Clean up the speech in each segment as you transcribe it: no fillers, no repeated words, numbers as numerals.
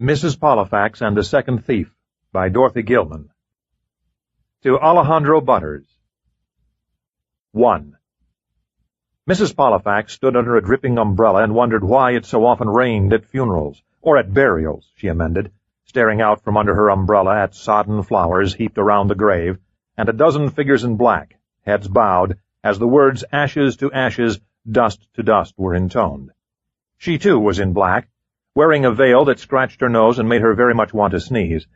Mrs. Pollifax and the Second Thief by Dorothy Gilman. To Alejandro Butters. 1. Mrs. Pollifax stood under a dripping umbrella and wondered why it so often rained at funerals, or at burials, she amended, staring out from under her umbrella at sodden flowers heaped around the grave, and a dozen figures in black, heads bowed, as the words ashes to ashes, dust to dust were intoned. She, too, was in black, wearing a veil that scratched her nose and made her very much want to sneeze.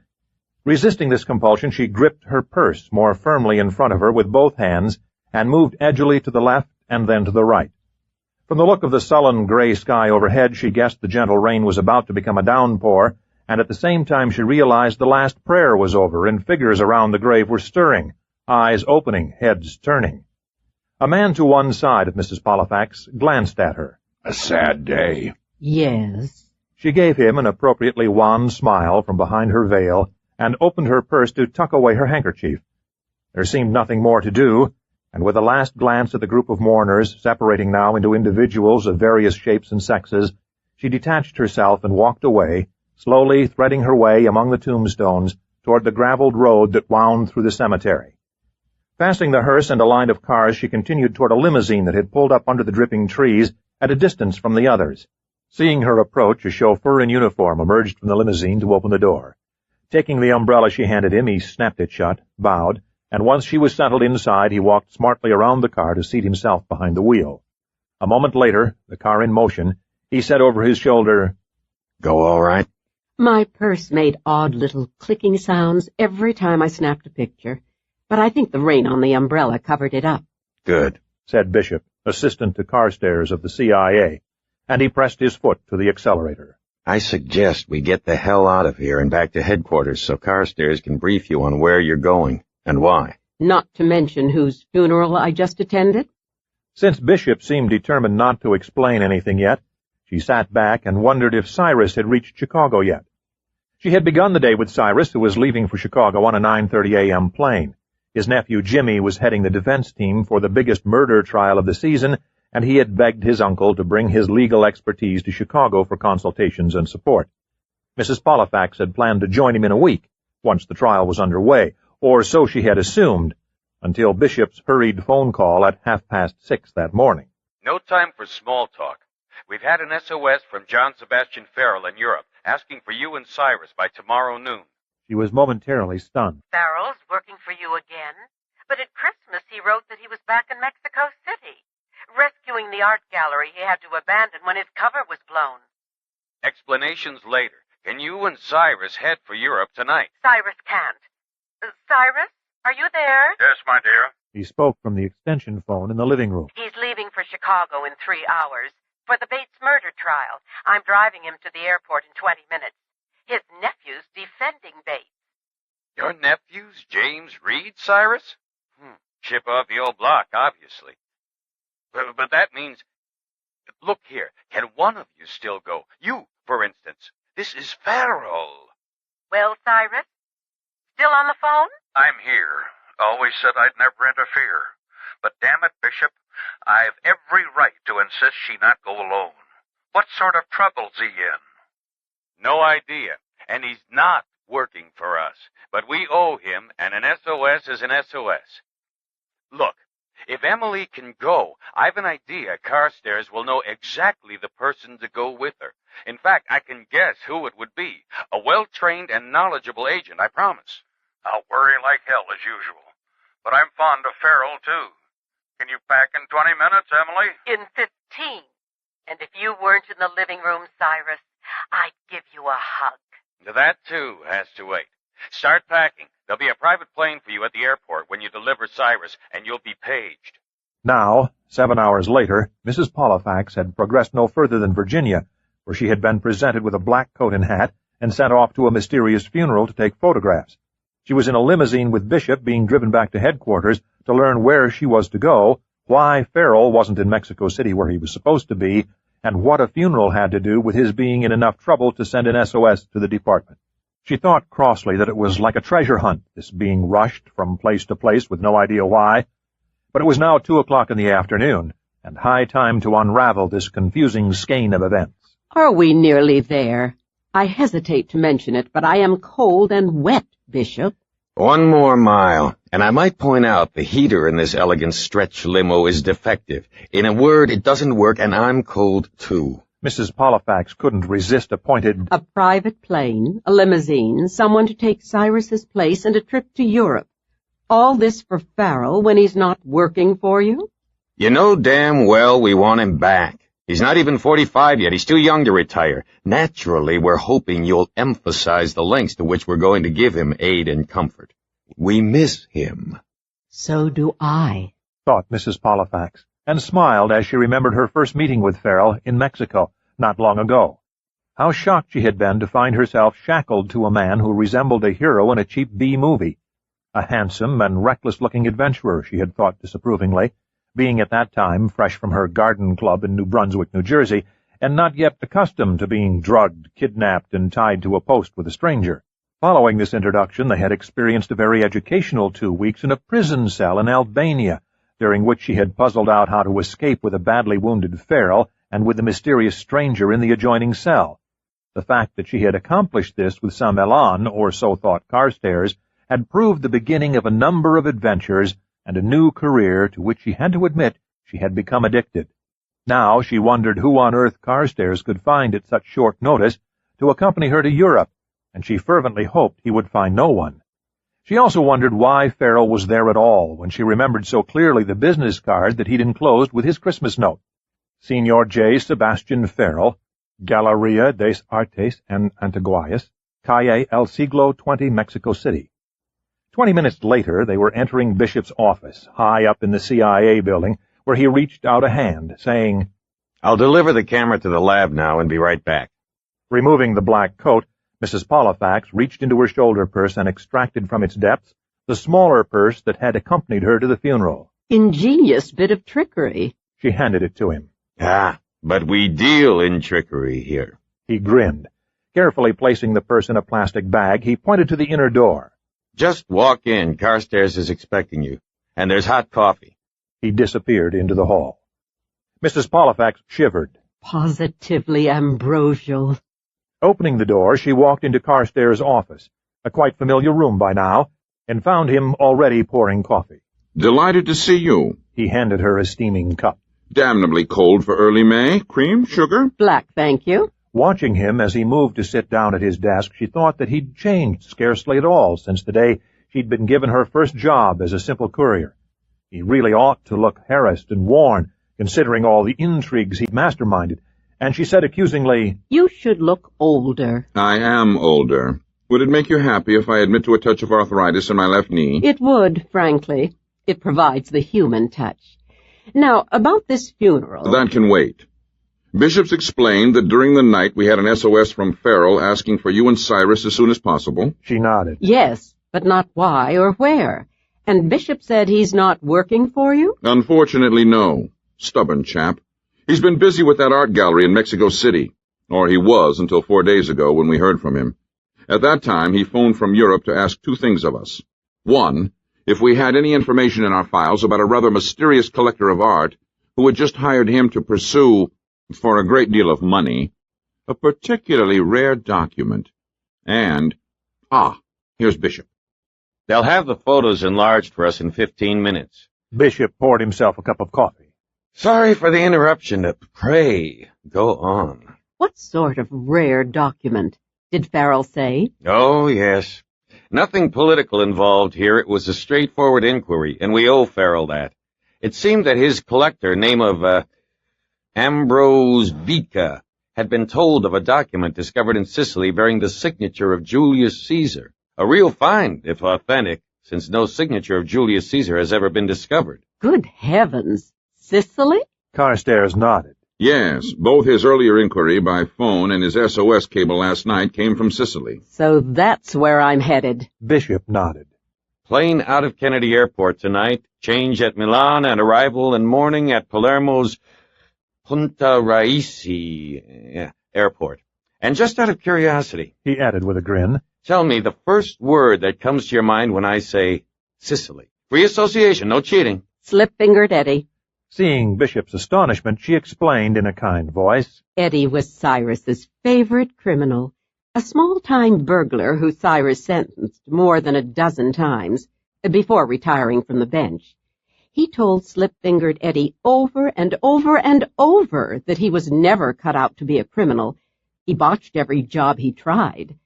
Resisting this compulsion, she gripped her purse more firmly in front of her with both hands and moved edgily to the left and then to the right. From the look of the sullen gray sky overhead, she guessed the gentle rain was about to become a downpour, and at the same time she realized the last prayer was over and figures around the grave were stirring, eyes opening, heads turning. A man to one side of Mrs. Pollifax glanced at her. A sad day. Yes. She gave him an appropriately wan smile from behind her veil and opened her purse to tuck away her handkerchief. There seemed nothing more to do, and with a last glance at the group of mourners, separating now into individuals of various shapes and sexes, she detached herself and walked away, slowly threading her way among the tombstones toward the graveled road that wound through the cemetery. Passing the hearse and a line of cars, she continued toward a limousine that had pulled up under the dripping trees at a distance from the others. Seeing her approach, a chauffeur in uniform emerged from the limousine to open the door. Taking the umbrella she handed him, he snapped it shut, bowed, and once she was settled inside, he walked smartly around the car to seat himself behind the wheel. A moment later, the car in motion, he said over his shoulder, Go all right? My purse made odd little clicking sounds every time I snapped a picture, but I think the rain on the umbrella covered it up. Good, said Bishop, assistant to Carstairs of the CIA, and he pressed his foot to the accelerator. I suggest we get the hell out of here and back to headquarters so Carstairs can brief you on where you're going and why. Not to mention whose funeral I just attended. Since Bishop seemed determined not to explain anything yet, she sat back and wondered if Cyrus had reached Chicago yet. She had begun the day with Cyrus, who was leaving for Chicago on a 9:30 a.m. plane. His nephew Jimmy was heading the defense team for the biggest murder trial of the season, and he had begged his uncle to bring his legal expertise to Chicago for consultations and support. Mrs. Pollifax had planned to join him in a week, once the trial was underway, or so she had assumed, until Bishop's hurried phone call at 6:30 that morning. No time for small talk. We've had an SOS from John Sebastian Frell in Europe, asking for you and Cyrus by tomorrow noon. She was momentarily stunned. Farrell's working for you again? But at Christmas he wrote that he was back in Mexico City, rescuing the art gallery he had to abandon when his cover was blown. Explanations later. Can you and Cyrus head for Europe tonight? Cyrus can't. Cyrus, are you there? Yes, my dear. He spoke from the extension phone in the living room. He's leaving for Chicago in 3 hours for the Bates murder trial. I'm driving him to the airport in 20 minutes. His nephew's defending Bates. Your nephew's James Reed, Cyrus? Chip off the old block, obviously. But that means... Look here, can one of you still go? You, for instance. This is Farrell. Well, Cyrus? Still on the phone? I'm here. Always said I'd never interfere. But damn it, Bishop, I've every right to insist she not go alone. What sort of trouble's he in? No idea. And he's not working for us. But we owe him, and an SOS is an SOS. Look, if Emily can go, I've an idea Carstairs will know exactly the person to go with her. In fact, I can guess who it would be. A well-trained and knowledgeable agent, I promise. I'll worry like hell as usual. But I'm fond of Farrell, too. Can you pack in 20 minutes, Emily? In 15. And if you weren't in the living room, Cyrus, I'd give you a hug. That, too, has to wait. Start packing. There'll be a private plane for you at the airport when you deliver Cyrus, and you'll be paged. Now, 7 hours later, Mrs. Pollifax had progressed no further than Virginia, where she had been presented with a black coat and hat and sent off to a mysterious funeral to take photographs. She was in a limousine with Bishop being driven back to headquarters to learn where she was to go, why Farrell wasn't in Mexico City where he was supposed to be, and what a funeral had to do with his being in enough trouble to send an SOS to the department. She thought crossly that it was like a treasure hunt, this being rushed from place to place with no idea why. But it was now 2 o'clock in the afternoon, and high time to unravel this confusing skein of events. Are we nearly there? I hesitate to mention it, but I am cold and wet, Bishop. 1 more mile, and I might point out the heater in this elegant stretch limo is defective. In a word, it doesn't work, and I'm cold, too. Mrs. Pollifax couldn't resist a pointed, A private plane, a limousine, someone to take Cyrus's place, and a trip to Europe. All this for Frell when he's not working for you? You know damn well we want him back. He's not even 45 yet. He's too young to retire. Naturally, we're hoping you'll emphasize the lengths to which we're going to give him aid and comfort. We miss him. So do I, thought Mrs. Pollifax, and smiled as she remembered her first meeting with Frell in Mexico not long ago. How shocked she had been to find herself shackled to a man who resembled a hero in a cheap B-movie. A handsome and reckless-looking adventurer, she had thought disapprovingly, being at that time fresh from her garden club in New Brunswick, New Jersey, and not yet accustomed to being drugged, kidnapped, and tied to a post with a stranger. Following this introduction, they had experienced a very educational 2 weeks in a prison cell in Albania, during which she had puzzled out how to escape with a badly wounded Frell and with the mysterious stranger in the adjoining cell. The fact that she had accomplished this with some elan, or so thought Carstairs, had proved the beginning of a number of adventures and a new career to which she had to admit she had become addicted. Now she wondered who on earth Carstairs could find at such short notice to accompany her to Europe, and she fervently hoped he would find no one. She also wondered why Frell was there at all, when she remembered so clearly the business card that he'd enclosed with his Christmas note. Signor J. Sebastian Frell, Galleria des Artes and Antiguas, Calle El Siglo 20, Mexico City. 20 minutes later, they were entering Bishop's office, high up in the CIA building, where he reached out a hand, saying, I'll deliver the camera to the lab now and be right back. Removing the black coat, Mrs. Pollifax reached into her shoulder purse and extracted from its depths the smaller purse that had accompanied her to the funeral. Ingenious bit of trickery. She handed it to him. Ah, but we deal in trickery here. He grinned. Carefully placing the purse in a plastic bag, he pointed to the inner door. Just walk in. Carstairs is expecting you. And there's hot coffee. He disappeared into the hall. Mrs. Pollifax shivered. Positively ambrosial. Opening the door, she walked into Carstairs' office, a quite familiar room by now, and found him already pouring coffee. Delighted to see you. He handed her a steaming cup. Damnably cold for early May. Cream? Sugar? Black, thank you. Watching him as he moved to sit down at his desk, she thought that he'd changed scarcely at all since the day she'd been given her first job as a simple courier. He really ought to look harassed and worn, considering all the intrigues he'd masterminded, and she said accusingly, You should look older. I am older. Would it make you happy if I admit to a touch of arthritis in my left knee? It would, frankly. It provides the human touch. Now, about this funeral. That can wait. Bishop's explained that during the night we had an SOS from Frell asking for you and Cyrus as soon as possible. She nodded. Yes, but not why or where. And Bishop said he's not working for you? Unfortunately, no. Stubborn chap. He's been busy with that art gallery in Mexico City. Or he was until 4 days ago when we heard from him. At that time, he phoned from Europe to ask 2 things of us. 1, if we had any information in our files about a rather mysterious collector of art who had just hired him to pursue, for a great deal of money, a particularly rare document. And, here's Bishop. They'll have the photos enlarged for us in 15 minutes. Bishop poured himself a cup of coffee. Sorry for the interruption. Pray, go on. What sort of rare document? Did Frell say? Oh, yes. Nothing political involved here. It was a straightforward inquiry, and we owe Frell that. It seemed that his collector, name of, Ambrose Vika, had been told of a document discovered in Sicily bearing the signature of Julius Caesar. A real find, if authentic, since no signature of Julius Caesar has ever been discovered. Good heavens! Sicily? Carstairs nodded. Yes, both his earlier inquiry by phone and his SOS cable last night came from Sicily. So that's where I'm headed. Bishop nodded. Plane out of Kennedy Airport tonight, change at Milan, and arrival in morning at Palermo's Punta Raisi airport. And just out of curiosity, He added with a grin, tell me the first word that comes to your mind when I say Sicily. Free association, no cheating. Slip-fingered Eddie. Seeing Bishop's astonishment, she explained in a kind voice, Eddie was Cyrus's favorite criminal. A small-time burglar who Cyrus sentenced more than a dozen times before retiring from the bench. He told slip-fingered Eddie over and over and over that he was never cut out to be a criminal. He botched every job he tried.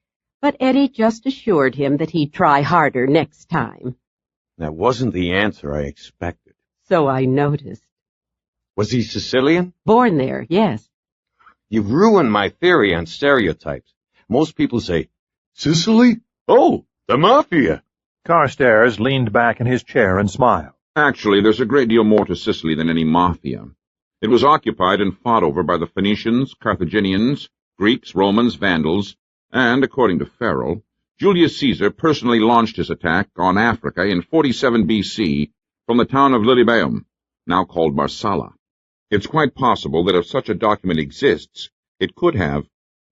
But Eddie just assured him that he'd try harder next time. That wasn't the answer I expected. So I noticed. Was he Sicilian? Born there, yes. You've ruined my theory on stereotypes. Most people say, Sicily? Oh, the Mafia. Carstairs leaned back in his chair and smiled. Actually, there's a great deal more to Sicily than any mafia. It was occupied and fought over by the Phoenicians, Carthaginians, Greeks, Romans, Vandals, and, according to Frell, Julius Caesar personally launched his attack on Africa in 47 B.C. from the town of Lilybaeum, now called Marsala. It's quite possible that if such a document exists, it could have,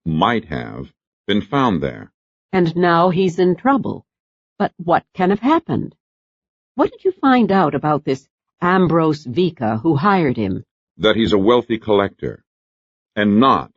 might have, been found there. And now he's in trouble. But what can have happened? What did you find out about this Ambrose Vika who hired him? That he's a wealthy collector, and not,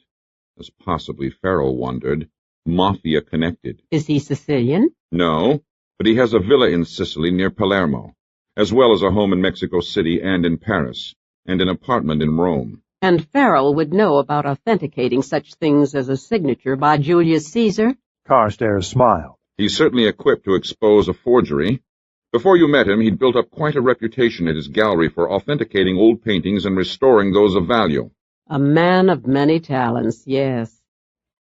as possibly Frell wondered, mafia-connected. Is he Sicilian? No, but he has a villa in Sicily near Palermo, as well as a home in Mexico City and in Paris, and an apartment in Rome. And Frell would know about authenticating such things as a signature by Julius Caesar? Carstairs smiled. He's certainly equipped to expose a forgery. Before you met him, he'd built up quite a reputation at his gallery for authenticating old paintings and restoring those of value. A man of many talents, yes.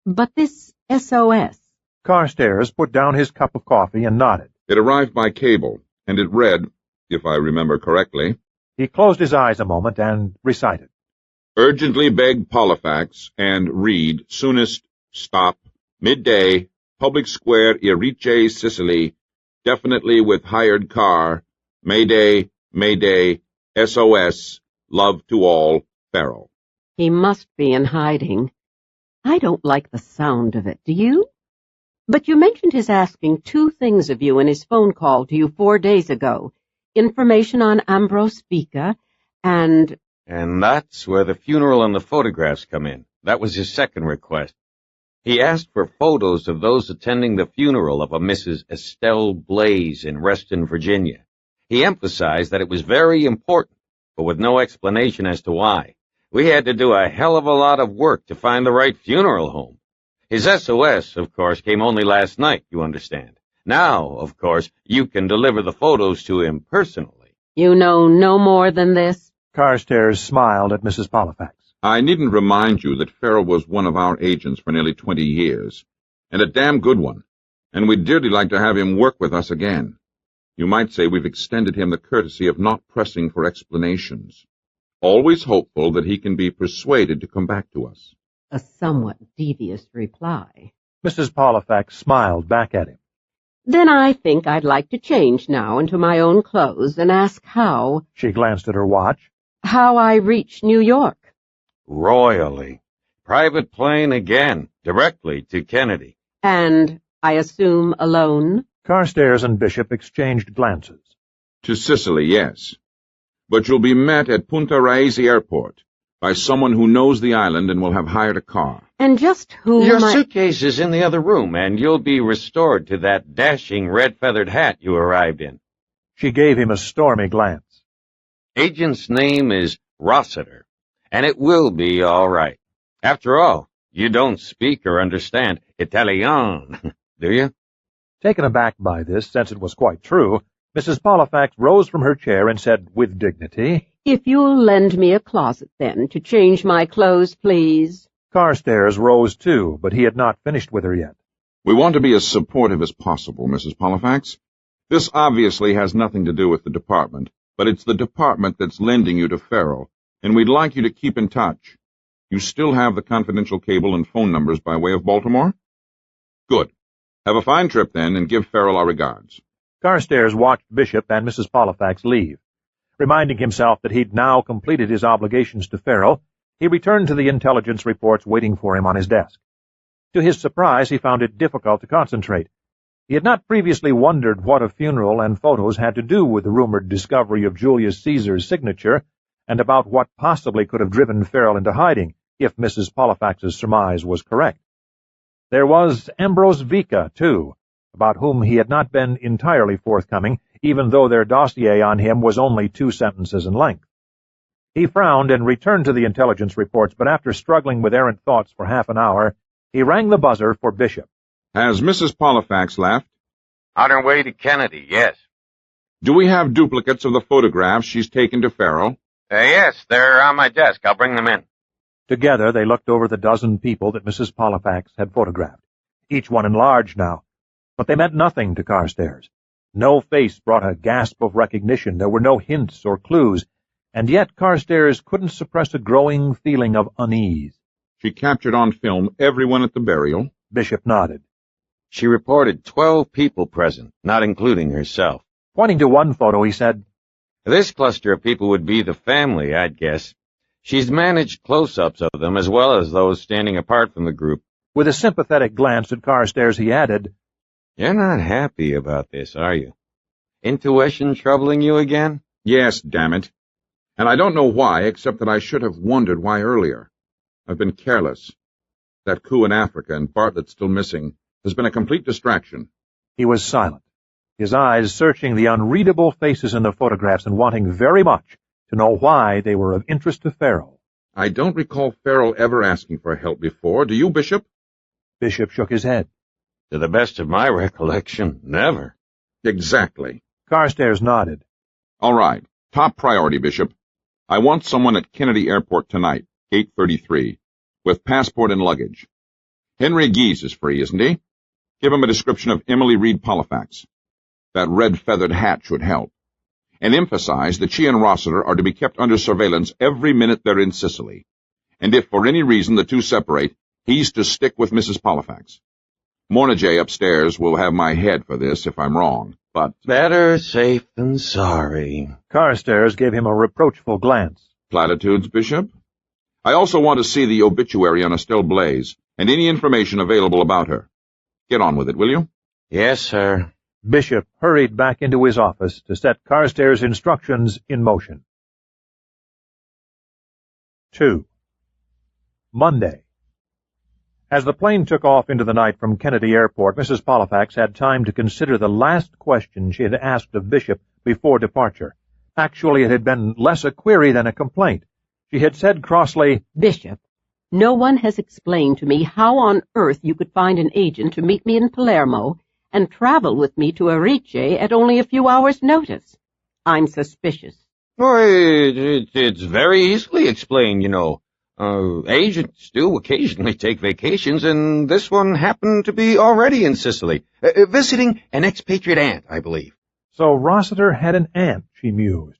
But this SOS? Carstairs put down his cup of coffee and nodded. It arrived by cable, and it read, if I remember correctly. He closed his eyes a moment and recited. Urgently beg Pollifax and read soonest stop midday public square Erice, Sicily, definitely with hired car, Mayday, Mayday, SOS, love to all, Frell. He must be in hiding. I don't like the sound of it, do you? But you mentioned his asking two things of you in his phone call to you 4 days ago. Information on Ambrose Vika and... And that's where the funeral and the photographs come in. That was his second request. He asked for photos of those attending the funeral of a Mrs. Estelle Blaze in Reston, Virginia. He emphasized that it was very important, but with no explanation as to why. We had to do a hell of a lot of work to find the right funeral home. His SOS, of course, came only last night, you understand. Now, of course, you can deliver the photos to him personally. You know no more than this? Carstairs smiled at Mrs. Pollifax. I needn't remind you that Frell was one of our agents for nearly 20 years, and a damn good one, and we'd dearly like to have him work with us again. You might say we've extended him the courtesy of not pressing for explanations, always hopeful that he can be persuaded to come back to us. A somewhat devious reply. Mrs. Pollifax smiled back at him. Then I think I'd like to change now into my own clothes and ask how... She glanced at her watch. How I reach New York. Royally. Private plane again, directly to Kennedy. And, I assume, alone? Carstairs and Bishop exchanged glances. To Sicily, yes. But you'll be met at Punta Raisi Airport by someone who knows the island and will have hired a car. And just who Your might... suitcase is in the other room, and you'll be restored to that dashing red-feathered hat you arrived in. She gave him a stormy glance. Agent's name is Rossiter, and it will be all right. After all, you don't speak or understand Italian, do you? Taken aback by this, since it was quite true, Mrs. Pollifax rose from her chair and said with dignity, If you'll lend me a closet, then, to change my clothes, please. Carstairs rose too, but he had not finished with her yet. We want to be as supportive as possible, Mrs. Pollifax. This obviously has nothing to do with the department, but it's the department that's lending you to Frell, and we'd like you to keep in touch. You still have the confidential cable and phone numbers by way of Baltimore? Good. Have a fine trip, then, and give Frell our regards. Carstairs watched Bishop and Mrs. Pollifax leave. Reminding himself that he'd now completed his obligations to Frell, he returned to the intelligence reports waiting for him on his desk. To his surprise, he found it difficult to concentrate. He had not previously wondered what a funeral and photos had to do with the rumored discovery of Julius Caesar's signature, and about what possibly could have driven Frell into hiding, if Mrs. Pollifax's surmise was correct. There was Ambrose Vika, too, about whom he had not been entirely forthcoming, even though their dossier on him was only 2 sentences in length. He frowned and returned to the intelligence reports, but after struggling with errant thoughts for half an hour, he rang the buzzer for Bishop. Has Mrs. Pollifax left? On her way to Kennedy, yes. Do we have duplicates of the photographs she's taken to Frell? Yes, they're on my desk. I'll bring them in. Together they looked over the dozen people that Mrs. Pollifax had photographed, each one enlarged now, but they meant nothing to Carstairs. No face brought a gasp of recognition, there were no hints or clues, and yet Carstairs couldn't suppress a growing feeling of unease. She captured on film everyone at the burial? Bishop nodded. She reported 12 people present, not including herself. Pointing to one photo, he said, This cluster of people would be the family, I'd guess. She's managed close-ups of them as well as those standing apart from the group. With a sympathetic glance at Carstairs, he added, You're not happy about this, are you? Intuition troubling you again? Yes, damn it. And I don't know why, except that I should have wondered why earlier. I've been careless. That coup in Africa and Bartlett's still missing has been a complete distraction. He was silent, his eyes searching the unreadable faces in the photographs and wanting very much to know why they were of interest to Farrell. I don't recall Farrell ever asking for help before. Do you, Bishop? Bishop shook his head. To the best of my recollection, never. Exactly. Carstairs nodded. All right. Top priority, Bishop. I want someone at Kennedy Airport tonight, 8:33, with passport and luggage. Henry Geese is free, isn't he? Give him a description of Emily Reed Pollifax. That red-feathered hat should help. And emphasize that she and Rossiter are to be kept under surveillance every minute they're in Sicily. And if for any reason the two separate, he's to stick with Mrs. Pollifax. Mornagé upstairs will have my head for this if I'm wrong, but... Better safe than sorry. Carstairs gave him a reproachful glance. Platitudes, Bishop? I also want to see the obituary on Estelle Blaze, and any information available about her. Get on with it, will you? Yes, sir. Bishop hurried back into his office to set Carstairs' instructions in motion. 2. Monday. As the plane took off into the night from Kennedy Airport, Mrs. Pollifax had time to consider the last question she had asked of Bishop before departure. Actually, it had been less a query than a complaint. She had said crossly, Bishop, no one has explained to me how on earth you could find an agent to meet me in Palermo and travel with me to Erice at only a few hours' notice. I'm suspicious. Why, it's very easily explained, you know. Agents do occasionally take vacations, and this one happened to be already in Sicily, visiting an expatriate aunt, I believe. So Rossiter had an aunt, she mused,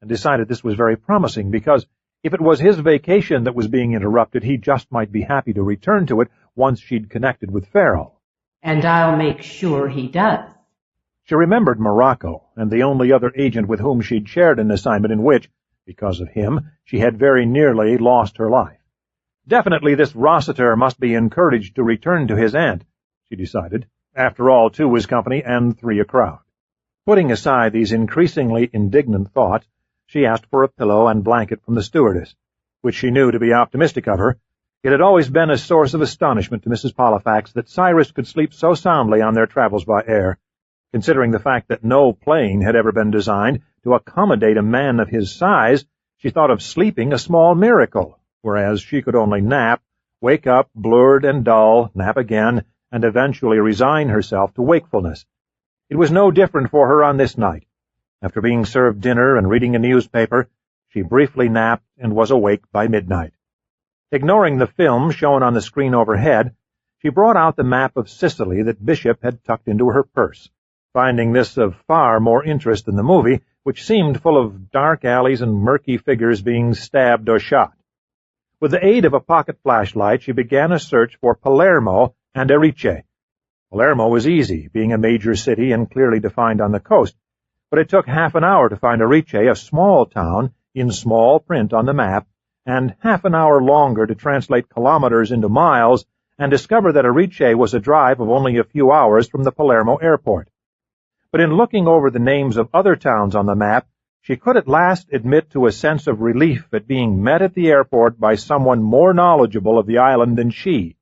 and decided this was very promising, because if it was his vacation that was being interrupted, he just might be happy to return to it once she'd connected with Farrell. And I'll make sure he does. She remembered Morocco, and the only other agent with whom she'd shared an assignment in which, because of him, she had very nearly lost her life. Definitely this Rossiter must be encouraged to return to his aunt, she decided. After all, 2 was company and 3 a crowd. Putting aside these increasingly indignant thoughts, she asked for a pillow and blanket from the stewardess, which she knew to be optimistic of her. It had always been a source of astonishment to Mrs. Pollifax that Cyrus could sleep so soundly on their travels by air, considering the fact that no plane had ever been designed to accommodate a man of his size. She thought of sleeping a small miracle, whereas she could only nap, wake up blurred and dull, nap again, and eventually resign herself to wakefulness. It was no different for her on this night. After being served dinner and reading a newspaper, she briefly napped and was awake by midnight. Ignoring the film shown on the screen overhead, she brought out the map of Sicily that Bishop had tucked into her purse, finding this of far more interest than the movie, which seemed full of dark alleys and murky figures being stabbed or shot. With the aid of a pocket flashlight, she began a search for Palermo and Erice. Palermo was easy, being a major city and clearly defined on the coast, but it took half an hour to find Erice, a small town, in small print on the map, and half an hour longer to translate kilometers into miles and discover that Erice was a drive of only a few hours from the Palermo airport. But in looking over the names of other towns on the map, she could at last admit to a sense of relief at being met at the airport by someone more knowledgeable of the island than she.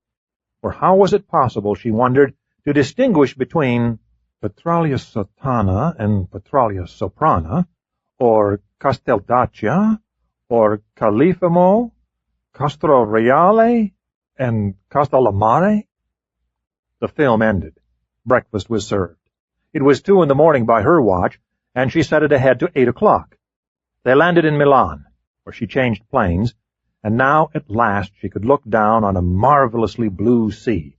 or how was it possible, she wondered, to distinguish between Petralia Sotana and Petralia Soprana, or Casteldaccia, or Califimo, Castro Reale, and Castellamare? The film ended. Breakfast was served. It was 2 a.m. by her watch, and she set it ahead to 8 o'clock. They landed in Milan, where she changed planes, and now at last she could look down on a marvelously blue sea.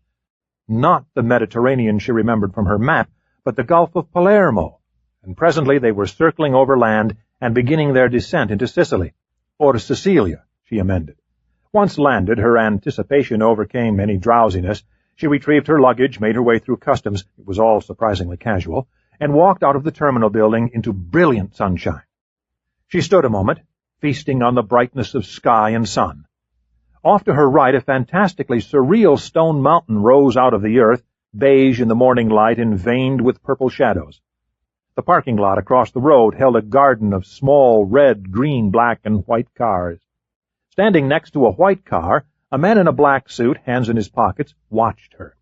Not the Mediterranean she remembered from her map, but the Gulf of Palermo, and presently they were circling over land and beginning their descent into Sicily, or Sicilia, she amended. Once landed, her anticipation overcame any drowsiness. She retrieved her luggage, made her way through customs, it was all surprisingly casual, and walked out of the terminal building into brilliant sunshine. She stood a moment, feasting on the brightness of sky and sun. Off to her right, a fantastically surreal stone mountain rose out of the earth, beige in the morning light and veined with purple shadows. The parking lot across the road held a garden of small red, green, black, and white cars. Standing next to a white car, a man in a black suit, hands in his pockets, watched her.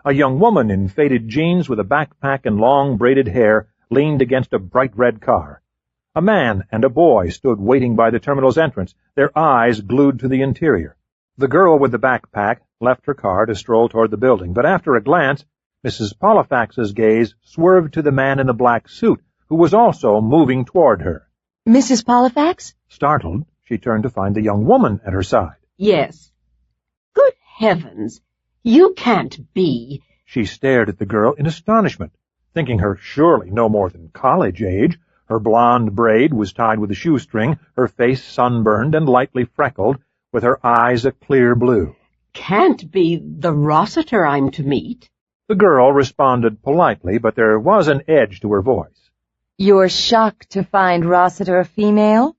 A young woman in faded jeans with a backpack and long braided hair leaned against a bright red car. A man and a boy stood waiting by the terminal's entrance, their eyes glued to the interior. The girl with the backpack left her car to stroll toward the building, but after a glance, Mrs. Pollifax's gaze swerved to the man in the black suit, who was also moving toward her. Mrs. Pollifax? Startled, she turned to find the young woman at her side. Yes. Good heavens! You can't be. She stared at the girl in astonishment, thinking her surely no more than college age. Her blonde braid was tied with a shoestring, her face sunburned and lightly freckled, with her eyes a clear blue. Can't be the Rossiter I'm to meet. The girl responded politely, but there was an edge to her voice. You're shocked to find Rossiter a female?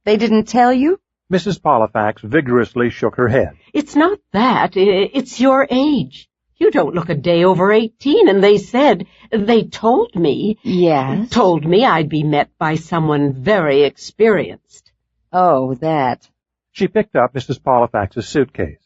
They didn't tell you? Mrs. Pollifax vigorously shook her head. It's not that. It's your age. You don't look a day over 18, and they told me... Yes? Told me I'd be met by someone very experienced. Oh, that. She picked up Mrs. Pollifax's suitcase.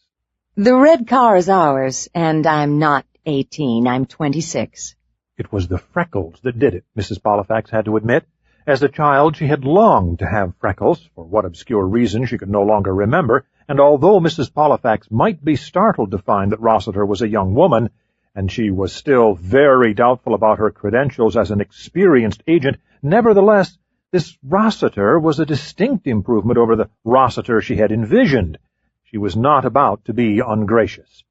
The red car is ours, and I'm not 18, I'm 26. It was the freckles that did it, Mrs. Pollifax had to admit. As a child, she had longed to have freckles, for what obscure reason she could no longer remember, and although Mrs. Pollifax might be startled to find that Rossiter was a young woman, and she was still very doubtful about her credentials as an experienced agent, nevertheless, this Rossiter was a distinct improvement over the Rossiter she had envisioned. She was not about to be ungracious.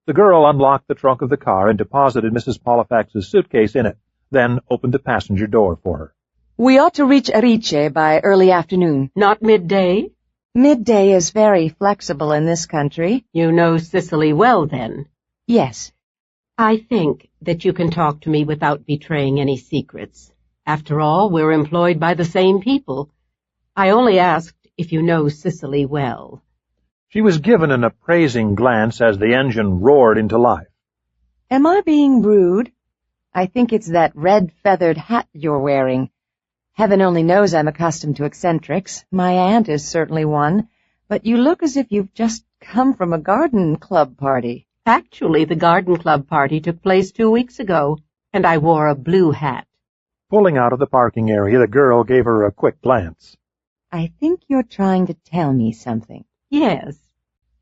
The girl unlocked the trunk of the car and deposited Mrs. Pollifax's suitcase in it, then opened the passenger door for her. We ought to reach Erice by early afternoon. Not midday? Midday is very flexible in this country. You know Sicily well, then? Yes. I think that you can talk to me without betraying any secrets. After all, we're employed by the same people. I only asked if you know Sicily well. She was given an appraising glance as the engine roared into life. Am I being rude? I think it's that red feathered hat you're wearing. Heaven only knows I'm accustomed to eccentrics. My aunt is certainly one. But you look as if you've just come from a garden club party. Actually, the garden club party took place 2 weeks ago, and I wore a blue hat. Pulling out of the parking area, the girl gave her a quick glance. I think you're trying to tell me something. Yes,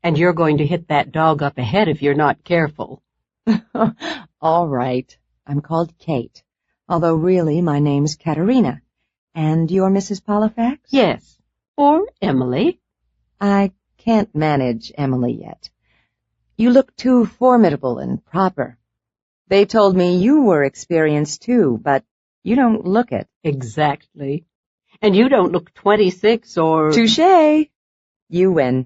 and you're going to hit that dog up ahead if you're not careful. All right. I'm called Kate, although really my name's Katerina. And you're Mrs. Pollifax? Yes, or Emily. I can't manage Emily yet. You look too formidable and proper. They told me you were experienced too, but you don't look it. Exactly. And you don't look 26 or... Touché! You win.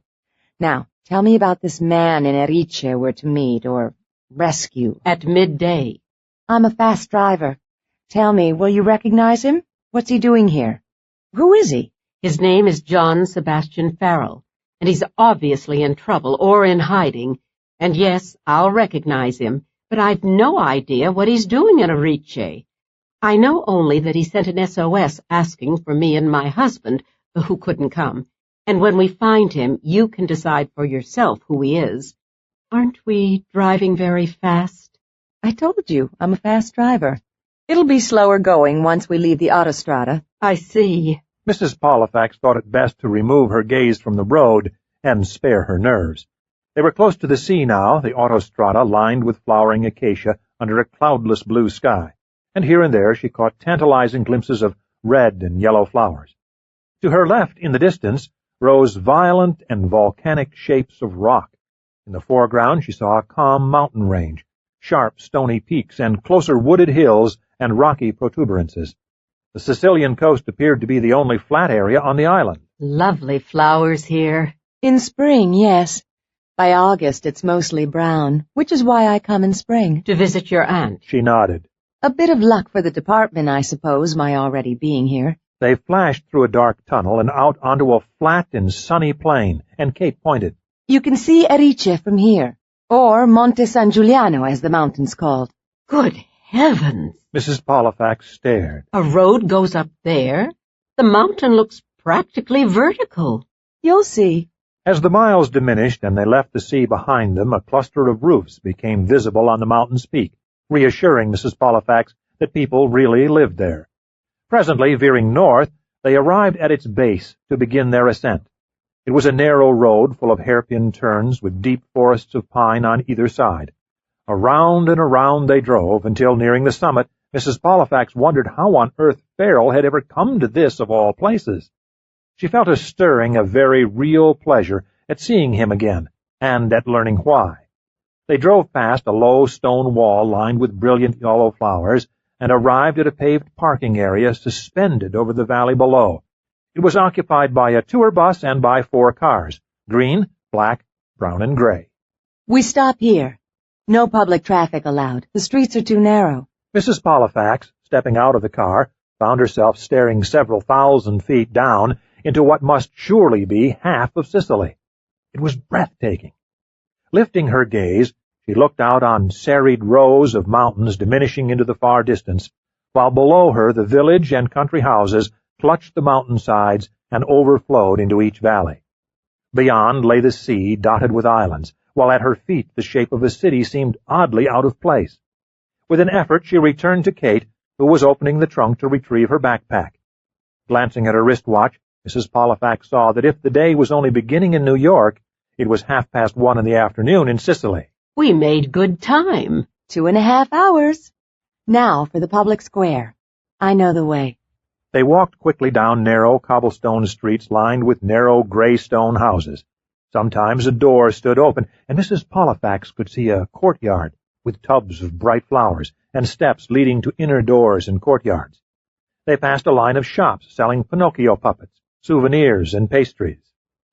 Now, tell me about this man in Erice we're to meet, or rescue. At midday. I'm a fast driver. Tell me, will you recognize him? What's he doing here? Who is he? His name is John Sebastian Frell, and he's obviously in trouble or in hiding. And yes, I'll recognize him, but I've no idea what he's doing in Erice. I know only that he sent an SOS asking for me and my husband, who couldn't come. And when we find him, you can decide for yourself who he is. Aren't we driving very fast? I told you, I'm a fast driver. It'll be slower going once we leave the autostrada. I see. Mrs. Pollifax thought it best to remove her gaze from the road and spare her nerves. They were close to the sea now, the autostrada lined with flowering acacia under a cloudless blue sky, and here and there she caught tantalizing glimpses of red and yellow flowers. To her left, in the distance, rose violent and volcanic shapes of rock. In the foreground she saw a calm mountain range, sharp stony peaks, and closer wooded hills and rocky protuberances. The Sicilian coast appeared to be the only flat area on the island. Lovely flowers here. In spring, yes. By August, it's mostly brown, which is why I come in spring. To visit your aunt. She nodded. A bit of luck for the department, I suppose, my already being here. They flashed through a dark tunnel and out onto a flat and sunny plain, and Kate pointed. You can see Erice from here, or Monte San Giuliano, as the mountain's called. Good heavens! Mrs. Pollifax stared. A road goes up there? The mountain looks practically vertical. You'll see. As the miles diminished and they left the sea behind them, a cluster of roofs became visible on the mountain's peak, reassuring Mrs. Pollifax that people really lived there. Presently, veering north, they arrived at its base to begin their ascent. It was a narrow road full of hairpin turns with deep forests of pine on either side. Around and around they drove until, nearing the summit, Mrs. Pollifax wondered how on earth Frell had ever come to this of all places. She felt a stirring of very real pleasure at seeing him again, and at learning why. They drove past a low stone wall lined with brilliant yellow flowers, and arrived at a paved parking area suspended over the valley below. It was occupied by a tour bus and by 4 cars, green, black, brown, and gray. We stop here. No public traffic allowed. The streets are too narrow. Mrs. Pollifax, stepping out of the car, found herself staring several thousand feet down into what must surely be half of Sicily. It was breathtaking. Lifting her gaze, she looked out on serried rows of mountains diminishing into the far distance, while below her the village and country houses clutched the mountainsides and overflowed into each valley. Beyond lay the sea dotted with islands, while at her feet the shape of a city seemed oddly out of place. With an effort she returned to Kate, who was opening the trunk to retrieve her backpack. Glancing at her wristwatch, Mrs. Pollifax saw that if the day was only beginning in New York, it was 1:30 in the afternoon in Sicily. We made good time. 2.5 hours. Now for the public square. I know the way. They walked quickly down narrow cobblestone streets lined with narrow gray stone houses. Sometimes a door stood open, and Mrs. Pollifax could see a courtyard with tubs of bright flowers and steps leading to inner doors and courtyards. They passed a line of shops selling Pinocchio puppets, souvenirs, and pastries.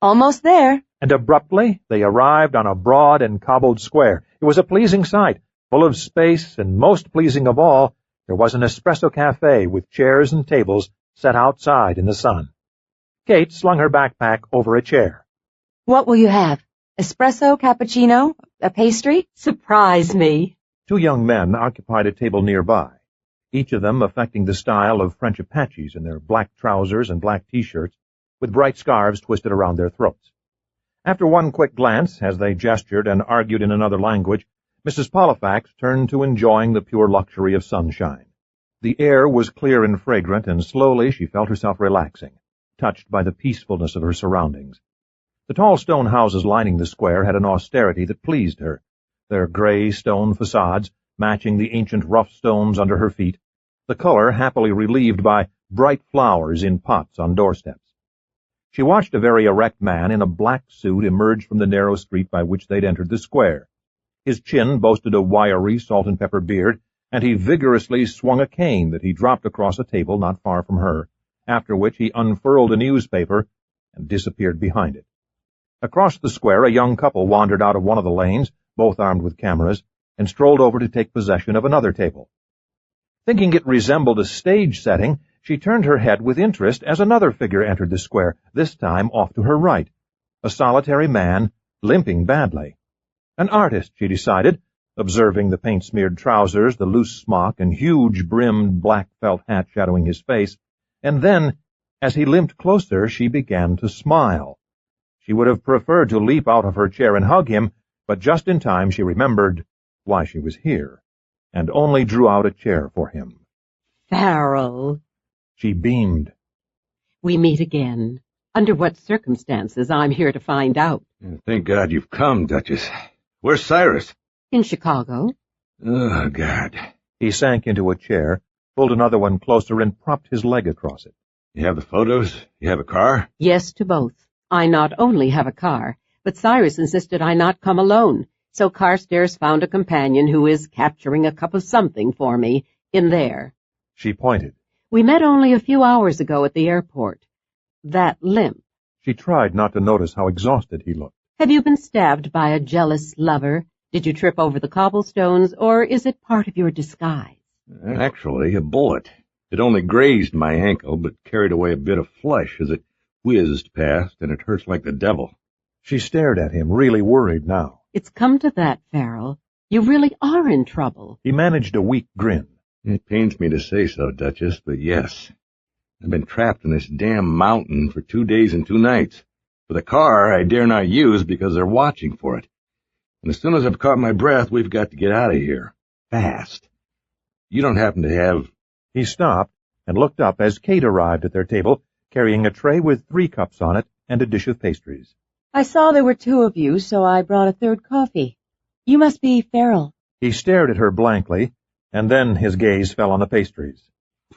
Almost there. And abruptly they arrived on a broad and cobbled square. It was a pleasing sight, full of space, and most pleasing of all, there was an espresso cafe with chairs and tables set outside in the sun. Kate slung her backpack over a chair. What will you have? Espresso, cappuccino, a pastry? Surprise me. 2 young men occupied a table nearby, each of them affecting the style of French Apaches in their black trousers and black T-shirts, with bright scarves twisted around their throats. After one quick glance, as they gestured and argued in another language, Mrs. Pollifax turned to enjoying the pure luxury of sunshine. The air was clear and fragrant, and slowly she felt herself relaxing, touched by the peacefulness of her surroundings. The tall stone houses lining the square had an austerity that pleased her, their gray stone facades matching the ancient rough stones under her feet, the color happily relieved by bright flowers in pots on doorsteps. She watched a very erect man in a black suit emerge from the narrow street by which they'd entered the square. His chin boasted a wiry salt-and-pepper beard, and he vigorously swung a cane that he dropped across a table not far from her, after which he unfurled a newspaper and disappeared behind it. Across the square, a young couple wandered out of one of the lanes, both armed with cameras, and strolled over to take possession of another table. Thinking it resembled a stage setting, she turned her head with interest as another figure entered the square, this time off to her right, a solitary man, limping badly. An artist, she decided, observing the paint-smeared trousers, the loose smock, and huge-brimmed black felt hat shadowing his face, and then, as he limped closer, she began to smile. She would have preferred to leap out of her chair and hug him, but just in time she remembered why she was here, and only drew out a chair for him. Farrell. She beamed. We meet again. Under what circumstances, I'm here to find out. Thank God you've come, Duchess. Where's Cyrus? In Chicago. Oh, God. He sank into a chair, pulled another one closer, and propped his leg across it. You have the photos? You have a car? Yes to both. I not only have a car, but Cyrus insisted I not come alone, so Carstairs found a companion who is capturing a cup of something for me in there. She pointed. We met only a few hours ago at the airport. That limp. She tried not to notice how exhausted he looked. Have you been stabbed by a jealous lover? Did you trip over the cobblestones, or is it part of your disguise? Actually, a bullet. It only grazed my ankle, but carried away a bit of flesh as it whizzed past, and it hurts like the devil. She stared at him, really worried now. It's come to that, Farrell. You really are in trouble. He managed a weak grin. It pains me to say so, Duchess, but yes. I've been trapped in this damn mountain for 2 days and 2 nights. With a car I dare not use because they're watching for it. And as soon as I've caught my breath, we've got to get out of here. Fast. You don't happen to have... He stopped and looked up as Kate arrived at their table, carrying a tray with 3 cups on it and a dish of pastries. I saw there were 2 of you, so I brought a 3rd coffee. You must be Frell. He stared at her blankly, and then his gaze fell on the pastries.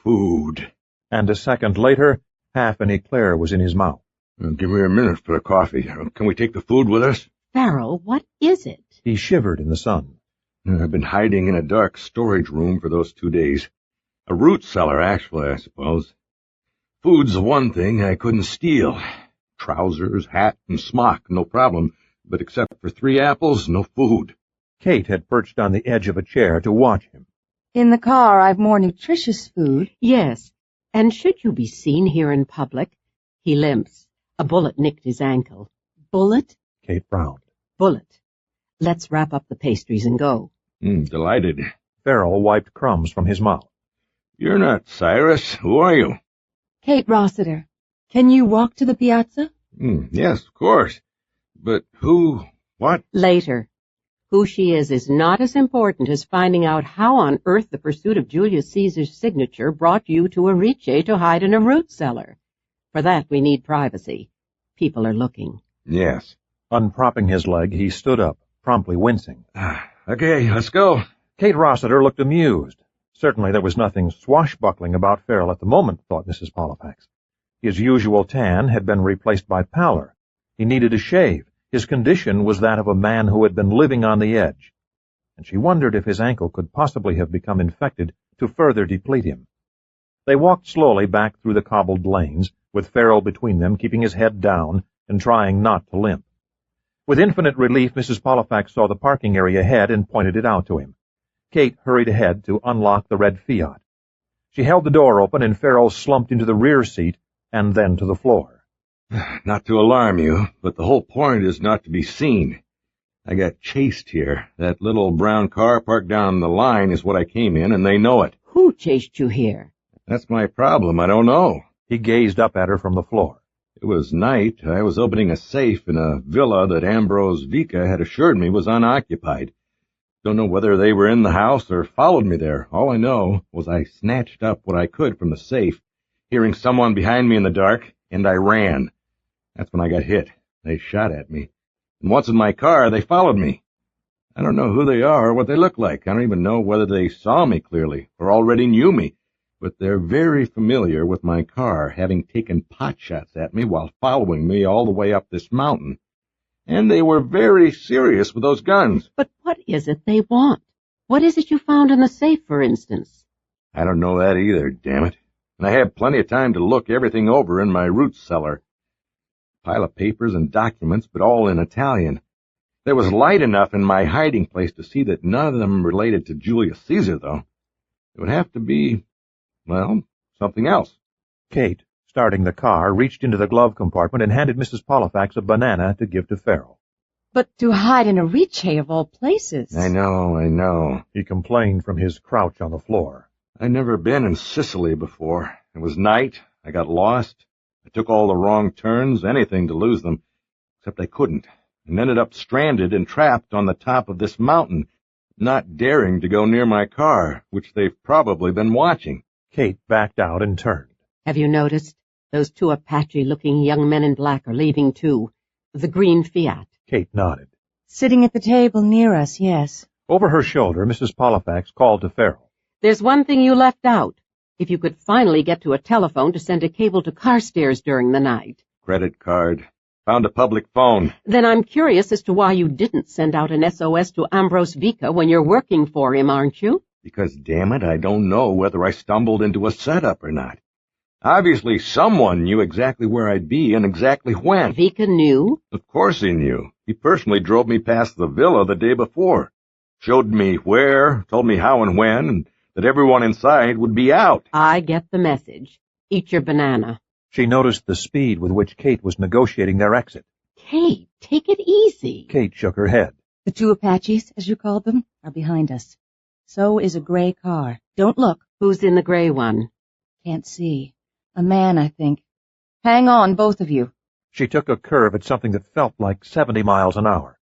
Food. And a second later, half an eclair was in his mouth. Give me a minute for the coffee. Can we take the food with us? Farrell, what is it? He shivered in the sun. I've been hiding in a dark storage room for those 2 days. A root cellar, actually, I suppose. Food's the one thing I couldn't steal. Trousers, hat, and smock, no problem. But except for 3 apples, no food. Kate had perched on the edge of a chair to watch him. In the car, I've more nutritious food. Yes, and should you be seen here in public, he limps. A bullet nicked his ankle. Bullet? Kate frowned. Bullet. Let's wrap up the pastries and go. Delighted. Farrell wiped crumbs from his mouth. You're not Cyrus. Who are you? Kate Rossiter. Can you walk to the piazza? Yes, of course. But who... what? Later. Who she is not as important as finding out how on earth the pursuit of Julius Caesar's signature brought you to Erice to hide in a root cellar. For that we need privacy. People are looking. Yes. Unpropping his leg, he stood up, promptly wincing. Okay, let's go. Kate Rossiter looked amused. Certainly there was nothing swashbuckling about Farrell at the moment, thought Mrs. Pollifax. His usual tan had been replaced by pallor. He needed a shave. His condition was that of a man who had been living on the edge, and she wondered if his ankle could possibly have become infected to further deplete him. They walked slowly back through the cobbled lanes, with Farrell between them, keeping his head down and trying not to limp. With infinite relief, Mrs. Pollifax saw the parking area ahead and pointed it out to him. Kate hurried ahead to unlock the red Fiat. She held the door open, and Farrell slumped into the rear seat and then to the floor. Not to alarm you, but the whole point is not to be seen. I got chased here. That little brown car parked down the line is what I came in, and they know it. Who chased you here? That's my problem. I don't know. He gazed up at her from the floor. It was night. I was opening a safe in a villa that Ambrose Vika had assured me was unoccupied. Don't know whether they were in the house or followed me there. All I know was I snatched up what I could from the safe, hearing someone behind me in the dark, and I ran. That's when I got hit. They shot at me. And once in my car, they followed me. I don't know who they are or what they look like. I don't even know whether they saw me clearly or already knew me. But they're very familiar with my car, having taken pot shots at me while following me all the way up this mountain. And they were very serious with those guns. But what is it they want? What is it you found in the safe, for instance? I don't know that either, damn it. And I have plenty of time to look everything over in my root cellar. Pile of papers and documents, but all in Italian. There was light enough in my hiding place to see that none of them related to Julius Caesar, though. It would have to be, well, something else. Kate, starting the car, reached into the glove compartment and handed Mrs. Pollifax a banana to give to Farrell. But to hide in Erice of all places. I know. He complained from his crouch on the floor. I'd never been in Sicily before. It was night. I got lost. I took all the wrong turns, anything to lose them. Except I couldn't. and ended up stranded and trapped on the top of this mountain, not daring to go near my car, which they've probably been watching. Kate backed out and turned. Have you noticed? Those two Apache-looking young men in black are leaving too. The green Fiat. Kate nodded. Sitting at the table near us, yes. Over her shoulder, Mrs. Pollifax called to Frell. There's one thing you left out. If you could finally get to a telephone to send a cable to Carstairs during the night. Credit card. Found a public phone. Then I'm curious as to why you didn't send out an SOS to Ambrose Vika when you're working for him, aren't you? Because, damn it, I don't know whether I stumbled into a setup or not. Obviously, someone knew exactly where I'd be and exactly when. Vika knew? Of course he knew. He personally drove me past the villa the day before. Showed me where, told me how and when, and that everyone inside would be out. I get the message. Eat your banana. She noticed the speed with which Kate was negotiating their exit. Kate, take it easy. Kate shook her head. The two Apaches, as you called them, are behind us. So is a gray car. Don't look. Who's in the gray one? Can't see. A man, I think. Hang on, both of you. She took a curve at something that felt like 70 miles an hour.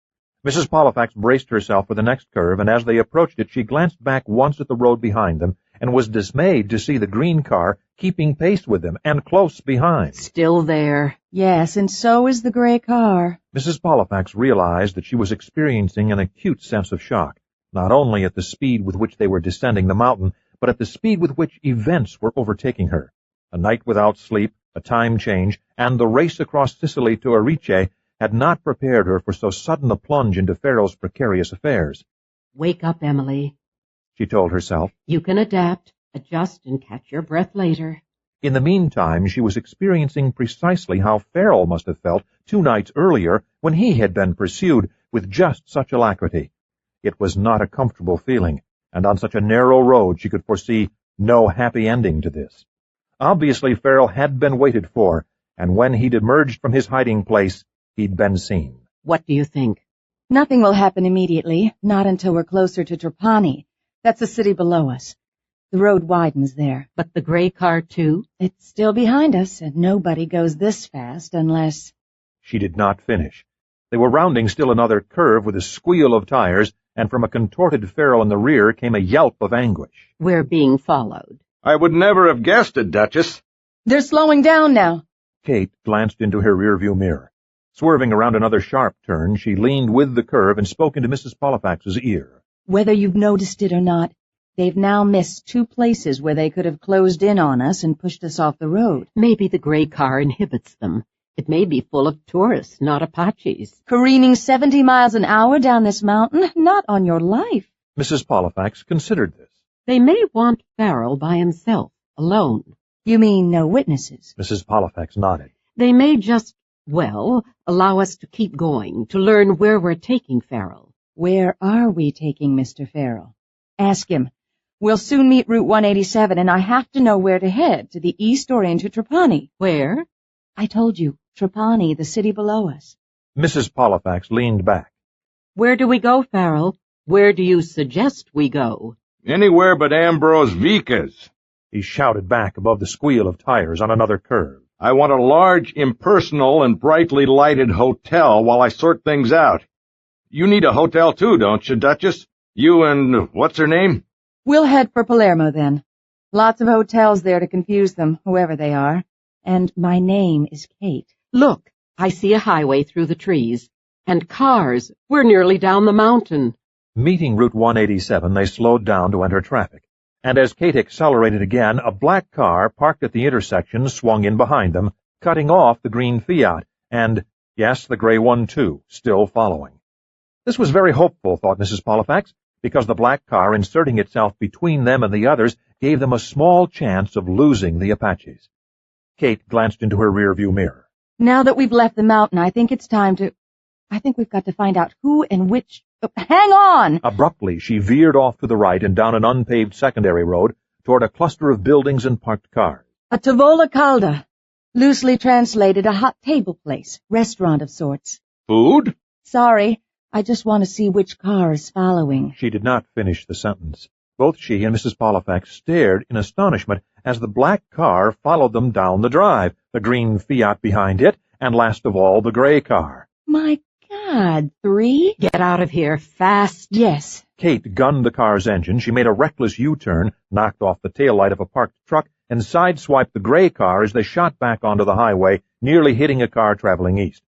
Mrs. Pollifax braced herself for the next curve, and as they approached it, she glanced back once at the road behind them and was dismayed to see the green car keeping pace with them and close behind. Still there. Yes, and so is the gray car. Mrs. Pollifax realized that she was experiencing an acute sense of shock, not only at the speed with which they were descending the mountain, but at the speed with which events were overtaking her. A night without sleep, a time change, and the race across Sicily to Erice had not prepared her for so sudden a plunge into Frell's precarious affairs. Wake up, Emily, she told herself. You can adapt, adjust, and catch your breath later. In the meantime, she was experiencing precisely how Frell must have felt 2 nights earlier when he had been pursued with just such alacrity. It was not a comfortable feeling, and on such a narrow road she could foresee no happy ending to this. Obviously, Frell had been waited for, and when he'd emerged from his hiding place, he'd been seen. What do you think? Nothing will happen immediately, not until we're closer to Trapani. That's the city below us. The road widens there. But the gray car, too? It's still behind us, and nobody goes this fast unless... She did not finish. They were rounding still another curve with a squeal of tires, and from a contorted Frell in the rear came a yelp of anguish. We're being followed. I would never have guessed it, Duchess. They're slowing down now. Kate glanced into her rearview mirror. Swerving around another sharp turn, she leaned with the curve and spoke into Mrs. Pollifax's ear. Whether you've noticed it or not, they've now missed 2 places where they could have closed in on us and pushed us off the road. Maybe the gray car inhibits them. It may be full of tourists, not Apaches. Careening 70 miles an hour down this mountain? Not on your life. Mrs. Pollifax considered this. They may want Frell by himself, alone. You mean no witnesses? Mrs. Pollifax nodded. They may just, allow us to keep going, to learn where we're taking Frell. Where are we taking Mr. Frell? Ask him. We'll soon meet Route 187, and I have to know where to head, to the east or into Trapani. Where? I told you, Trapani, the city below us. Mrs. Pollifax leaned back. Where do we go, Frell? Where do you suggest we go? Anywhere but Ambrose Vika's. He shouted back above the squeal of tires on another curve. I want a large, impersonal, and brightly lighted hotel while I sort things out. You need a hotel too, don't you, Duchess? You and what's her name? We'll head for Palermo, then. Lots of hotels there to confuse them, whoever they are. And my name is Kate. Look, I see a highway through the trees. And cars. We're nearly down the mountain. Meeting Route 187, they slowed down to enter traffic. And as Kate accelerated again, a black car parked at the intersection swung in behind them, cutting off the green Fiat, and, yes, the gray one too, still following. This was very hopeful, thought Mrs. Pollifax, because the black car inserting itself between them and the others gave them a small chance of losing the Apaches. Kate glanced into her rearview mirror. Now that we've left the mountain, I think we've got to find out who and which... Hang on! Abruptly, she veered off to the right and down an unpaved secondary road toward a cluster of buildings and parked cars. A tavola calda. Loosely translated, a hot table place, restaurant of sorts. Food? Sorry, I just want to see which car is following. She did not finish the sentence. Both she and Mrs. Pollifax stared in astonishment as the black car followed them down the drive, the green Fiat behind it, and last of all, the gray car. My God, 3? Get out of here, fast. Yes. Kate gunned the car's engine. She made a reckless U-turn, knocked off the taillight of a parked truck, and sideswiped the gray car as they shot back onto the highway, nearly hitting a car traveling east.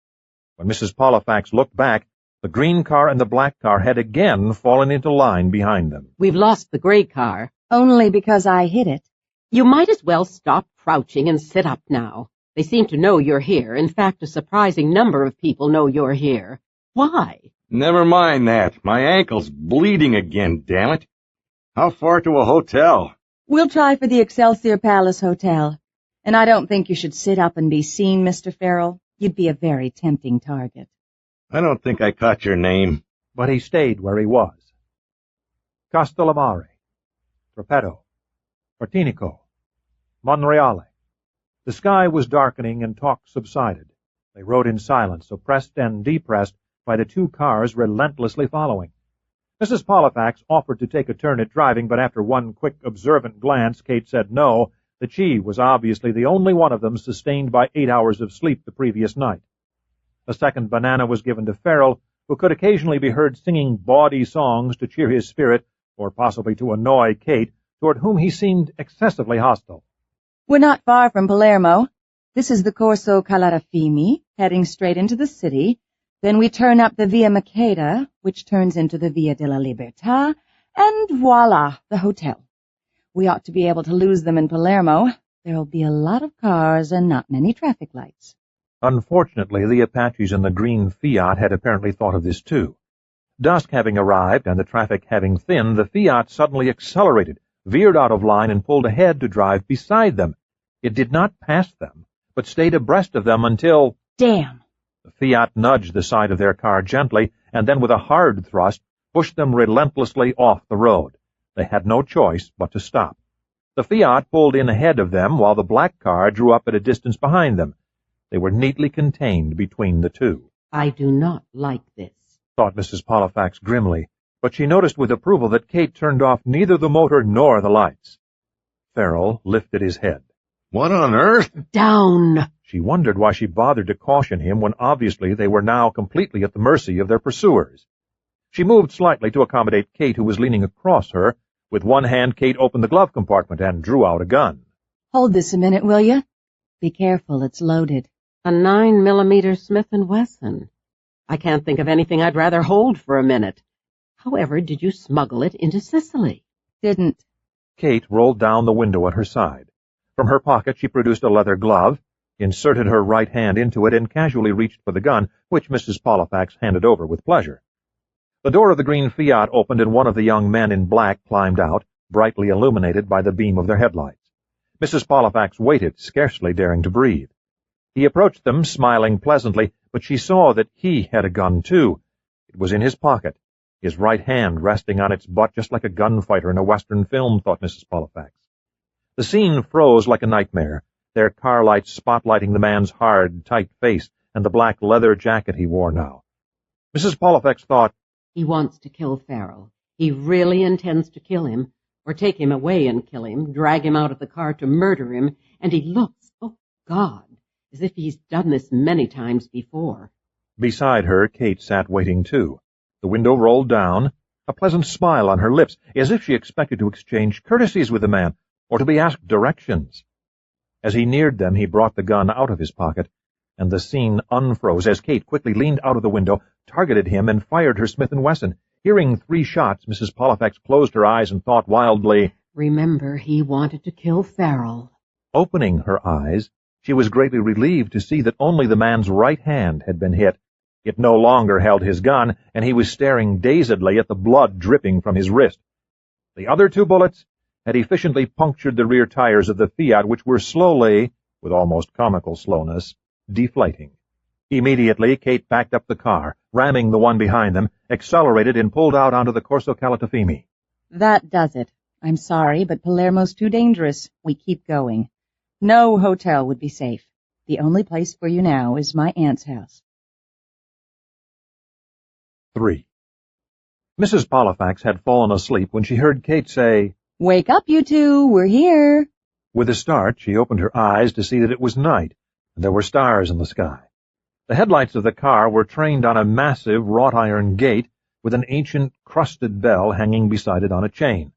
When Mrs. Pollifax looked back, the green car and the black car had again fallen into line behind them. We've lost the gray car. Only because I hit it. You might as well stop crouching and sit up now. They seem to know you're here. In fact, a surprising number of people know you're here. Why? Never mind that. My ankle's bleeding again, damn it. How far to a hotel? We'll try for the Excelsior Palace Hotel. And I don't think you should sit up and be seen, Mr. Farrell. You'd be a very tempting target. I don't think I caught your name. But he stayed where he was. Castellamare, Repetto, Fortinico, Monreale. The sky was darkening and talk subsided. They rode in silence, oppressed and depressed by the two cars relentlessly following. Mrs. Pollifax offered to take a turn at driving, but after one quick, observant glance, Kate said no, that she was obviously the only one of them sustained by 8 hours of sleep the previous night. A second banana was given to Frell, who could occasionally be heard singing bawdy songs to cheer his spirit, or possibly to annoy Kate, toward whom he seemed excessively hostile. We're not far from Palermo. This is the Corso Calarafimi, heading straight into the city. Then we turn up the Via Maqueda, which turns into the Via della Libertà, and voila, the hotel. We ought to be able to lose them in Palermo. There'll be a lot of cars and not many traffic lights. Unfortunately, the Apaches in the green Fiat had apparently thought of this too. Dusk having arrived and the traffic having thinned, the Fiat suddenly accelerated, veered out of line, and pulled ahead to drive beside them. It did not pass them, but stayed abreast of them until— Damn! The Fiat nudged the side of their car gently, and then with a hard thrust, pushed them relentlessly off the road. They had no choice but to stop. The Fiat pulled in ahead of them, while the black car drew up at a distance behind them. They were neatly contained between the two. I do not like this, thought Mrs. Pollifax grimly, but she noticed with approval that Kate turned off neither the motor nor the lights. Farrell lifted his head. What on earth? Down! She wondered why she bothered to caution him when obviously they were now completely at the mercy of their pursuers. She moved slightly to accommodate Kate, who was leaning across her. With one hand, Kate opened the glove compartment and drew out a gun. Hold this a minute, will you? Be careful, it's loaded. A 9mm Smith & Wesson. I can't think of anything I'd rather hold for a minute. However, did you smuggle it into Sicily? Didn't. Kate rolled down the window at her side. From her pocket she produced a leather glove, inserted her right hand into it, and casually reached for the gun, which Mrs. Pollifax handed over with pleasure. The door of the green Fiat opened, and one of the young men in black climbed out, brightly illuminated by the beam of their headlights. Mrs. Pollifax waited, scarcely daring to breathe. He approached them, smiling pleasantly, but she saw that he had a gun, too. It was in his pocket, his right hand resting on its butt just like a gunfighter in a Western film, thought Mrs. Pollifax. The scene froze like a nightmare, their car lights spotlighting the man's hard, tight face and the black leather jacket he wore now. Mrs. Pollifax thought, He wants to kill Farrell. He really intends to kill him, or take him away and kill him, drag him out of the car to murder him, and he looks, oh God, as if he's done this many times before. Beside her, Kate sat waiting too. The window rolled down, a pleasant smile on her lips, as if she expected to exchange courtesies with the man, or to be asked directions. As he neared them, he brought the gun out of his pocket, and the scene unfroze as Kate quickly leaned out of the window, targeted him, and fired her Smith & Wesson. Hearing 3 shots, Mrs. Pollifax closed her eyes and thought wildly, Remember, he wanted to kill Farrell. Opening her eyes, she was greatly relieved to see that only the man's right hand had been hit. It no longer held his gun, and he was staring dazedly at the blood dripping from his wrist. The other 2 bullets had efficiently punctured the rear tires of the Fiat, which were slowly, with almost comical slowness, deflating. Immediately, Kate backed up the car, ramming the one behind them, accelerated, and pulled out onto the Corso Calatafimi. That does it. I'm sorry, but Palermo's too dangerous. We keep going. No hotel would be safe. The only place for you now is my aunt's house. 3. Mrs. Pollifax had fallen asleep when she heard Kate say, Wake up, you two. We're here. With a start, she opened her eyes to see that it was night, and there were stars in the sky. The headlights of the car were trained on a massive wrought-iron gate with an ancient crusted bell hanging beside it on a chain.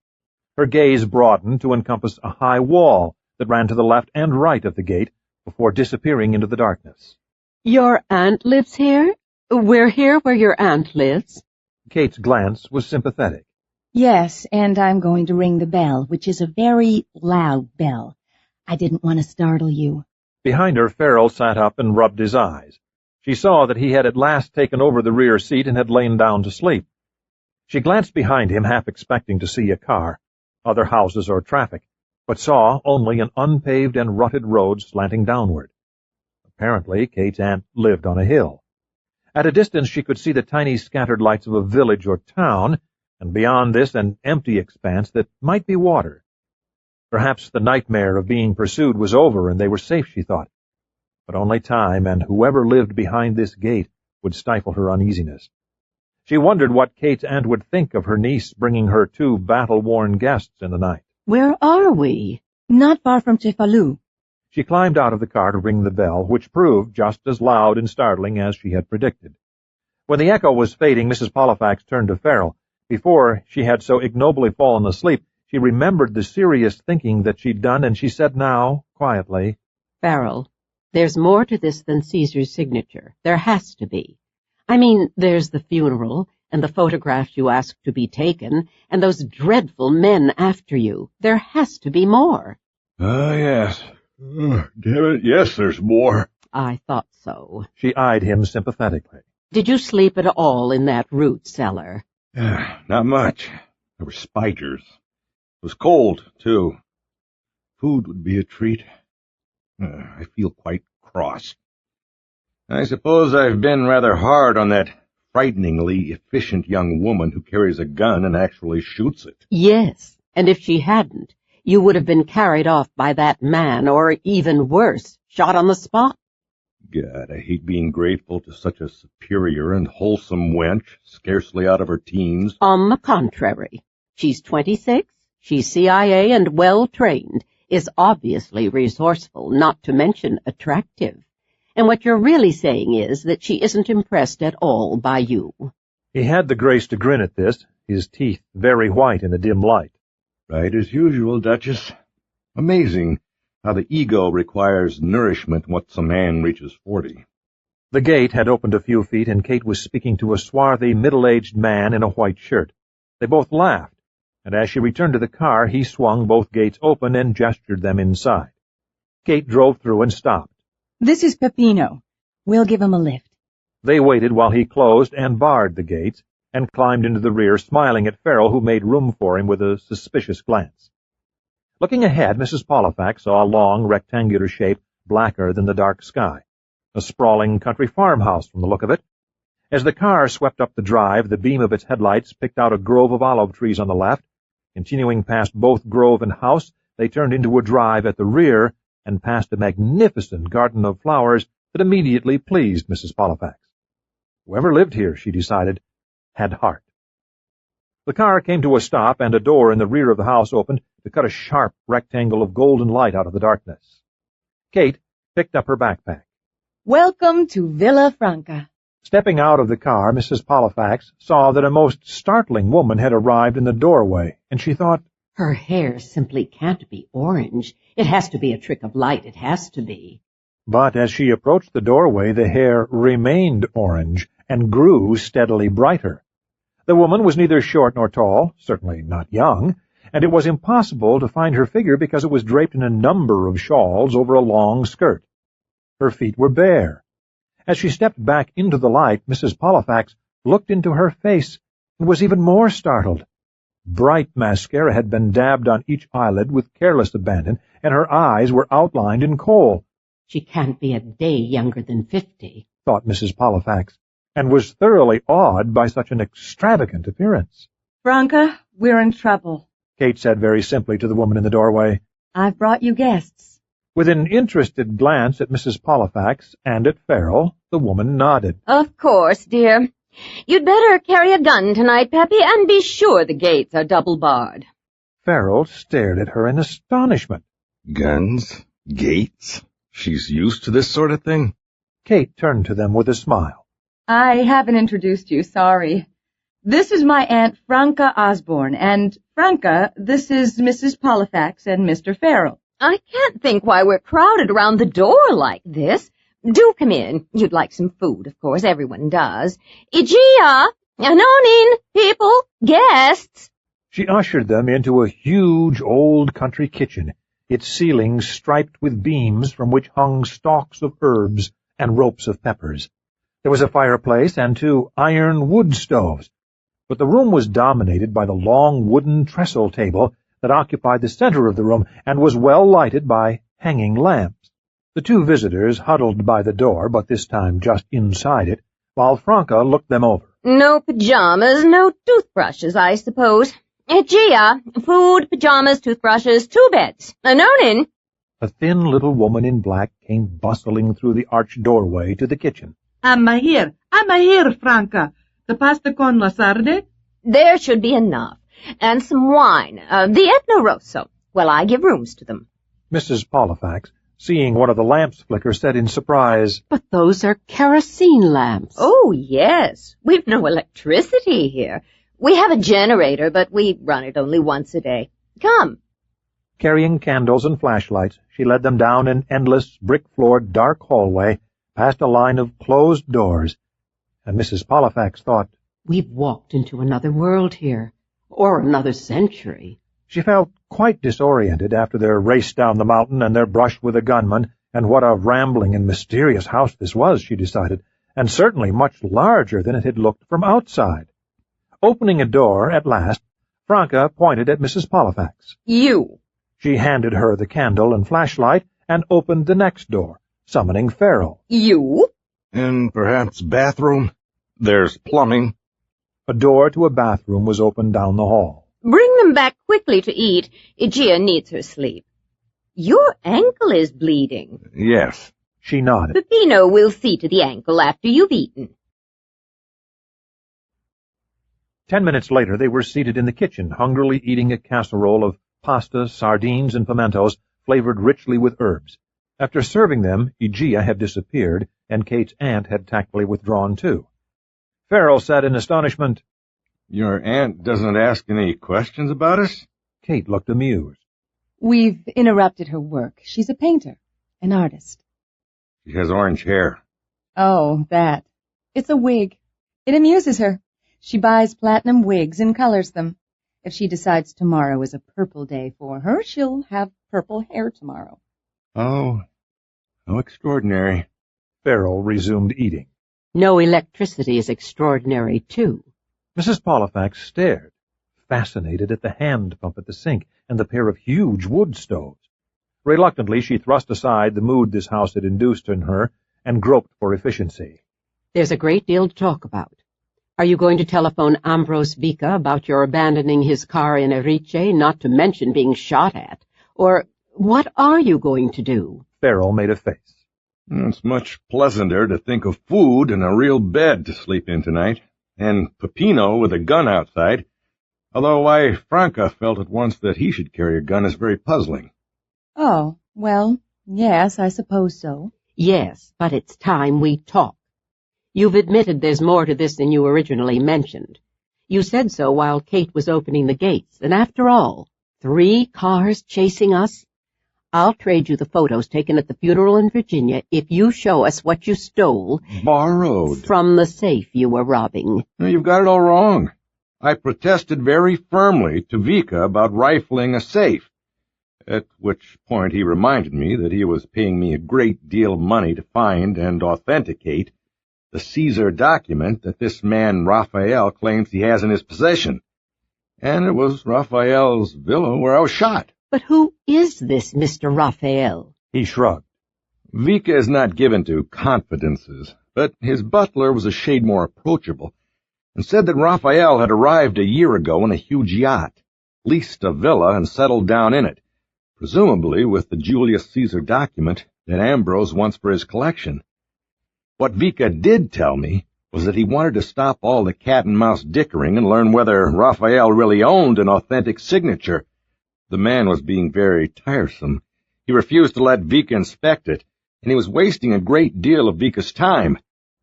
Her gaze broadened to encompass a high wall that ran to the left and right of the gate before disappearing into the darkness. Your aunt lives here? We're here where your aunt lives. Kate's glance was sympathetic. Yes, and I'm going to ring the bell, which is a very loud bell. I didn't want to startle you. Behind her, Frell sat up and rubbed his eyes. She saw that he had at last taken over the rear seat and had lain down to sleep. She glanced behind him, half expecting to see a car, other houses or traffic, but saw only an unpaved and rutted road slanting downward. Apparently, Kate's aunt lived on a hill. At a distance she could see the tiny scattered lights of a village or town, and beyond this an empty expanse that might be water. Perhaps the nightmare of being pursued was over and they were safe, she thought. But only time and whoever lived behind this gate would stifle her uneasiness. She wondered what Kate's aunt would think of her niece bringing her 2 battle-worn guests in the night. Where are we? Not far from Cefalù. She climbed out of the car to ring the bell, which proved just as loud and startling as she had predicted. When the echo was fading, Mrs. Pollifax turned to Frell. Before she had so ignobly fallen asleep, she remembered the serious thinking that she'd done, and she said now, quietly, Farrell, there's more to this than Caesar's signature. There has to be. I mean, there's the funeral, and the photographs you asked to be taken, and those dreadful men after you. There has to be more. Yes. Damn it, yes, there's more. I thought so. She eyed him sympathetically. Did you sleep at all in that root cellar? Not much. There were spiders. It was cold, too. Food would be a treat. I feel quite cross. I suppose I've been rather hard on that frighteningly efficient young woman who carries a gun and actually shoots it. Yes, and if she hadn't, you would have been carried off by that man, or even worse, shot on the spot. God, I hate being grateful to such a superior and wholesome wench, scarcely out of her teens. On the contrary, she's 26, she's CIA and well-trained, is obviously resourceful, not to mention attractive. And what you're really saying is that she isn't impressed at all by you. He had the grace to grin at this, his teeth very white in the dim light. Right as usual, Duchess. Amazing how the ego requires nourishment once a man reaches 40. The gate had opened a few feet, and Kate was speaking to a swarthy, middle-aged man in a white shirt. They both laughed, and as she returned to the car, he swung both gates open and gestured them inside. Kate drove through and stopped. This is Peppino. We'll give him a lift. They waited while he closed and barred the gates, and climbed into the rear, smiling at Frell, who made room for him with a suspicious glance. Looking ahead, Mrs. Pollifax saw a long, rectangular shape, blacker than the dark sky. A sprawling country farmhouse from the look of it. As the car swept up the drive, the beam of its headlights picked out a grove of olive trees on the left. Continuing past both grove and house, they turned into a drive at the rear and past a magnificent garden of flowers that immediately pleased Mrs. Pollifax. Whoever lived here, she decided, had heart. The car came to a stop, and a door in the rear of the house opened to cut a sharp rectangle of golden light out of the darkness. Kate picked up her backpack. Welcome to Villa Franca. Stepping out of the car, Mrs. Pollifax saw that a most startling woman had arrived in the doorway, and she thought, Her hair simply can't be orange. It has to be a trick of light. It has to be. But as she approached the doorway, the hair remained orange and grew steadily brighter. The woman was neither short nor tall, certainly not young, and it was impossible to find her figure because it was draped in a number of shawls over a long skirt. Her feet were bare. As she stepped back into the light, Mrs. Pollifax looked into her face and was even more startled. Bright mascara had been dabbed on each eyelid with careless abandon, and her eyes were outlined in kohl. She can't be a day younger than 50, thought Mrs. Pollifax, and was thoroughly awed by such an extravagant appearance. Franca, we're in trouble. Kate said very simply to the woman in the doorway. I've brought you guests. With an interested glance at Mrs. Pollifax and at Frell, the woman nodded. Of course, dear. You'd better carry a gun tonight, Peppy, and be sure the gates are double-barred. Frell stared at her in astonishment. Guns? Gates? She's used to this sort of thing? Kate turned to them with a smile. I haven't introduced you, sorry. This is my Aunt Franca Osborne, and Franca, this is Mrs. Pollifax and Mr. Frell. I can't think why we're crowded around the door like this. Do come in. You'd like some food, of course. Everyone does. Igia! Anonin! People! Guests! She ushered them into a huge old country kitchen, its ceilings striped with beams from which hung stalks of herbs and ropes of peppers. There was a fireplace and 2 iron wood stoves, but the room was dominated by the long wooden trestle table that occupied the center of the room and was well lighted by hanging lamps. The 2 visitors huddled by the door, but this time just inside it, while Franca looked them over. No pajamas, no toothbrushes, I suppose. Gia, food, pajamas, toothbrushes, 2 beds. Anonin! A thin little woman in black came bustling through the arched doorway to the kitchen. I'm here, Franca. The pasta con la sarde? There should be enough. And some wine. The Etno Rosso. Well, I give rooms to them. Mrs. Pollifax, seeing one of the lamps flicker, said in surprise, But those are kerosene lamps. Oh, yes. We've no electricity here. We have a generator, but we run it only once a day. Come. Carrying candles and flashlights, she led them down an endless, brick-floored, dark hallway, past a line of closed doors, and Mrs. Pollifax thought, We've walked into another world here, or another century. She felt quite disoriented after their race down the mountain and their brush with a gunman, and what a rambling and mysterious house this was, she decided, and certainly much larger than it had looked from outside. Opening a door at last, Franca pointed at Mrs. Pollifax. You. She handed her the candle and flashlight and opened the next door, summoning Frell. You? And perhaps bathroom? There's plumbing. A door to a bathroom was opened down the hall. Bring them back quickly to eat. Igia needs her sleep. Your ankle is bleeding. Yes. She nodded. Peppino will see to the ankle after you've eaten. 10 minutes later, they were seated in the kitchen, hungrily eating a casserole of pasta, sardines, and pimentos, flavored richly with herbs. After serving them, Igia had disappeared, and Kate's aunt had tactfully withdrawn too. Frell said in astonishment, Your aunt doesn't ask any questions about us? Kate looked amused. We've interrupted her work. She's a painter, an artist. She has orange hair. Oh, that. It's a wig. It amuses her. She buys platinum wigs and colors them. If she decides tomorrow is a purple day for her, she'll have purple hair tomorrow. Oh, how extraordinary. Frell resumed eating. No electricity is extraordinary, too. Mrs. Pollifax stared, fascinated at the hand pump at the sink and the pair of huge wood stoves. Reluctantly, she thrust aside the mood this house had induced in her and groped for efficiency. There's a great deal to talk about. Are you going to telephone Ambrose Vika about your abandoning his car in Erice, not to mention being shot at? Or what are you going to do? Frell made a face. It's much pleasanter to think of food and a real bed to sleep in tonight, and Peppino with a gun outside, although why Franca felt at once that he should carry a gun is very puzzling. Oh, well, yes, I suppose so. Yes, but it's time we talk. You've admitted there's more to this than you originally mentioned. You said so while Kate was opening the gates, and after all, 3 cars chasing us? I'll trade you the photos taken at the funeral in Virginia if you show us what you stole. Borrowed. From the safe you were robbing. You've got it all wrong. I protested very firmly to Vika about rifling a safe, at which point he reminded me that he was paying me a great deal of money to find and authenticate the Caesar document that this man Raphael claims he has in his possession. And it was Raphael's villa where I was shot. But who is this Mr. Raphael? He shrugged. Vika is not given to confidences, but his butler was a shade more approachable, and said that Raphael had arrived a year ago in a huge yacht, leased a villa, and settled down in it, presumably with the Julius Caesar document that Ambrose wants for his collection. What Vika did tell me was that he wanted to stop all the cat-and-mouse dickering and learn whether Raphael really owned an authentic signature. The man was being very tiresome. He refused to let Vika inspect it, and he was wasting a great deal of Vika's time,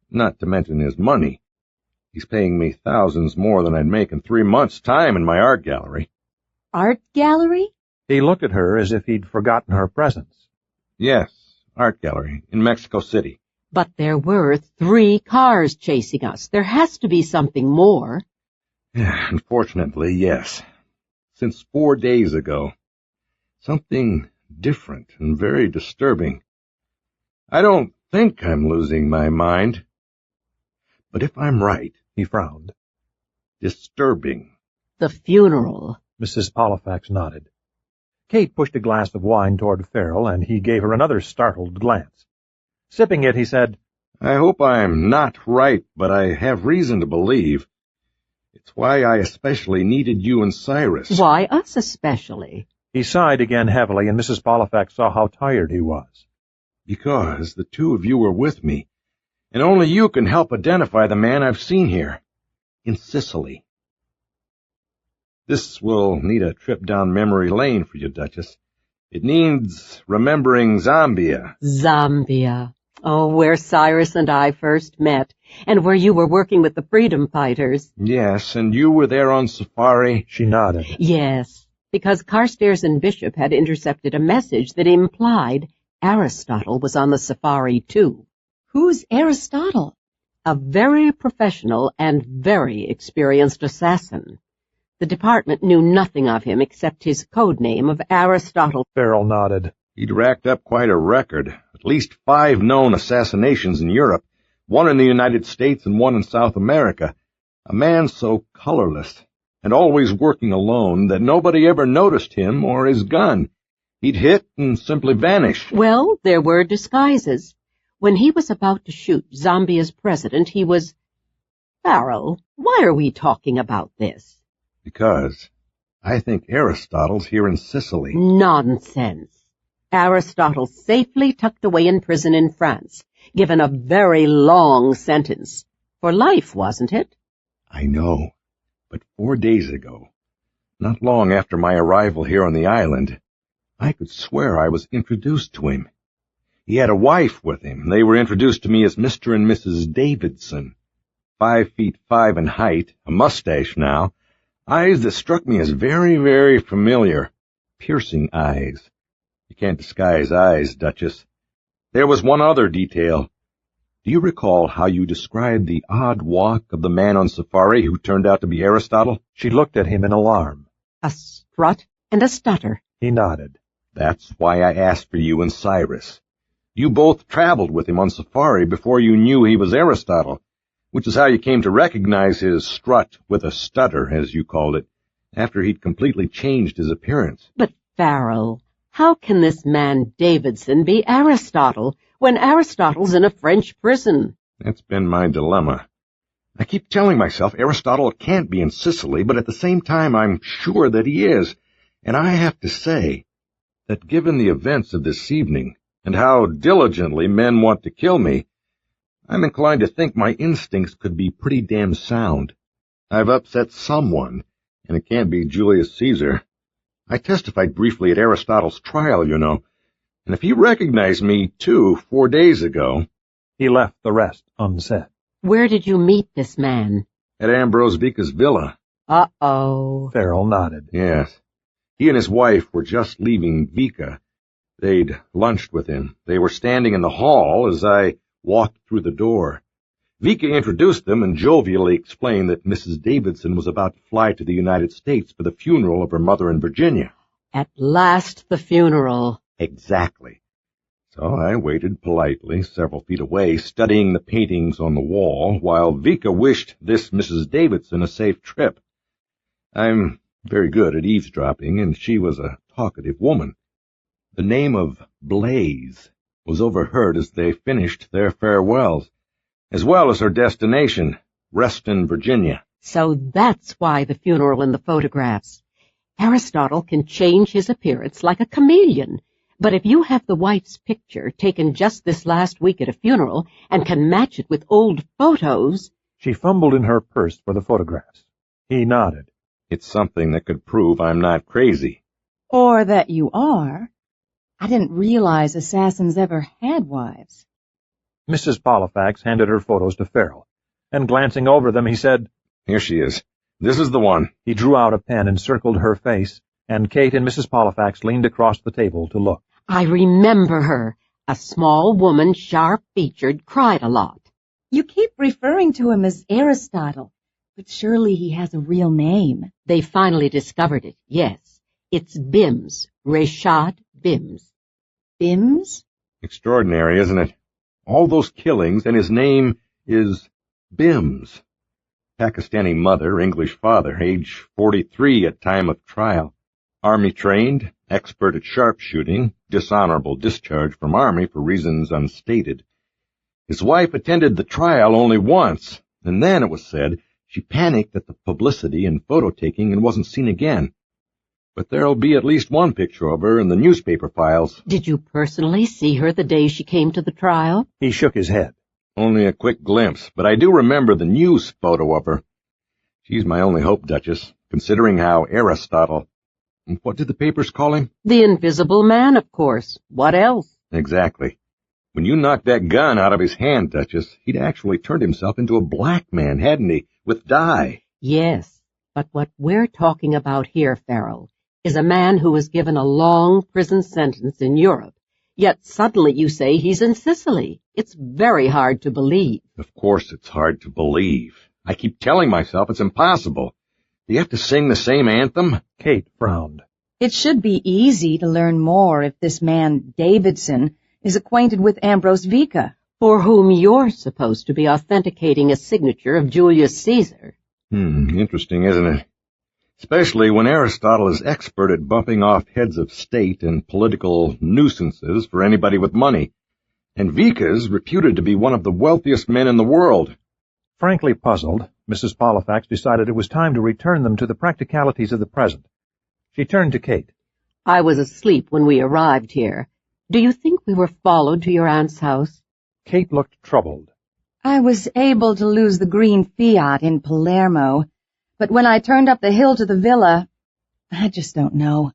not to mention his money. He's paying me thousands more than I'd make in 3 months' time in my art gallery. Art gallery? He looked at her as if he'd forgotten her presence. Yes, art gallery in Mexico City. But there were 3 cars chasing us. There has to be something more. Unfortunately, yes. Since 4 days ago. Something different and very disturbing. I don't think I'm losing my mind. But if I'm right, He frowned. disturbing. The funeral. Mrs. Pollifax nodded. Kate pushed a glass of wine toward Farrell, and he gave her another startled glance. Sipping it, he said, I hope I'm not right, but I have reason to believe. It's why I especially needed you and Cyrus. Why us especially? He sighed again heavily, and Mrs. Pollifax saw how tired he was. Because the 2 of you were with me, and only you can help identify the man I've seen here, in Sicily. This will need a trip down memory lane for you, Duchess. It needs remembering Zambia. Zambia. Oh, where Cyrus and I first met, and where you were working with the freedom fighters. Yes, and you were there on safari. She nodded. Yes, because Carstairs and Bishop had intercepted a message that implied Aristotle was on the safari too. Who's Aristotle? A very professional and very experienced assassin. The department knew nothing of him except his code name of Aristotle. Farrell nodded. He'd racked up quite a record. At least 5 known assassinations in Europe, 1 in the United States and 1 in South America. A man so colorless, and always working alone, that nobody ever noticed him or his gun. He'd hit and simply vanish. Well, there were disguises. When he was about to shoot Zambia's president, he was... Farrell, why are we talking about this? Because I think Aristotle's here in Sicily. Nonsense. Aristotle safely tucked away in prison in France, given a very long sentence. For life, wasn't it? I know, but 4 days ago, not long after my arrival here on the island, I could swear I was introduced to him. He had a wife with him. They were introduced to me as Mr. and Mrs. Davidson. 5'5" in height, a mustache now, eyes that struck me as very, very familiar. Piercing eyes. You can't disguise eyes, Duchess. There was one other detail. Do you recall how you described the odd walk of the man on safari who turned out to be Aristotle? She looked at him in alarm. A strut and a stutter. He nodded. That's why I asked for you and Cyrus. You both traveled with him on safari before you knew he was Aristotle, which is how you came to recognize his strut with a stutter, as you called it, after he'd completely changed his appearance. But, Farrell, how can this man Davidson be Aristotle when Aristotle's in a French prison? That's been my dilemma. I keep telling myself Aristotle can't be in Sicily, but at the same time I'm sure that he is. And I have to say that given the events of this evening, and how diligently men want to kill me, I'm inclined to think my instincts could be pretty damn sound. I've upset someone, and it can't be Julius Caesar. I testified briefly at Aristotle's trial, you know, and if he recognized me, too, 4 days ago... He left the rest unsaid. Where did you meet this man? At Ambrose Vika's villa. Uh-oh. Farrell nodded. Yes. He and his wife were just leaving Vika. They'd lunched with him. They were standing in the hall as I walked through the door. Vika introduced them and jovially explained that Mrs. Davidson was about to fly to the United States for the funeral of her mother in Virginia. At last the funeral. Exactly. So I waited politely several feet away, studying the paintings on the wall, while Vika wished this Mrs. Davidson a safe trip. I'm very good at eavesdropping, and she was a talkative woman. The name of Blaze was overheard as they finished their farewells, as well as her destination, Reston, Virginia. So that's why the funeral in the photographs. Aristotle can change his appearance like a chameleon, but if you have the wife's picture taken just this last week at a funeral and can match it with old photos... She fumbled in her purse for the photographs. He nodded. It's something that could prove I'm not crazy. Or that you are. I didn't realize assassins ever had wives. Mrs. Pollifax handed her photos to Frell, and glancing over them, he said, "Here she is. This is the one." He drew out a pen and circled her face, and Kate and Mrs. Pollifax leaned across the table to look. I remember her. A small woman, sharp-featured, cried a lot. You keep referring to him as Aristotle, but surely he has a real name. They finally discovered it, yes. It's Bims, Rashad Bims. Bims? Extraordinary, isn't it? All those killings, and his name is Bims. Pakistani mother, English father, age 43 at time of trial. Army trained, expert at sharpshooting, dishonorable discharge from Army for reasons unstated. His wife attended the trial only once, and then, it was said, she panicked at the publicity and photo-taking and wasn't seen again. But there'll be at least one picture of her in the newspaper files. Did you personally see her the day she came to the trial? He shook his head. Only a quick glimpse, but I do remember the news photo of her. She's my only hope, Duchess, considering how Aristotle— what did the papers call him? The Invisible Man, of course. What else? Exactly. When you knocked that gun out of his hand, Duchess, he'd actually turned himself into a black man, hadn't he, with dye? Yes, but what we're talking about here, Frell, is a man who was given a long prison sentence in Europe, yet suddenly you say he's in Sicily. It's very hard to believe. Of course it's hard to believe. I keep telling myself it's impossible. Do you have to sing the same anthem? Kate frowned. It should be easy to learn more if this man, Davidson, is acquainted with Ambrose Vika, for whom you're supposed to be authenticating a signature of Julius Caesar. Interesting, isn't it? Especially when Aristotle is expert at bumping off heads of state and political nuisances for anybody with money, and Vika's reputed to be one of the wealthiest men in the world. Frankly puzzled, Mrs. Pollifax decided it was time to return them to the practicalities of the present. She turned to Kate. I was asleep when we arrived here. Do you think we were followed to your aunt's house? Kate looked troubled. I was able to lose the green Fiat in Palermo, but when I turned up the hill to the villa, I just don't know.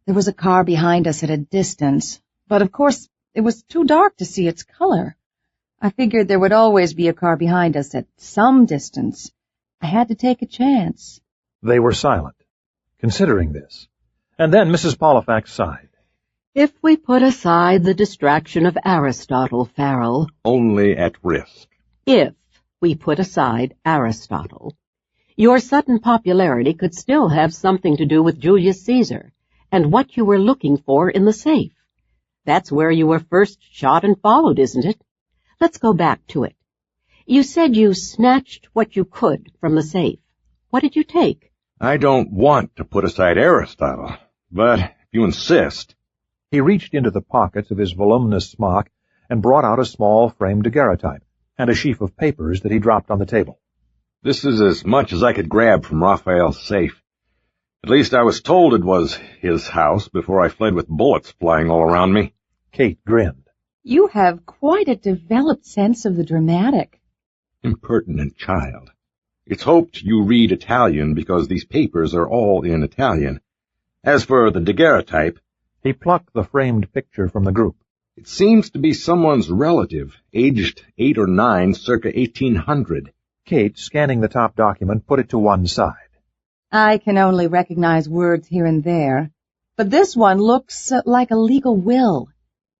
There was a car behind us at a distance, but of course it was too dark to see its color. I figured there would always be a car behind us at some distance. I had to take a chance. They were silent, considering this. And then Mrs. Pollifax sighed. If we put aside the distraction of Aristotle, Frell— Only at risk. If we put aside Aristotle, your sudden popularity could still have something to do with Julius Caesar and what you were looking for in the safe. That's where you were first shot and followed, isn't it? Let's go back to it. You said you snatched what you could from the safe. What did you take? I don't want to put aside Aristotle, but if you insist. He reached into the pockets of his voluminous smock and brought out a small framed daguerreotype and a sheaf of papers that he dropped on the table. This is as much as I could grab from Raphael's safe. At least I was told it was his house before I fled with bullets flying all around me. Kate grinned. You have quite a developed sense of the dramatic. Impertinent child. It's hoped you read Italian because these papers are all in Italian. As for the daguerreotype— he plucked the framed picture from the group. It seems to be someone's relative, aged 8 or 9, circa 1800. Kate, scanning the top document, put it to one side. I can only recognize words here and there, but this one looks like a legal will,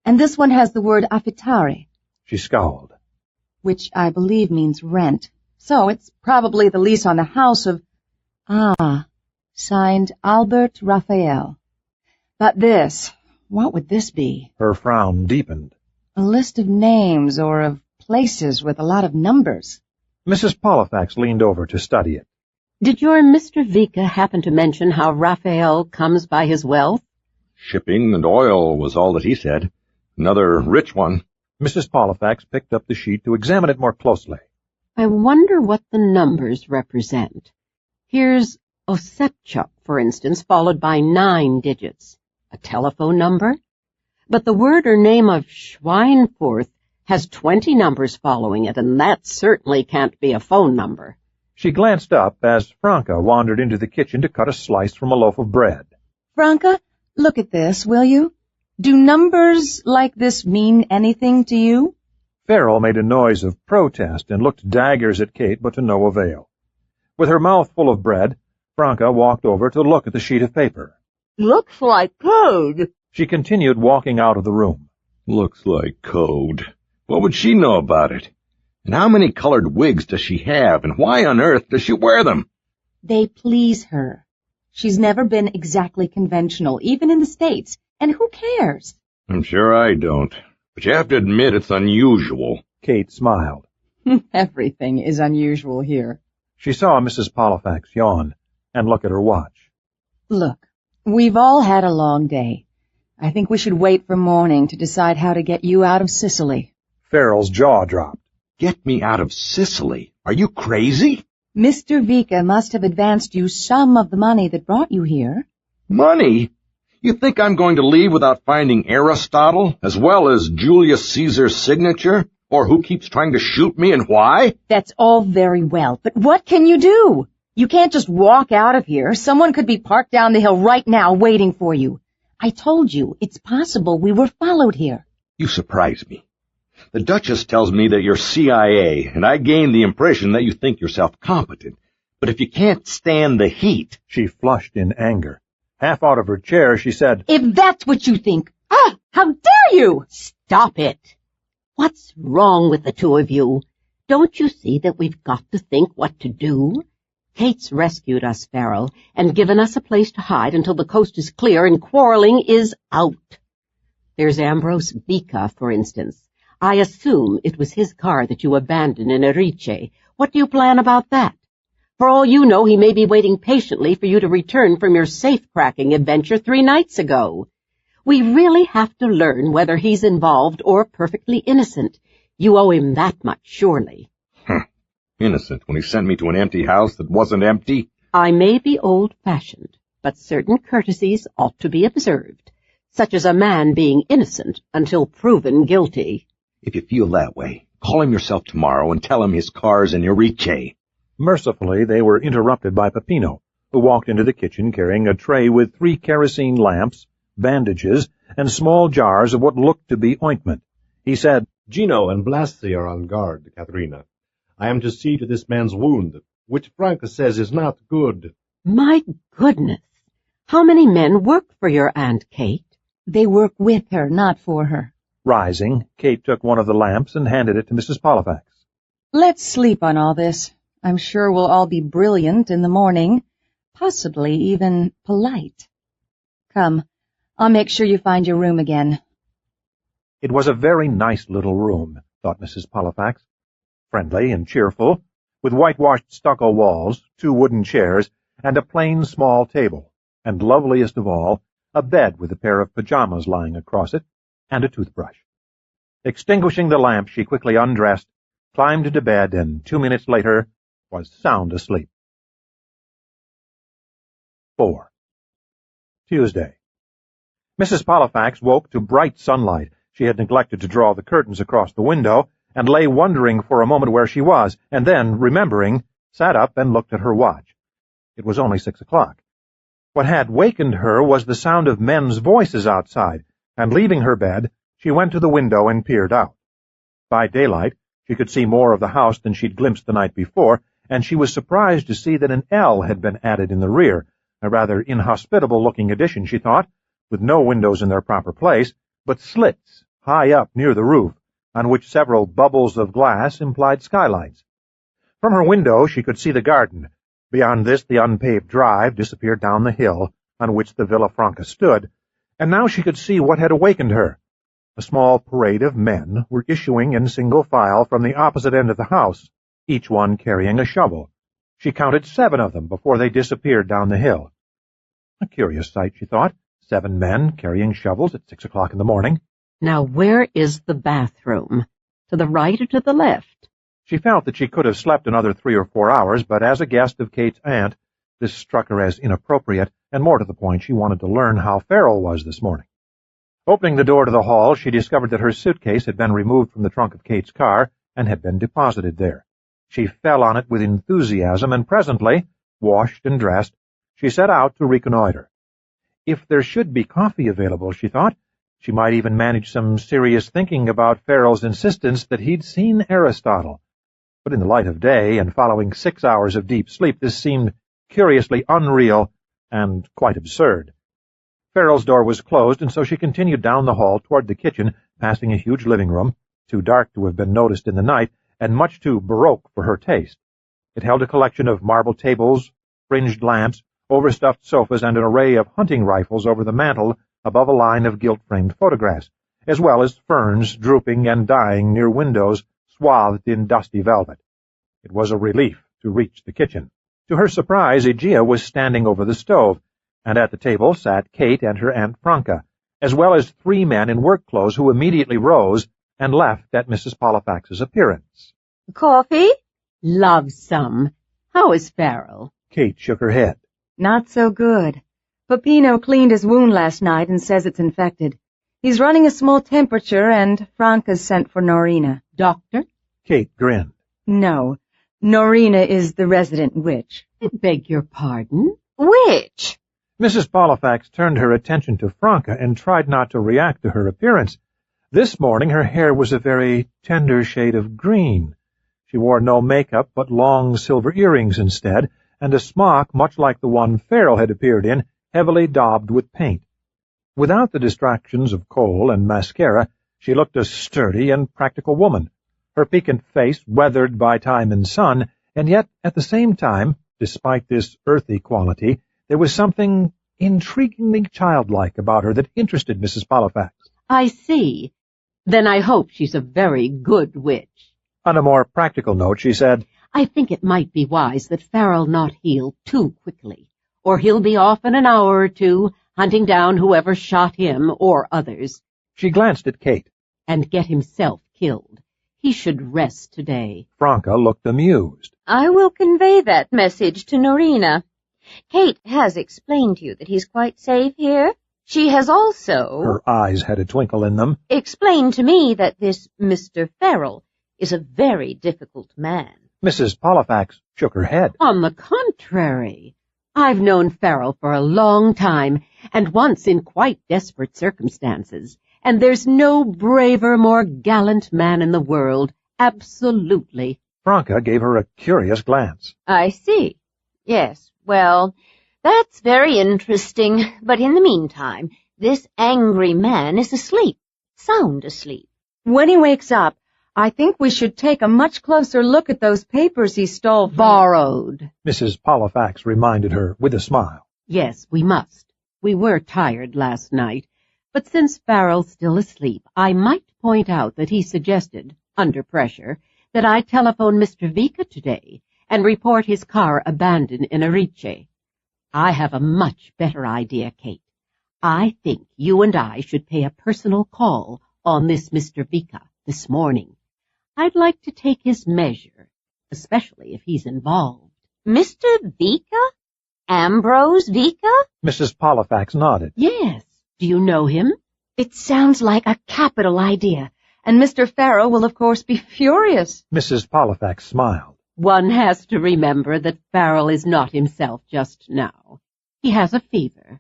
and this one has the word affittare. She scowled. Which I believe means rent, so it's probably the lease on the house of— signed Albert Raphael. But this, what would this be? Her frown deepened. A list of names or of places with a lot of numbers. Mrs. Pollifax leaned over to study it. Did your Mr. Vika happen to mention how Raphael comes by his wealth? Shipping and oil was all that he said. Another rich one. Mrs. Pollifax picked up the sheet to examine it more closely. I wonder what the numbers represent. Here's Osetchuk, for instance, followed by 9 digits. A telephone number? But the word or name of Schweinfurth has 20 numbers following it, and that certainly can't be a phone number. She glanced up as Franca wandered into the kitchen to cut a slice from a loaf of bread. Franca, look at this, will you? Do numbers like this mean anything to you? Frell made a noise of protest and looked daggers at Kate, but to no avail. With her mouth full of bread, Franca walked over to look at the sheet of paper. Looks like code. She continued walking out of the room. Looks like code. What would she know about it? And how many colored wigs does she have, and why on earth does she wear them? They please her. She's never been exactly conventional, even in the States, and who cares? I'm sure I don't. But you have to admit it's unusual. Kate smiled. Everything is unusual here. She saw Mrs. Pollifax yawn and look at her watch. Look, we've all had a long day. I think we should wait for morning to decide how to get you out of Sicily. Farrell's jaw dropped. Get me out of Sicily? Are you crazy? Mr. Vika must have advanced you some of the money that brought you here. Money? You think I'm going to leave without finding Aristotle, as well as Julius Caesar's signature? Or who keeps trying to shoot me and why? That's all very well, but what can you do? You can't just walk out of here. Someone could be parked down the hill right now waiting for you. I told you, it's possible we were followed here. You surprise me. The Duchess tells me that you're CIA, and I gain the impression that you think yourself competent. But if you can't stand the heat... She flushed in anger. Half out of her chair, she said, If that's what you think, how dare you! Stop it. What's wrong with the two of you? Don't you see that we've got to think what to do? Kate's rescued us, Frell, and given us a place to hide until the coast is clear and quarreling is out. There's Ambrose Vika, for instance. I assume it was his car that you abandoned in Erice. What do you plan about that? For all you know, he may be waiting patiently for you to return from your safe-cracking adventure 3 nights ago. We really have to learn whether he's involved or perfectly innocent. You owe him that much, surely. Innocent when he sent me to an empty house that wasn't empty? I may be old-fashioned, but certain courtesies ought to be observed, such as a man being innocent until proven guilty. If you feel that way, call him yourself tomorrow and tell him his car's in Erice. Mercifully, they were interrupted by Peppino, who walked into the kitchen carrying a tray with 3 kerosene lamps, bandages, and small jars of what looked to be ointment. He said, Gino and Blasi are on guard, Katharina. I am to see to this man's wound, which Franca says is not good. My goodness! How many men work for your Aunt Kate? They work with her, not for her. Rising, Kate took one of the lamps and handed it to Mrs. Pollifax. Let's sleep on all this. I'm sure we'll all be brilliant in the morning, possibly even polite. Come, I'll make sure you find your room again. It was a very nice little room, thought Mrs. Pollifax. Friendly and cheerful, with whitewashed stucco walls, 2 wooden chairs, and a plain small table, and loveliest of all, a bed with a pair of pajamas lying across it, and a toothbrush. Extinguishing the lamp, she quickly undressed, climbed into bed, and 2 minutes later was sound asleep. 4. Tuesday. Mrs. Pollifax woke to bright sunlight. She had neglected to draw the curtains across the window, and lay wondering for a moment where she was, and then, remembering, sat up and looked at her watch. It was only 6 o'clock. What had wakened her was the sound of men's voices outside, and leaving her bed, she went to the window and peered out. By daylight, she could see more of the house than she'd glimpsed the night before, and she was surprised to see that an L had been added in the rear, a rather inhospitable-looking addition, she thought, with no windows in their proper place, but slits high up near the roof, on which several bubbles of glass implied skylights. From her window she could see the garden. Beyond this the unpaved drive disappeared down the hill on which the Villa Franca stood, and now she could see what had awakened her. A small parade of men were issuing in single file from the opposite end of the house, each one carrying a shovel. She counted 7 of them before they disappeared down the hill. A curious sight, she thought, 7 men carrying shovels at 6 o'clock in the morning. Now where is the bathroom? To the right or to the left? She felt that she could have slept another 3 or 4 hours, but as a guest of Kate's aunt, this struck her as inappropriate, and more to the point, she wanted to learn how Frell was this morning. Opening the door to the hall, she discovered that her suitcase had been removed from the trunk of Kate's car and had been deposited there. She fell on it with enthusiasm, and presently, washed and dressed, she set out to reconnoiter. If there should be coffee available, she thought, She might even manage some serious thinking about Farrell's insistence that he'd seen Aristotle. But in the light of day, and following 6 hours of deep sleep, this seemed curiously unreal and quite absurd. Farrell's door was closed, and so she continued down the hall toward the kitchen, passing a huge living room, too dark to have been noticed in the night, and much too baroque for her taste. It held a collection of marble tables, fringed lamps, overstuffed sofas, and an array of hunting rifles over the mantel above a line of gilt-framed photographs, as well as ferns drooping and dying near windows swathed in dusty velvet. It was a relief to reach the kitchen. To her surprise, Aegea was standing over the stove, and at the table sat Kate and her Aunt Franca, as well as 3 men in work clothes who immediately rose and left at Mrs. Pollifax's appearance. Coffee? Love some. How is Farrell? Kate shook her head. Not so good. Peppino cleaned his wound last night and says it's infected. He's running a small temperature, and Franca's sent for Norina. Doctor? Kate grinned. No, Norina is the resident witch. I beg your pardon? Witch? Mrs. Pollifax turned her attention to Franca and tried not to react to her appearance. This morning her hair was a very tender shade of green. She wore no makeup but long silver earrings instead, and a smock much like the one Farrell had appeared in, heavily daubed with paint. Without the distractions of kohl and mascara, she looked a sturdy and practical woman, her piquant face weathered by time and sun, and yet, at the same time, despite this earthy quality, there was something intriguingly childlike about her that interested Mrs. Pollifax. I see. Then I hope she's a very good witch. On a more practical note, she said, I think it might be wise that Farrell not heal too quickly, or he'll be off in an hour or two, hunting down whoever shot him or others. She glanced at Kate. And get himself killed. He should rest today. Franca looked amused. I will convey that message to Norina. Kate has explained to you that he's quite safe here. She has also... Her eyes had a twinkle in them. ...explained to me that this Mr. Farrell is a very difficult man. Mrs. Pollifax shook her head. On the contrary, I've known Farrell for a long time, and once in quite desperate circumstances, and there's no braver, more gallant man in the world, absolutely. Franca gave her a curious glance. I see. Yes, well, that's very interesting, but in the meantime, this angry man is asleep, sound asleep. When he wakes up, I think we should take a much closer look at those papers he stole from... Borrowed. Mrs. Pollifax reminded her with a smile. Yes, we must. We were tired last night, but since Farrell's still asleep, I might point out that he suggested, under pressure, that I telephone Mr. Vika today and report his car abandoned in Erice. I have a much better idea, Kate. I think you and I should pay a personal call on this Mr. Vika this morning. I'd like to take his measure, especially if he's involved. Mr. Vika? Ambrose Vika? Mrs. Pollifax nodded. Yes. Do you know him? It sounds like a capital idea, and Mr. Farrell will of course be furious. Mrs. Pollifax smiled. One has to remember that Farrell is not himself just now. He has a fever.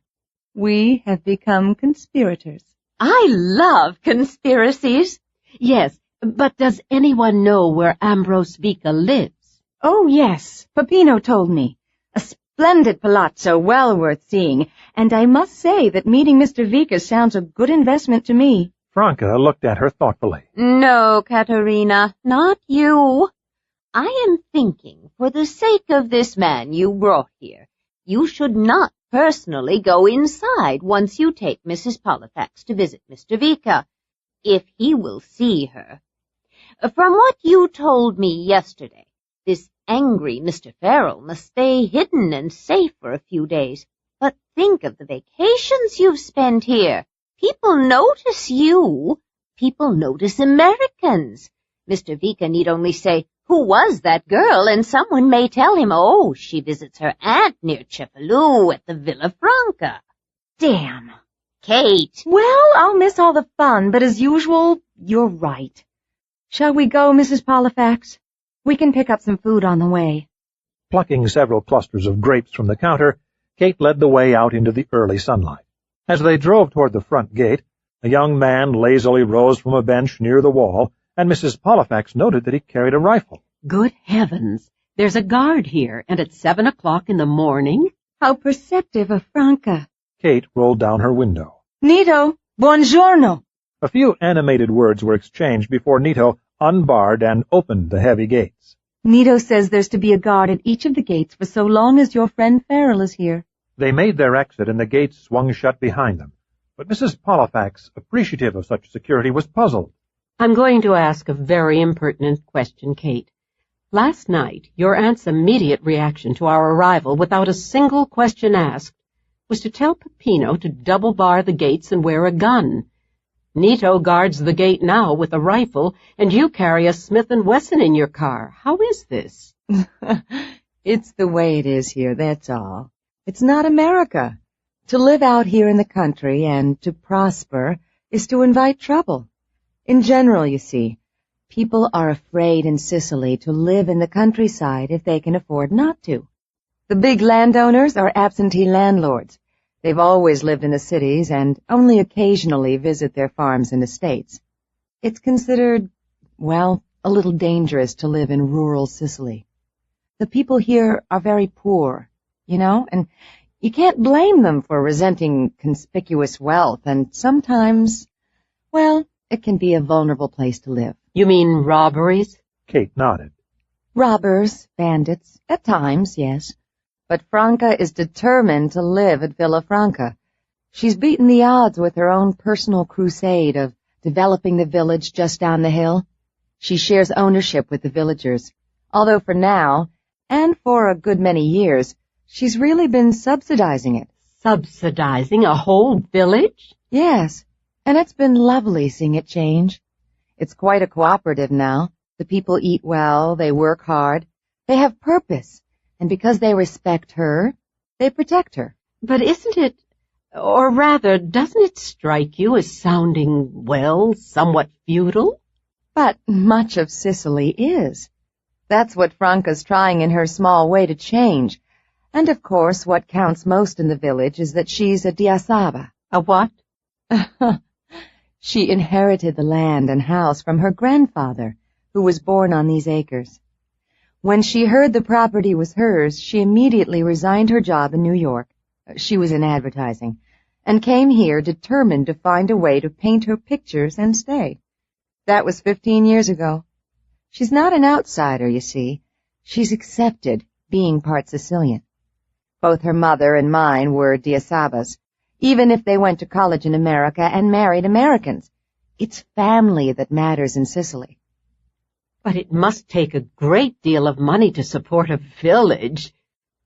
We have become conspirators. I love conspiracies. Yes, but does anyone know where Ambrose Vika lives? Oh, yes. Peppino told me. A splendid palazzo, well worth seeing, and I must say that meeting Mr. Vika sounds a good investment to me. Franca looked at her thoughtfully. No, Katerina, not you. I am thinking, for the sake of this man you brought here, you should not personally go inside once you take Mrs. Pollifax to visit Mr. Vika, if he will see her. From what you told me yesterday, this angry Mr. Farrell must stay hidden and safe for a few days. But think of the vacations you've spent here. People notice you. People notice Americans. Mr. Vika need only say, "Who was that girl?" and someone may tell him, "Oh, she visits her aunt near Cefalù at the Villa Franca." Damn. Kate. Well, I'll miss all the fun, but as usual, you're right. Shall we go, Mrs. Pollifax? We can pick up some food on the way. Plucking several clusters of grapes from the counter, Kate led the way out into the early sunlight. As they drove toward the front gate, A young man lazily rose from a bench near the wall, and Mrs. Pollifax noted that he carried a rifle. Good heavens! There's a guard here, and at 7 o'clock in the morning? How perceptive of Franca. Kate rolled down her window. Nito, buongiorno. A few animated words were exchanged before Nito unbarred and opened the heavy gates. Nito says there's to be a guard at each of the gates for so long as your friend Frell is here. They made their exit, and the gates swung shut behind them. But Mrs. Pollifax, appreciative of such security, was puzzled. I'm going to ask a very impertinent question, Kate. Last night, your aunt's immediate reaction to our arrival, without a single question asked, was to tell Peppino to double-bar the gates and wear a gun. Nito guards the gate now with a rifle, and you carry a Smith & Wesson in your car. How is this? It's the way it is here, that's all. It's not America. To live out here in the country and to prosper is to invite trouble. In general, you see, people are afraid in Sicily to live in the countryside if they can afford not to. The big landowners are absentee landlords. They've always lived in the cities and only occasionally visit their farms and estates. It's considered, well, a little dangerous to live in rural Sicily. The people here are very poor, and you can't blame them for resenting conspicuous wealth, and sometimes, well, it can be a vulnerable place to live. You mean robberies? Kate nodded. Robbers, bandits, at times, yes. But Franca is determined to live at Villa Franca. She's beaten the odds with her own personal crusade of developing the village just down the hill. She shares ownership with the villagers, although for now, and for a good many years, she's really been subsidizing it. Subsidizing a whole village? Yes, and it's been lovely seeing it change. It's quite a cooperative now. The people eat well, they work hard, they have purpose, and because they respect her, they protect her. But isn't it, or rather, doesn't it strike you as sounding, well, somewhat feudal? But much of Sicily is. That's what Franca's trying in her small way to change. And of course, what counts most in the village is that she's a diasaba. A what? She inherited the land and house from her grandfather, who was born on these acres. When she heard the property was hers, she immediately resigned her job in New York. She was in advertising, and came here determined to find a way to paint her pictures and stay. That was 15 years ago. She's not an outsider, you see. She's accepted, being part Sicilian. Both her mother and mine were diasabas, even if they went to college in America and married Americans. It's family that matters in Sicily. But it must take a great deal of money to support a village.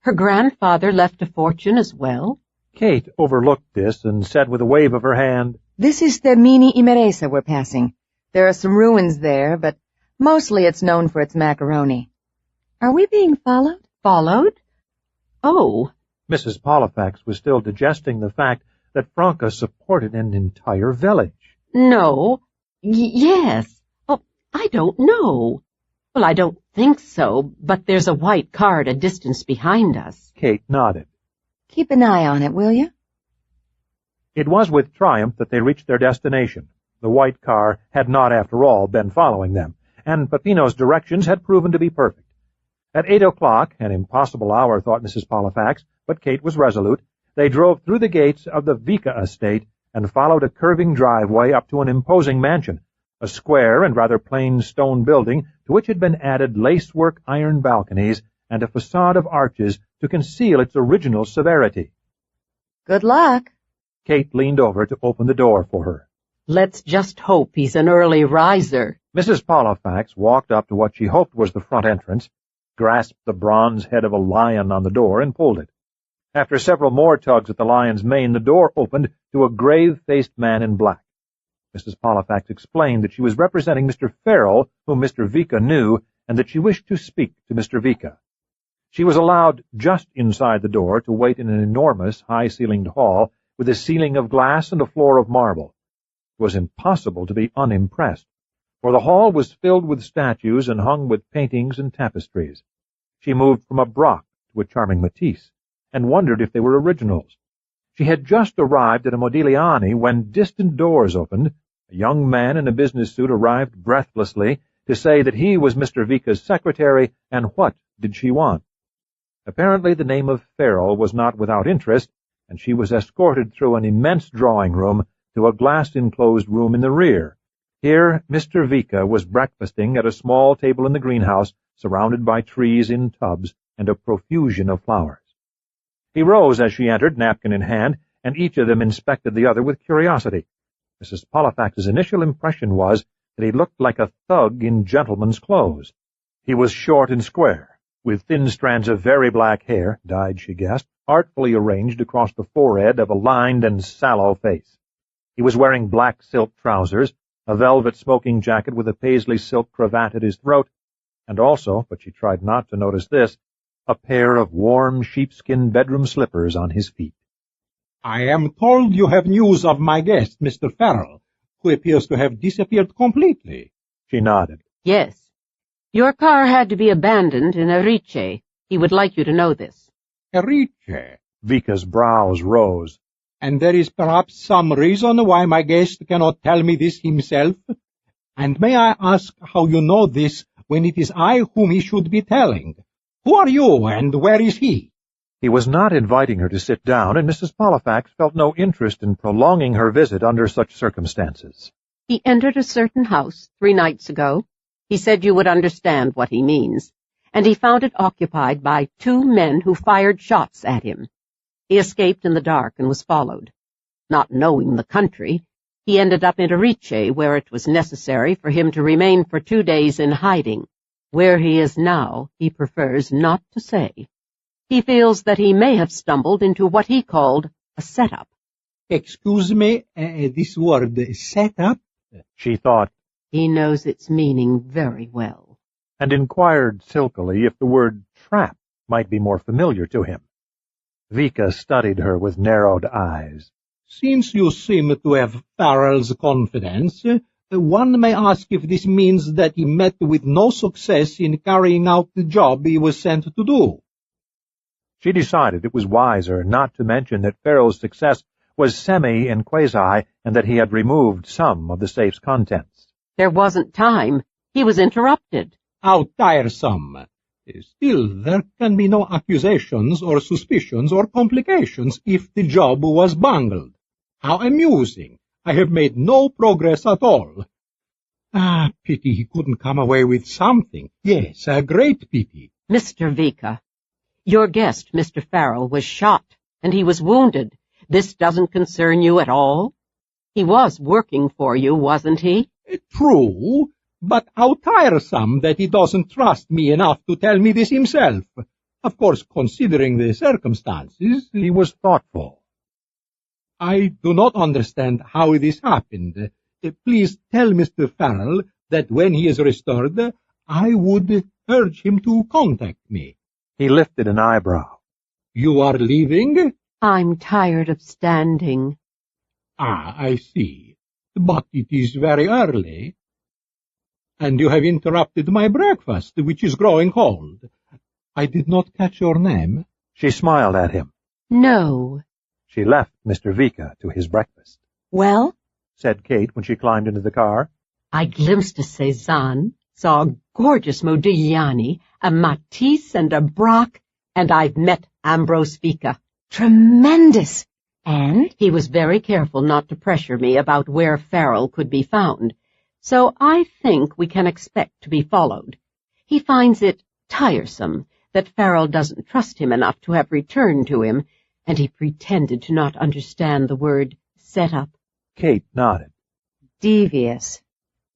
Her grandfather left a fortune as well. Kate overlooked this and said with a wave of her hand, This is Termini Imerese we're passing. There are some ruins there, but mostly it's known for its macaroni. Are we being followed? Followed? Oh. Mrs. Pollifax was still digesting the fact that Franca supported an entire village. No. Yes. Oh, I don't know. Well, I don't think so, but there's a white car at a distance behind us. Kate nodded. Keep an eye on it, will you? It was with triumph that they reached their destination. The white car had not, after all, been following them, and Peppino's directions had proven to be perfect. At 8 o'clock, an impossible hour, thought Mrs. Pollifax, but Kate was resolute, they drove through the gates of the Vika estate and followed a curving driveway up to an imposing mansion, a square and rather plain stone building to which had been added lacework iron balconies and a facade of arches to conceal its original severity. Good luck. Kate leaned over to open the door for her. Let's just hope he's an early riser. Mrs. Pollifax walked up to what she hoped was the front entrance, grasped the bronze head of a lion on the door, and pulled it. After several more tugs at the lion's mane, the door opened to a grave-faced man in black. Mrs. Pollifax explained that she was representing Mr. Frell, whom Mr. Vika knew, and that she wished to speak to Mr. Vika. She was allowed just inside the door to wait in an enormous, high-ceilinged hall with a ceiling of glass and a floor of marble. It was impossible to be unimpressed, for the hall was filled with statues and hung with paintings and tapestries. She moved from a Brock to a charming Matisse, and wondered if they were originals. She had just arrived at a Modigliani when distant doors opened. A young man in a business suit arrived breathlessly to say that he was Mr. Vika's secretary, and what did she want? Apparently the name of Frell was not without interest, and she was escorted through an immense drawing-room to a glass-enclosed room in the rear. Here Mr. Vika was breakfasting at a small table in the greenhouse, surrounded by trees in tubs and a profusion of flowers. He rose as she entered, napkin in hand, and each of them inspected the other with curiosity. Mrs. Pollifax's initial impression was that he looked like a thug in gentleman's clothes. He was short and square, with thin strands of very black hair, dyed, she guessed, artfully arranged across the forehead of a lined and sallow face. He was wearing black silk trousers, a velvet smoking jacket with a paisley silk cravat at his throat, and also, but she tried not to notice this, a pair of warm sheepskin bedroom slippers on his feet. "I am told you have news of my guest, Mr. Frell, who appears to have disappeared completely." She nodded. Yes. Your car had to be abandoned in Erice. He would like you to know this. Erice? Vika's brows rose. "And there is perhaps some reason why my guest cannot tell me this himself? And may I ask how you know this when it is I whom he should be telling? Who are you, and where is he?" He was not inviting her to sit down, and Mrs. Pollifax felt no interest in prolonging her visit under such circumstances. He entered a certain house 3 nights ago. He said you would understand what he means, and he found it occupied by 2 men who fired shots at him. He escaped in the dark and was followed. Not knowing the country, he ended up in Erice, where it was necessary for him to remain for 2 days in hiding. Where he is now, he prefers not to say. He feels that he may have stumbled into what he called a setup. "Excuse me, this word, setup?" She thought. He knows its meaning very well. And inquired silkily if the word trap might be more familiar to him. Vika studied her with narrowed eyes. "Since you seem to have Farrell's confidence, one may ask if this means that he met with no success in carrying out the job he was sent to do." She decided it was wiser not to mention that Farrell's success was semi and quasi, and that he had removed some of the safe's contents. There wasn't time. He was interrupted. "How tiresome. Still, there can be no accusations or suspicions or complications if the job was bungled. How amusing. I have made no progress at all. Ah, pity he couldn't come away with something. Yes, a great pity." Mr. Vika, your guest, Mr. Farrell, was shot, and he was wounded. This doesn't concern you at all? He was working for you, wasn't he? "True, but how tiresome that he doesn't trust me enough to tell me this himself. Of course, considering the circumstances..." He was thoughtful. "I do not understand how this happened. Please tell Mr. Farrell that when he is restored, I would urge him to contact me." He lifted an eyebrow. "You are leaving?" I'm tired of standing. "Ah, I see. But it is very early. And you have interrupted my breakfast, which is growing cold. I did not catch your name." She smiled at him. No. She left Mr. Vika to his breakfast. "Well?" said Kate when she climbed into the car. I glimpsed a Cézanne, saw a gorgeous Modigliani, a Matisse and a Braque, and I've met Ambrose Vika. "Tremendous! And?" He was very careful not to pressure me about where Frell could be found, so I think we can expect to be followed. He finds it tiresome that Frell doesn't trust him enough to have returned to him, and he pretended to not understand the word set up. Kate nodded. "Devious.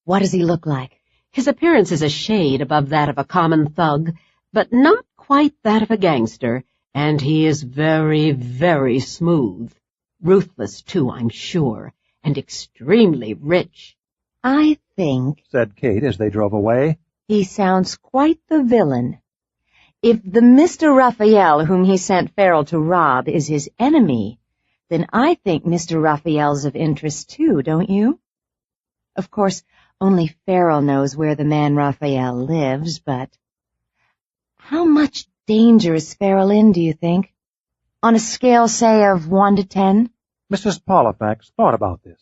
What does he look like?" His appearance is a shade above that of a common thug, but not quite that of a gangster, and he is very, very smooth. Ruthless, too, I'm sure, and extremely rich. "I think," said Kate as they drove away, "he sounds quite the villain. If the Mr. Raphael whom he sent Farrell to rob is his enemy, then I think Mr. Raphael's of interest too, don't you? Of course, only Farrell knows where the man Raphael lives, but how much danger is Farrell in, do you think?" On a scale, say, of 1 to 10? Mrs. Pollifax thought about this.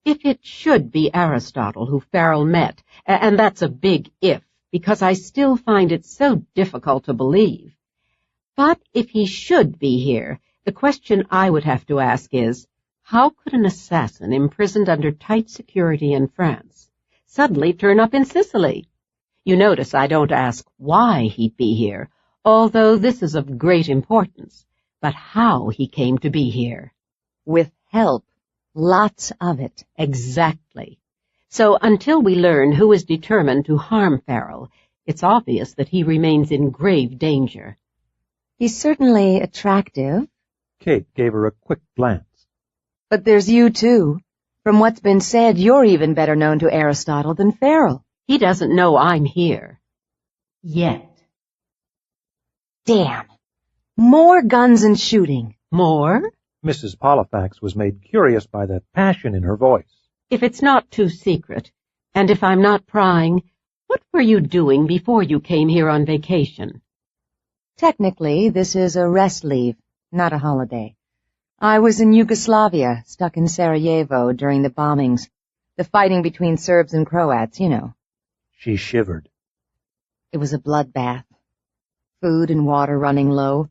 If it should be Aristotle who Frell met, and that's a big if, because I still find it so difficult to believe. But if he should be here, the question I would have to ask is, how could an assassin imprisoned under tight security in France suddenly turn up in Sicily? You notice I don't ask why he'd be here, although this is of great importance, but how he came to be here. With help. Lots of it. Exactly. So until we learn who is determined to harm Frell, it's obvious that he remains in grave danger. He's certainly attractive. Kate gave her a quick glance. But there's you, too. From what's been said, you're even better known to Aristotle than Frell. He doesn't know I'm here. Yet. Damn. More guns and shooting. More? Mrs. Pollifax was made curious by the passion in her voice. If it's not too secret, and if I'm not prying, what were you doing before you came here on vacation? Technically, this is a rest leave, not a holiday. I was in Yugoslavia, stuck in Sarajevo during the bombings. The fighting between Serbs and Croats, you know. She shivered. It was a bloodbath. Food and water running low.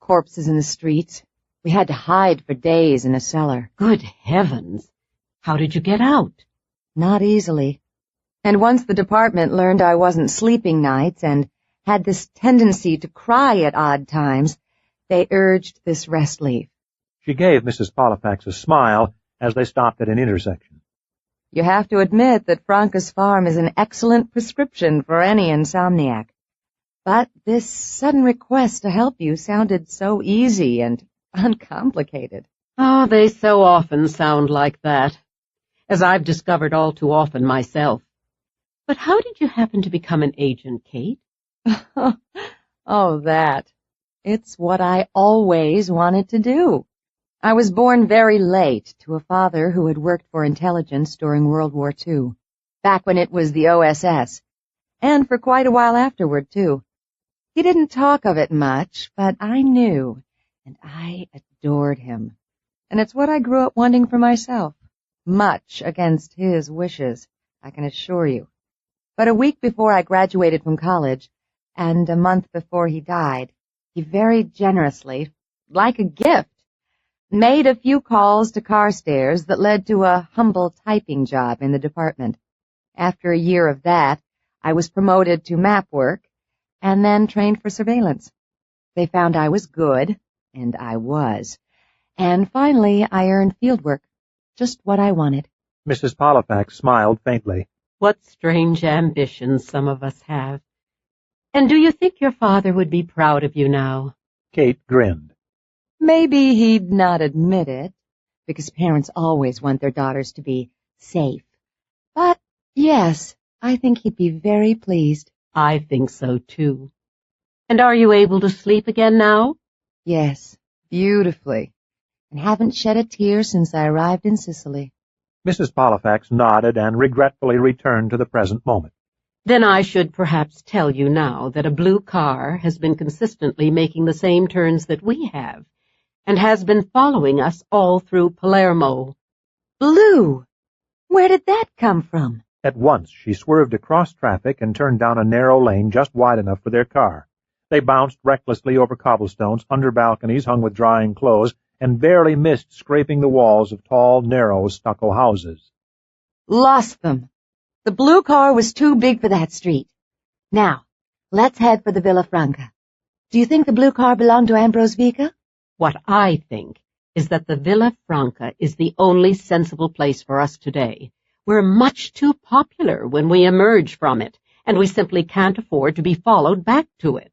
Corpses in the streets. We had to hide for days in a cellar. Good heavens! How did you get out? Not easily. And once the department learned I wasn't sleeping nights and had this tendency to cry at odd times, they urged this rest leave. She gave Mrs. Pollifax a smile as they stopped at an intersection. You have to admit that Franca's farm is an excellent prescription for any insomniac. But this sudden request to help you sounded so easy and uncomplicated. Oh, they so often sound like that, as I've discovered all too often myself. But how did you happen to become an agent, Kate? Oh, that. It's what I always wanted to do. I was born very late to a father who had worked for intelligence during World War II, back when it was the OSS, and for quite a while afterward, too. He didn't talk of it much, but I knew, and I adored him. And it's what I grew up wanting for myself, much against his wishes, I can assure you. But a week before I graduated from college, and a month before he died, he very generously, like a gift, made a few calls to Carstairs that led to a humble typing job in the department. After a year of that, I was promoted to map work, and then trained for surveillance. They found I was good, and I was. And finally, I earned field work, just what I wanted. Mrs. Pollifax smiled faintly. What strange ambitions some of us have. And do you think your father would be proud of you now? Kate grinned. Maybe he'd not admit it, because parents always want their daughters to be safe. But, yes, I think he'd be very pleased. I think so, too. And are you able to sleep again now? Yes, beautifully, and haven't shed a tear since I arrived in Sicily. Mrs. Pollifax nodded and regretfully returned to the present moment. Then I should perhaps tell you now that a blue car has been consistently making the same turns that we have, and has been following us all through Palermo. Blue? Where did that come from? At once she swerved across traffic and turned down a narrow lane just wide enough for their car. They bounced recklessly over cobblestones, under balconies hung with drying clothes, and barely missed scraping the walls of tall, narrow stucco houses. Lost them. The blue car was too big for that street. Now, let's head for the Villa Franca. Do you think the blue car belonged to Ambrose Vika? What I think is that the Villa Franca is the only sensible place for us today. We're much too popular when we emerge from it, and we simply can't afford to be followed back to it.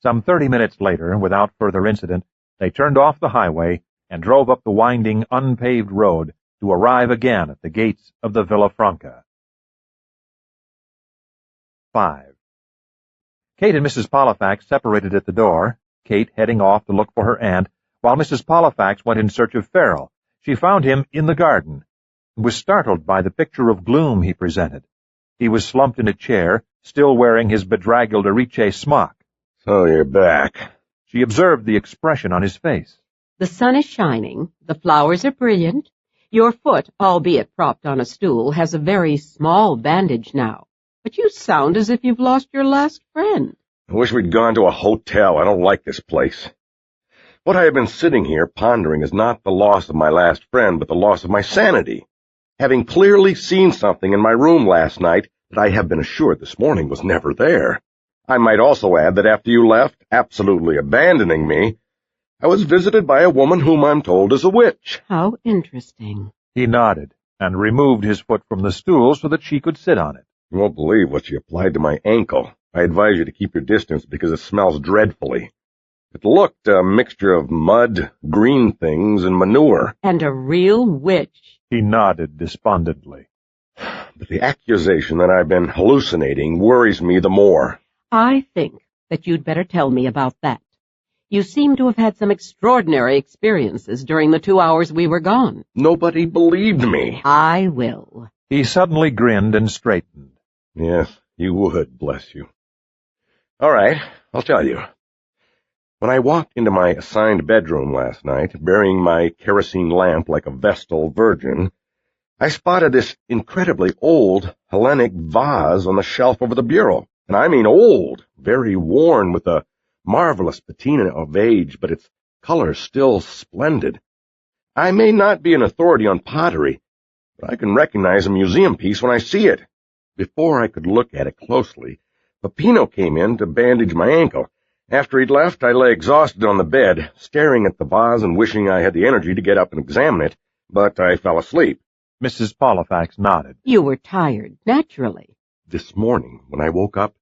Some 30 minutes later, without further incident, they turned off the highway and drove up the winding, unpaved road to arrive again at the gates of the Villa Franca. 5. Kate and Mrs. Pollifax separated at the door, Kate heading off to look for her aunt, while Mrs. Pollifax went in search of Frell. She found him in the garden, and was startled by the picture of gloom he presented. He was slumped in a chair, still wearing his bedraggled Erice smock. So you're back. She observed the expression on his face. The sun is shining, the flowers are brilliant. Your foot, albeit propped on a stool, has a very small bandage now. But you sound as if you've lost your last friend. I wish we'd gone to a hotel. I don't like this place. What I have been sitting here pondering is not the loss of my last friend, but the loss of my sanity. Having clearly seen something in my room last night that I have been assured this morning was never there. I might also add that after you left, absolutely abandoning me, I was visited by a woman whom I'm told is a witch. How interesting. He nodded and removed his foot from the stool so that she could sit on it. You won't believe what she applied to my ankle. I advise you to keep your distance because it smells dreadfully. It looked a mixture of mud, green things, and manure. And a real witch. He nodded despondently. But the accusation that I've been hallucinating worries me the more. I think that you'd better tell me about that. You seem to have had some extraordinary experiences during the 2 hours we were gone. Nobody believed me. I will. He suddenly grinned and straightened. Yes, you would, bless you. All right, I'll tell you. When I walked into my assigned bedroom last night, bearing my kerosene lamp like a Vestal virgin, I spotted this incredibly old Hellenic vase on the shelf over the bureau. And I mean old, very worn with a marvelous patina of age, but its color still splendid. I may not be an authority on pottery, but I can recognize a museum piece when I see it. Before I could look at it closely, Peppino came in to bandage my ankle. After he'd left, I lay exhausted on the bed, staring at the vase and wishing I had the energy to get up and examine it, but I fell asleep. Mrs. Pollifax nodded. You were tired, naturally. This morning, when I woke up,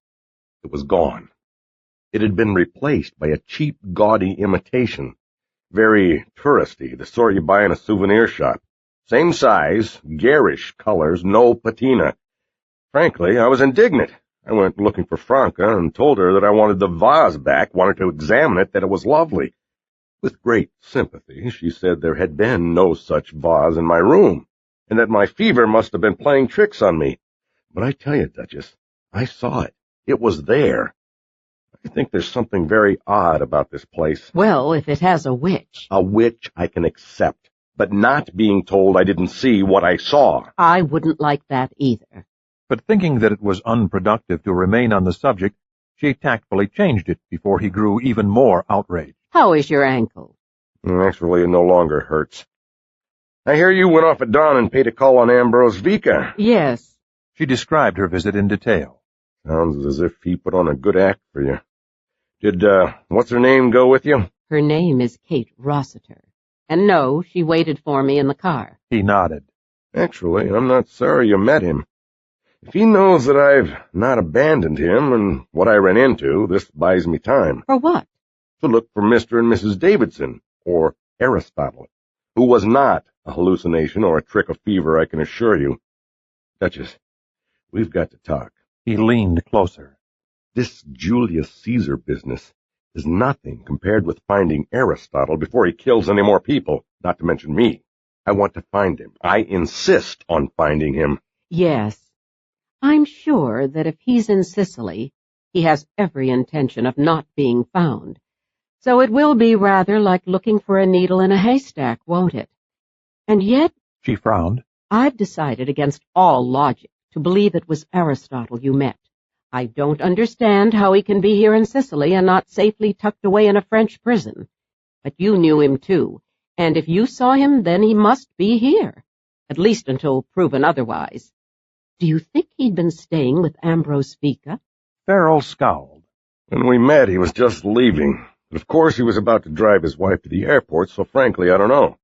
it was gone. It had been replaced by a cheap, gaudy imitation. Very touristy, the sort you buy in a souvenir shop. Same size, garish colors, no patina. Frankly, I was indignant. I went looking for Franca and told her that I wanted the vase back, wanted to examine it, that it was lovely. With great sympathy, she said there had been no such vase in my room, and that my fever must have been playing tricks on me. But I tell you, Duchess, I saw it. It was there. I think there's something very odd about this place. Well, if it has a witch. A witch I can accept, but not being told I didn't see what I saw. I wouldn't like that either. But thinking that it was unproductive to remain on the subject, she tactfully changed it before he grew even more outraged. How is your ankle? Actually, it no longer hurts. I hear you went off at dawn and paid a call on Ambrose Vika. Yes. She described her visit in detail. Sounds as if he put on a good act for you. Did, what's-her-name go with you? Her name is Kate Rossiter. And no, she waited for me in the car. He nodded. Actually, I'm not sorry you met him. If he knows that I've not abandoned him and what I ran into, this buys me time. For what? To look for Mr. and Mrs. Davidson, or Aristotle, who was not a hallucination or a trick of fever, I can assure you. Duchess, we've got to talk. He leaned closer. This Julius Caesar business is nothing compared with finding Aristotle before he kills any more people, not to mention me. I want to find him. I insist on finding him. Yes. I'm sure that if he's in Sicily, he has every intention of not being found. So it will be rather like looking for a needle in a haystack, won't it? And yet, she frowned, I've decided against all logic to believe it was Aristotle you met. I don't understand how he can be here in Sicily and not safely tucked away in a French prison. But you knew him too, and if you saw him, then he must be here, at least until proven otherwise. Do you think he'd been staying with Ambrose Vika? Frell scowled. When we met, he was just leaving. But of course he was about to drive his wife to the airport, so frankly, I don't know.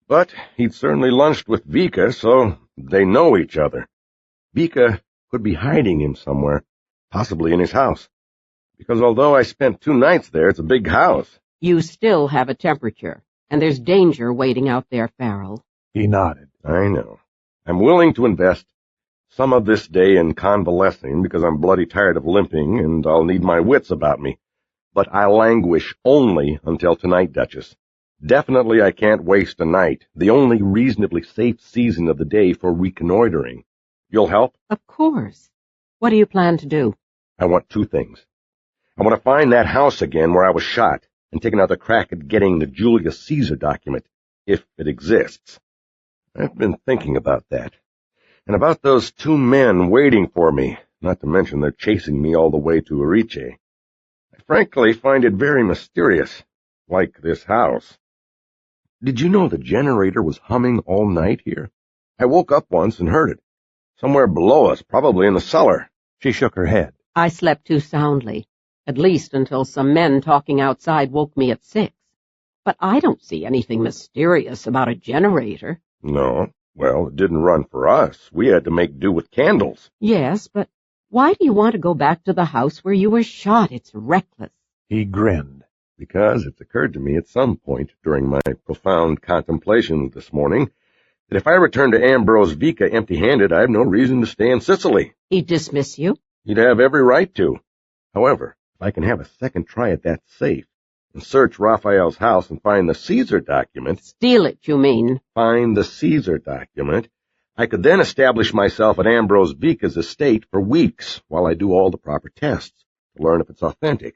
But he'd certainly lunched with Vika, so they know each other. Vika could be hiding him somewhere, possibly in his house. Because although I spent 2 nights there, it's a big house. You still have a temperature, and there's danger waiting out there, Frell. He nodded. I know. I'm willing to invest some of this day in convalescing because I'm bloody tired of limping and I'll need my wits about me. But I'll languish only until tonight, Duchess. Definitely I can't waste a night, the only reasonably safe season of the day for reconnoitering. You'll help? Of course. What do you plan to do? I want 2 things. I want to find that house again where I was shot and take another crack at getting the Julius Caesar document, if it exists. I've been thinking about that, and about those two men waiting for me, not to mention they're chasing me all the way to Erice. I frankly find it very mysterious, like this house. Did you know the generator was humming all night here? I woke up once and heard it. Somewhere below us, probably in the cellar. She shook her head. I slept too soundly, at least until some men talking outside woke me at 6. But I don't see anything mysterious about a generator. No. Well, it didn't run for us. We had to make do with candles. Yes, but why do you want to go back to the house where you were shot? It's reckless. He grinned. Because it's occurred to me at some point during my profound contemplation this morning that if I return to Ambrose Vika empty-handed, I have no reason to stay in Sicily. He'd dismiss you? He'd have every right to. However, if I can have a second try at that safe and search Raphael's house and find the Caesar document— Steal it, you mean? Find the Caesar document, I could then establish myself at Ambrose Vika's estate for weeks while I do all the proper tests to learn if it's authentic.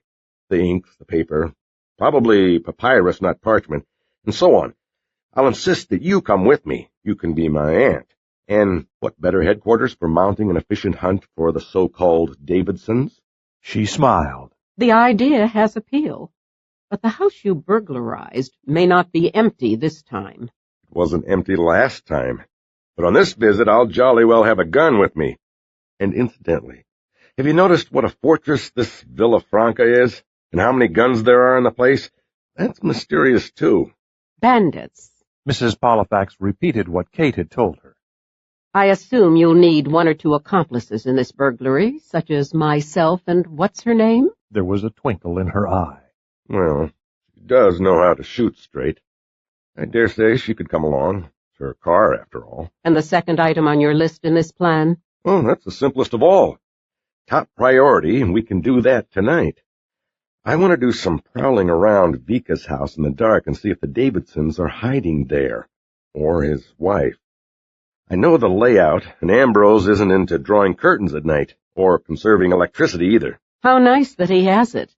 The inks, the paper, probably papyrus, not parchment, and so on. I'll insist that you come with me. You can be my aunt. And what better headquarters for mounting an efficient hunt for the so-called Davidsons? She smiled. The idea has appeal. But the house you burglarized may not be empty this time. It wasn't empty last time. But on this visit, I'll jolly well have a gun with me. And incidentally, have you noticed what a fortress this Villa Franca is? And how many guns there are in the place? That's mysterious, too. Bandits. Mrs. Pollifax repeated what Kate had told her. I assume you'll need 1 or 2 accomplices in this burglary, such as myself and what's-her-name? There was a twinkle in her eye. Well, she does know how to shoot straight. I dare say she could come along. It's her car, after all. And the second item on your list in this plan? Oh, that's the simplest of all. Top priority, and we can do that tonight. I want to do some prowling around Vika's house in the dark and see if the Davidsons are hiding there, or his wife. I know the layout, and Ambrose isn't into drawing curtains at night, or conserving electricity either. How nice that he has it.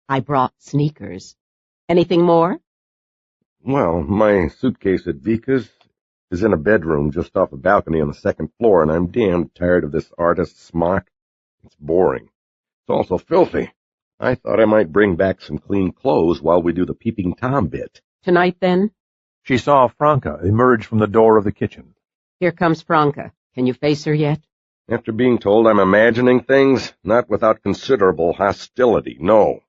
I brought sneakers. Anything more? Well, my suitcase at Vika's is in a bedroom just off a balcony on the 2nd floor, and I'm damned tired of this artist's smock. It's boring. It's also filthy. I thought I might bring back some clean clothes while we do the peeping Tom bit. Tonight, then? She saw Franca emerge from the door of the kitchen. Here comes Franca. Can you face her yet? After being told I'm imagining things, not without considerable hostility, no.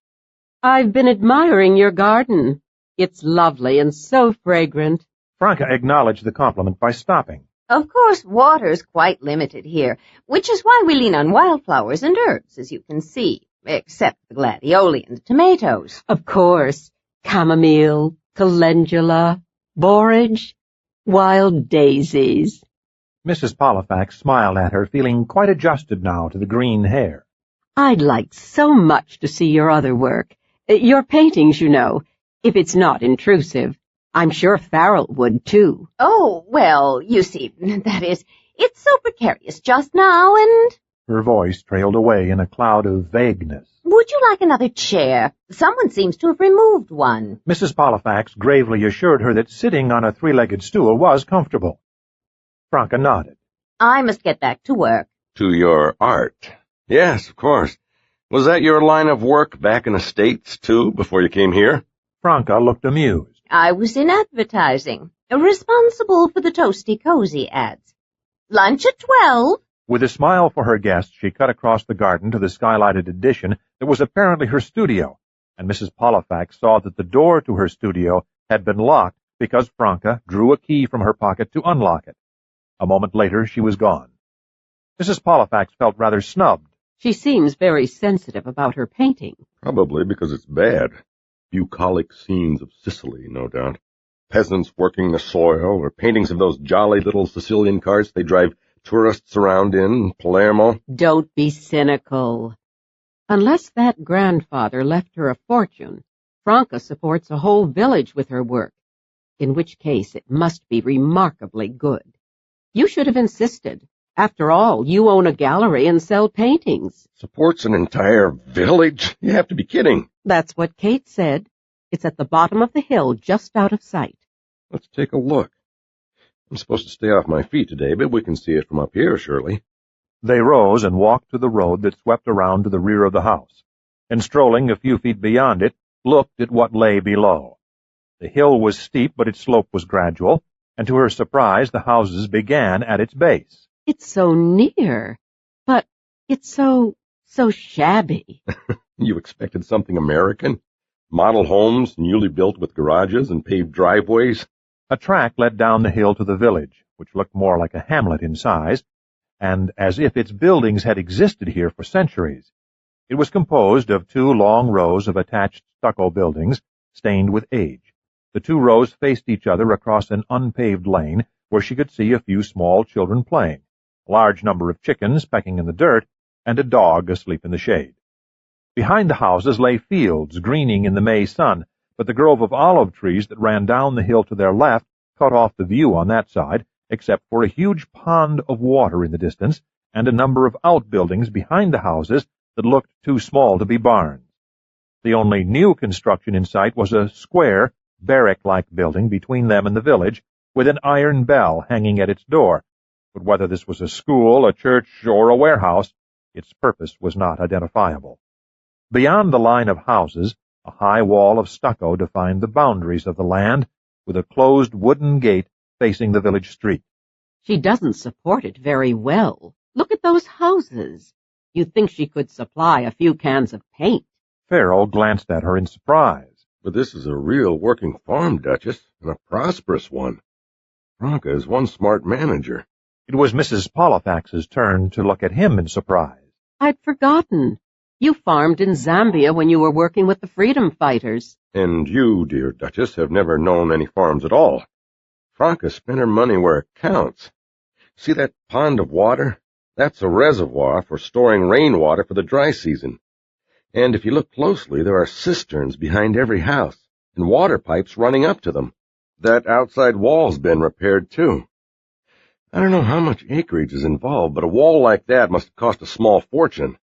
I've been admiring your garden. It's lovely and so fragrant. Franca acknowledged the compliment by stopping. Of course, water's quite limited here, which is why we lean on wildflowers and herbs, as you can see. Except the gladioli and tomatoes. Of course. Chamomile, calendula, borage, wild daisies. Mrs. Pollifax smiled at her, feeling quite adjusted now to the green hair. I'd like so much to see your other work. Your paintings, you know, if it's not intrusive. I'm sure Farrell would, too. Oh, well, you see, that is, it's so precarious just now, and— Her voice trailed away in a cloud of vagueness. Would you like another chair? Someone seems to have removed one. Mrs. Pollifax gravely assured her that sitting on a 3-legged stool was comfortable. Franca nodded. I must get back to work. To your art. Yes, of course. Was that your line of work back in the States, too, before you came here? Franca looked amused. I was in advertising, responsible for the Toasty Cozy ads. Lunch at 12. With a smile for her guest, she cut across the garden to the skylighted addition that was apparently her studio, and Mrs. Pollifax saw that the door to her studio had been locked because Franca drew a key from her pocket to unlock it. A moment later, she was gone. Mrs. Pollifax felt rather snubbed. She seems very sensitive about her painting. Probably because it's bad. Bucolic scenes of Sicily, no doubt. Peasants working the soil, or paintings of those jolly little Sicilian carts they drive tourists around in Palermo. Don't be cynical. Unless that grandfather left her a fortune, Franca supports a whole village with her work, in which case it must be remarkably good. You should have insisted. After all, you own a gallery and sell paintings. Supports an entire village? You have to be kidding. That's what Kate said. It's at the bottom of the hill, just out of sight. Let's take a look. I'm supposed to stay off my feet today, but we can see it from up here, surely. They rose and walked to the road that swept around to the rear of the house, and strolling a few feet beyond it, looked at what lay below. The hill was steep, but its slope was gradual, and to her surprise the houses began at its base. It's so near, but it's so shabby. You expected something American? Model homes, newly built with garages and paved driveways? A track led down the hill to the village, which looked more like a hamlet in size, and as if its buildings had existed here for centuries. It was composed of 2 long rows of attached stucco buildings, stained with age. The 2 rows faced each other across an unpaved lane where she could see a few small children playing, a large number of chickens pecking in the dirt, and a dog asleep in the shade. Behind the houses lay fields greening in the May sun, but the grove of olive trees that ran down the hill to their left cut off the view on that side, except for a huge pond of water in the distance and a number of outbuildings behind the houses that looked too small to be barns. The only new construction in sight was a square, barrack-like building between them and the village, with an iron bell hanging at its door, but whether this was a school, a church, or a warehouse, its purpose was not identifiable. Beyond the line of houses, a high wall of stucco defined the boundaries of the land, with a closed wooden gate facing the village street. She doesn't support it very well. Look at those houses. You'd think she could supply a few cans of paint. Farrell glanced at her in surprise. But this is a real working farm, Duchess, and a prosperous one. Franca is one smart manager. It was Mrs. Pollifax's turn to look at him in surprise. I'd forgotten. You farmed in Zambia when you were working with the freedom fighters. And you, dear Duchess, have never known any farms at all. Franca spent her money where it counts. See that pond of water? That's a reservoir for storing rainwater for the dry season. And if you look closely, there are cisterns behind every house, and water pipes running up to them. That outside wall's been repaired, too. I don't know how much acreage is involved, but a wall like that must cost a small fortune.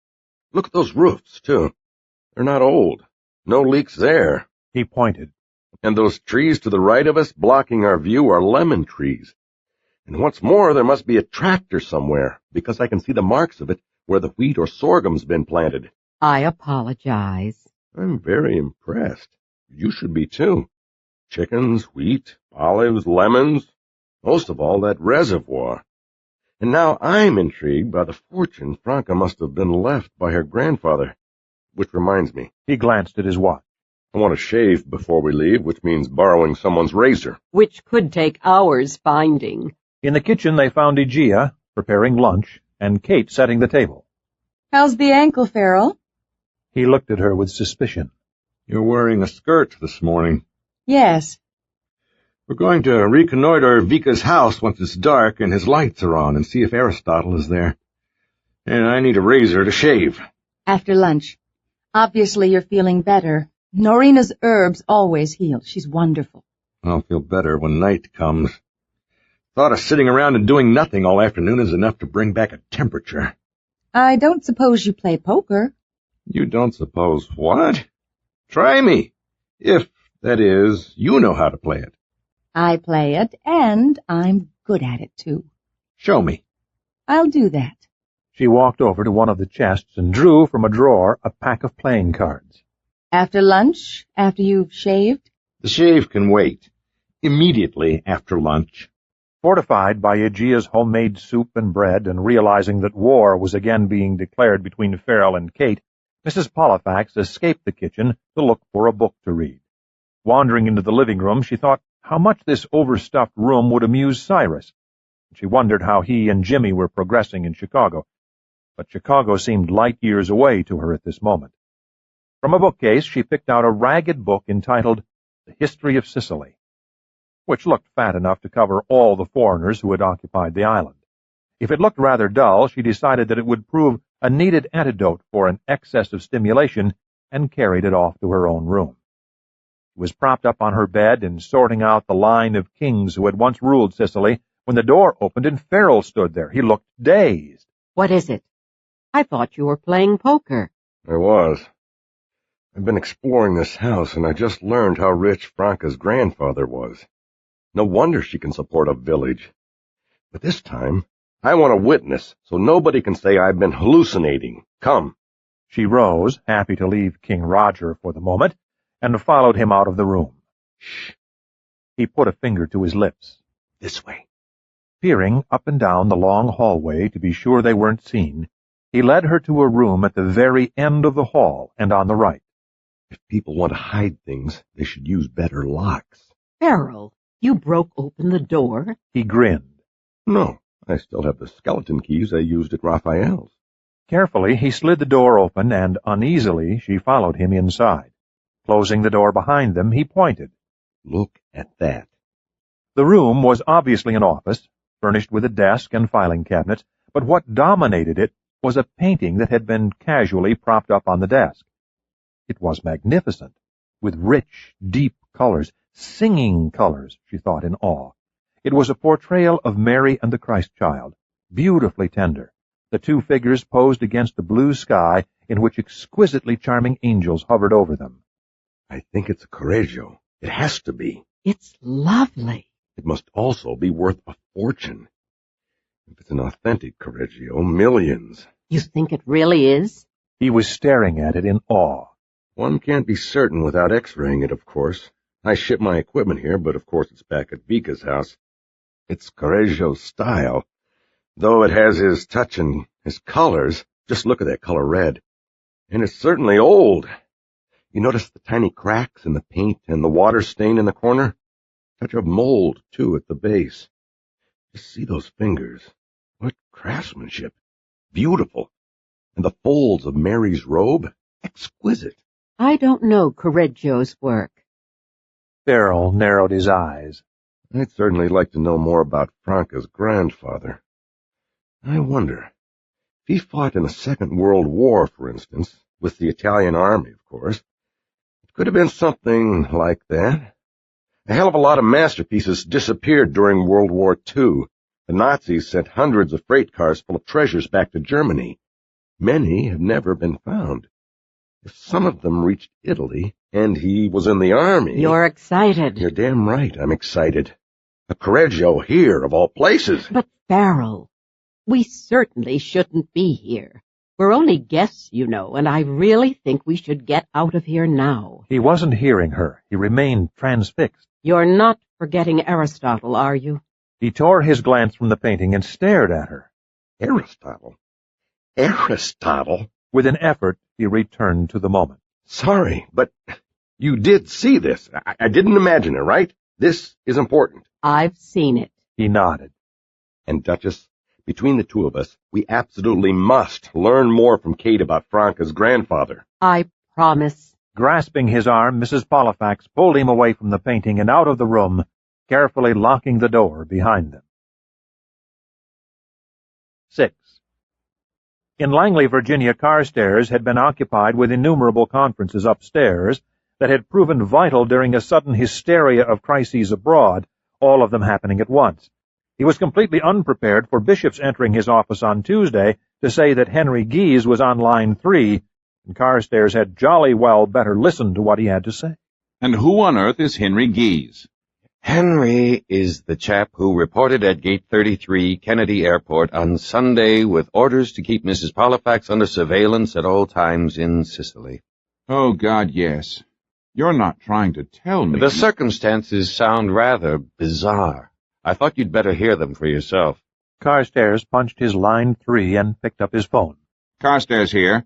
Look at those roofs, too. They're not old. No leaks there. He pointed. And those trees to the right of us blocking our view are lemon trees. And what's more, there must be a tractor somewhere, because I can see the marks of it where the wheat or sorghum's been planted. I apologize. I'm very impressed. You should be, too. Chickens, wheat, olives, lemons, most of all that reservoir. And now I'm intrigued by the fortune Franca must have been left by her grandfather. Which reminds me. He glanced at his watch. I want to shave before we leave, which means borrowing someone's razor. Which could take hours finding. In the kitchen they found Aegea preparing lunch and Kate setting the table. How's the ankle, Farrell? He looked at her with suspicion. You're wearing a skirt this morning. Yes. We're going to reconnoiter Vika's house once it's dark and his lights are on and see if Aristotle is there. And I need a razor to shave. After lunch. Obviously you're feeling better. Norina's herbs always heal. She's wonderful. I'll feel better when night comes. Thought of sitting around and doing nothing all afternoon is enough to bring back a temperature. I don't suppose you play poker. You don't suppose what? Try me. If, that is, you know how to play it. I play it, and I'm good at it, too. Show me. I'll do that. She walked over to one of the chests and drew from a drawer a pack of playing cards. After lunch? After you've shaved? The shave can wait. Immediately after lunch. Fortified by Aegea's homemade soup and bread, and realizing that war was again being declared between Farrell and Kate, Mrs. Pollifax escaped the kitchen to look for a book to read. Wandering into the living room, she thought how much this overstuffed room would amuse Cyrus. She wondered how he and Jimmy were progressing in Chicago, but Chicago seemed light years away to her at this moment. From a bookcase, she picked out a ragged book entitled The History of Sicily, which looked fat enough to cover all the foreigners who had occupied the island. If it looked rather dull, she decided that it would prove a needed antidote for an excess of stimulation and carried it off to her own room. She was propped up on her bed and sorting out the line of kings who had once ruled Sicily when the door opened and Frell stood there. He looked dazed. What is it? I thought you were playing poker. I was. I've been exploring this house, and I just learned how rich Franca's grandfather was. No wonder she can support a village. But this time, I want a witness, so nobody can say I've been hallucinating. Come. She rose, happy to leave King Roger for the moment, and followed him out of the room. Shh. He put a finger to his lips. This way. Peering up and down the long hallway to be sure they weren't seen, he led her to a room at the very end of the hall and on the right. If people want to hide things, they should use better locks. Frell, you broke open the door? He grinned. No, I still have the skeleton keys I used at Raphael's. Carefully, he slid the door open, and uneasily she followed him inside. Closing the door behind them, he pointed. Look at that. The room was obviously an office, furnished with a desk and filing cabinets, but what dominated it was a painting that had been casually propped up on the desk. It was magnificent, with rich, deep colors, singing colors, she thought in awe. It was a portrayal of Mary and the Christ child, beautifully tender, the two figures posed against the blue sky in which exquisitely charming angels hovered over them. I think it's a Correggio. It has to be. It's lovely. It must also be worth a fortune. If it's an authentic Correggio, millions. You think it really is? He was staring at it in awe. One can't be certain without x-raying it, of course. I ship my equipment here, but of course it's back at Vika's house. It's Correggio's style, though it has his touch and his colors. Just look at that color red. And it's certainly old. You notice the tiny cracks in the paint and the water stain in the corner? Touch of mold, too, at the base. Just see those fingers. What craftsmanship. Beautiful. And the folds of Mary's robe? Exquisite. I don't know Correggio's work. Frell narrowed his eyes. I'd certainly like to know more about Franca's grandfather. I wonder, if he fought in the Second World War, for instance, with the Italian army, of course, it could have been something like that. A hell of a lot of masterpieces disappeared during World War II. The Nazis sent hundreds of freight cars full of treasures back to Germany. Many have never been found. If some of them reached Italy, and he was in the army... You're excited. You're damn right I'm excited. A Correggio here, of all places. But, Farrell, we certainly shouldn't be here. We're only guests, you know, and I really think we should get out of here now. He wasn't hearing her. He remained transfixed. You're not forgetting Aristotle, are you? He tore his glance from the painting and stared at her. Aristotle? Aristotle? With an effort, he returned to the moment. Sorry, but you did see this. I didn't imagine it, right? This is important. I've seen it. He nodded. And, Duchess, between the two of us, we absolutely must learn more from Kate about Franca's grandfather. I promise. Grasping his arm, Mrs. Pollifax pulled him away from the painting and out of the room, carefully locking the door behind them. 6. In Langley, Virginia, Carstairs had been occupied with innumerable conferences upstairs that had proven vital during a sudden hysteria of crises abroad, all of them happening at once. He was completely unprepared for Bishop's entering his office on Tuesday to say that Henry Geese was on line 3, and Carstairs had jolly well better listen to what he had to say. And who on earth is Henry Geese? Henry is the chap who reported at Gate 33, Kennedy Airport, on Sunday with orders to keep Mrs. Pollifax under surveillance at all times in Sicily. Oh, God, yes. You're not trying to tell me... The circumstances sound rather bizarre. I thought you'd better hear them for yourself. Carstairs punched his line 3 and picked up his phone. Carstairs here.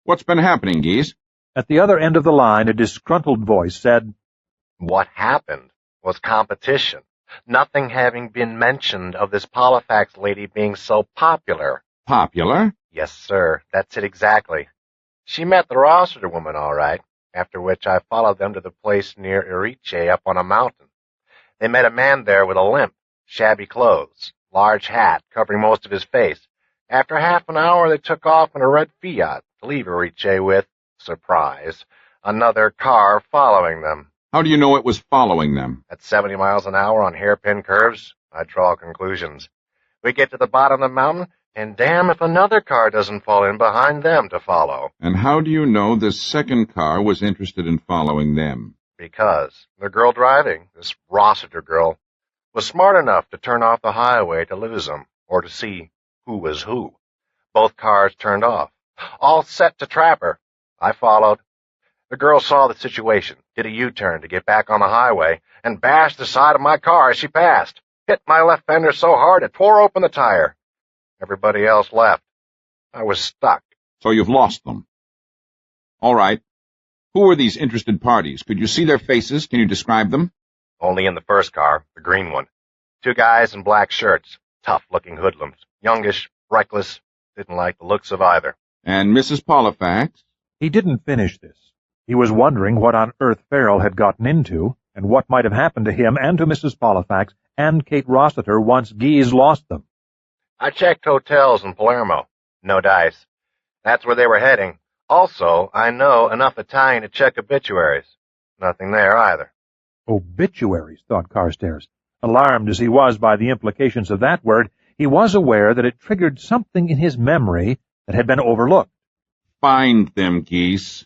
What's been happening, Geese? At the other end of the line, a disgruntled voice said, What happened was competition, nothing having been mentioned of this Pollifax lady being so popular. Popular? Yes, sir, that's it exactly. She met the Rossiter woman all right, after which I followed them to the place near Erice up on a mountain. They met a man there with a limp, shabby clothes, large hat covering most of his face. After half an hour they took off in a red Fiat to leave Erice with, surprise, another car following them. How do you know it was following them? At 70 miles an hour on hairpin curves, I draw conclusions. We get to the bottom of the mountain, and damn if another car doesn't fall in behind them to follow. And how do you know this second car was interested in following them? Because the girl driving, this Rossiter girl, was smart enough to turn off the highway to lose them, or to see who was who. Both cars turned off, all set to trap her. I followed. The girl saw the situation, did a U-turn to get back on the highway, and bashed the side of my car as she passed. Hit my left fender so hard it tore open the tire. Everybody else left. I was stuck. So you've lost them. All right. Who are these interested parties? Could you see their faces? Can you describe them? Only in the first car, the green one. 2 guys in black shirts, tough-looking hoodlums, youngish, reckless, didn't like the looks of either. And Mrs. Pollifax? He didn't finish this. He was wondering what on earth Frell had gotten into, and what might have happened to him and to Mrs. Pollifax and Kate Rossiter once Geese lost them. I checked hotels in Palermo. No dice. That's where they were heading. Also, I know enough Italian to check obituaries. Nothing there either. Obituaries, thought Carstairs. Alarmed as he was by the implications of that word, he was aware that it triggered something in his memory that had been overlooked. Find them, Geese.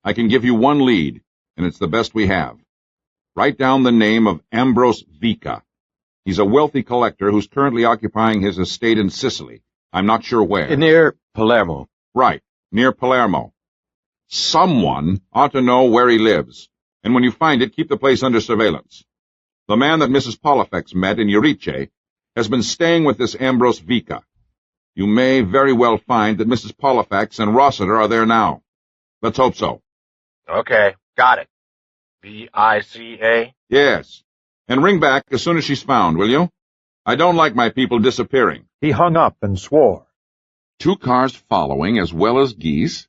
I can give you one lead, and it's the best we have. Write down the name of Ambrose Vika. He's a wealthy collector who's currently occupying his estate in Sicily. I'm not sure where. Near Palermo. Right, near Palermo. Someone ought to know where he lives, and when you find it, keep the place under surveillance. The man that Mrs. Pollifax met in Erice has been staying with this Ambrose Vika. You may very well find that Mrs. Pollifax and Rossiter are there now. Let's hope so. Okay, got it. V-I-C-A? Yes. And ring back as soon as she's found, will you? I don't like my people disappearing. He hung up and swore. 2 cars following as well as Geese?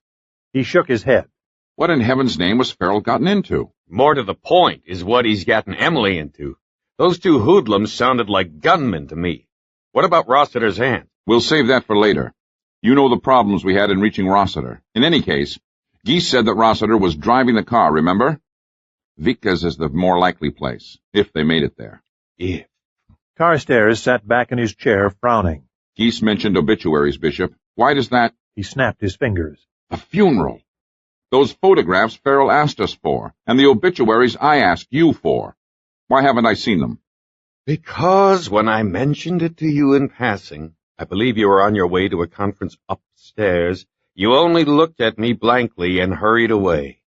He shook his head. What in heaven's name was Frell gotten into? More to the point is what he's gotten Emily into. Those 2 hoodlums sounded like gunmen to me. What about Rossiter's hand? We'll save that for later. You know the problems we had in reaching Rossiter. In any case, Geese said that Rossiter was driving the car, remember? Vika's is the more likely place, if they made it there. If. Carstairs sat back in his chair, frowning. Geese mentioned obituaries, Bishop. Why does that— He snapped his fingers. A funeral. Those photographs Frell asked us for, and the obituaries I asked you for. Why haven't I seen them? Because when I mentioned it to you in passing, I believe you were on your way to a conference upstairs, you only looked at me blankly and hurried away.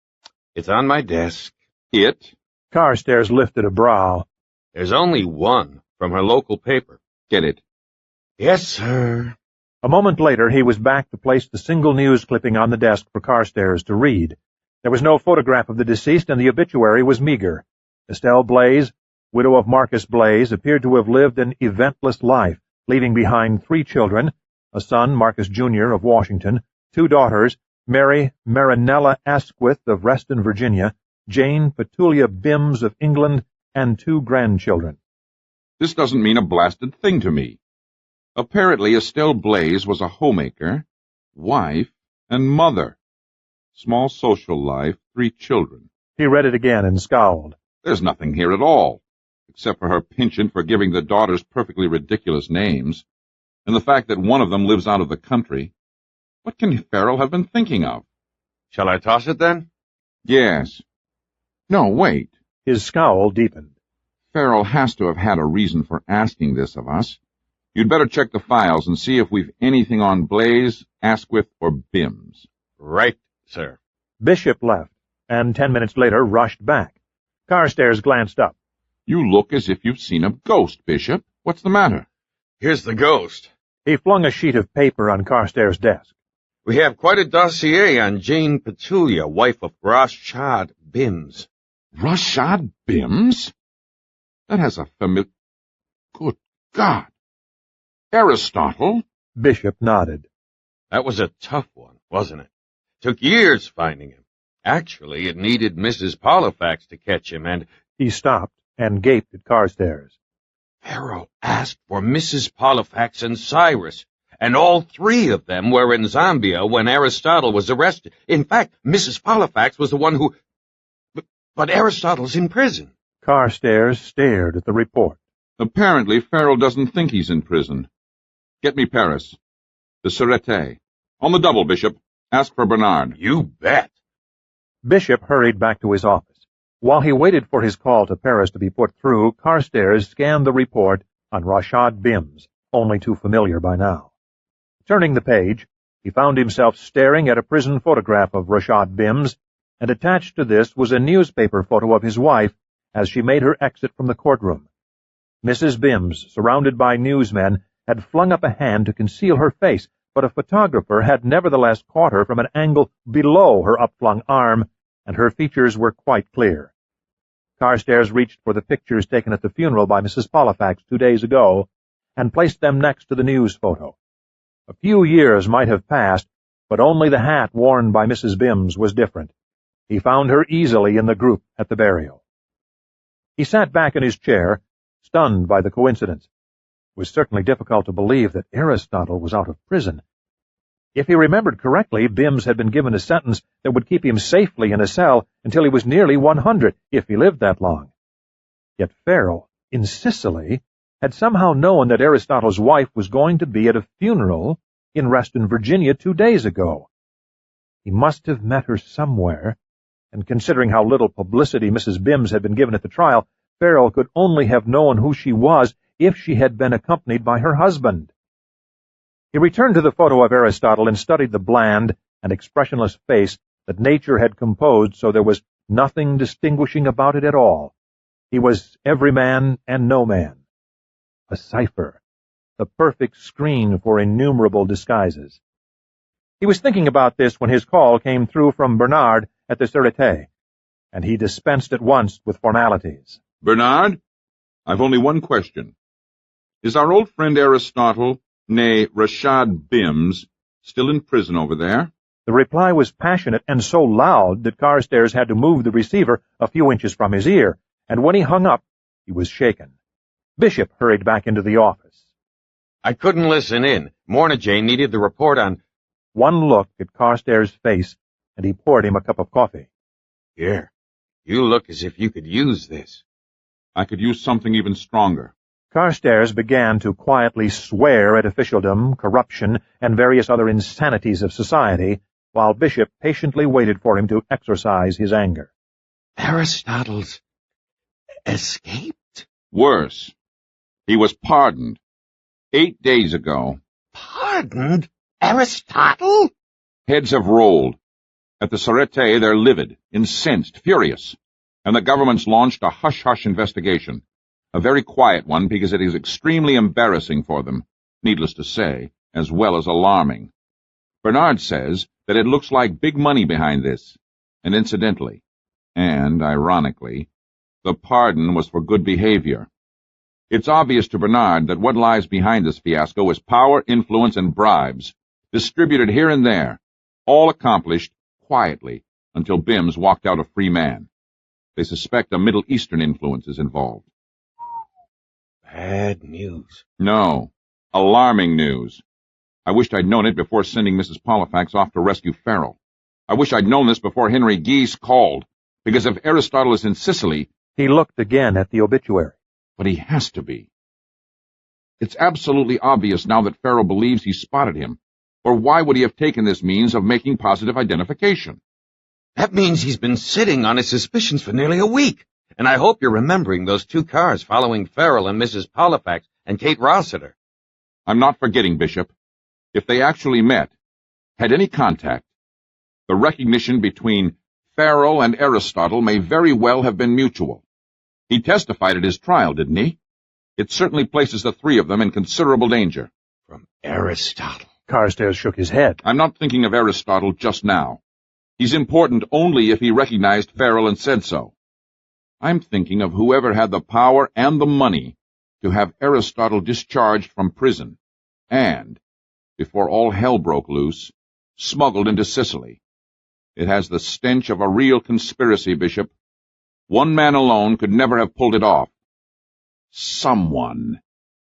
It's on my desk. It? Carstairs lifted a brow. There's only one, from her local paper. Get it? Yes, sir. A moment later, he was back to place the single news clipping on the desk for Carstairs to read. There was no photograph of the deceased, and the obituary was meager. Estelle Blaze, widow of Marcus Blaze, appeared to have lived an eventless life, leaving behind 3 children, a son, Marcus Jr. of Washington, 2 daughters, Mary Marinella Asquith of Reston, Virginia, Jane Petulia Bims of England, and 2 grandchildren. This doesn't mean a blasted thing to me. Apparently Estelle Blaze was a homemaker, wife, and mother. Small social life, 3 children. He read it again and scowled. There's nothing here at all, except for her penchant for giving the daughters perfectly ridiculous names, and the fact that one of them lives out of the country. What can Frell have been thinking of? Shall I toss it, then? Yes. No, wait. His scowl deepened. Frell has to have had a reason for asking this of us. You'd better check the files and see if we've anything on Blaze, Asquith, or Bims. Right, sir. Bishop left, and 10 minutes later rushed back. Carstairs glanced up. You look as if you've seen a ghost, Bishop. What's the matter? Here's the ghost. He flung a sheet of paper on Carstairs' desk. We have quite a dossier on Jane Petulia, wife of Rashad Bims. Rashad Bims? That has a familiar— Good God! Aristotle? Bishop nodded. That was a tough one, wasn't it? Took years finding him. Actually, it needed Mrs. Pollifax to catch him, and— He stopped and gaped at Carstairs. Frell asked for Mrs. Pollifax and Cyrus, and all 3 of them were in Zambia when Aristotle was arrested. In fact, Mrs. Pollifax was the one who— But Aristotle's in prison. Carstairs stared at the report. Apparently, Frell doesn't think he's in prison. Get me Paris. The Sûreté. On the double, Bishop. Ask for Bernard. You bet. Bishop hurried back to his office. While he waited for his call to Paris to be put through, Carstairs scanned the report on Rashad Bims, only too familiar by now. Turning the page, he found himself staring at a prison photograph of Rashad Bims, and attached to this was a newspaper photo of his wife as she made her exit from the courtroom. Mrs. Bims, surrounded by newsmen, had flung up a hand to conceal her face, but a photographer had nevertheless caught her from an angle below her upflung arm, and her features were quite clear. Carstairs reached for the pictures taken at the funeral by Mrs. Pollifax 2 days ago, and placed them next to the news photo. A few years might have passed, but only the hat worn by Mrs. Bims was different. He found her easily in the group at the burial. He sat back in his chair, stunned by the coincidence. It was certainly difficult to believe that Aristotle was out of prison. If he remembered correctly, Bims had been given a sentence that would keep him safely in a cell until he was nearly 100, if he lived that long. Yet Frell, in Sicily, had somehow known that Aristotle's wife was going to be at a funeral in Reston, Virginia 2 days ago. He must have met her somewhere, and considering how little publicity Mrs. Bims had been given at the trial, Frell could only have known who she was if she had been accompanied by her husband. He returned to the photo of Aristotle and studied the bland and expressionless face that nature had composed so there was nothing distinguishing about it at all. He was every man and no man. A cipher, the perfect screen for innumerable disguises. He was thinking about this when his call came through from Bernard at the Sûreté, and he dispensed at once with formalities. Bernard, I've only one question. Is our old friend Aristotle, nay, Rashad Bims, still in prison over there? The reply was passionate and so loud that Carstairs had to move the receiver a few inches from his ear, and when he hung up, he was shaken. Bishop hurried back into the office. I couldn't listen in. Morna Jane needed the report on... One look at Carstairs' face, and he poured him a cup of coffee. Here, you look as if you could use this. I could use something even stronger. Carstairs began to quietly swear at officialdom, corruption, and various other insanities of society, while Bishop patiently waited for him to exorcise his anger. Aristotle's escaped? Worse. He was pardoned 8 days ago. Pardoned? Aristotle? Heads have rolled. At the Sûreté, they're livid, incensed, furious, and the government's launched a hush-hush investigation. A very quiet one because it is extremely embarrassing for them, needless to say, as well as alarming. Bernard says that it looks like big money behind this, and incidentally, and ironically, the pardon was for good behavior. It's obvious to Bernard that what lies behind this fiasco is power, influence, and bribes, distributed here and there, all accomplished quietly until Bims walked out a free man. They suspect a Middle Eastern influence is involved. Bad news. No, alarming news. I wished I'd known it before sending Mrs. Pollifax off to rescue Frell. I wish I'd known this before Henry Geese called, because if Aristotle is in Sicily... He looked again at the obituary. But he has to be. It's absolutely obvious now that Frell believes he spotted him, or why would he have taken this means of making positive identification? That means he's been sitting on his suspicions for nearly a week. And I hope you're remembering those 2 cars following Frell and Mrs. Pollifax and Kate Rossiter. I'm not forgetting, Bishop. If they actually met, had any contact, the recognition between Frell and Aristotle may very well have been mutual. He testified at his trial, didn't he? It certainly places the 3 of them in considerable danger. From Aristotle. Carstairs shook his head. I'm not thinking of Aristotle just now. He's important only if he recognized Frell and said so. I'm thinking of whoever had the power and the money to have Aristotle discharged from prison and, before all hell broke loose, smuggled into Sicily. It has the stench of a real conspiracy, Bishop. One man alone could never have pulled it off. Someone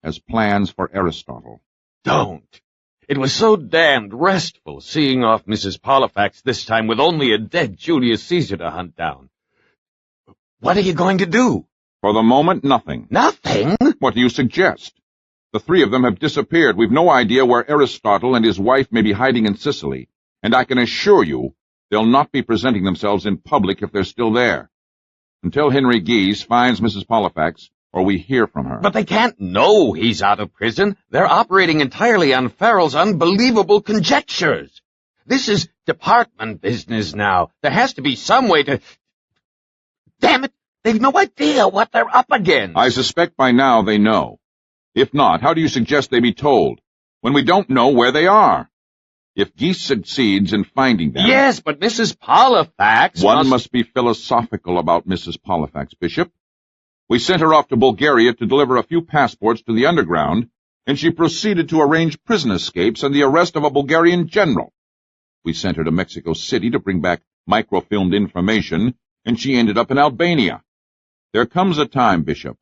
has plans for Aristotle. Don't. It was so damned restful seeing off Mrs. Pollifax this time with only a dead Julius Caesar to hunt down. What are you going to do? For the moment, nothing. Nothing? What do you suggest? The three of them have disappeared. We've no idea where Aristotle and his wife may be hiding in Sicily, and I can assure you they'll not be presenting themselves in public if they're still there. Until Henry Geese finds Mrs. Pollifax, or we hear from her. But they can't know he's out of prison. They're operating entirely on Frell's unbelievable conjectures. This is department business now. There has to be some way to... Damn it! They've no idea what they're up against. I suspect by now they know. If not, how do you suggest they be told, when we don't know where they are? If Geese succeeds in finding them... Yes, but Mrs. Pollifax One must be philosophical about Mrs. Pollifax, Bishop. We sent her off to Bulgaria to deliver a few passports to the underground, and she proceeded to arrange prison escapes and the arrest of a Bulgarian general. We sent her to Mexico City to bring back microfilmed information, and she ended up in Albania. There comes a time, Bishop,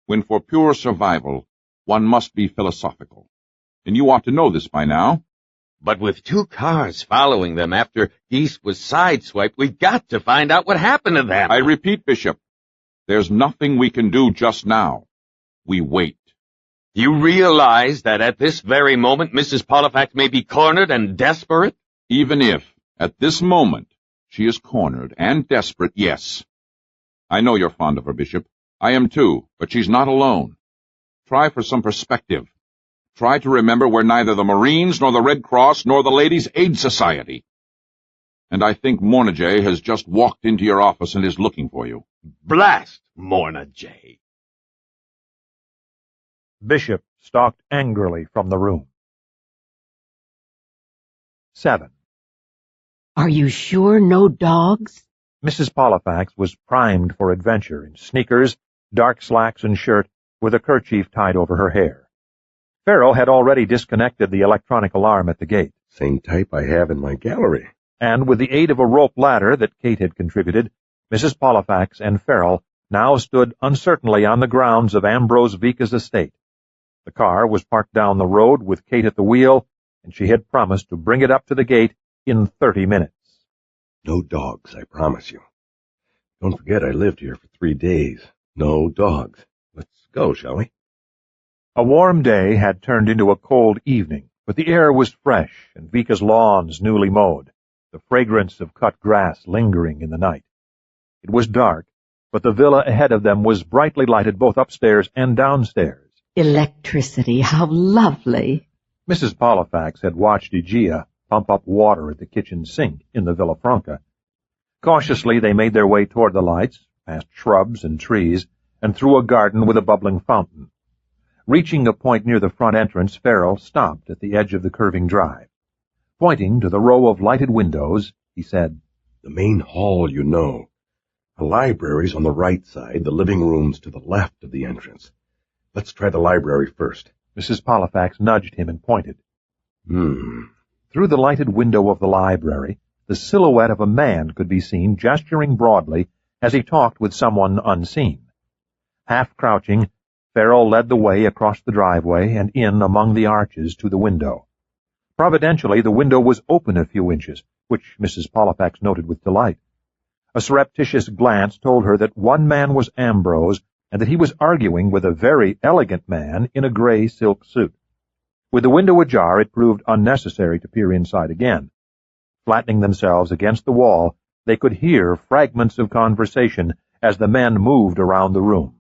when for pure survival, one must be philosophical. And you ought to know this by now. But with 2 cars following them after Geese was sideswiped, we've got to find out what happened to them. I repeat, Bishop, there's nothing we can do just now. We wait. You realize that at this very moment Mrs. Pollifax may be cornered and desperate? Even if, at this moment, she is cornered and desperate, yes. I know you're fond of her, Bishop. I am too, but she's not alone. Try for some perspective. Try to remember we're neither the Marines, nor the Red Cross, nor the Ladies' Aid Society. And I think Mornagé has just walked into your office and is looking for you. Blast Mornagé! Bishop stalked angrily from the room. 7. Are you sure no dogs? Mrs. Pollifax was primed for adventure in sneakers, dark slacks, and shirt, with a kerchief tied over her hair. Frell had already disconnected the electronic alarm at the gate. Same type I have in my gallery. And with the aid of a rope ladder that Kate had contributed, Mrs. Pollifax and Frell now stood uncertainly on the grounds of Ambrose Vika's estate. The car was parked down the road with Kate at the wheel, and she had promised to bring it up to the gate in 30 minutes. No dogs, I promise you. Don't forget I lived here for 3 days. No dogs. Let's go, shall we? A warm day had turned into a cold evening, but the air was fresh and Vika's lawns newly mowed, the fragrance of cut grass lingering in the night. It was dark, but the villa ahead of them was brightly lighted both upstairs and downstairs. Electricity, how lovely! Mrs. Pollifax had watched Egea pump up water at the kitchen sink in the Villa Franca. Cautiously they made their way toward the lights, past shrubs and trees, and through a garden with a bubbling fountain. Reaching a point near the front entrance, Frell stopped at the edge of the curving drive. Pointing to the row of lighted windows, he said, The main hall, you know. The library's on the right side, the living room's to the left of the entrance. Let's try the library first. Mrs. Pollifax nudged him and pointed. Through the lighted window of the library, the silhouette of a man could be seen gesturing broadly as he talked with someone unseen. Half crouching, Frell led the way across the driveway and in among the arches to the window. Providentially, the window was open a few inches, which Mrs. Pollifax noted with delight. A surreptitious glance told her that one man was Ambrose and that he was arguing with a very elegant man in a gray silk suit. With the window ajar, it proved unnecessary to peer inside again. Flattening themselves against the wall, they could hear fragments of conversation as the men moved around the room.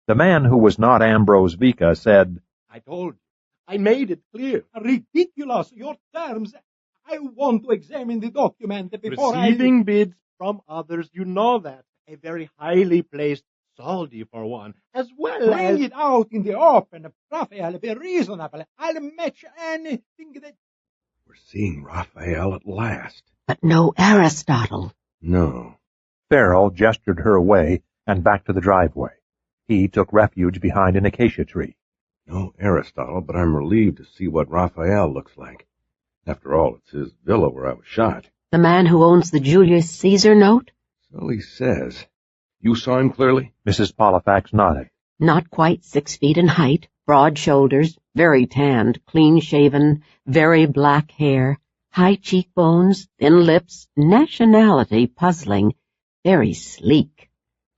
The man who was not Ambrose Vika said, I told you. I made it clear. Ridiculous, your terms. I want to examine the document before Receiving bids from others, you know that. A very highly placed soldi for one, as well as... Bring it out in the open, Raphael, be reasonable. I'll match anything that... We're seeing Raphael at last. But no Aristotle. No. Frell gestured her away and back to the driveway. He took refuge behind an acacia tree. No Aristotle, but I'm relieved to see what Raphael looks like. After all, it's his villa where I was shot. The man who owns the Julius Caesar note? So he says. You saw him clearly? Mrs. Pollifax nodded. Not quite 6 feet in height, broad shoulders, very tanned, clean-shaven, very black hair, high cheekbones, thin lips, nationality puzzling, very sleek.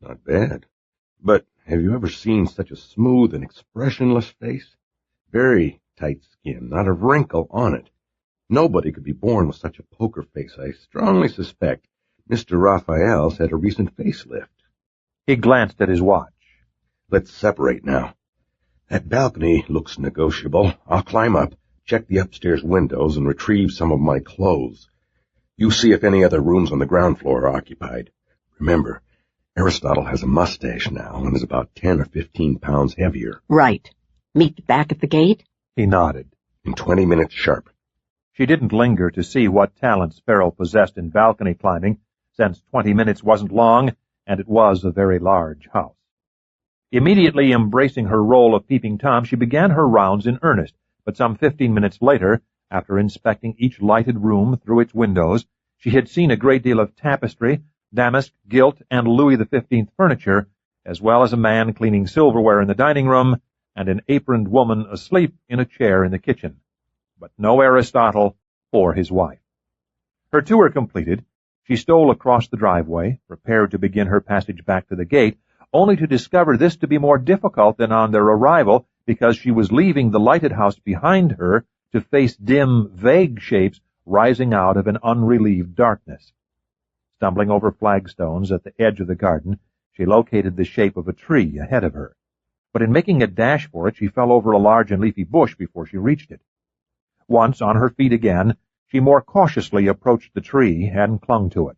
Not bad. But have you ever seen such a smooth and expressionless face? Very tight skin, not a wrinkle on it. Nobody could be born with such a poker face. I strongly suspect Mr. Raphael's had a recent facelift. He glanced at his watch. Let's separate now. That balcony looks negotiable. I'll climb up, check the upstairs windows, and retrieve some of my clothes. You see if any other rooms on the ground floor are occupied. Remember, Aristotle has a mustache now and is about 10 or 15 pounds heavier. Right. Meet back at the gate? He nodded. In 20 minutes sharp. She didn't linger to see what talents Frell possessed in balcony climbing, since 20 minutes wasn't long, and it was a very large house. Immediately embracing her role of peeping Tom, she began her rounds in earnest, but some 15 minutes later, after inspecting each lighted room through its windows, she had seen a great deal of tapestry, damask, gilt, and Louis XV furniture, as well as a man cleaning silverware in the dining room, and an aproned woman asleep in a chair in the kitchen. But no Aristotle or his wife. Her tour completed, she stole across the driveway, prepared to begin her passage back to the gate, only to discover this to be more difficult than on their arrival, because she was leaving the lighted house behind her to face dim, vague shapes rising out of an unrelieved darkness. Stumbling over flagstones at the edge of the garden, she located the shape of a tree ahead of her. But in making a dash for it, she fell over a large and leafy bush before she reached it. Once on her feet again, she more cautiously approached the tree and clung to it.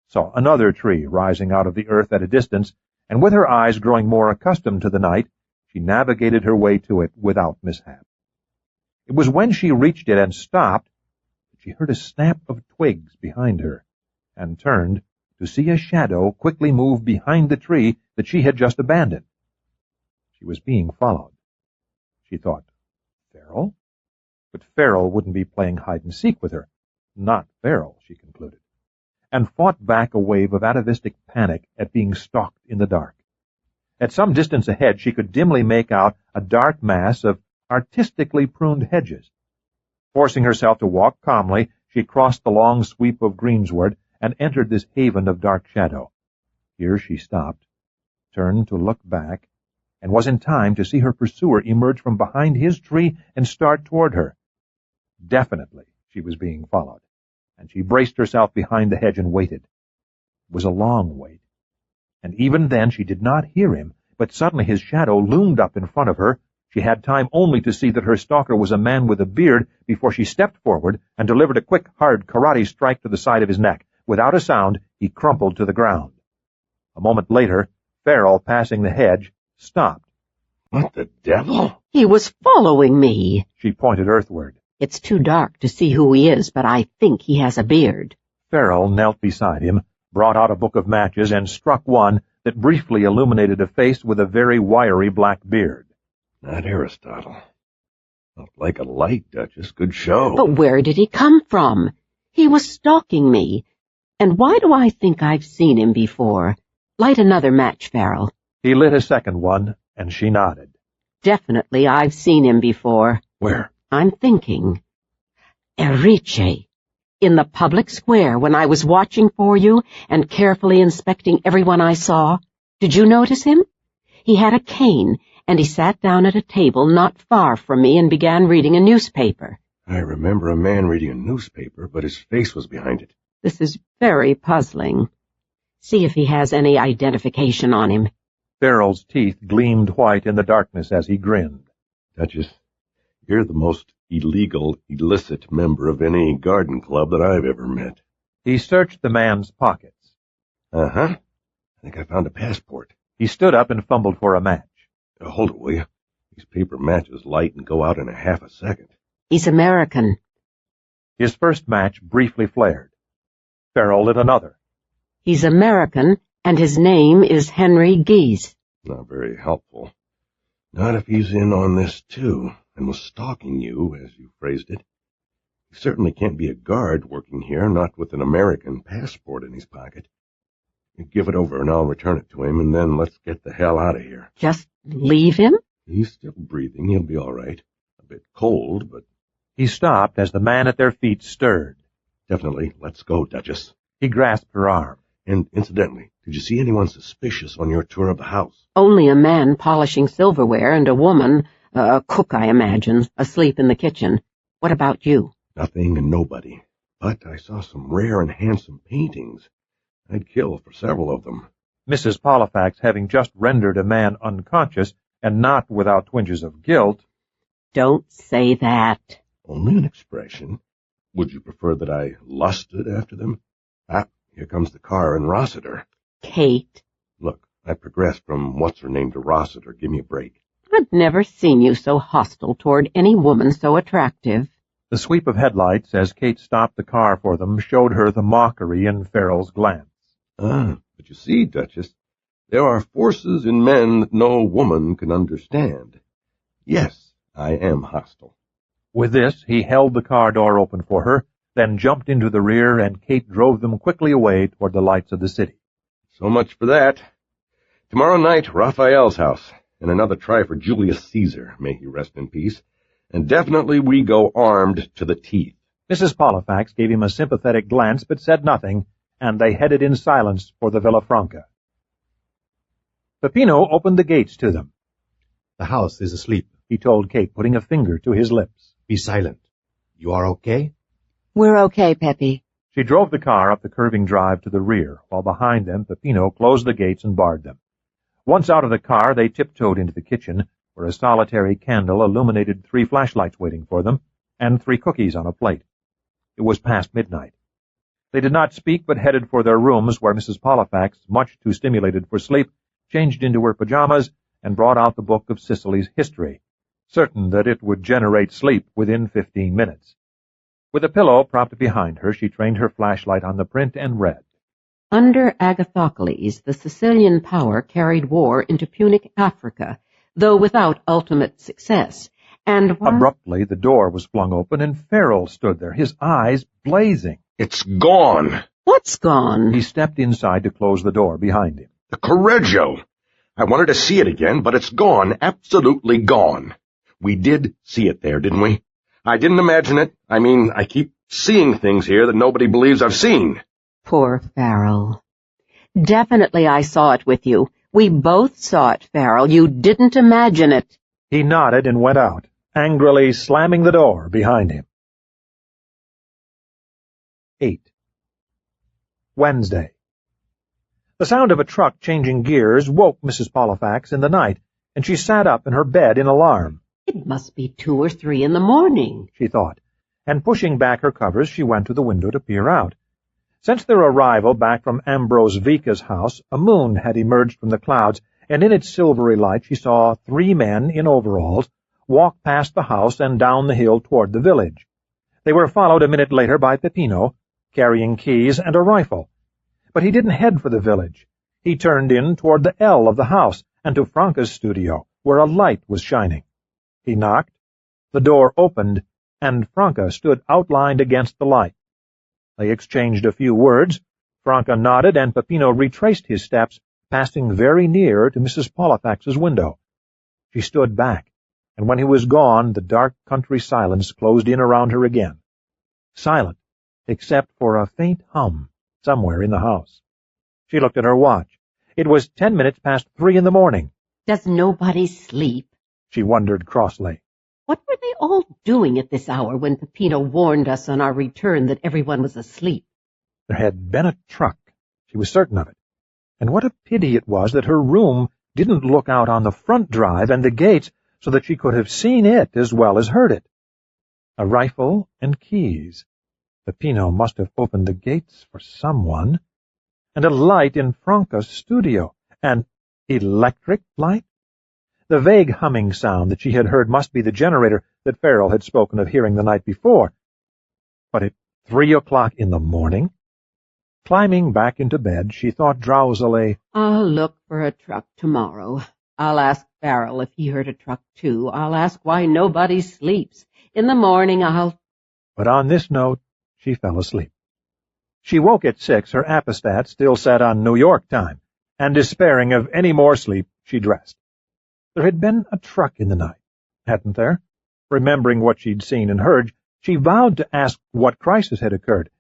Saw another tree rising out of the earth at a distance, and with her eyes growing more accustomed to the night, she navigated her way to it without mishap. It was when she reached it and stopped that she heard a snap of twigs behind her, and turned to see a shadow quickly move behind the tree that she had just abandoned. She was being followed. She thought, Frell? But Frell wouldn't be playing hide-and-seek with her. Not Frell, she concluded, and fought back a wave of atavistic panic at being stalked in the dark. At some distance ahead, she could dimly make out a dark mass of artistically pruned hedges. Forcing herself to walk calmly, she crossed the long sweep of greensward and entered this haven of dark shadow. Here she stopped, turned to look back, and was in time to see her pursuer emerge from behind his tree and start toward her. Definitely she was being followed, and she braced herself behind the hedge and waited. It was a long wait, and even then she did not hear him, but suddenly his shadow loomed up in front of her. She had time only to see that her stalker was a man with a beard before she stepped forward and delivered a quick, hard karate strike to the side of his neck. Without a sound, he crumpled to the ground. A moment later, Frell, passing the hedge, stopped. What the devil? He was following me. She pointed earthward. It's too dark to see who he is, but I think he has a beard. Frell knelt beside him, brought out a book of matches, and struck one that briefly illuminated a face with a very wiry black beard. Not Aristotle. Not like a light, Duchess. Good show. But where did he come from? He was stalking me. And why do I think I've seen him before? Light another match, Frell. He lit a second one, and she nodded. Definitely I've seen him before. Where? I'm thinking. Erice. In the public square when I was watching for you and carefully inspecting everyone I saw. Did you notice him? He had a cane, and he sat down at a table not far from me and began reading a newspaper. I remember a man reading a newspaper, but his face was behind it. This is very puzzling. See if he has any identification on him. Frell's teeth gleamed white in the darkness as he grinned. Duchess, you're the most illegal, illicit member of any garden club that I've ever met. He searched the man's pockets. Uh-huh. I think I found a passport. He stood up and fumbled for a match. Hold it, will you? These paper matches light and go out in a half a second. He's American. His first match briefly flared. Frell lit another. He's American, and his name is Henry Geese. Not very helpful. Not if he's in on this, too, and was stalking you, as you phrased it. He certainly can't be a guard working here, not with an American passport in his pocket. You give it over, and I'll return it to him, and then let's get the hell out of here. Just leave him? He's still breathing. He'll be all right. A bit cold, but... He stopped as the man at their feet stirred. Definitely. Let's go, Duchess. He grasped her arm. And incidentally, Did you see anyone suspicious on your tour of the house? Only a man polishing silverware and a woman, a cook I imagine, asleep in the kitchen. What about you? Nothing and nobody. But I saw some rare and handsome paintings. I'd kill for several of them. Mrs. Pollifax, having just rendered a man unconscious, and not without twinges of guilt. Don't say that. Only an expression. Would you prefer that I lusted after them? Ah, here comes the car in Rossiter. Kate. Look, I progressed from what's-her-name to Rossiter. Give me a break. I've never seen you so hostile toward any woman so attractive. The sweep of headlights, as Kate stopped the car for them, showed her the mockery in Farrell's glance. Ah, but you see, Duchess, there are forces in men that no woman can understand. Yes, I am hostile. With this, he held the car door open for her, then jumped into the rear, and Kate drove them quickly away toward the lights of the city. So much for that. Tomorrow night, Raphael's house, and another try for Julius Caesar, may he rest in peace. And definitely we go armed to the teeth. Mrs. Pollifax gave him a sympathetic glance, but said nothing, and they headed in silence for the Villa Franca. Peppino opened the gates to them. The house is asleep, he told Kate, putting a finger to his lips. Be silent. You are okay? We're okay, Peppy. She drove the car up the curving drive to the rear, while behind them Peppino closed the gates and barred them. Once out of the car, they tiptoed into the kitchen, where a solitary candle illuminated 3 flashlights waiting for them, and 3 cookies on a plate. It was past midnight. They did not speak, but headed for their rooms, where Mrs. Pollifax, much too stimulated for sleep, changed into her pajamas and brought out the book of Sicily's history, certain that it would generate sleep within 15 minutes. With a pillow propped behind her, she trained her flashlight on the print and read. Under Agathocles, the Sicilian power carried war into Punic Africa, though without ultimate success, and Abruptly the door was flung open, and Farrell stood there, his eyes blazing. It's gone! What's gone? He stepped inside to close the door behind him. The Correggio! I wanted to see it again, but it's gone, absolutely gone. We did see it there, didn't we? I didn't imagine it. I mean, I keep seeing things here that nobody believes I've seen. Poor Farrell. Definitely I saw it with you. We both saw it, Farrell. You didn't imagine it. He nodded and went out, angrily slamming the door behind him. 8. Wednesday. The sound of a truck changing gears woke Mrs. Pollifax in the night, and she sat up in her bed in alarm. It must be 2 or 3 in the morning, she thought, and pushing back her covers, she went to the window to peer out. Since their arrival back from Ambrose Vika's house, a moon had emerged from the clouds, and in its silvery light she saw 3 men in overalls walk past the house and down the hill toward the village. They were followed a minute later by Peppino, carrying keys and a rifle. But he didn't head for the village. He turned in toward the L of the house and to Franca's studio, where a light was shining. He knocked, the door opened, and Franca stood outlined against the light. They exchanged a few words. Franca nodded, and Peppino retraced his steps, passing very near to Mrs. Pollifax's window. She stood back, and when he was gone, the dark country silence closed in around her again. Silent, except for a faint hum somewhere in the house. She looked at her watch. It was 10 minutes past 3 in the morning. Does nobody sleep? She wondered crossly. What were they all doing at this hour when Peppino warned us on our return that everyone was asleep? There had been a truck. She was certain of it. And what a pity it was that her room didn't look out on the front drive and the gates so that she could have seen it as well as heard it. A rifle and keys. Peppino must have opened the gates for someone. And a light in Franca's studio. An electric light? The vague humming sound that she had heard must be the generator that Farrell had spoken of hearing the night before. But at 3 o'clock in the morning? Climbing back into bed, she thought drowsily, I'll look for a truck tomorrow. I'll ask Farrell if he heard a truck too. I'll ask why nobody sleeps. In the morning I'll... But on this note, she fell asleep. She woke at 6, her apostat still set on New York time, and despairing of any more sleep, she dressed. There had been a truck in the night, hadn't there? Remembering what she'd seen and heard, she vowed to ask what crisis had occurred,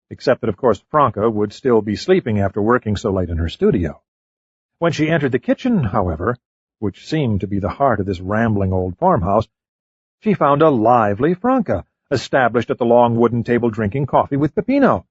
except that, of course, Franca would still be sleeping after working so late in her studio. When she entered the kitchen, however, which seemed to be the heart of this rambling old farmhouse, she found a lively Franca, established at the long wooden table drinking coffee with Peppino.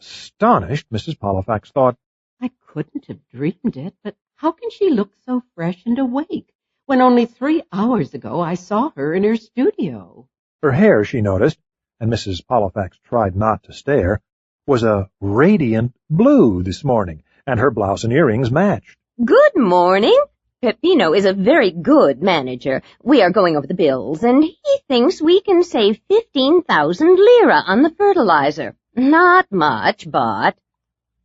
Astonished, Mrs. Pollifax thought, I couldn't have dreamed it, but how can she look so fresh and awake, when only 3 hours ago I saw her in her studio? Her hair, she noticed, and Mrs. Pollifax tried not to stare, was a radiant blue this morning, and her blouse and earrings matched. Good morning. Peppino is a very good manager. We are going over the bills, and he thinks we can save 15,000 lira on the fertilizer. Not much, but...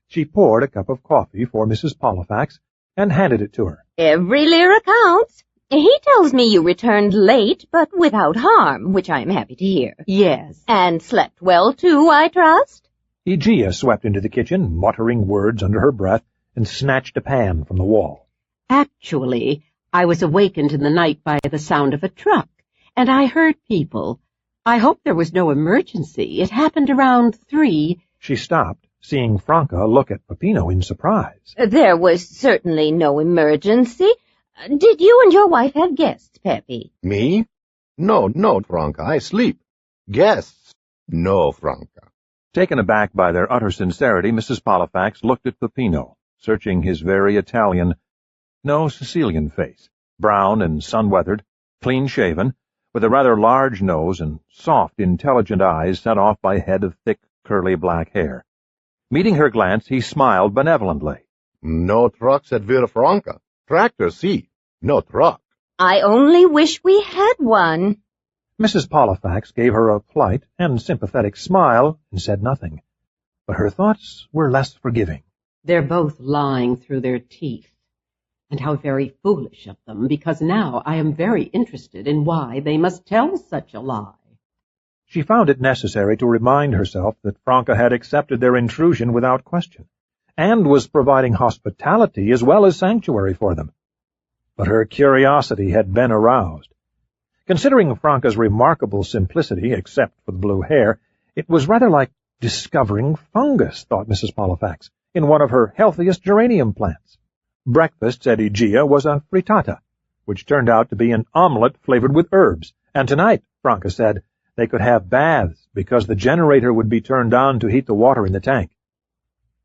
She poured a cup of coffee for Mrs. Pollifax and handed it to her. Every lira counts. He tells me you returned late, but without harm, which I am happy to hear. Yes. And slept well, too, I trust? Egeia swept into the kitchen, muttering words under her breath, and snatched a pan from the wall. Actually, I was awakened in the night by the sound of a truck, and I heard people. I hope there was no emergency. It happened around 3. She stopped, seeing Franca look at Peppino in surprise. There was certainly no emergency. Did you and your wife have guests, Peppy? Me? No, Franca, I sleep. Guests? No, Franca. Taken aback by their utter sincerity, Mrs. Pollifax looked at Peppino, searching his very Italian, no, Sicilian face, brown and sun-weathered, clean-shaven, with a rather large nose and soft, intelligent eyes set off by a head of thick, curly black hair. Meeting her glance, he smiled benevolently. No trucks at Villafranca. Tractor, see. No truck. I only wish we had one. Mrs. Pollifax gave her a polite and sympathetic smile and said nothing, but her thoughts were less forgiving. They're both lying through their teeth. And how very foolish of them, because now I am very interested in why they must tell such a lie. She found it necessary to remind herself that Franca had accepted their intrusion without question, and was providing hospitality as well as sanctuary for them. But her curiosity had been aroused. Considering Franca's remarkable simplicity, except for the blue hair, it was rather like discovering fungus, thought Mrs. Pollifax, in one of her healthiest geranium plants. Breakfast, said Egeia, was a frittata, which turned out to be an omelette flavored with herbs, and tonight, Franca said, they could have baths because the generator would be turned on to heat the water in the tank.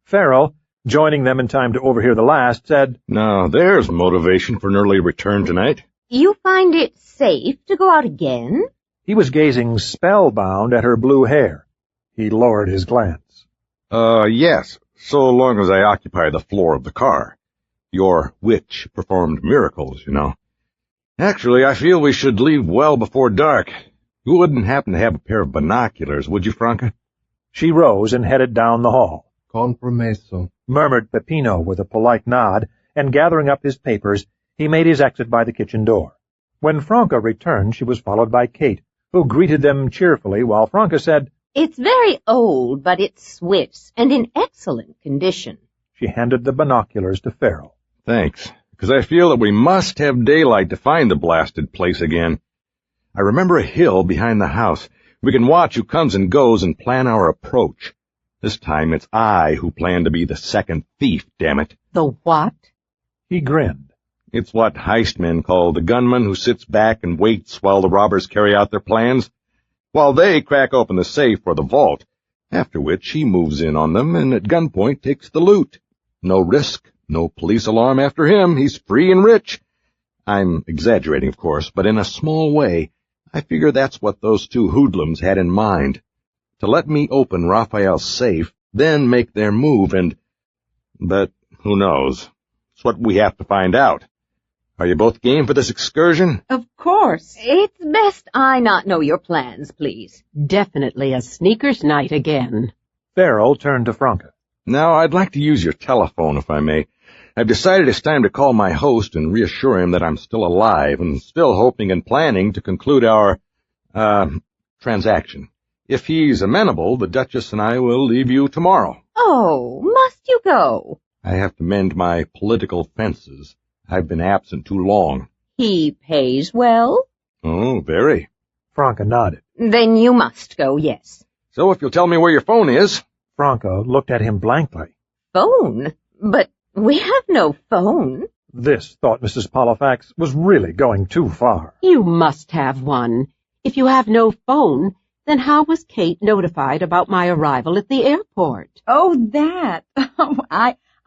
Frell, joining them in time to overhear the last, said, Now there's motivation for an early return tonight. You find it safe to go out again? He was gazing spellbound at her blue hair. He lowered his glance. Yes, so long as I occupy the floor of the car. Your witch performed miracles, you know. Actually, I feel we should leave well before dark. You wouldn't happen to have a pair of binoculars, would you, Franca? She rose and headed down the hall. Compromesso, murmured Peppino with a polite nod, and gathering up his papers, he made his exit by the kitchen door. When Franca returned, she was followed by Kate, who greeted them cheerfully, while Franca said, It's very old, but it's Swiss, and in excellent condition. She handed the binoculars to Frell. Thanks, because I feel that we must have daylight to find the blasted place again. I remember a hill behind the house. We can watch who comes and goes and plan our approach. This time it's I who plan to be the second thief, damn it. The what? He grinned. It's what heist men call the gunman who sits back and waits while the robbers carry out their plans, while they crack open the safe or the vault, after which he moves in on them and at gunpoint takes the loot. No risk, no police alarm after him. He's free and rich. I'm exaggerating, of course, but in a small way, I figure that's what those two hoodlums had in mind. To let me open Raphael's safe, then make their move but who knows? It's what we have to find out. Are you both game for this excursion? Of course. It's best I not know your plans, please. Definitely a sneaker's night again. Frell turned to Franca. Now, I'd like to use your telephone, if I may. I've decided it's time to call my host and reassure him that I'm still alive and still hoping and planning to conclude our, transaction. If he's amenable, the Duchess and I will leave you tomorrow. Oh, must you go? I have to mend my political fences. I've been absent too long. He pays well? Oh, very. Franca nodded. Then you must go, yes. So if you'll tell me where your phone is, Franca looked at him blankly. Phone? But we have no phone. This, thought Mrs. Pollifax, was really going too far. You must have one. If you have no phone, then how was Kate notified about my arrival at the airport? Oh, that.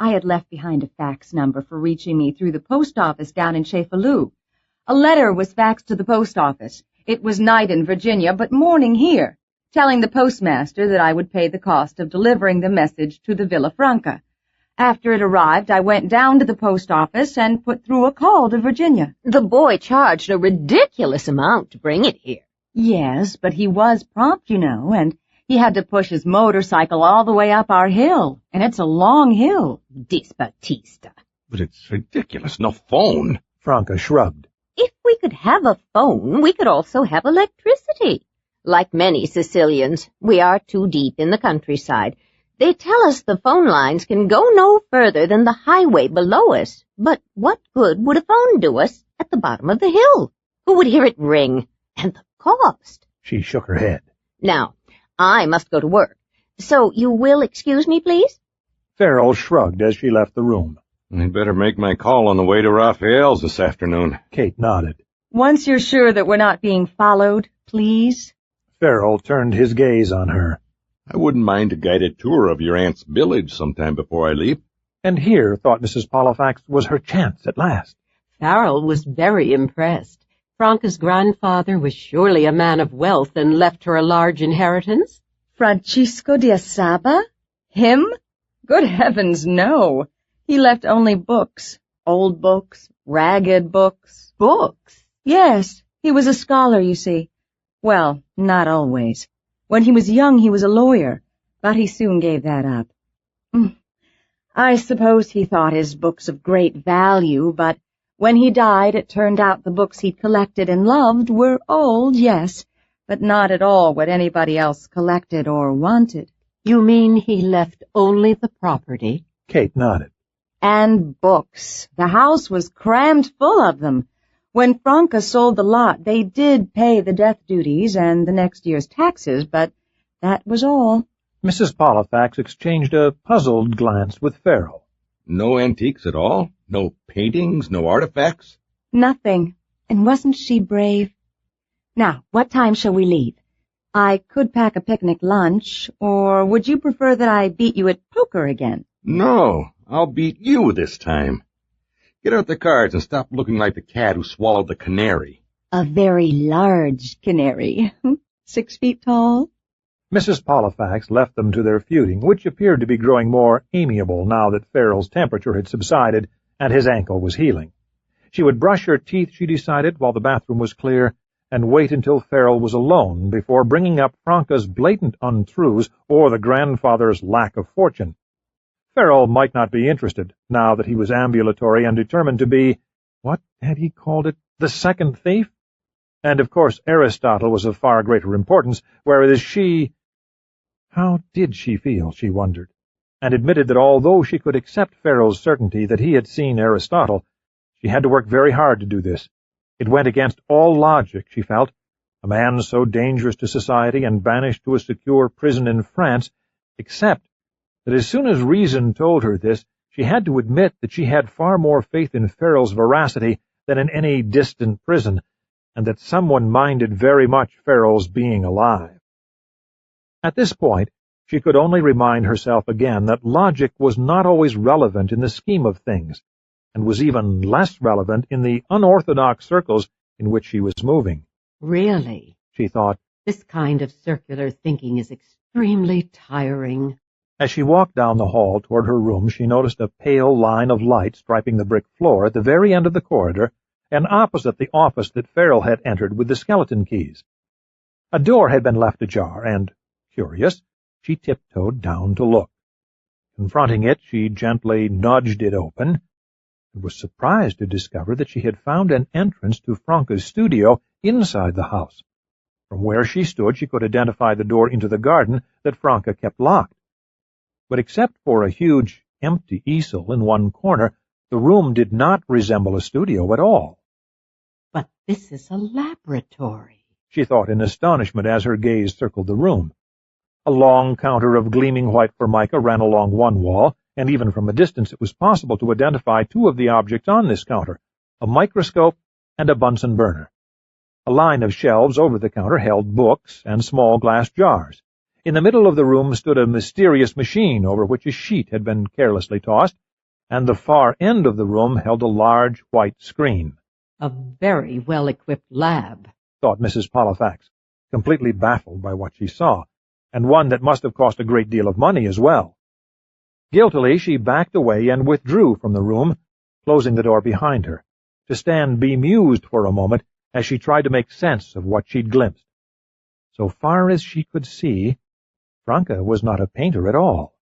I had left behind a fax number for reaching me through the post office down in Chefalou. A letter was faxed to the post office. It was night in Virginia, but morning here, telling the postmaster that I would pay the cost of delivering the message to the Villa Franca. After it arrived, I went down to the post office and put through a call to Virginia. The boy charged a ridiculous amount to bring it here. Yes, but he was prompt, you know, and he had to push his motorcycle all the way up our hill, and it's a long hill. Dispatista. But it's ridiculous. No phone. Franca shrugged. If we could have a phone, we could also have electricity. Like many Sicilians, we are too deep in the countryside. They tell us the phone lines can go no further than the highway below us. But what good would a phone do us at the bottom of the hill? Who would hear it ring? And the cost. She shook her head. Now, I must go to work. So you will excuse me, please? Farrell shrugged as she left the room. I'd better make my call on the way to Raphael's this afternoon. Kate nodded. Once you're sure that we're not being followed, please. Farrell turned his gaze on her. I wouldn't mind a guided tour of your aunt's village sometime before I leave. And here, thought Mrs. Pollifax, was her chance at last. Farrell was very impressed. Franca's grandfather was surely a man of wealth and left her a large inheritance. Francisco de Asaba? Him? Good heavens, no. He left only books. Old books, ragged books. Books? Yes, he was a scholar, you see. Well, not always. When he was young, he was a lawyer, but he soon gave that up. I suppose he thought his books of great value, but when he died, it turned out the books he'd collected and loved were old, yes, but not at all what anybody else collected or wanted. You mean he left only the property? Kate nodded. And books. The house was crammed full of them. When Franca sold the lot, they did pay the death duties and the next year's taxes, but that was all. Mrs. Pollifax exchanged a puzzled glance with Farrell. No antiques at all? No paintings? No artifacts? Nothing. And wasn't she brave? Now, what time shall we leave? I could pack a picnic lunch, or would you prefer that I beat you at poker again? No, I'll beat you this time. Get out the cards and stop looking like the cat who swallowed the canary. A very large canary. 6 feet tall. Mrs. Pollifax left them to their feuding, which appeared to be growing more amiable now that Farrell's temperature had subsided and his ankle was healing. She would brush her teeth, she decided, while the bathroom was clear, and wait until Farrell was alone before bringing up Franca's blatant untruths or the grandfather's lack of fortune. Farrell might not be interested, now that he was ambulatory and determined to be, what had he called it, the second thief? And, of course, Aristotle was of far greater importance, whereas she— How did she feel, she wondered, and admitted that although she could accept Farrell's certainty that he had seen Aristotle, she had to work very hard to do this. It went against all logic, she felt. A man so dangerous to society and banished to a secure prison in France, except that as soon as reason told her this, she had to admit that she had far more faith in Farrell's veracity than in any distant prison, and that someone minded very much Farrell's being alive. At this point, she could only remind herself again that logic was not always relevant in the scheme of things, and was even less relevant in the unorthodox circles in which she was moving. Really, she thought, this kind of circular thinking is extremely tiring. As she walked down the hall toward her room, she noticed a pale line of light striping the brick floor at the very end of the corridor, and opposite the office that Farrell had entered with the skeleton keys. A door had been left ajar, and, curious, she tiptoed down to look. Confronting it, she gently nudged it open, and was surprised to discover that she had found an entrance to Franca's studio inside the house. From where she stood, she could identify the door into the garden that Franca kept locked. But except for a huge, empty easel in one corner, the room did not resemble a studio at all. But this is a laboratory, she thought in astonishment as her gaze circled the room. A long counter of gleaming white formica ran along one wall, and even from a distance it was possible to identify two of the objects on this counter, a microscope and a Bunsen burner. A line of shelves over the counter held books and small glass jars. In the middle of the room stood a mysterious machine over which a sheet had been carelessly tossed, and the far end of the room held a large white screen. A very well-equipped lab, thought Mrs. Pollifax, completely baffled by what she saw, and one that must have cost a great deal of money as well. Guiltily she backed away and withdrew from the room, closing the door behind her, to stand bemused for a moment as she tried to make sense of what she'd glimpsed. So far as she could see, Franca was not a painter at all.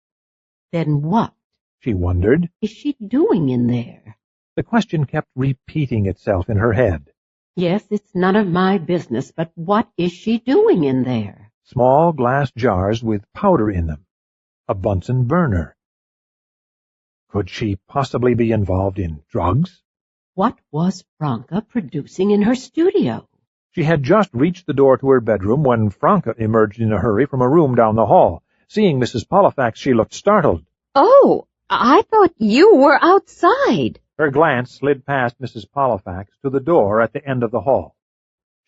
Then what, she wondered, is she doing in there? The question kept repeating itself in her head. Yes, it's none of my business, but what is she doing in there? Small glass jars with powder in them. A Bunsen burner. Could she possibly be involved in drugs? What was Franca producing in her studio? She had just reached the door to her bedroom when Franca emerged in a hurry from a room down the hall. Seeing Mrs. Pollifax, she looked startled. Oh, I thought you were outside. Her glance slid past Mrs. Pollifax to the door at the end of the hall.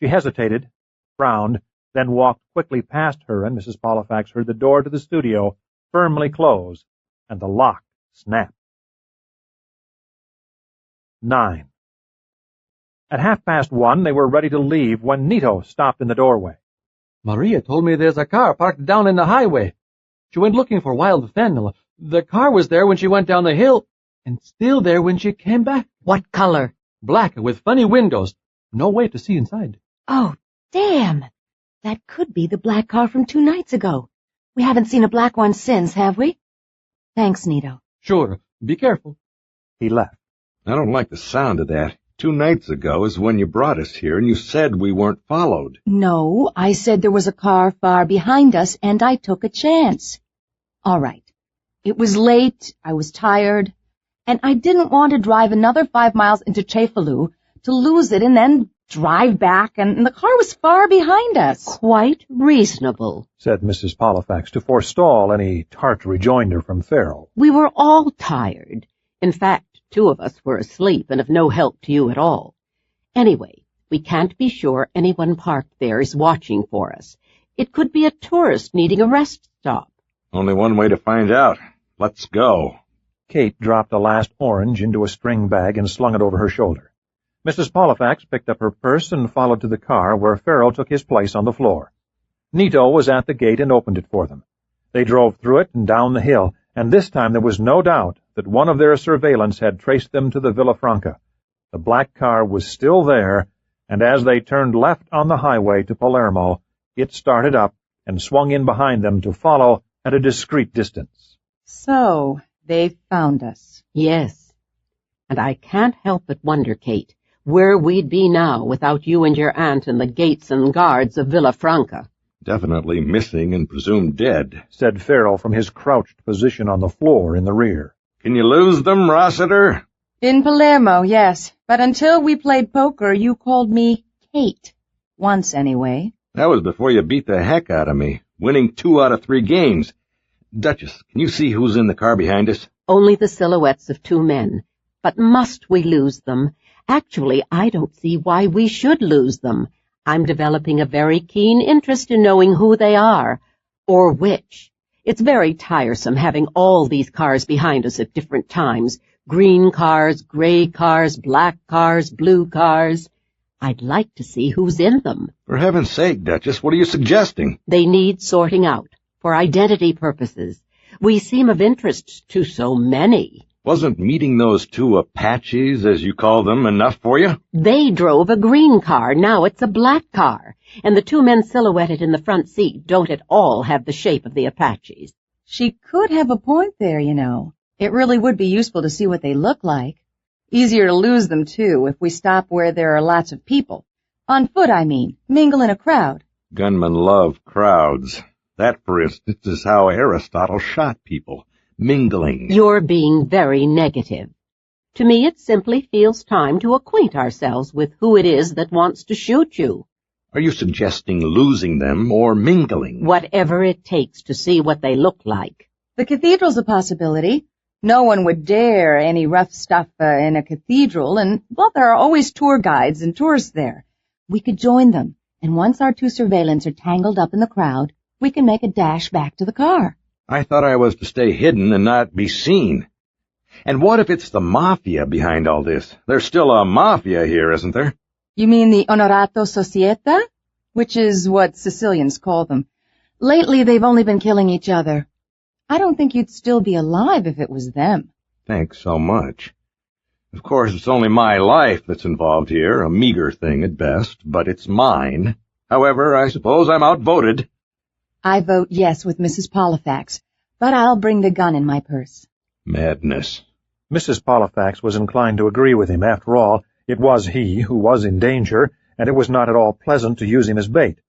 She hesitated, frowned, then walked quickly past her, and Mrs. Pollifax heard the door to the studio firmly close, and the lock snap. 9. At 1:30 they were ready to leave when Nito stopped in the doorway. Maria told me there's a car parked down in the highway. She went looking for wild fennel. The car was there when she went down the hill, and still there when she came back. What color? Black, with funny windows. No way to see inside. Oh, damn! That could be the black car from 2 nights ago. We haven't seen a black one since, have we? Thanks, Nito. Sure. Be careful. He left. I don't like the sound of that. 2 nights ago is when you brought us here, and you said we weren't followed. No, I said there was a car far behind us, and I took a chance. All right. It was late, I was tired, and I didn't want to drive another 5 miles into Cefalù to lose it and then drive back, and the car was far behind us. Quite reasonable, said Mrs. Pollifax to forestall any tart rejoinder from Frell. We were all tired. In fact, 2 of us were asleep and of no help to you at all. Anyway, we can't be sure anyone parked there is watching for us. It could be a tourist needing a rest stop. Only one way to find out. Let's go. Kate dropped the last orange into a string bag and slung it over her shoulder. Mrs. Pollifax picked up her purse and followed to the car, where Frell took his place on the floor. Nito was at the gate and opened it for them. They drove through it and down the hill, and this time there was no doubt that one of their surveillance had traced them to the Villa Franca. The black car was still there, and as they turned left on the highway to Palermo, it started up and swung in behind them to follow at a discreet distance. So, they've found us. Yes. And I can't help but wonder, Kate, where we'd be now without you and your aunt and the gates and guards of Villa Franca. Definitely missing and presumed dead, said Frell from his crouched position on the floor in the rear. Can you lose them, Rossiter? In Palermo, yes. But until we played poker, you called me Kate. Once, anyway. That was before you beat the heck out of me, winning 2 out of 3 games. Duchess, can you see who's in the car behind us? Only the silhouettes of 2 men. But must we lose them? Actually, I don't see why we should lose them. I'm developing a very keen interest in knowing who they are, or which. It's very tiresome having all these cars behind us at different times. Green cars, gray cars, black cars, blue cars. I'd like to see who's in them. For heaven's sake, Duchess, what are you suggesting? They need sorting out, for identity purposes. We seem of interest to so many. Wasn't meeting those 2 Apaches, as you call them, enough for you? They drove a green car, now it's a black car, and the 2 men silhouetted in the front seat don't at all have the shape of the Apaches. She could have a point there, you know. It really would be useful to see what they look like. Easier to lose them, too, if we stop where there are lots of people. On foot, I mean. Mingle in a crowd. Gunmen love crowds. That, for instance, is how Aristotle shot people. Mingling. You're being very negative. To me, it simply feels time to acquaint ourselves with who it is that wants to shoot you. Are you suggesting losing them or mingling? Whatever it takes to see what they look like. The cathedral's a possibility. No one would dare any rough stuff in a cathedral, and, well, there are always tour guides and tourists there. We could join them, and once our two surveillants are tangled up in the crowd, we can make a dash back to the car. I thought I was to stay hidden and not be seen. And what if it's the mafia behind all this? There's still a mafia here, isn't there? You mean the Onorato Societa? Which is what Sicilians call them. Lately, they've only been killing each other. I don't think you'd still be alive if it was them. Thanks so much. Of course, it's only my life that's involved here, a meager thing at best, but it's mine. However, I suppose I'm outvoted. I vote yes with Mrs. Pollifax, but I'll bring the gun in my purse. Madness. Mrs. Pollifax was inclined to agree with him. After all, it was he who was in danger, and it was not at all pleasant to use him as bait.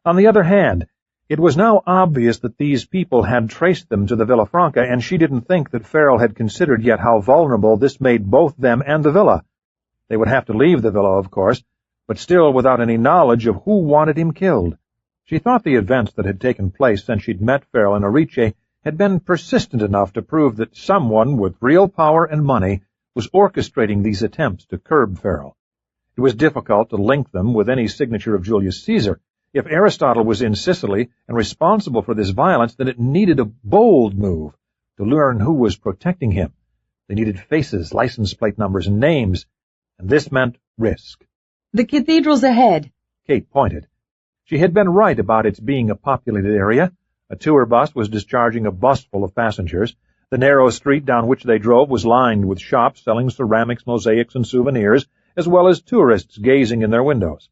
On the other hand, it was now obvious that these people had traced them to the Villa Franca, and she didn't think that Frell had considered yet how vulnerable this made both them and the villa. They would have to leave the villa, of course, but still without any knowledge of who wanted him killed. She thought the events that had taken place since she'd met Frell in Erice had been persistent enough to prove that someone with real power and money was orchestrating these attempts to curb Frell. It was difficult to link them with any signature of Julius Caesar. If Aristotle was in Sicily and responsible for this violence, then it needed a bold move to learn who was protecting him. They needed faces, license plate numbers, and names, and this meant risk. The cathedral's ahead. Kate pointed. She had been right about its being a populated area. A tour bus was discharging a bus full of passengers. The narrow street down which they drove was lined with shops selling ceramics, mosaics, and souvenirs, as well as tourists gazing in their windows.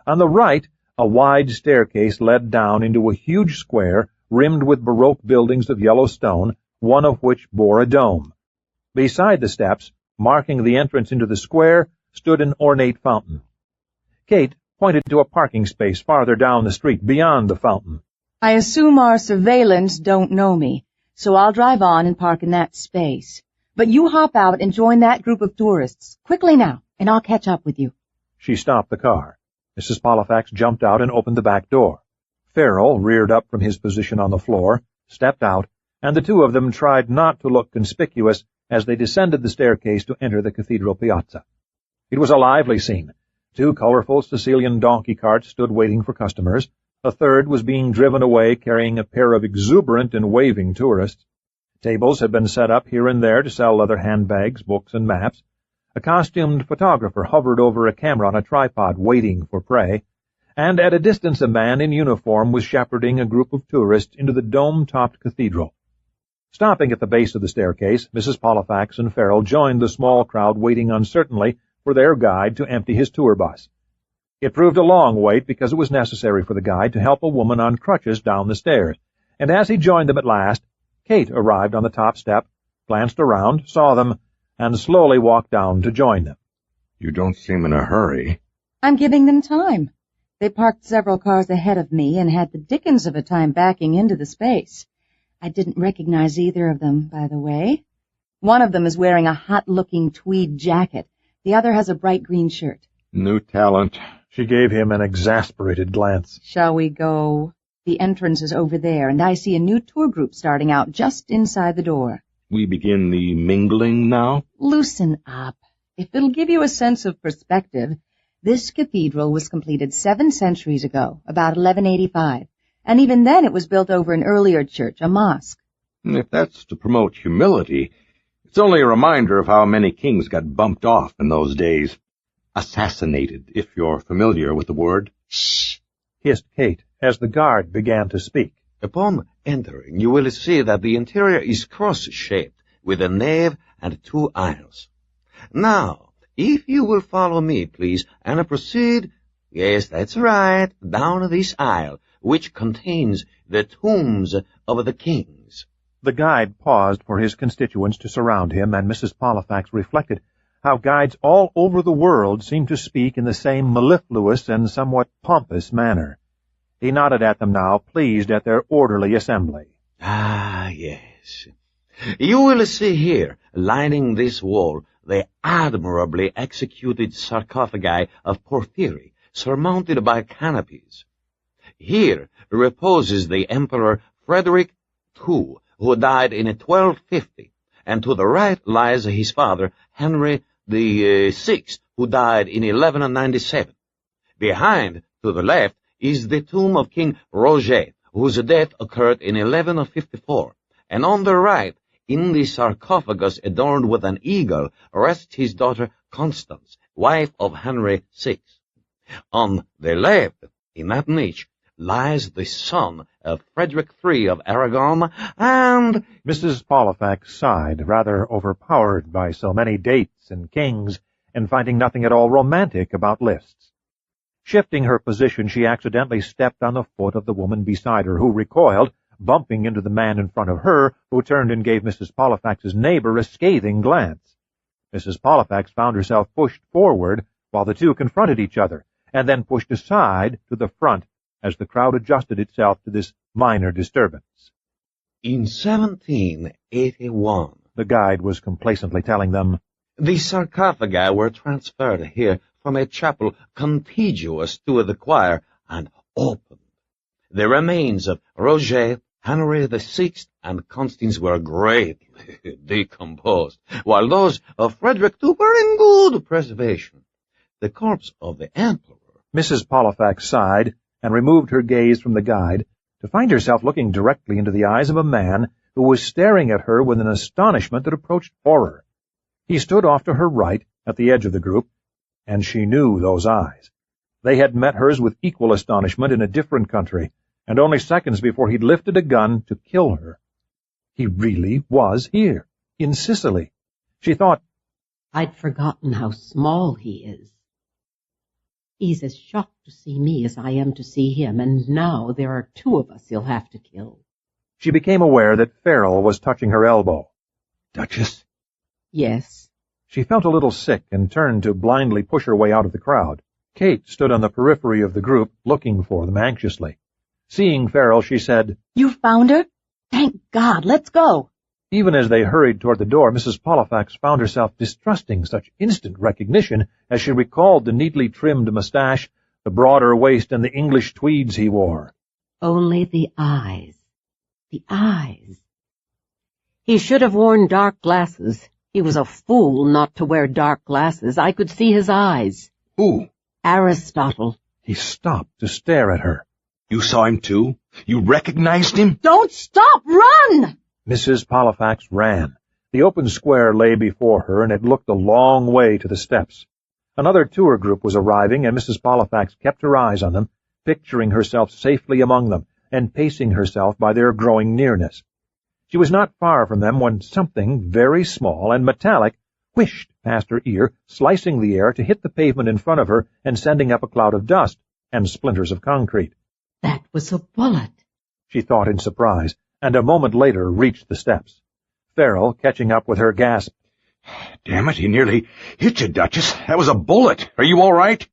On the right, a wide staircase led down into a huge square rimmed with Baroque buildings of yellow stone, one of which bore a dome. Beside the steps, marking the entrance into the square, stood an ornate fountain. Kate pointed to a parking space farther down the street beyond the fountain. I assume our surveillants don't know me, so I'll drive on and park in that space. But you hop out and join that group of tourists. Quickly now, and I'll catch up with you. She stopped the car. Mrs. Pollifax jumped out and opened the back door. Frell reared up from his position on the floor, stepped out, and the two of them tried not to look conspicuous as they descended the staircase to enter the cathedral piazza. It was a lively scene. 2 colorful Sicilian donkey carts stood waiting for customers. A third was being driven away carrying a pair of exuberant and waving tourists. Tables had been set up here and there to sell leather handbags, books, and maps. A costumed photographer hovered over a camera on a tripod, waiting for prey, and at a distance a man in uniform was shepherding a group of tourists into the dome-topped cathedral. Stopping at the base of the staircase, Mrs. Pollifax and Frell joined the small crowd waiting uncertainly for their guide to empty his tour bus. It proved a long wait because it was necessary for the guide to help a woman on crutches down the stairs, and as he joined them at last, Kate arrived on the top step, glanced around, saw them, and slowly walked down to join them. You don't seem in a hurry. I'm giving them time. They parked several cars ahead of me and had the dickens of a time backing into the space. I didn't recognize either of them, by the way. One of them is wearing a hot-looking tweed jacket. The other has a bright green shirt. New talent. She gave him an exasperated glance. Shall we go? The entrance is over there, and I see a new tour group starting out just inside the door. We begin the mingling now? Loosen up. If it'll give you a sense of perspective, this cathedral was completed 7 centuries ago, about 1185, and even then it was built over an earlier church, a mosque. If that's to promote humility, it's only a reminder of how many kings got bumped off in those days. Assassinated, if you're familiar with the word. Shh! Hissed Kate, as the guard began to speak. Upon entering, you will see that the interior is cross-shaped, with a nave and 2 aisles. Now, if you will follow me, please, and proceed, yes, that's right, down this aisle, which contains the tombs of the kings. The guide paused for his constituents to surround him, and Mrs. Pollifax reflected how guides all over the world seemed to speak in the same mellifluous and somewhat pompous manner. He nodded at them now, pleased at their orderly assembly. Ah, yes. You will see here, lining this wall, the admirably executed sarcophagi of porphyry, surmounted by canopies. Here reposes the Emperor Frederick II, who died in 1250, and to the right lies his father, Henry VI, who died in 1197. Behind, to the left, is the tomb of King Roger, whose death occurred in 1154, and on the right, in the sarcophagus adorned with an eagle, rests his daughter Constance, wife of Henry VI. On the left, in that niche, lies the son of Frederick III of Aragon, and— Mrs. Pollifax sighed, rather overpowered by so many dates and kings, and finding nothing at all romantic about lists. Shifting her position, she accidentally stepped on the foot of the woman beside her, who recoiled, bumping into the man in front of her, who turned and gave Mrs. Pollifax's neighbor a scathing glance. Mrs. Pollifax found herself pushed forward while the two confronted each other, and then pushed aside to the front as the crowd adjusted itself to this minor disturbance. In 1781, the guide was complacently telling them, the sarcophagi were transferred here from a chapel contiguous to the choir and opened. The remains of Roger, Henry VI, and Constance were greatly decomposed, while those of Frederick II were in good preservation. The corpse of the Emperor— Mrs. Pollifax sighed and removed her gaze from the guide to find herself looking directly into the eyes of a man who was staring at her with an astonishment that approached horror. He stood off to her right at the edge of the group, and she knew those eyes. They had met hers with equal astonishment in a different country, and only seconds before he'd lifted a gun to kill her. He really was here, in Sicily. She thought, I'd forgotten how small he is. He's as shocked to see me as I am to see him, and now there are two of us he'll have to kill. She became aware that Frell was touching her elbow. Duchess? Yes. She felt a little sick and turned to blindly push her way out of the crowd. Kate stood on the periphery of the group, looking for them anxiously. Seeing Frell, she said, You found her? Thank God, let's go. Even as they hurried toward the door, Mrs. Pollifax found herself distrusting such instant recognition as she recalled the neatly trimmed mustache, the broader waist, and the English tweeds he wore. Only the eyes. The eyes. He should have worn dark glasses. He was a fool not to wear dark glasses. I could see his eyes. Who? Aristotle. He stopped to stare at her. You saw him too? You recognized him? Don't stop! Run! Mrs. Pollifax ran. The open square lay before her, and it looked a long way to the steps. Another tour group was arriving, and Mrs. Pollifax kept her eyes on them, picturing herself safely among them, and pacing herself by their growing nearness. She was not far from them when something very small and metallic whished past her ear, slicing the air to hit the pavement in front of her and sending up a cloud of dust and splinters of concrete. That was a bullet, she thought in surprise, and a moment later reached the steps. Frell, catching up with her, gasped, Damn it, he nearly hit you, Duchess. That was a bullet. Are you all right?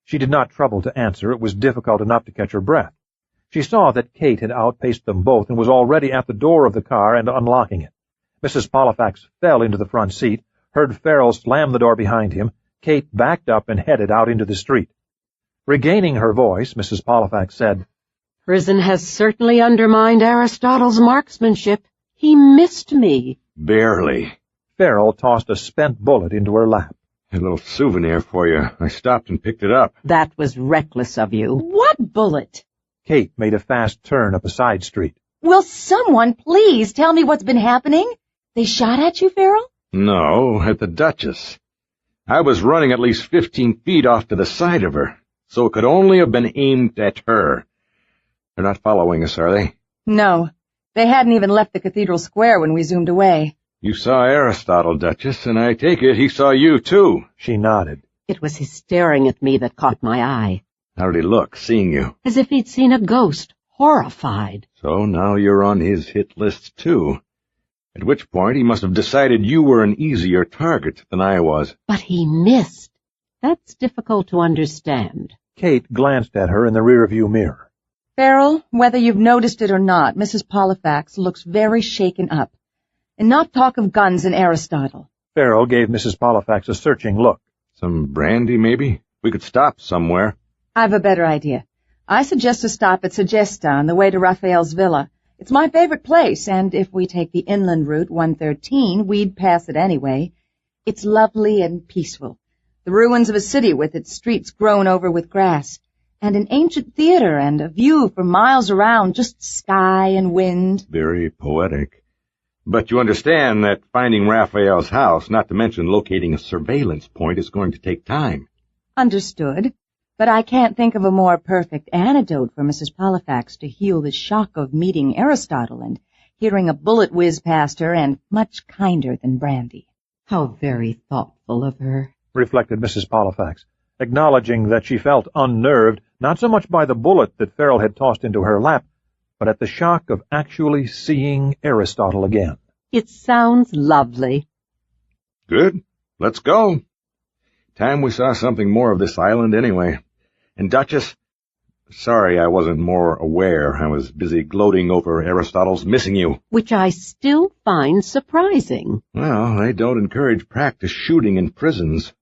She did not trouble to answer. It was difficult enough to catch her breath. She saw that Kate had outpaced them both and was already at the door of the car and unlocking it. Mrs. Pollifax fell into the front seat, heard Frell slam the door behind him. Kate backed up and headed out into the street. Regaining her voice, Mrs. Pollifax said, Prison has certainly undermined Aristotle's marksmanship. He missed me. Barely. Frell tossed a spent bullet into her lap. A little souvenir for you. I stopped and picked it up. That was reckless of you. What bullet? Kate made a fast turn up a side street. Will someone please tell me what's been happening? They shot at you, Frell? No, at the Duchess. I was running at least 15 feet off to the side of her, so it could only have been aimed at her. They're not following us, are they? No. They hadn't even left the cathedral square when we zoomed away. You saw Aristotle, Duchess, and I take it he saw you, too. She nodded. It was his staring at me that caught my eye. How did he look, seeing you? As if he'd seen a ghost, horrified. So now you're on his hit list, too. At which point he must have decided you were an easier target than I was. But he missed. That's difficult to understand. Kate glanced at her in the rearview mirror. Frell, whether you've noticed it or not, Mrs. Pollifax looks very shaken up. And not talk of guns and Aristotle. Frell gave Mrs. Pollifax a searching look. Some brandy, maybe? We could stop somewhere. I've a better idea. I suggest a stop at Segesta on the way to Raphael's villa. It's my favorite place, and if we take the inland route 113, we'd pass it anyway. It's lovely and peaceful. The ruins of a city with its streets grown over with grass, and an ancient theater and a view for miles around, just sky and wind. Very poetic. But you understand that finding Raphael's house, not to mention locating a surveillance point, is going to take time. Understood. But I can't think of a more perfect antidote for Mrs. Pollifax to heal the shock of meeting Aristotle and hearing a bullet whiz past her, and much kinder than brandy. How very thoughtful of her, reflected Mrs. Pollifax, acknowledging that she felt unnerved, not so much by the bullet that Farrell had tossed into her lap, but at the shock of actually seeing Aristotle again. It sounds lovely. Good. Let's go. Time we saw something more of this island anyway. And Duchess, sorry I wasn't more aware. I was busy gloating over Aristotle's missing you. Which I still find surprising. Well, they don't encourage practice shooting in prisons.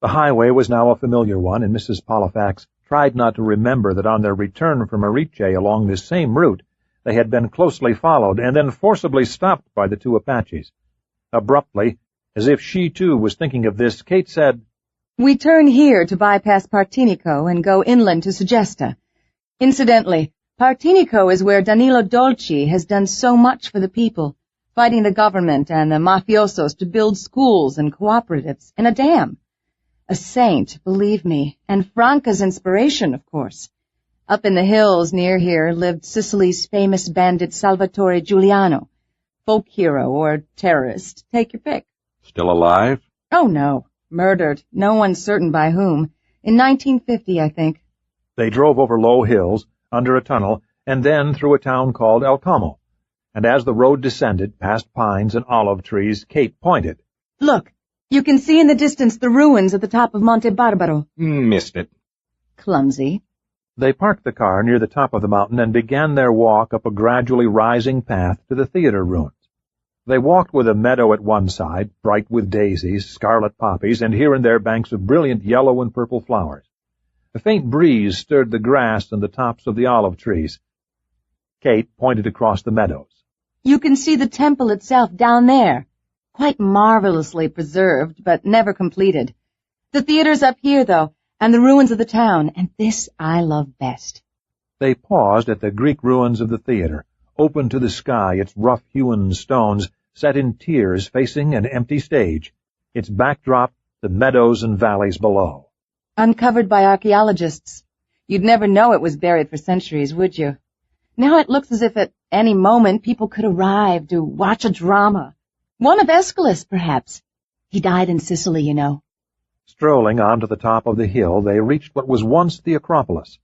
The highway was now a familiar one, and Mrs. Pollifax tried not to remember that on their return from Erice along this same route, they had been closely followed and then forcibly stopped by the two Apaches. Abruptly, as if she too was thinking of this, Kate said, We turn here to bypass Partinico and go inland to Segesta. Incidentally, Partinico is where Danilo Dolci has done so much for the people, fighting the government and the mafiosos to build schools and cooperatives and a dam. A saint, believe me, and Franca's inspiration, of course. Up in the hills near here lived Sicily's famous bandit Salvatore Giuliano, folk hero or terrorist, take your pick. Still alive? Oh, no. Murdered, no one's certain by whom. In 1950, I think. They drove over low hills, under a tunnel, and then through a town called El Como. And as the road descended, past pines and olive trees, Kate pointed. Look, you can see in the distance the ruins at the top of Monte Barbaro. Missed it. Clumsy. They parked the car near the top of the mountain and began their walk up a gradually rising path to the theater ruins. They walked with a meadow at one side, bright with daisies, scarlet poppies, and here and there banks of brilliant yellow and purple flowers. A faint breeze stirred the grass and the tops of the olive trees. Kate pointed across the meadows. You can see the temple itself down there. Quite marvelously preserved, but never completed. The theater's up here, though, and the ruins of the town, and this I love best. They paused at the Greek ruins of the theater, open to the sky, its rough-hewn stones set in tiers facing an empty stage, its backdrop the meadows and valleys below. Uncovered by archaeologists. You'd never know it was buried for centuries, would you? Now it looks as if at any moment people could arrive to watch a drama. One of Aeschylus, perhaps. He died in Sicily, you know. Strolling on to the top of the hill, they reached what was once the Acropolis.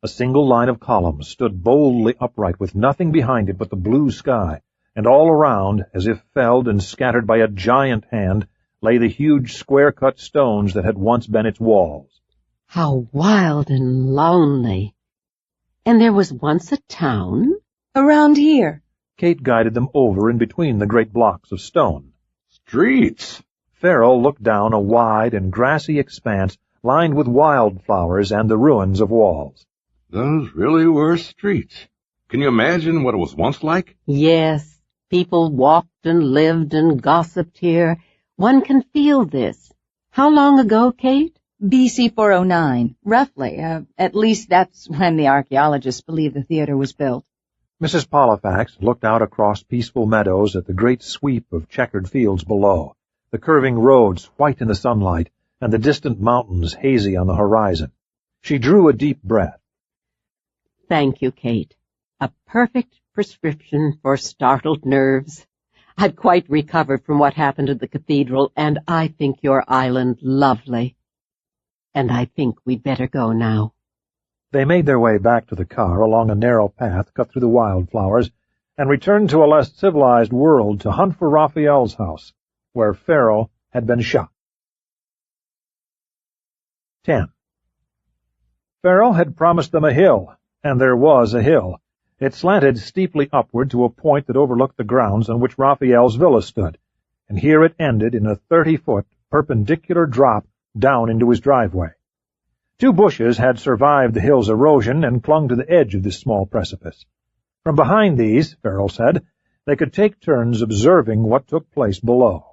A single line of columns stood boldly upright with nothing behind it but the blue sky, and all around, as if felled and scattered by a giant hand, lay the huge square-cut stones that had once been its walls. How wild and lonely. And there was once a town? Around here. Kate guided them over in between the great blocks of stone. Streets! Farrell looked down a wide and grassy expanse lined with wildflowers and the ruins of walls. Those really were streets. Can you imagine what it was once like? Yes, people walked and lived and gossiped here. One can feel this. How long ago, Kate? BC 409, roughly. At least that's when the archaeologists believe the theater was built. Mrs. Pollifax looked out across peaceful meadows at the great sweep of checkered fields below, the curving roads white in the sunlight, and the distant mountains hazy on the horizon. She drew a deep breath. Thank you, Kate. A perfect prescription for startled nerves. I've quite recovered from what happened at the cathedral, and I think your island lovely. And I think we'd better go now. They made their way back to the car along a narrow path cut through the wildflowers, and returned to a less civilized world to hunt for Raphael's house, where Farrell had been shot. 10. Farrell had promised them a hill, and there was a hill. It slanted steeply upward to a point that overlooked the grounds on which Raphael's villa stood, and here it ended in a 30-foot perpendicular drop down into his driveway. Two bushes had survived the hill's erosion and clung to the edge of this small precipice. From behind these, Frell said, they could take turns observing what took place below.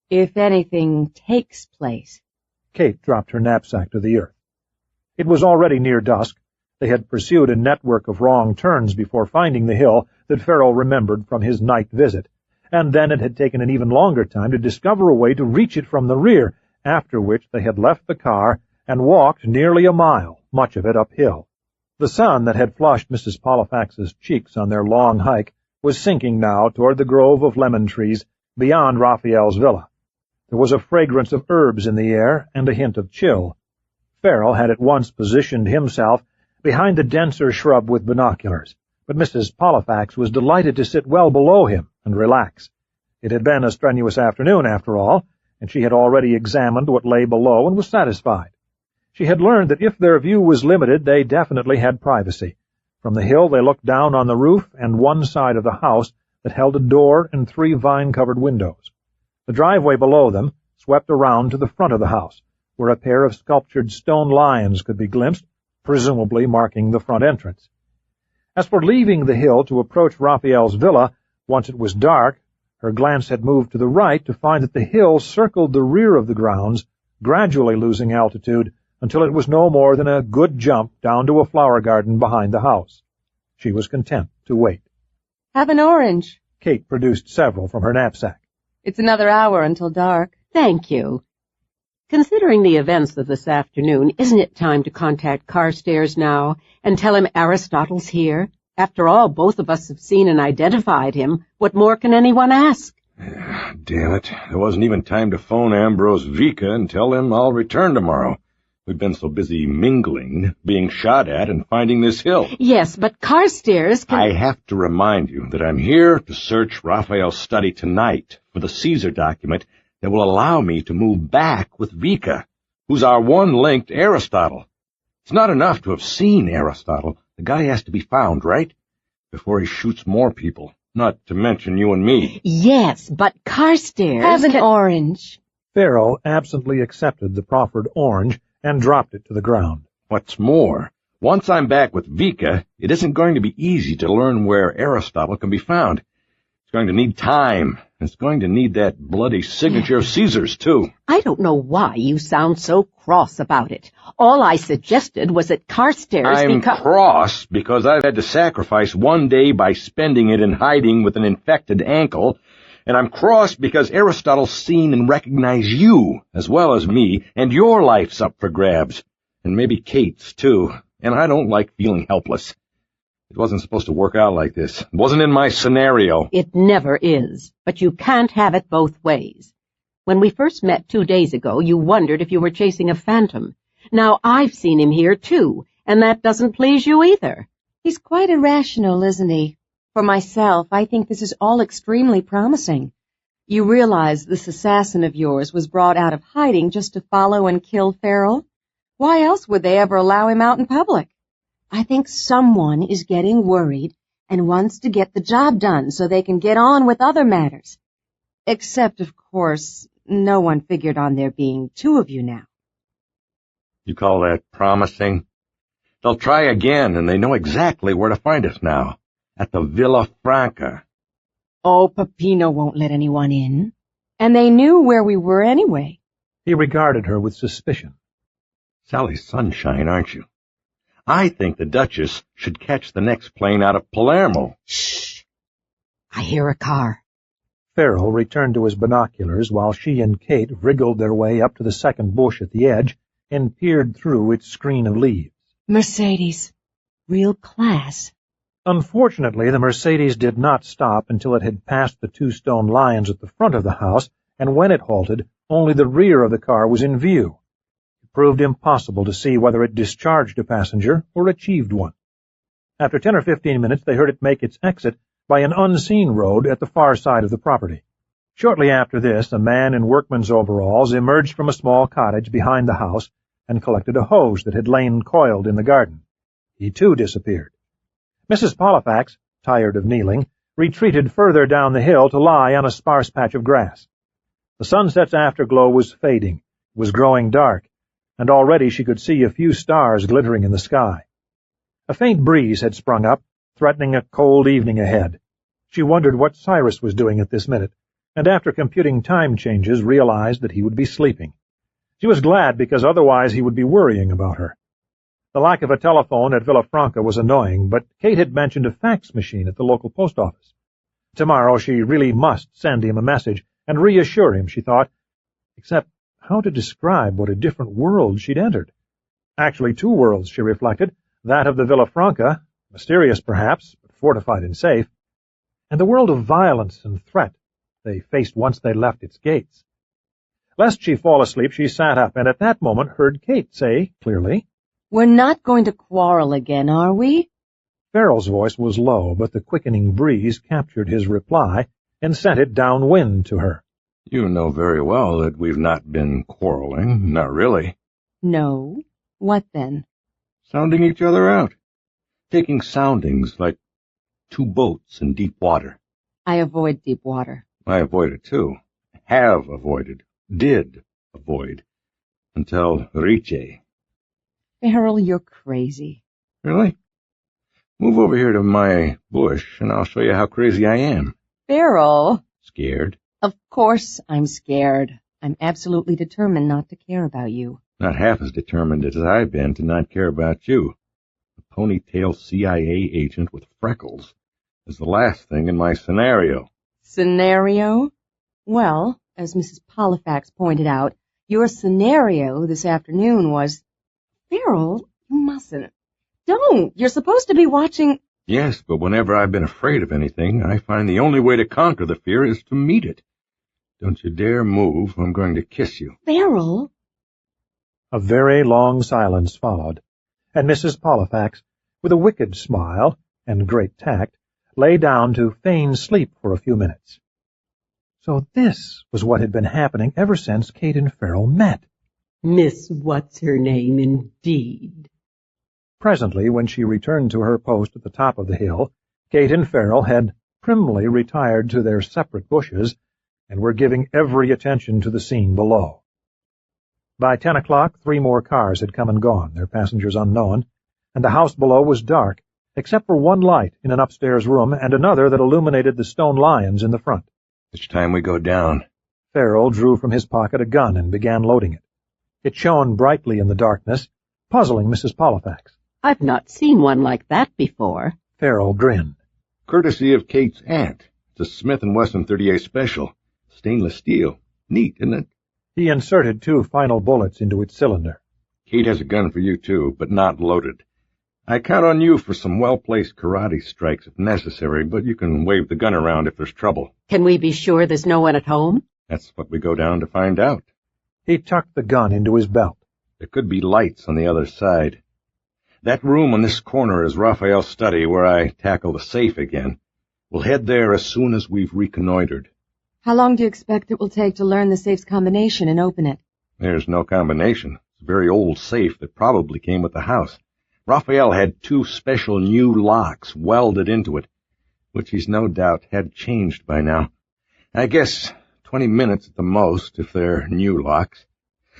If anything takes place. Kate dropped her knapsack to the earth. It was already near dusk. They had pursued a network of wrong turns before finding the hill that Frell remembered from his night visit, and then it had taken an even longer time to discover a way to reach it from the rear, after which they had left the car and walked nearly a mile, much of it uphill. The sun that had flushed Mrs. Pollifax's cheeks on their long hike was sinking now toward the grove of lemon trees beyond Raphael's villa. There was a fragrance of herbs in the air and a hint of chill. Frell had at once positioned himself behind the denser shrub with binoculars, but Mrs. Pollifax was delighted to sit well below him and relax. It had been a strenuous afternoon, after all, and she had already examined what lay below and was satisfied. She had learned that if their view was limited, they definitely had privacy. From the hill they looked down on the roof and one side of the house that held a door and 3 vine-covered windows. The driveway below them swept around to the front of the house, where a pair of sculptured stone lions could be glimpsed, presumably marking the front entrance. As for leaving the hill to approach Raphael's villa, once it was dark, her glance had moved to the right to find that the hill circled the rear of the grounds, gradually losing altitude until it was no more than a good jump down to a flower garden behind the house. She was content to wait. Have an orange. Kate produced several from her knapsack. It's another hour until dark. Thank you. Considering the events of this afternoon, isn't it time to contact Carstairs now and tell him Aristotle's here? After all, both of us have seen and identified him. What more can anyone ask? Damn it. There wasn't even time to phone Ambrose Vika and tell him I'll return tomorrow. We've been so busy mingling, being shot at, and finding this hill. Yes, but Carstairs can— I have to remind you that I'm here to search Raphael's study tonight for the Caesar document that will allow me to move back with Vika, who's our one link to Aristotle. It's not enough to have seen Aristotle. The guy has to be found, right? Before he shoots more people, not to mention you and me. Yes, but Carstairs— Have an orange. Frell absently accepted the proffered orange and dropped it to the ground. What's more, once I'm back with Vika, it isn't going to be easy to learn where Aristotle can be found. It's going to need time. It's going to need that bloody signature of Caesar's, too. I don't know why you sound so cross about it. All I suggested was that Carstairs— I'm cross because I've had to sacrifice one day by spending it in hiding with an infected ankle, and I'm cross because Aristotle's seen and recognized you, as well as me, and your life's up for grabs. And maybe Kate's, too. And I don't like feeling helpless. It wasn't supposed to work out like this. It wasn't in my scenario. It never is, but you can't have it both ways. When we first met 2 days ago, you wondered if you were chasing a phantom. Now I've seen him here, too, and that doesn't please you either. He's quite irrational, isn't he? For myself, I think this is all extremely promising. You realize this assassin of yours was brought out of hiding just to follow and kill Frell? Why else would they ever allow him out in public? I think someone is getting worried and wants to get the job done so they can get on with other matters. Except, of course, no one figured on there being 2 of you now. You call that promising? They'll try again, and they know exactly where to find us now. At the Villa Franca. Oh, Peppino won't let anyone in. And they knew where we were anyway. He regarded her with suspicion. Sally Sunshine, aren't you? I think the Duchess should catch the next plane out of Palermo. Shh! I hear a car. Frell returned to his binoculars while she and Kate wriggled their way up to the second bush at the edge and peered through its screen of leaves. Mercedes. Real class. Unfortunately, the Mercedes did not stop until it had passed the 2 stone lions at the front of the house, and when it halted, only the rear of the car was in view. It proved impossible to see whether it discharged a passenger or achieved one. After 10 or 15 minutes, they heard it make its exit by an unseen road at the far side of the property. Shortly after this, a man in workman's overalls emerged from a small cottage behind the house and collected a hose that had lain coiled in the garden. He, too, disappeared. Mrs. Pollifax, tired of kneeling, retreated further down the hill to lie on a sparse patch of grass. The sunset's afterglow was fading. It was growing dark. and already she could see a few stars glittering in the sky. A faint breeze had sprung up, threatening a cold evening ahead. She wondered what Cyrus was doing at this minute, and after computing time changes realized that he would be sleeping. She was glad because otherwise he would be worrying about her. The lack of a telephone at Villafranca was annoying, but Kate had mentioned a fax machine at the local post office. Tomorrow she really must send him a message and reassure him, she thought, except how to describe what a different world she'd entered. Actually, two worlds, she reflected, that of the Villafranca, mysterious perhaps, but fortified and safe, and the world of violence and threat they faced once they left its gates. Lest she fall asleep, she sat up, and at that moment heard Kate say, clearly, "We're not going to quarrel again, are we?" Farrell's voice was low, but the quickening breeze captured his reply and sent it downwind to her. You know very well that we've not been quarreling, not really. No. What then? Sounding each other out. Taking soundings like two boats in deep water. I avoid deep water. I avoid it too. Have avoided. Did avoid. Until Erice. Farrell, you're crazy. Really? Move over here to my bush, and I'll show you how crazy I am. Farrell! Scared? Of course I'm scared. I'm absolutely determined not to care about you. Not half as determined as I've been to not care about you. A ponytail CIA agent with freckles is the last thing in my scenario. Scenario? Well, as Mrs. Pollifax pointed out, your scenario this afternoon was... Farrell, you mustn't. Don't! You're supposed to be watching... Yes, but whenever I've been afraid of anything, I find the only way to conquer the fear is to meet it. Don't you dare move, I'm going to kiss you. Farrell! A very long silence followed, and Mrs. Pollifax, with a wicked smile and great tact, lay down to feign sleep for a few minutes. So this was what had been happening ever since Kate and Farrell met. Miss What's-Her-Name, indeed. Presently, when she returned to her post at the top of the hill, Kate and Farrell had primly retired to their separate bushes and were giving every attention to the scene below. By 10 o'clock, 3 more cars had come and gone, their passengers unknown, and the house below was dark, except for one light in an upstairs room and another that illuminated the stone lions in the front. It's time we go down. Farrell drew from his pocket a gun and began loading it. It shone brightly in the darkness, puzzling Mrs. Pollifax. I've not seen one like that before. Farrell grinned. Courtesy of Kate's aunt. It's a Smith & Wesson 38 Special. Stainless steel. Neat, isn't it? He inserted 2 final bullets into its cylinder. Kate has a gun for you, too, but not loaded. I count on you for some well-placed karate strikes if necessary, but you can wave the gun around if there's trouble. Can we be sure there's no one at home? That's what we go down to find out. He tucked the gun into his belt. There could be lights on the other side. That room on this corner is Raphael's study, where I tackle the safe again. We'll head there as soon as we've reconnoitered. How long do you expect it will take to learn the safe's combination and open it? There's no combination. It's a very old safe that probably came with the house. Raphael had 2 special new locks welded into it, which he's no doubt had changed by now. I guess 20 minutes at the most, if they're new locks.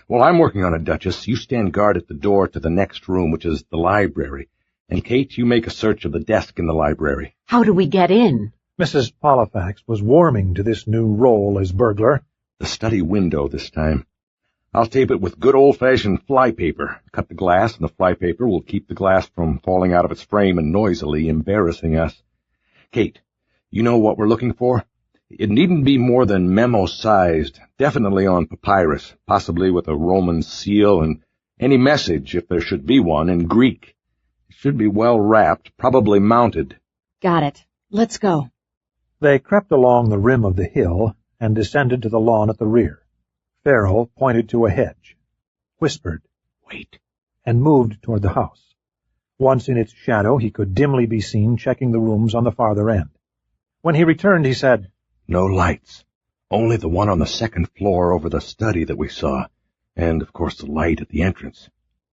While I'm working on it, Duchess, you stand guard at the door to the next room, which is the library. And, Kate, you make a search of the desk in the library. How do we get in? Mrs. Pollifax was warming to this new role as burglar. The study window this time. I'll tape it with good old-fashioned flypaper. Cut the glass, and the flypaper will keep the glass from falling out of its frame and noisily embarrassing us. Kate, you know what we're looking for? It needn't be more than memo-sized, definitely on papyrus, possibly with a Roman seal, and any message, if there should be one, in Greek. It should be well wrapped, probably mounted. Got it. Let's go. They crept along the rim of the hill and descended to the lawn at the rear. Farrell pointed to a hedge, whispered, "Wait," and moved toward the house. Once in its shadow, he could dimly be seen checking the rooms on the farther end. When he returned, he said, "No lights. Only the one on the second floor over the study that we saw, and, of course, the light at the entrance.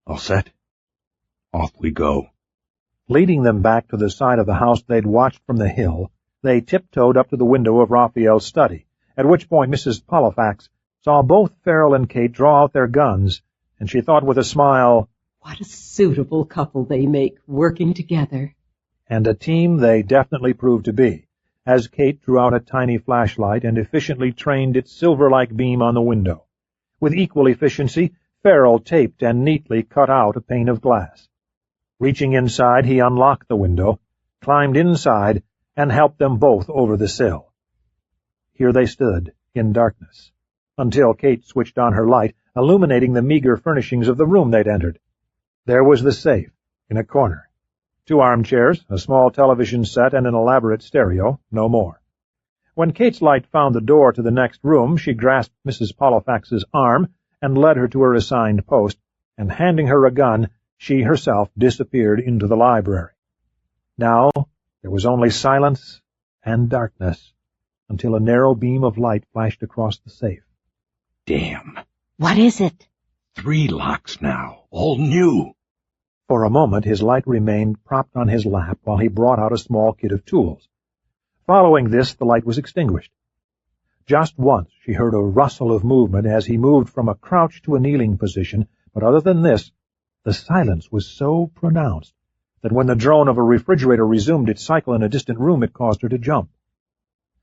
All set? Off we go." Leading them back to the side of the house they'd watched from the hill, they tiptoed up to the window of Raphael's study, at which point Mrs. Pollifax saw both Farrell and Kate draw out their guns and she thought with a smile, "What a suitable couple they make, working together." And a team they definitely proved to be, as Kate drew out a tiny flashlight and efficiently trained its silver-like beam on the window. With equal efficiency, Frell taped and neatly cut out a pane of glass. Reaching inside, he unlocked the window, climbed inside, and helped them both over the sill. Here they stood, in darkness, until Kate switched on her light, illuminating the meager furnishings of the room they'd entered. There was the safe, in a corner. 2 armchairs, a small television set, and an elaborate stereo, no more. When Kate's light found the door to the next room, she grasped Mrs. Pollifax's arm and led her to her assigned post, and handing her a gun, she herself disappeared into the library. Now there was only silence and darkness, until a narrow beam of light flashed across the safe. Damn. What is it? 3 locks now, all new. For a moment his light remained propped on his lap while he brought out a small kit of tools. Following this, the light was extinguished. Just once she heard a rustle of movement as he moved from a crouch to a kneeling position, but other than this, the silence was so pronounced that when the drone of a refrigerator resumed its cycle in a distant room, it caused her to jump.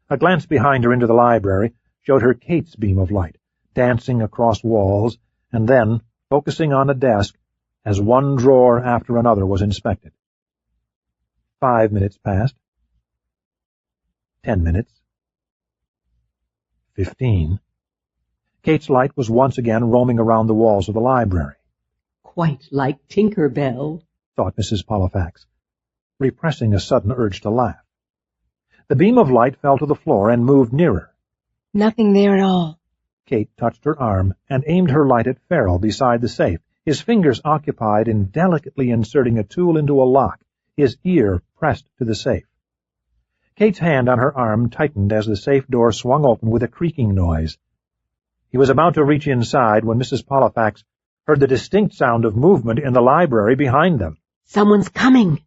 A glance behind her into the library showed her Kate's beam of light, dancing across walls, and then focusing on a desk as one drawer after another was inspected. 5 minutes passed. 10 minutes. 15. Kate's light was once again roaming around the walls of the library. "Quite like Tinker Bell," thought Mrs. Pollifax, repressing a sudden urge to laugh. The beam of light fell to the floor and moved nearer. Nothing there at all. Kate touched her arm and aimed her light at Frell beside the safe, his fingers occupied in delicately inserting a tool into a lock, his ear pressed to the safe. Kate's hand on her arm tightened as the safe door swung open with a creaking noise. He was about to reach inside when Mrs. Pollifax heard the distinct sound of movement in the library behind them. "Someone's coming."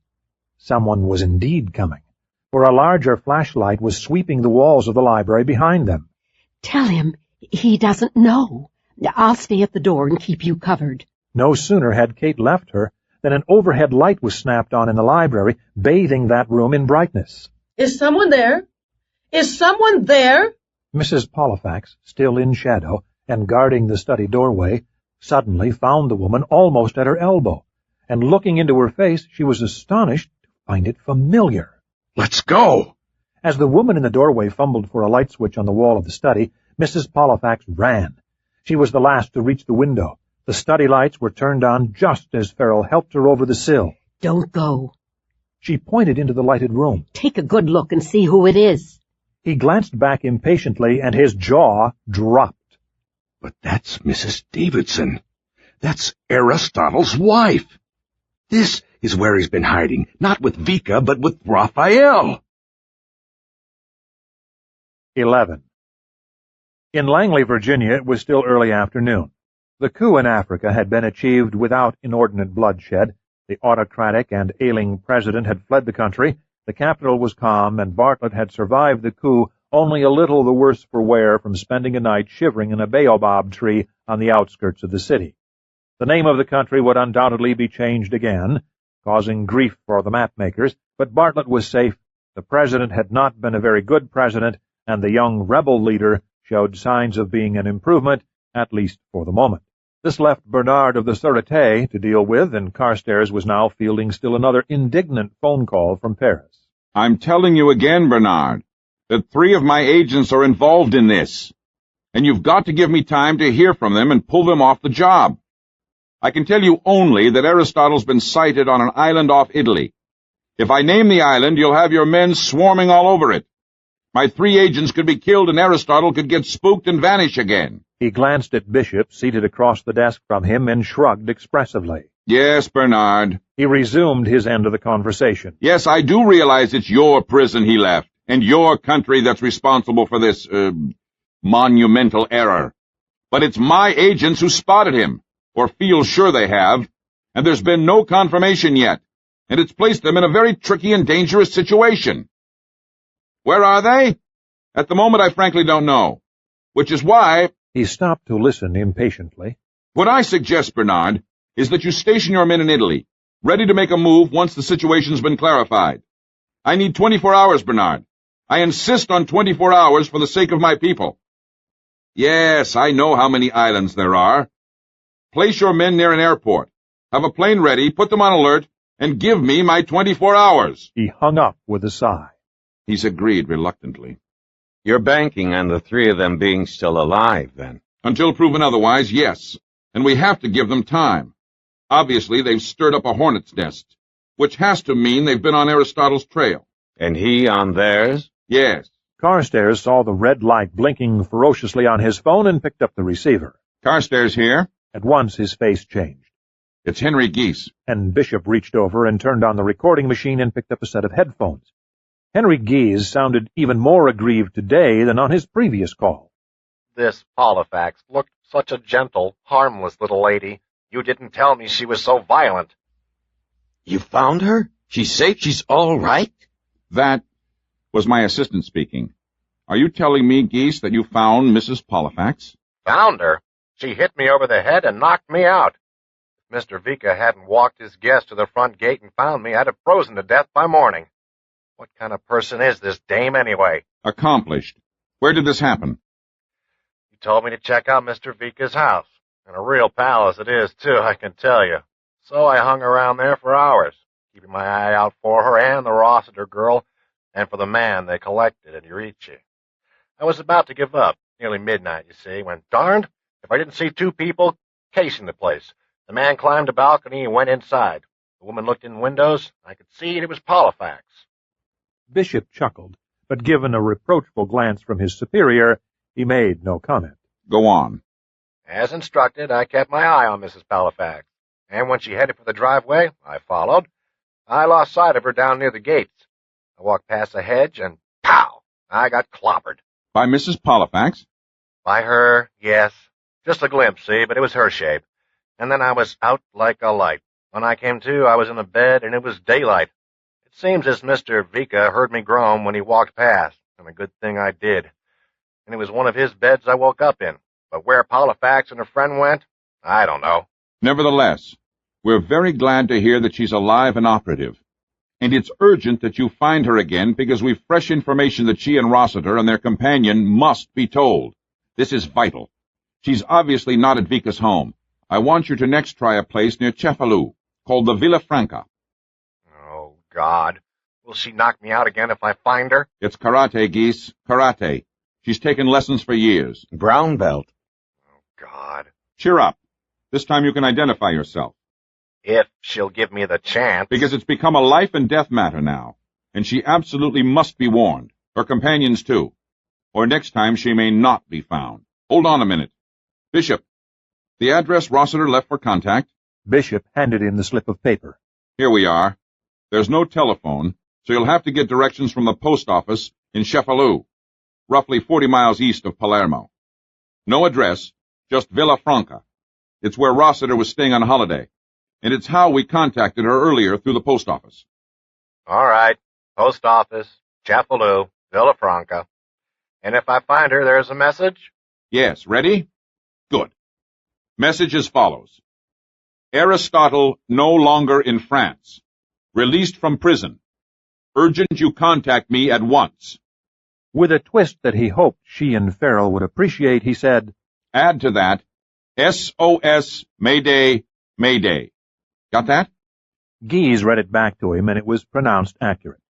Someone was indeed coming, for a larger flashlight was sweeping the walls of the library behind them. "Tell him he doesn't know. I'll stay at the door and keep you covered." No sooner had Kate left her than an overhead light was snapped on in the library, bathing that room in brightness. "Is someone there? Is someone there?" Mrs. Pollifax, still in shadow and guarding the study doorway, suddenly found the woman almost at her elbow, and looking into her face, she was astonished to find it familiar. "Let's go!" As the woman in the doorway fumbled for a light switch on the wall of the study, Mrs. Pollifax ran. She was the last to reach the window. The study lights were turned on just as Frell helped her over the sill. "Don't go." She pointed into the lighted room. "Take a good look and see who it is." He glanced back impatiently, and his jaw dropped. But that's Mrs. Davidson. That's Aristotle's wife. This is where he's been hiding, not with Vika, but with Raphael. 11. In Langley, Virginia, it was still early afternoon. The coup in Africa had been achieved without inordinate bloodshed. The autocratic and ailing president had fled the country, the capital was calm, and Bartlett had survived the coup only a little the worse for wear from spending a night shivering in a baobab tree on the outskirts of the city. The name of the country would undoubtedly be changed again, causing grief for the mapmakers, but Bartlett was safe. The president had not been a very good president, and the young rebel leader showed signs of being an improvement, at least for the moment. This left Bernard of the Sûreté to deal with, and Carstairs was now fielding still another indignant phone call from Paris. "I'm telling you again, Bernard, that 3 of my agents are involved in this, and you've got to give me time to hear from them and pull them off the job. I can tell you only that Aristotle's been sighted on an island off Italy. If I name the island, you'll have your men swarming all over it. My 3 agents could be killed and Aristotle could get spooked and vanish again." He glanced at Bishop, seated across the desk from him, and shrugged expressively. "Yes, Bernard." He resumed his end of the conversation. "Yes, I do realize it's your prison he left, and your country that's responsible for this, monumental error. But it's my agents who spotted him, or feel sure they have, and there's been no confirmation yet, and it's placed them in a very tricky and dangerous situation. Where are they? At the moment, I frankly don't know, which is why—" He stopped to listen impatiently. What I suggest, Bernard, is that you station your men in Italy, ready to make a move once the situation's been clarified. I need 24 hours, Bernard. I insist on 24 hours for the sake of my people. Yes, I know how many islands there are. Place your men near an airport. Have a plane ready, put them on alert, and give me my 24 hours. He hung up with a sigh. He's agreed reluctantly. You're banking on the three of them being still alive, then? Until proven otherwise, yes. And we have to give them time. Obviously, they've stirred up a hornet's nest, which has to mean they've been on Aristotle's trail. And he on theirs? Yes. Carstairs saw the red light blinking ferociously on his phone and picked up the receiver. Carstairs here. At once his face changed. It's Henry Geese. And Bishop reached over and turned on the recording machine and picked up a set of headphones. Henry Geese sounded even more aggrieved today than on his previous call. This Pollifax looked such a gentle, harmless little lady. You didn't tell me she was so violent. You found her? She's safe? She's all right? That was my assistant speaking. Are you telling me, Geese, that you found Mrs. Pollifax? Found her? She hit me over the head and knocked me out. If Mr. Vika hadn't walked his guest to the front gate and found me, I'd have frozen to death by morning. What kind of person is this dame, anyway? Accomplished. Where did this happen? You told me to check out Mr. Vika's house. And a real palace it is, too, I can tell you. So I hung around there for hours, keeping my eye out for her and the Rossiter girl, and for the man they collected at Erice. I was about to give up, nearly midnight, you see, when, darned, if I didn't see two people casing the place. The man climbed a balcony and went inside. The woman looked in windows. I could see it was Pollifax. Bishop chuckled, but given a reproachful glance from his superior, he made no comment. Go on. As instructed, I kept my eye on Mrs. Pollifax, and when she headed for the driveway, I followed. I lost sight of her down near the gates. I walked past a hedge, and pow! I got clobbered. By Mrs. Pollifax? By her, yes. Just a glimpse, see, but it was her shape. And then I was out like a light. When I came to, I was in a bed, and it was daylight. It seems as Mr. Vika heard me groan when he walked past, and a good thing I did. And it was one of his beds I woke up in. But where Pollifax and her friend went, I don't know. Nevertheless, we're very glad to hear that she's alive and operative. And it's urgent that you find her again because we've fresh information that she and Rossiter and their companion must be told. This is vital. She's obviously not at Vika's home. I want you to next try a place near Cefalù, called the Villa Franca. Oh, God. Will she knock me out again if I find her? It's karate, Geese. Karate. She's taken lessons for years. Brown belt. Oh, God. Cheer up. This time you can identify yourself. If she'll give me the chance. Because it's become a life-and-death matter now, and she absolutely must be warned. Her companions, too. Or next time she may not be found. Hold on a minute. Bishop, the address Rossiter left for contact? Bishop handed in the slip of paper. Here we are. There's no telephone, so you'll have to get directions from the post office in Cefalù, roughly 40 miles east of Palermo. No address, just Villa Franca. It's where Rossiter was staying on holiday, and it's how we contacted her earlier through the post office. All right. Post office, Cefalù, Villa Franca. And if I find her, there's a message? Yes. Ready? Good. Message as follows. Aristotle no longer in France. Released from prison. Urgent you contact me at once. With a twist that he hoped she and Frell would appreciate, he said, Add to that, SOS Mayday, Mayday. Got that? Geese read it back to him, and it was pronounced accurate.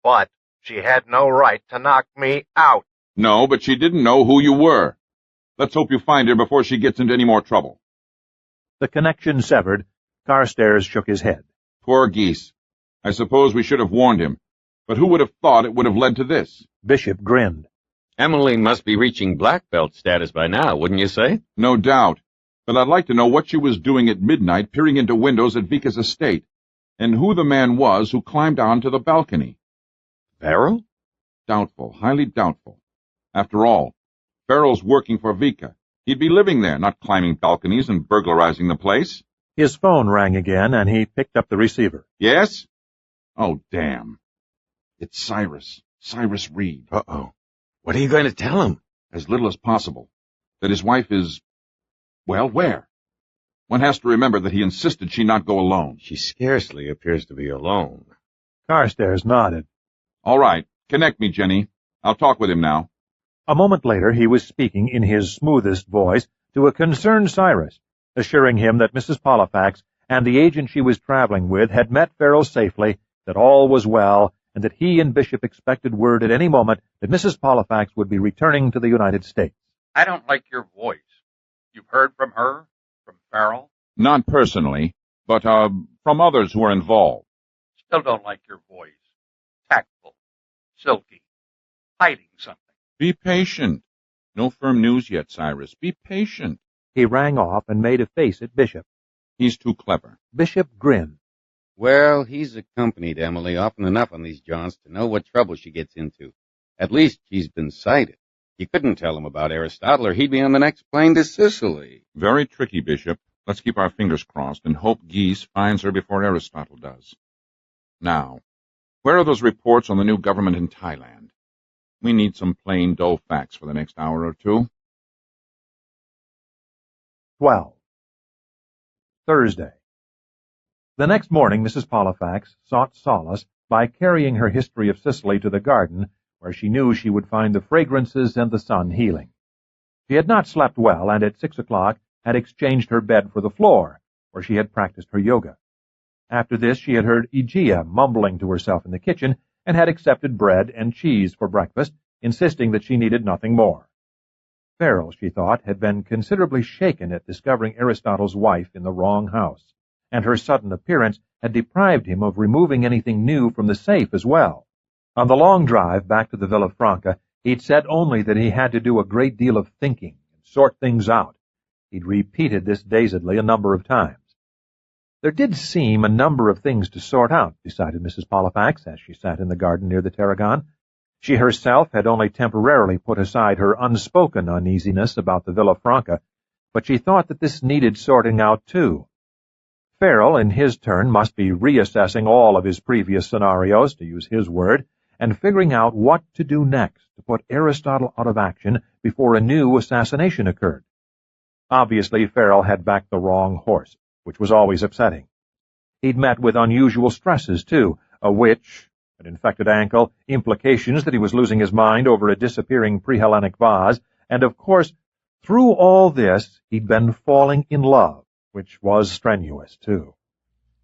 But she had no right to knock me out. No, but she didn't know who you were. Let's hope you find her before she gets into any more trouble. The connection severed, Carstairs shook his head. Poor Geese. I suppose we should have warned him. But who would have thought it would have led to this? Bishop grinned. Emily must be reaching black belt status by now, wouldn't you say? No doubt. But I'd like to know what she was doing at midnight peering into windows at Vika's estate, and who the man was who climbed onto the balcony. Farrell? Doubtful, highly doubtful. After all, Farrell's working for Vika. He'd be living there, not climbing balconies and burglarizing the place. His phone rang again, and he picked up the receiver. Yes? Oh, damn. It's Cyrus Reed. Uh-oh. What are you going to tell him? As little as possible. That his wife is, well, where? One has to remember that he insisted she not go alone. She scarcely appears to be alone. Carstairs nodded. All right. Connect me, Jenny. I'll talk with him now. A moment later, he was speaking in his smoothest voice to a concerned Cyrus, assuring him that Mrs. Pollifax and the agent she was traveling with had met Frell safely, that all was well, and that he and Bishop expected word at any moment that Mrs. Pollifax would be returning to the United States. I don't like your voice. You've heard from her? From Frell? Not personally, but, from others who are involved. Still don't like your voice. Tactful. Silky. Hiding something. Be patient. No firm news yet, Cyrus. Be patient. He rang off and made a face at Bishop. He's too clever. Bishop grinned. Well, he's accompanied Emily often enough on these jaunts to know what trouble she gets into. At least she's been sighted. You couldn't tell him about Aristotle, or he'd be on the next plane to Sicily. Very tricky, Bishop. Let's keep our fingers crossed and hope Geese finds her before Aristotle does. Now, where are those reports on the new government in Thailand? We need some plain, dull facts for the next hour or two. 12. Thursday. The next morning, Mrs. Pollifax sought solace by carrying her history of Sicily to the garden, where she knew she would find the fragrances and the sun healing. She had not slept well, and at 6 o'clock had exchanged her bed for the floor, where she had practiced her yoga. After this, she had heard Aegea mumbling to herself in the kitchen, and had accepted bread and cheese for breakfast, insisting that she needed nothing more. Frell, she thought, had been considerably shaken at discovering Aristotle's wife in the wrong house, and her sudden appearance had deprived him of removing anything new from the safe as well. On the long drive back to the Villa Franca, he'd said only that he had to do a great deal of thinking and sort things out. He'd repeated this dazedly a number of times. There did seem a number of things to sort out, decided Mrs. Pollifax as she sat in the garden near the Tarragon. She herself had only temporarily put aside her unspoken uneasiness about the Villa Franca, but she thought that this needed sorting out too. Frell, in his turn, must be reassessing all of his previous scenarios, to use his word, and figuring out what to do next to put Aristotle out of action before a new assassination occurred. Obviously, Frell had backed the wrong horse, which was always upsetting. He'd met with unusual stresses, too, a witch, an infected ankle, implications that he was losing his mind over a disappearing pre-Hellenic vase, and, of course, through all this, he'd been falling in love, which was strenuous, too.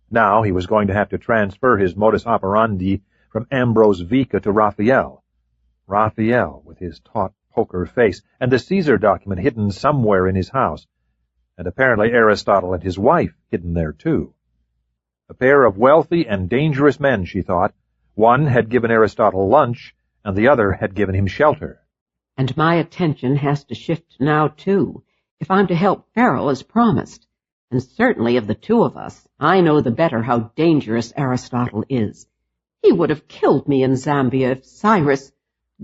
Now he was going to have to transfer his modus operandi from Ambrose Vika to Raphael. Raphael, with his taut poker face, and the Caesar document hidden somewhere in his house, and apparently Aristotle and his wife hidden there, too. A pair of wealthy and dangerous men, she thought. One had given Aristotle lunch, and the other had given him shelter. And my attention has to shift now, too, if I'm to help Frell as promised. And certainly of the two of us, I know the better how dangerous Aristotle is. He would have killed me in Zambia if Cyrus,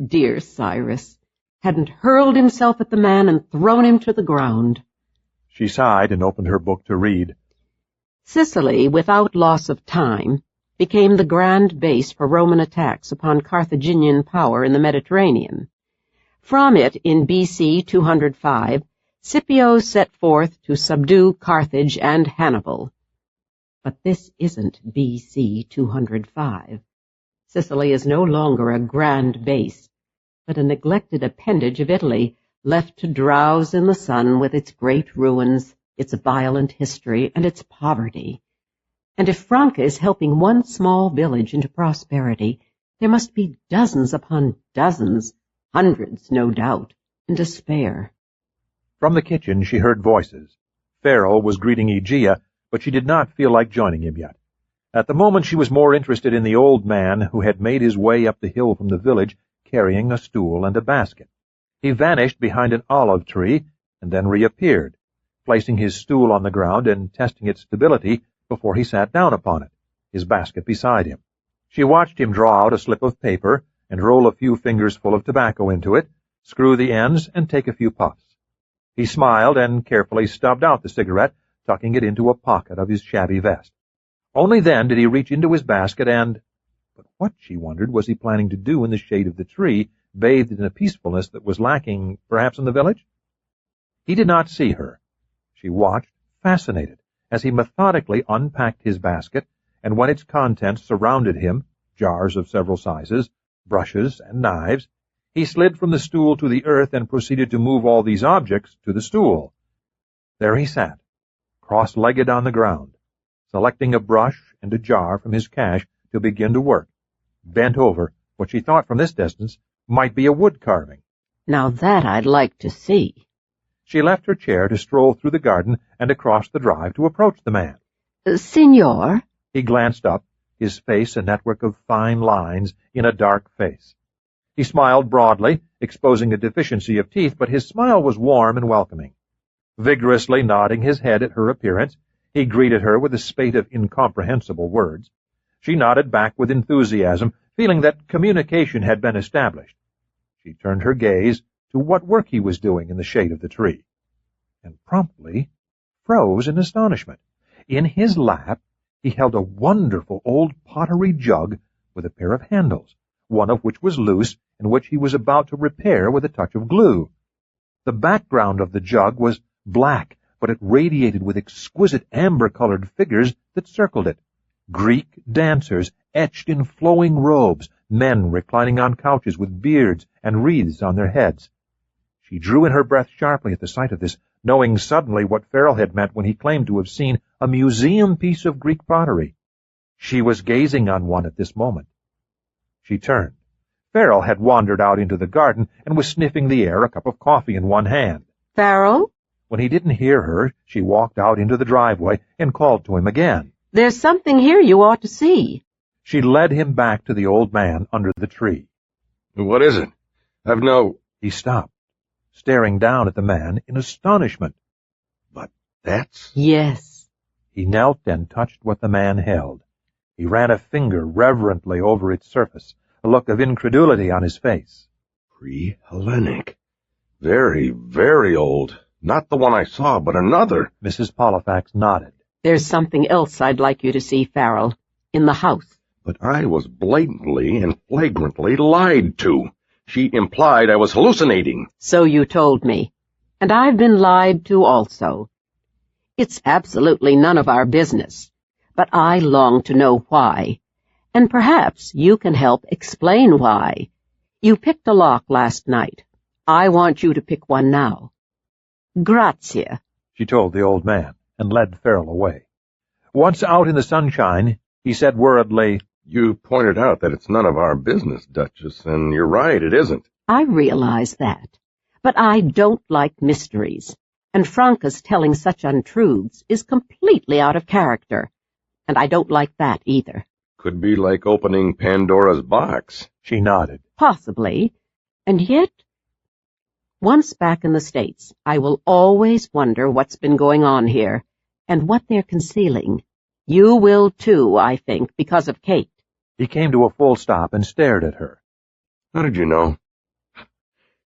dear Cyrus, hadn't hurled himself at the man and thrown him to the ground. She sighed and opened her book to read. Sicily, without loss of time, became the grand base for Roman attacks upon Carthaginian power in the Mediterranean. From it, in B.C. 205, Scipio set forth to subdue Carthage and Hannibal. But this isn't B.C. 205. Sicily is no longer a grand base, but a neglected appendage of Italy, left to drowse in the sun with its great ruins, its violent history, and its poverty. And if Franca is helping one small village into prosperity, there must be dozens upon dozens, hundreds, no doubt, in despair. From the kitchen she heard voices. Frell was greeting Aegea, but she did not feel like joining him yet. At the moment she was more interested in the old man who had made his way up the hill from the village, carrying a stool and a basket. He vanished behind an olive tree, and then reappeared, placing his stool on the ground and testing its stability before he sat down upon it, his basket beside him. She watched him draw out a slip of paper and roll a few fingers full of tobacco into it, screw the ends, and take a few puffs. He smiled and carefully stubbed out the cigarette, tucking it into a pocket of his shabby vest. Only then did he reach into his basket and— But what, she wondered, was he planning to do in the shade of the tree, bathed in a peacefulness that was lacking, perhaps, in the village? He did not see her. She watched, fascinated as he methodically unpacked his basket, and when its contents surrounded him, jars of several sizes, brushes, and knives, he slid from the stool to the earth and proceeded to move all these objects to the stool. There he sat, cross-legged on the ground, selecting a brush and a jar from his cache to begin to work, bent over what she thought from this distance might be a wood carving. Now that I'd like to see. She left her chair to stroll through the garden and across the drive to approach the man. Signor? He glanced up, his face a network of fine lines in a dark face. He smiled broadly, exposing a deficiency of teeth, but his smile was warm and welcoming. Vigorously nodding his head at her appearance, he greeted her with a spate of incomprehensible words. She nodded back with enthusiasm, feeling that communication had been established. She turned her gaze to what work he was doing in the shade of the tree, and promptly froze in astonishment. In his lap he held a wonderful old pottery jug with a pair of handles, one of which was loose and which he was about to repair with a touch of glue. The background of the jug was black, but it radiated with exquisite amber-colored figures that circled it. Greek dancers etched in flowing robes, men reclining on couches with beards and wreaths on their heads. She drew in her breath sharply at the sight of this, knowing suddenly what Frell had meant when he claimed to have seen a museum piece of Greek pottery. She was gazing on one at this moment. She turned. Frell had wandered out into the garden and was sniffing the air, a cup of coffee in one hand. Farrell? When he didn't hear her, she walked out into the driveway and called to him again. There's something here you ought to see. She led him back to the old man under the tree. What is it? I've no... He stopped, staring down at the man in astonishment. But that's... Yes. He knelt and touched what the man held. He ran a finger reverently over its surface, a look of incredulity on his face. Pre-Hellenic. Very, very old. Not the one I saw, but another. Mrs. Pollifax nodded. There's something else I'd like you to see, Farrell, in the house. But I was blatantly and flagrantly lied to. She implied I was hallucinating. So you told me. And I've been lied to also. It's absolutely none of our business. But I long to know why. And perhaps you can help explain why. You picked a lock last night. I want you to pick one now. Grazie, she told the old man, and led Farrell away. Once out in the sunshine, he said worriedly, You pointed out that it's none of our business, Duchess, and you're right, it isn't. I realize that. But I don't like mysteries, and Franca's telling such untruths is completely out of character, and I don't like that either. Could be like opening Pandora's box. She nodded. Possibly, and yet... Once back in the States, I will always wonder what's been going on here, and what they're concealing. You will too, I think, because of Kate. He came to a full stop and stared at her. How did you know?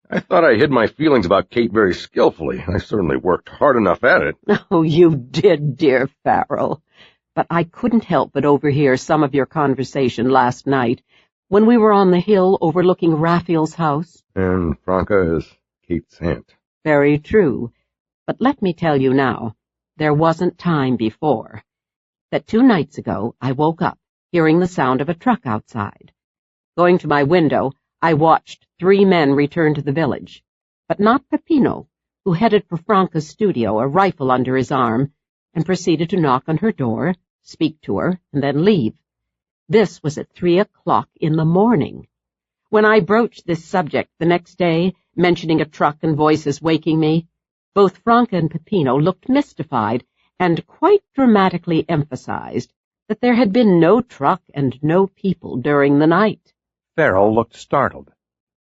I thought I hid my feelings about Kate very skillfully. I certainly worked hard enough at it. Oh, you did, dear Farrell. But I couldn't help but overhear some of your conversation last night, when we were on the hill overlooking Raphael's house. And Franca is Kate's aunt. Very true. But let me tell you now, there wasn't time before. That 2 nights ago, I woke up, hearing the sound of a truck outside. Going to my window, I watched 3 men return to the village, but not Peppino, who headed for Franca's studio, a rifle under his arm, and proceeded to knock on her door, speak to her, and then leave. This was at 3 o'clock in the morning. When I broached this subject the next day, mentioning a truck and voices waking me, both Franca and Peppino looked mystified and quite dramatically emphasized that there had been no truck and no people during the night. Farrell looked startled,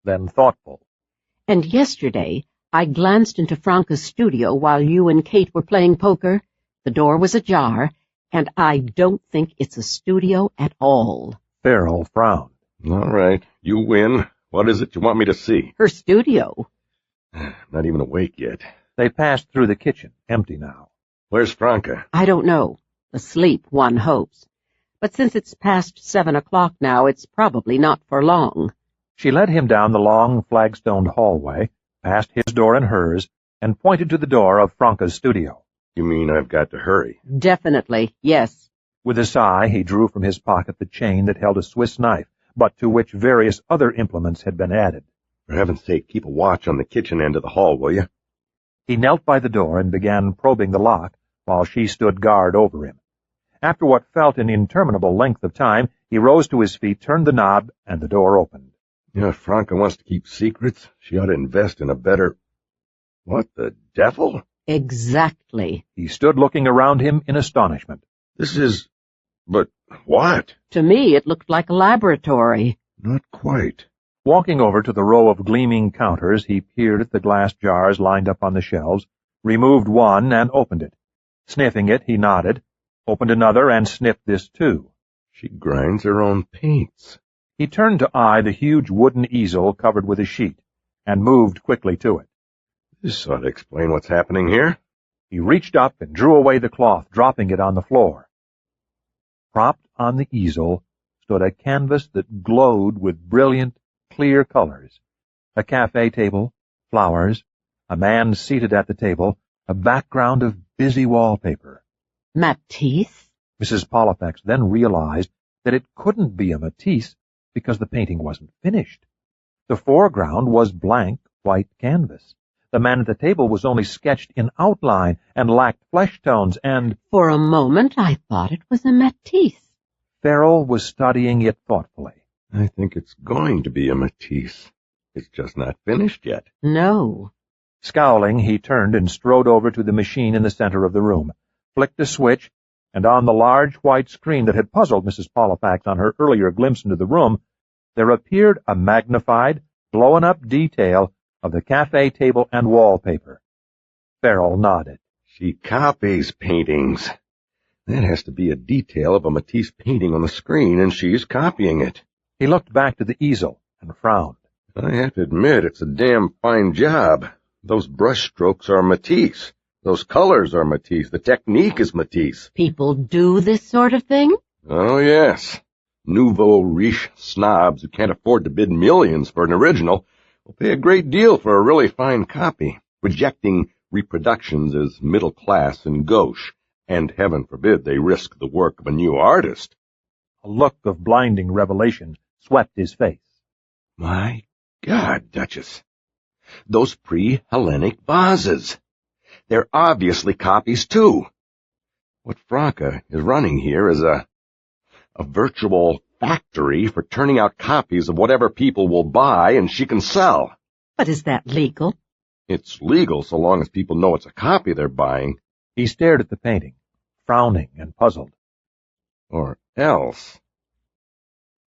then thoughtful. And yesterday, I glanced into Franca's studio while you and Kate were playing poker. The door was ajar, and I don't think it's a studio at all. Farrell frowned. All right, you win. What is it you want me to see? Her studio. Not even awake yet. They passed through the kitchen, empty now. Where's Franca? I don't know. Asleep, one hopes. But since it's past 7 o'clock now, it's probably not for long. She led him down the long flagstoned hallway, past his door and hers, and pointed to the door of Franca's studio. You mean I've got to hurry? Definitely, yes. With a sigh, he drew from his pocket the chain that held a Swiss knife, but to which various other implements had been added. For heaven's sake, keep a watch on the kitchen end of the hall, will you? He knelt by the door and began probing the lock while she stood guard over him. After what felt an interminable length of time, he rose to his feet, turned the knob, and the door opened. If Franca wants to keep secrets, she ought to invest in a better... What the devil? Exactly. He stood looking around him in astonishment. This is... But what? To me, it looked like a laboratory. Not quite. Walking over to the row of gleaming counters, he peered at the glass jars lined up on the shelves, removed one and opened it. Sniffing it, he nodded, opened another and sniffed this too. She grinds her own paints. He turned to eye the huge wooden easel covered with a sheet, and moved quickly to it. This ought to explain what's happening here. He reached up and drew away the cloth, dropping it on the floor. Propped on the easel stood a canvas that glowed with brilliant, clear colors. A cafe table, flowers, a man seated at the table, a background of busy wallpaper. Matisse? Mrs. Pollifax then realized that it couldn't be a Matisse because the painting wasn't finished. The foreground was blank white canvas. The man at the table was only sketched in outline and lacked flesh tones, and... For a moment I thought it was a Matisse. Frell was studying it thoughtfully. I think it's going to be a Matisse. It's just not finished yet. No. Scowling, he turned and strode over to the machine in the center of the room, flicked a switch, and on the large white screen that had puzzled Mrs. Pollifax on her earlier glimpse into the room, there appeared a magnified, blown-up detail of the cafe table and wallpaper. Frell nodded. She copies paintings. That has to be a detail of a Matisse painting on the screen, and she's copying it. He looked back to the easel and frowned. I have to admit, it's a damn fine job. Those brush strokes are Matisse. Those colors are Matisse. The technique is Matisse. People do this sort of thing? Oh, yes. Nouveau riche snobs who can't afford to bid millions for an original will pay a great deal for a really fine copy, rejecting reproductions as middle class and gauche, and heaven forbid they risk the work of a new artist. A look of blinding revelation swept his face. My God, Duchess. Those pre-Hellenic vases. They're obviously copies, too. What Franca is running here is a virtual factory for turning out copies of whatever people will buy and she can sell. But is that legal? It's legal so long as people know it's a copy they're buying. He stared at the painting, frowning and puzzled. Or else.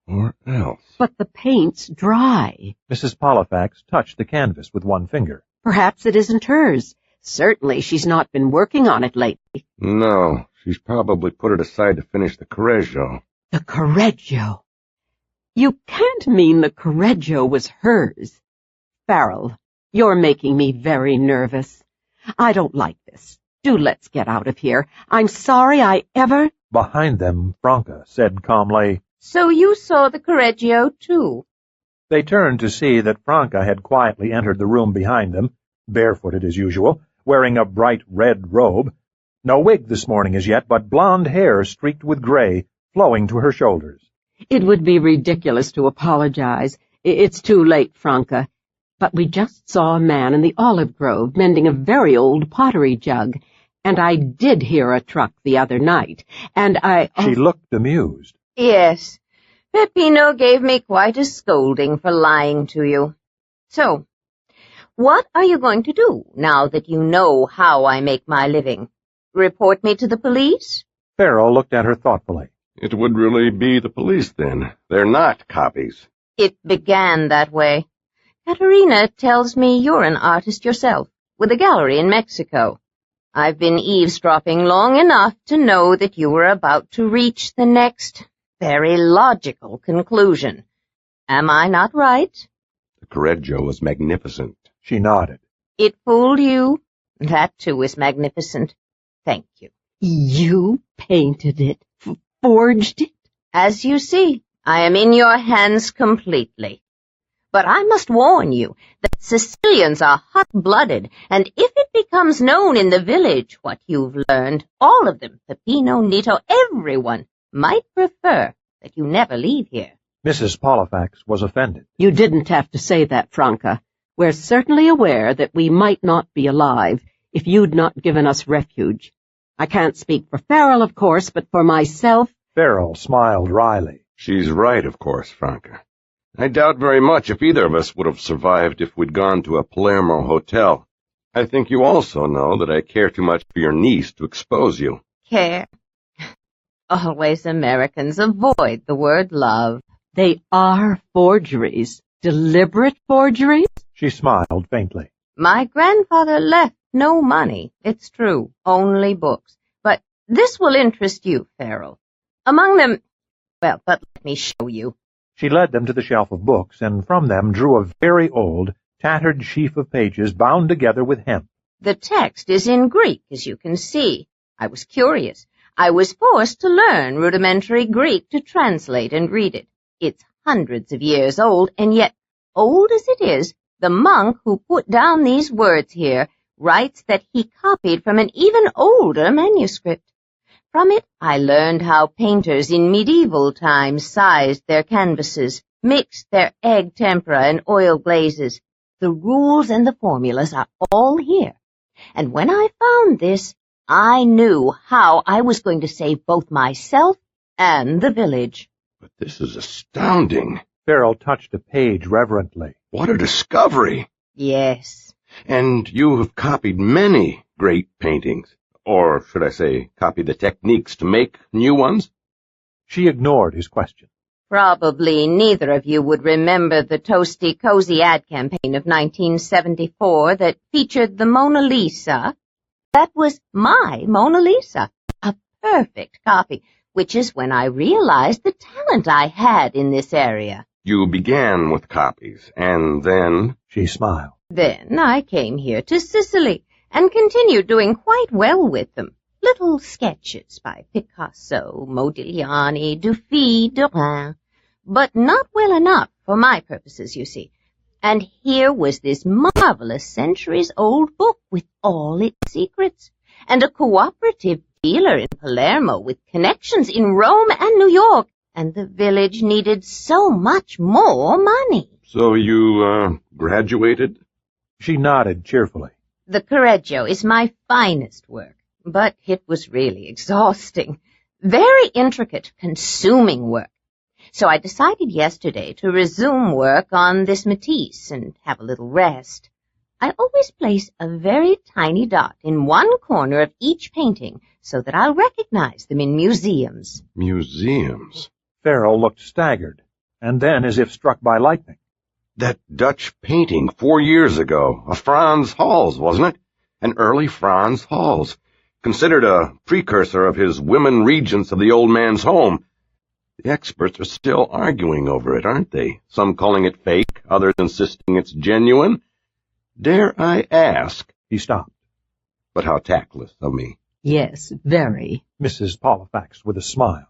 But the paint's dry. Mrs. Pollifax touched the canvas with one finger. Perhaps it isn't hers. Certainly she's not been working on it lately. No, she's probably put it aside to finish the Correggio. The Correggio? You can't mean the Correggio was hers. Frell, you're making me very nervous. I don't like this. Do let's get out of here. I'm sorry I ever... Behind them, Franca said calmly, So you saw the Correggio, too? They turned to see that Franca had quietly entered the room behind them, barefooted as usual, wearing a bright red robe. No wig this morning as yet, but blonde hair streaked with gray, flowing to her shoulders. It would be ridiculous to apologize. It's too late, Franca. But we just saw a man in the olive grove mending a very old pottery jug, and I did hear a truck the other night, and She looked amused. Yes. Peppino gave me quite a scolding for lying to you. So, what are you going to do now that you know how I make my living? Report me to the police? Frell looked at her thoughtfully. It would really be the police, then. They're not copies. It began that way. Katerina tells me you're an artist yourself, with a gallery in Mexico. I've been eavesdropping long enough to know that you were about to reach the next, very logical conclusion. Am I not right? The Correggio was magnificent. She nodded. It fooled you? That, too, is magnificent. Thank you. You painted it? Forged it? As you see, I am in your hands completely. But I must warn you that Sicilians are hot-blooded, and if it becomes known in the village what you've learned, all of them, Peppino, Nito, everyone, might prefer that you never leave here. Mrs. Pollifax was offended. You didn't have to say that, Franca. We're certainly aware that we might not be alive if you'd not given us refuge. I can't speak for Frell, of course, but for myself— Frell smiled wryly. She's right, of course, Franca. I doubt very much if either of us would have survived if we'd gone to a Palermo hotel. I think you also know that I care too much for your niece to expose you. Care? Always Americans avoid the word love. They are forgeries. Deliberate forgeries? She smiled faintly. My grandfather left no money, it's true, only books. But this will interest you, Frell. Among them— well, but let me show you. She led them to the shelf of books, and from them drew a very old, tattered sheaf of pages bound together with hemp. The text is in Greek, as you can see. I was curious. I was forced to learn rudimentary Greek to translate and read it. It's hundreds of years old, and yet, old as it is, the monk who put down these words here writes that he copied from an even older manuscript. From it, I learned how painters in medieval times sized their canvases, mixed their egg tempera and oil glazes. The rules and the formulas are all here. And when I found this, I knew how I was going to save both myself and the village. But this is astounding. Frell touched a page reverently. What a discovery! Yes. And you have copied many great paintings. Or should I say, copy the techniques to make new ones? She ignored his question. Probably neither of you would remember the Toasty Cozy ad campaign of 1974 that featured the Mona Lisa. That was my Mona Lisa, a perfect copy, which is when I realized the talent I had in this area. You began with copies, and then— She smiled. Then I came here to Sicily, and continued doing quite well with them. Little sketches by Picasso, Modigliani, Dufy, Derain, but not well enough for my purposes, you see. And here was this marvelous centuries-old book with all its secrets, and a cooperative dealer in Palermo with connections in Rome and New York, and the village needed so much more money. So you, graduated? She nodded cheerfully. The Correggio is my finest work, but it was really exhausting. Very intricate, consuming work. So I decided yesterday to resume work on this Matisse and have a little rest. I always place a very tiny dot in one corner of each painting so that I'll recognize them in museums. Museums? Frell looked staggered, and then as if struck by lightning. That Dutch painting 4 years ago, a Frans Hals, wasn't it? An early Frans Hals, considered a precursor of his women regents of the old man's home. The experts are still arguing over it, aren't they? Some calling it fake, others insisting it's genuine. Dare I ask? He stopped. But how tactless of me. Yes, very. Mrs. Pollifax with a smile.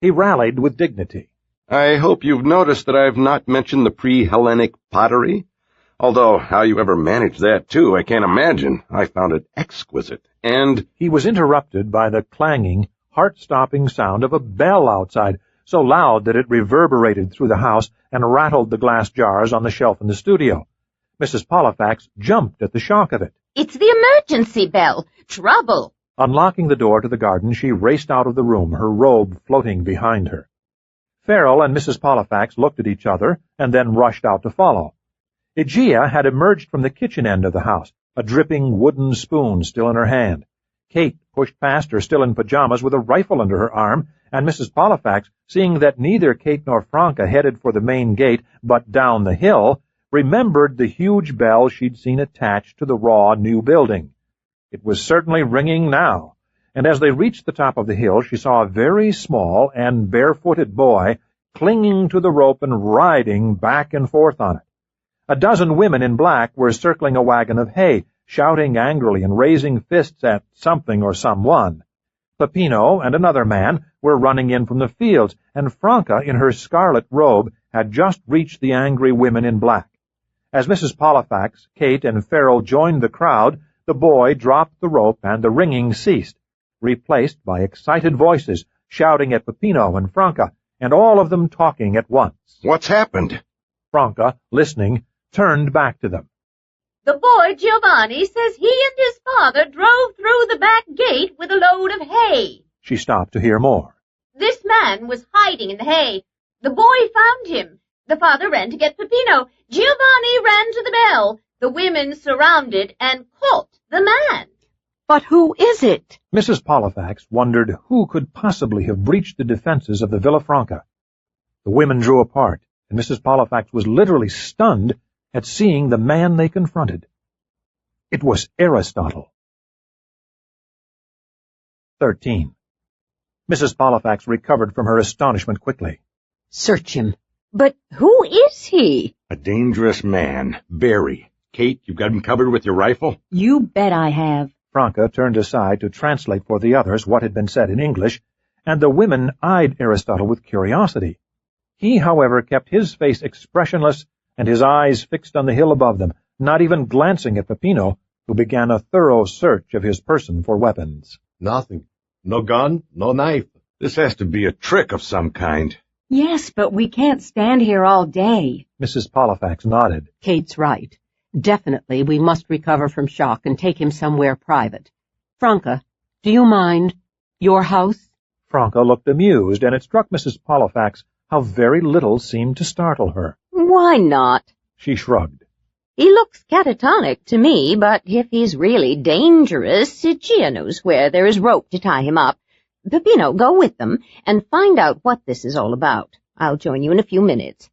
He rallied with dignity. I hope you've noticed that I've not mentioned the pre-Hellenic pottery. Although how you ever managed that, too, I can't imagine. I found it exquisite, and— He was interrupted by the clanging, heart-stopping sound of a bell outside, so loud that it reverberated through the house and rattled the glass jars on the shelf in the studio. Mrs. Pollifax jumped at the shock of it. It's the emergency bell. Trouble. Unlocking the door to the garden, she raced out of the room, her robe floating behind her. Frell and Mrs. Pollifax looked at each other and then rushed out to follow. Aegea had emerged from the kitchen end of the house, a dripping wooden spoon still in her hand. Kate pushed past her, still in pajamas, with a rifle under her arm, and Mrs. Pollifax, seeing that neither Kate nor Franca headed for the main gate, but down the hill, remembered the huge bell she'd seen attached to the raw new building. It was certainly ringing now, and as they reached the top of the hill, she saw a very small and barefooted boy clinging to the rope and riding back and forth on it. A dozen women in black were circling a wagon of hay, shouting angrily and raising fists at something or someone. Peppino and another man were running in from the fields, and Franca, in her scarlet robe, had just reached the angry women in black. As Mrs. Pollifax, Kate, and Frell joined the crowd, the boy dropped the rope and the ringing ceased, replaced by excited voices shouting at Peppino and Franca, and all of them talking at once. What's happened? Franca, listening, turned back to them. The boy Giovanni says he and his father drove through the back gate with a load of hay. She stopped to hear more. This man was hiding in the hay. The boy found him. The father ran to get Peppino. Giovanni ran to the bell. The women surrounded and caught the man. But who is it? Mrs. Pollifax wondered who could possibly have breached the defenses of the Villa Franca. The women drew apart, and Mrs. Pollifax was literally stunned at seeing the man they confronted. It was Aristotle. 13. Mrs. Pollifax recovered from her astonishment quickly. Search him. But who is he? A dangerous man. Very. Kate, you've got him covered with your rifle? You bet I have. Franca turned aside to translate for the others what had been said in English, and the women eyed Aristotle with curiosity. He, however, kept his face expressionless and his eyes fixed on the hill above them, not even glancing at Peppino, who began a thorough search of his person for weapons. Nothing. No gun, no knife. This has to be a trick of some kind. Yes, but we can't stand here all day. Mrs. Pollifax nodded. Kate's right. Definitely we must recover from shock and take him somewhere private. Franca, do you mind? Your house? Franca looked amused, and it struck Mrs. Pollifax how very little seemed to startle her. Why not? She shrugged. He looks catatonic to me, but if he's really dangerous, Gia knows where there is rope to tie him up. Peppino, go with them and find out what this is all about. I'll join you in a few minutes.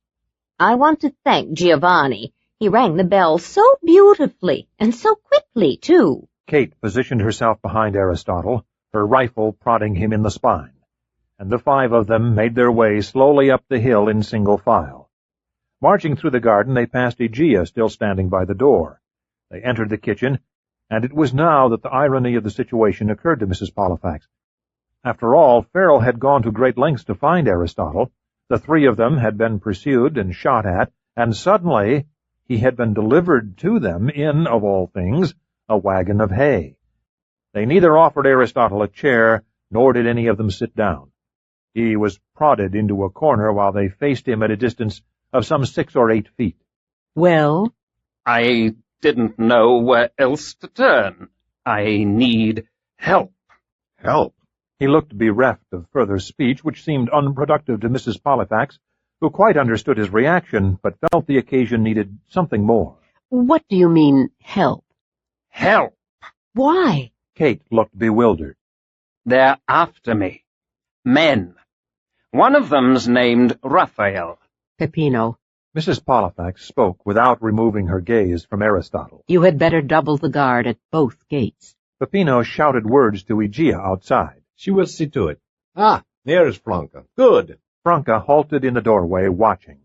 I want to thank Giovanni. He rang the bell so beautifully, and so quickly, too. Kate positioned herself behind Aristotle, her rifle prodding him in the spine, and the five of them made their way slowly up the hill in single file. Marching through the garden, they passed Aegea still standing by the door. They entered the kitchen, and it was now that the irony of the situation occurred to Mrs. Pollifax. After all, Frell had gone to great lengths to find Aristotle. The three of them had been pursued and shot at, and suddenly he had been delivered to them in, of all things, a wagon of hay. They neither offered Aristotle a chair, nor did any of them sit down. He was prodded into a corner while they faced him at a distance of some 6 or 8 feet. Well? I didn't know where else to turn. I need help. Help? He looked bereft of further speech, which seemed unproductive to Mrs. Pollifax, who quite understood his reaction, but felt the occasion needed something more. What do you mean, help? Help! Why? Kate looked bewildered. They're after me. Men. One of them's named Raphael. Peppino. Mrs. Pollifax spoke without removing her gaze from Aristotle. You had better double the guard at both gates. Peppino shouted words to Aegea outside. She will see to it. Ah, there is Franca. Good. Franca halted in the doorway, watching.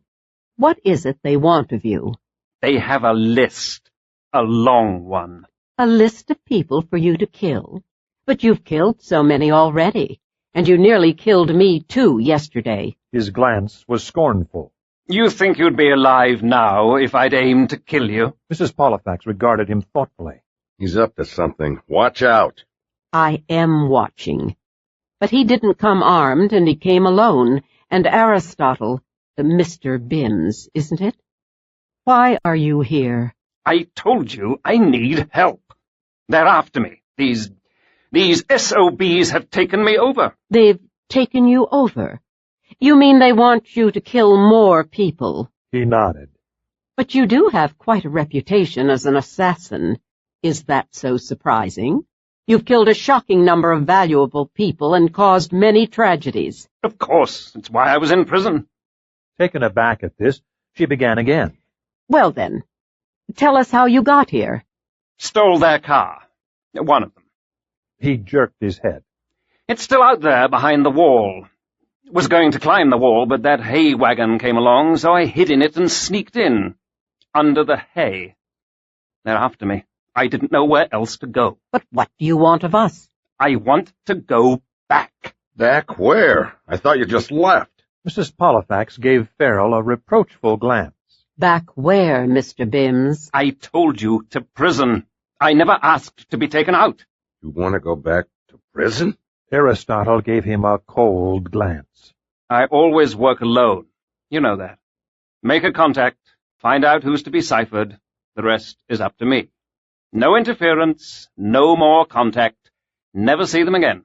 What is it they want of you? They have a list. A long one. A list of people for you to kill? But you've killed so many already, and you nearly killed me too yesterday. His glance was scornful. You think you'd be alive now if I'd aimed to kill you? Mrs. Pollifax regarded him thoughtfully. He's up to something. Watch out. I am watching. But he didn't come armed, and he came alone, and Aristotle, Mr. Bims, isn't it? Why are you here? I told you I need help. They're after me. These SOBs have taken me over. They've taken you over? You mean they want you to kill more people? He nodded. But you do have quite a reputation as an assassin. Is that so surprising? You've killed a shocking number of valuable people and caused many tragedies. Of course. It's why I was in prison. Taken aback at this, she began again. Well then, tell us how you got here. Stole their car. One of them. He jerked his head. It's still out there behind the wall. Was going to climb the wall, but that hay wagon came along, so I hid in it and sneaked in. Under the hay. They're after me. I didn't know where else to go. But what do you want of us? I want to go back. Back where? I thought you just left. Mrs. Pollifax gave Farrell a reproachful glance. Back where, Mr. Bims? I told you, to prison. I never asked to be taken out. You want to go back to prison? Aristotle gave him a cold glance. I always work alone. You know that. Make a contact, find out who's to be ciphered. The rest is up to me. No interference, no more contact. Never see them again.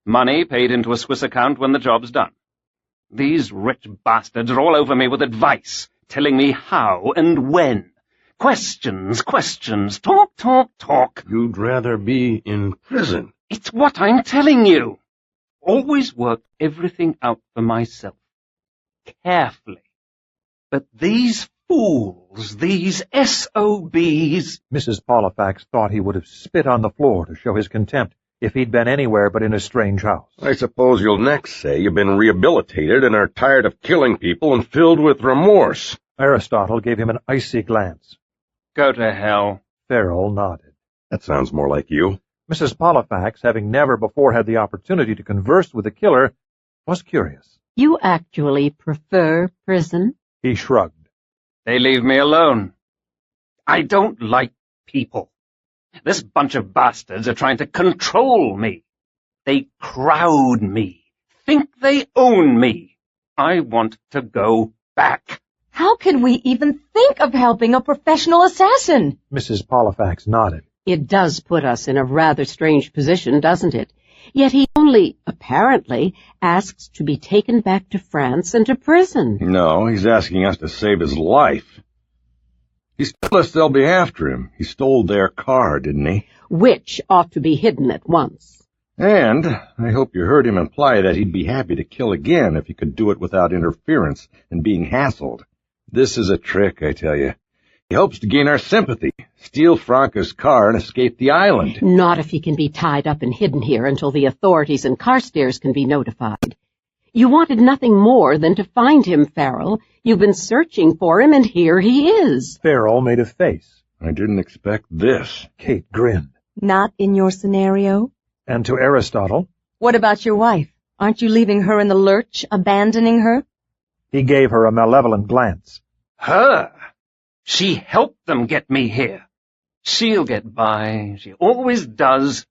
Money paid into a Swiss account when the job's done. These rich bastards are all over me with advice, telling me how and when. Questions, questions, talk, talk, talk. You'd rather be in prison. It's what I'm telling you. Always work everything out for myself. Carefully. But these fools, these SOBs... Mrs. Pollifax thought he would have spit on the floor to show his contempt if he'd been anywhere but in a strange house. I suppose you'll next say you've been rehabilitated and are tired of killing people and filled with remorse. Aristotle gave him an icy glance. Go to hell. Farrell nodded. That sounds more like you. Mrs. Pollifax, having never before had the opportunity to converse with the killer, was curious. You actually prefer prison? He shrugged. They leave me alone. I don't like people. This bunch of bastards are trying to control me. They crowd me, think they own me. I want to go back. How can we even think of helping a professional assassin? Mrs. Pollifax nodded. It does put us in a rather strange position, doesn't it? Yet he only, apparently, asks to be taken back to France and to prison. No, he's asking us to save his life. He's told us they'll be after him. He stole their car, didn't he? Which ought to be hidden at once. And I hope you heard him imply that he'd be happy to kill again if he could do it without interference and being hassled. This is a trick, I tell you. He hopes to gain our sympathy, steal Franca's car, and escape the island. Not if he can be tied up and hidden here until the authorities and Carstairs can be notified. You wanted nothing more than to find him, Farrell. You've been searching for him, and here he is. Farrell made a face. I didn't expect this. Kate grinned. Not in your scenario? And to Aristotle, What about your wife? Aren't you leaving her in the lurch, abandoning her? he gave her a malevolent glance. Her? She helped them get me here. She'll get by. She always does.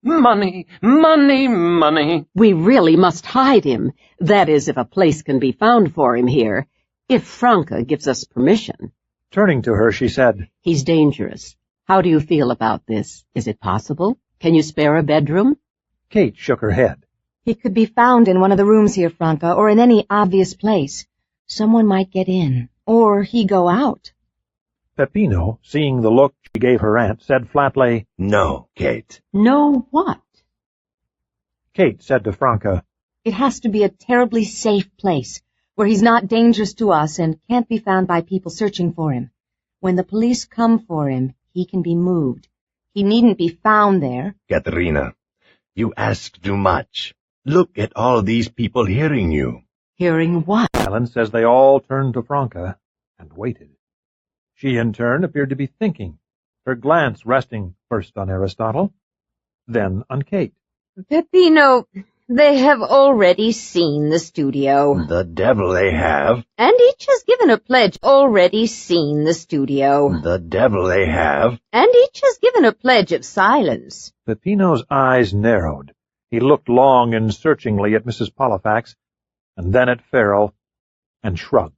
Money, money, money. We really must hide him. That is, if a place can be found for him here. If Franca gives us permission. Turning to her, she said, He's dangerous. How do you feel about this? Is it possible? Can you spare a bedroom? Kate shook her head. He could be found in one of the rooms here, Franca, or in any obvious place. Someone might get in, or he go out. Peppino, seeing the look she gave her aunt, said flatly, No, Kate. No what? Kate said to Franca, It has to be a terribly safe place, where he's not dangerous to us and can't be found by people searching for him. When the police come for him, he can be moved. He needn't be found there. Katharina, you ask too much. Look at all these people hearing you. Hearing what? Helen says they all turned to Franca and waited. She, in turn, appeared to be thinking, her glance resting first on Aristotle, then on Kate. Peppino, they have already seen the studio. The devil they have. And each has given a pledge. Already seen the studio. The devil they have. And each has given a pledge of silence. Peppino's eyes narrowed. He looked long and searchingly at Mrs. Pollifax, and then at Farrell, and shrugged.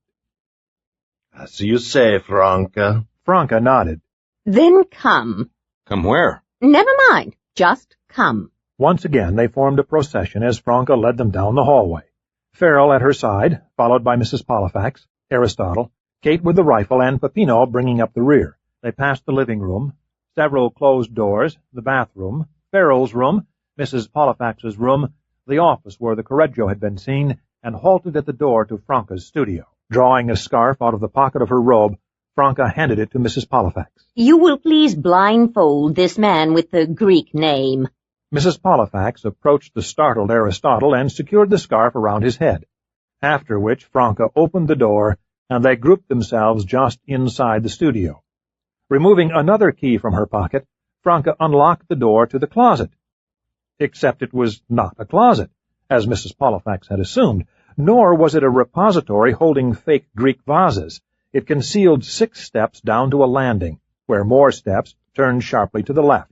As you say, Franca. Franca nodded. Then come. Come where? Never mind. Just come. Once again they formed a procession as Franca led them down the hallway. Farrell at her side, followed by Mrs. Pollifax, Aristotle, Kate with the rifle, and Peppino bringing up the rear. They passed the living room, several closed doors, the bathroom, Farrell's room, Mrs. Pollifax's room, the office where the Correggio had been seen, and halted at the door to Franca's studio. Drawing a scarf out of the pocket of her robe, Franca handed it to Mrs. Pollifax. You will please blindfold this man with the Greek name. Mrs. Pollifax approached the startled Aristotle and secured the scarf around his head, after which Franca opened the door, and they grouped themselves just inside the studio. Removing another key from her pocket, Franca unlocked the door to the closet. Except it was not a closet, as Mrs. Pollifax had assumed, Nor was it a repository holding fake Greek vases. It concealed 6 steps down to a landing, where more steps turned sharply to the left.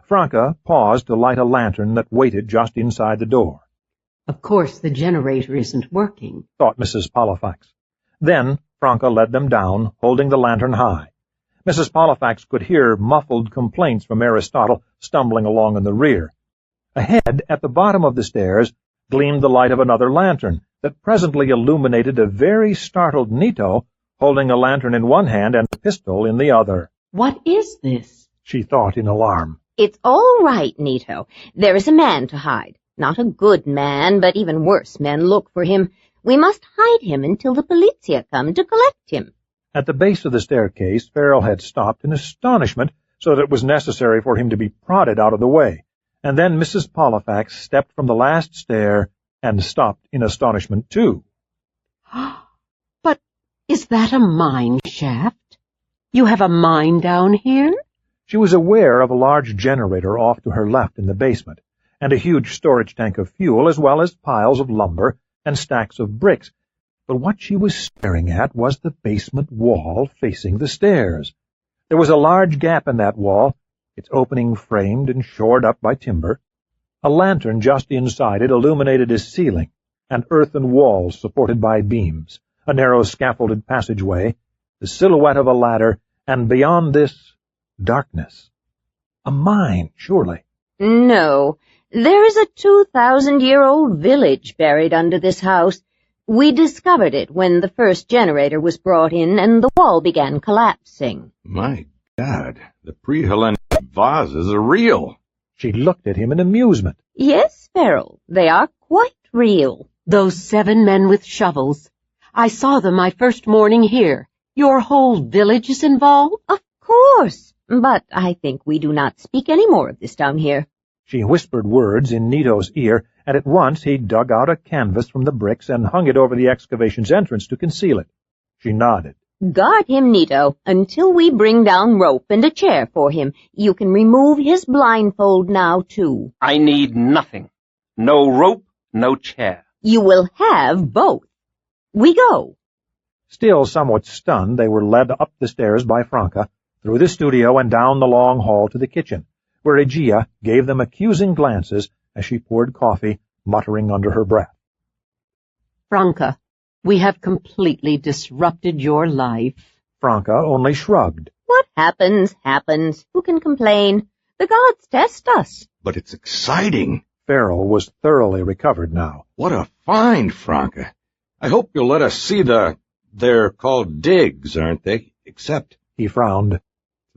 Franca paused to light a lantern that waited just inside the door. Of course the generator isn't working, thought Mrs. Pollifax. Then Franca led them down, holding the lantern high. Mrs. Pollifax could hear muffled complaints from Aristotle stumbling along in the rear. Ahead, at the bottom of the stairs, gleamed the light of another lantern that presently illuminated a very startled Nito holding a lantern in one hand and a pistol in the other. What is this? She thought in alarm. It's all right, Nito. There is a man to hide. Not a good man, but even worse men look for him. We must hide him until the polizia come to collect him. At the base of the staircase, Frell had stopped in astonishment so that it was necessary for him to be prodded out of the way. And then Mrs. Pollifax stepped from the last stair and stopped in astonishment, too. But is that a mine shaft? You have a mine down here? She was aware of a large generator off to her left in the basement, and a huge storage tank of fuel, as well as piles of lumber and stacks of bricks. But what she was staring at was the basement wall facing the stairs. There was a large gap in that wall, its opening framed and shored up by timber. A lantern just inside it illuminated a ceiling, and earthen walls supported by beams, a narrow scaffolded passageway, the silhouette of a ladder, and beyond this, darkness. A mine, surely. No, there is a 2,000-year-old village buried under this house. We discovered it when the first generator was brought in and the wall began collapsing. My God, the pre-Hellenic vases are real. She looked at him in amusement. Yes, Farrell, they are quite real. Those 7 men with shovels. I saw them my first morning here. Your whole village is involved? Of course, but I think we do not speak any more of this down here. She whispered words in Nito's ear, and at once he dug out a canvas from the bricks and hung it over the excavation's entrance to conceal it. She nodded. Guard him, Nito, until we bring down rope and a chair for him. You can remove his blindfold now, too. I need nothing. No rope, no chair. You will have both. We go. Still somewhat stunned, they were led up the stairs by Franca, through the studio and down the long hall to the kitchen, where Aegea gave them accusing glances as she poured coffee, muttering under her breath. Franca, we have completely disrupted your life. Franca only shrugged. What happens, happens. Who can complain? The gods test us. But it's exciting. Farrell was thoroughly recovered now. What a find, Franca. I hope you'll let us see they're called digs, aren't they? Except, he frowned, it's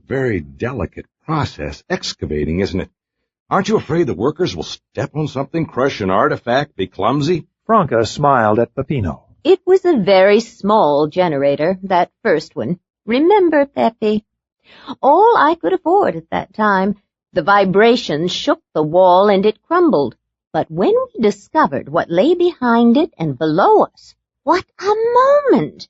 a very delicate process, excavating, isn't it? Aren't you afraid the workers will step on something, crush an artifact, be clumsy? Franca smiled at Peppino. It was a very small generator, that first one. Remember, Peppy? All I could afford at that time. The vibrations shook the wall and it crumbled. But when we discovered what lay behind it and below us, what a moment!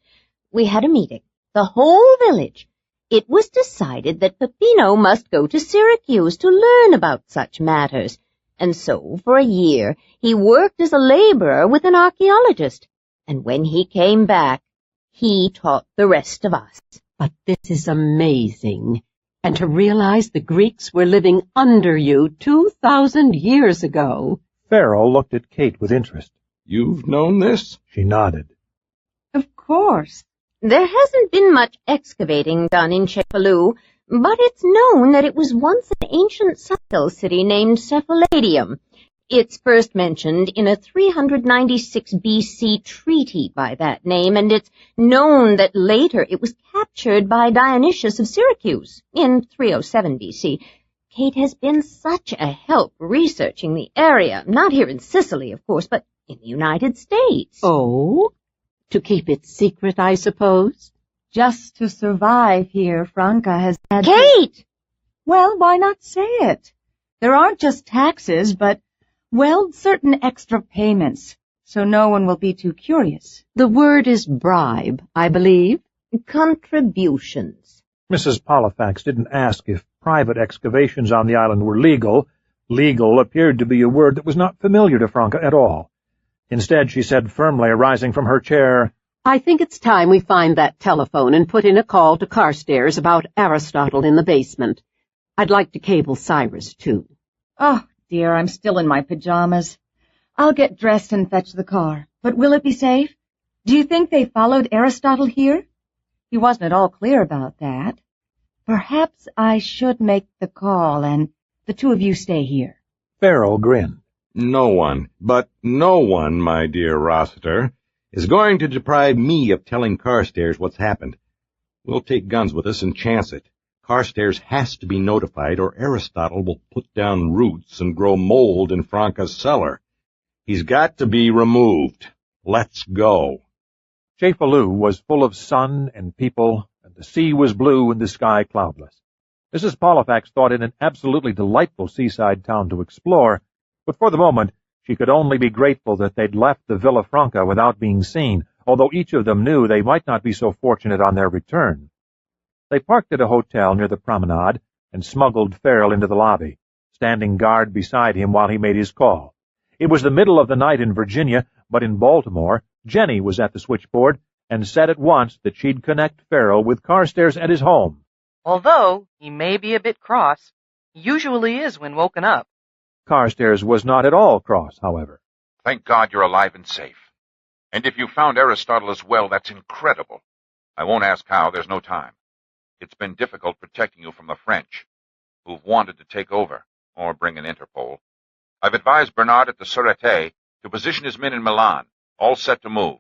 We had a meeting, the whole village. It was decided that Peppino must go to Syracuse to learn about such matters, and so for a year he worked as a laborer with an archaeologist, and when he came back, he taught the rest of us. But this is amazing. And to realize the Greeks were living under you 2,000 years ago. Farrell looked at Kate with interest. You've known this? She nodded. Of course. There hasn't been much excavating done in Cephalou, but it's known that it was once an ancient Sicily city named Cephalladium. It's first mentioned in a 396 BC treaty by that name, and it's known that later it was captured by Dionysius of Syracuse in 307 BC. Kate has been such a help researching the area, not here in Sicily, of course, but in the United States. Oh? To keep it secret, I suppose? Just to survive here, Franca has had Kate! Well, why not say it? There aren't just taxes, but, well, certain extra payments, so no one will be too curious. The word is bribe, I believe. Contributions. Mrs. Pollifax didn't ask if private excavations on the island were legal. Legal appeared to be a word that was not familiar to Franca at all. Instead, she said firmly, rising from her chair, I think it's time we find that telephone and put in a call to Carstairs about Aristotle in the basement. I'd like to cable Cyrus, too. Oh, dear, I'm still in my pajamas. I'll get dressed and fetch the car. But will it be safe? Do you think they followed Aristotle here? He wasn't at all clear about that. Perhaps I should make the call and the two of you stay here. Farrell grinned. No one, but no one, my dear Rossiter, is going to deprive me of telling Carstairs what's happened. We'll take guns with us and chance it. Carstairs has to be notified, or Aristotle will put down roots and grow mold in Franca's cellar. He's got to be removed. Let's go. Chafaloo was full of sun and people, and the sea was blue and the sky cloudless. Mrs. Pollifax thought it an absolutely delightful seaside town to explore, but for the moment she could only be grateful that they'd left the Villa Franca without being seen, although each of them knew they might not be so fortunate on their return. They parked at a hotel near the promenade and smuggled Farrell into the lobby, standing guard beside him while he made his call. It was the middle of the night in Virginia, but in Baltimore, Jenny was at the switchboard and said at once that she'd connect Farrell with Carstairs at his home. Although he may be a bit cross, he usually is when woken up. Carstairs was not at all cross, however. Thank God you're alive and safe. And if you found Aristotle as well, that's incredible. I won't ask how, there's no time. It's been difficult protecting you from the French, who've wanted to take over, or bring in Interpol. I've advised Bernard at the Sûreté to position his men in Milan, all set to move.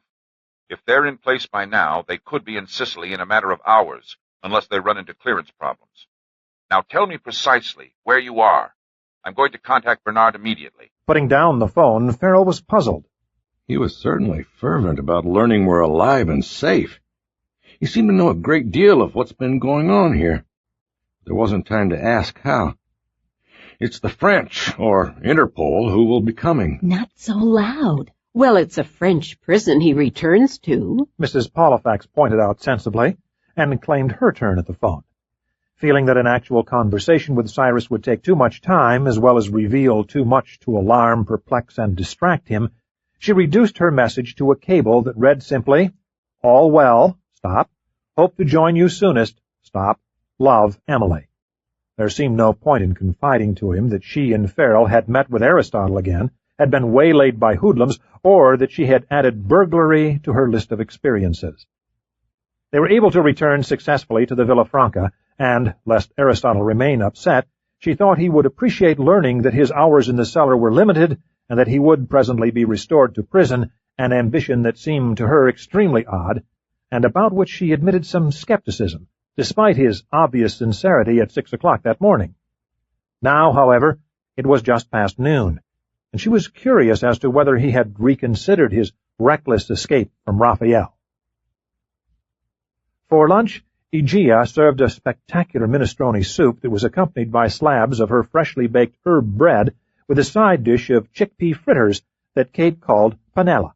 If they're in place by now, they could be in Sicily in a matter of hours, unless they run into clearance problems. Now tell me precisely where you are. I'm going to contact Bernard immediately. Putting down the phone, Farrell was puzzled. He was certainly fervent about learning we're alive and safe. He seemed to know a great deal of what's been going on here. There wasn't time to ask how. It's the French, or Interpol, who will be coming. Not so loud. Well, it's a French prison he returns to, Mrs. Pollifax pointed out sensibly, and claimed her turn at the phone. Feeling that an actual conversation with Cyrus would take too much time, as well as reveal too much to alarm, perplex, and distract him, she reduced her message to a cable that read simply, All well, stop, hope to join you soonest, stop, love, Emily. There seemed no point in confiding to him that she and Farrell had met with Aristotle again, had been waylaid by hoodlums, or that she had added burglary to her list of experiences. They were able to return successfully to the Villa Franca, and, lest Aristotle remain upset, she thought he would appreciate learning that his hours in the cellar were limited, and that he would presently be restored to prison, an ambition that seemed to her extremely odd, and about which she admitted some skepticism, despite his obvious sincerity at 6 o'clock that morning. Now, however, it was just past noon, and she was curious as to whether he had reconsidered his reckless escape from Raphael. For lunch, Aegea served a spectacular minestrone soup that was accompanied by slabs of her freshly baked herb bread with a side dish of chickpea fritters that Kate called panella.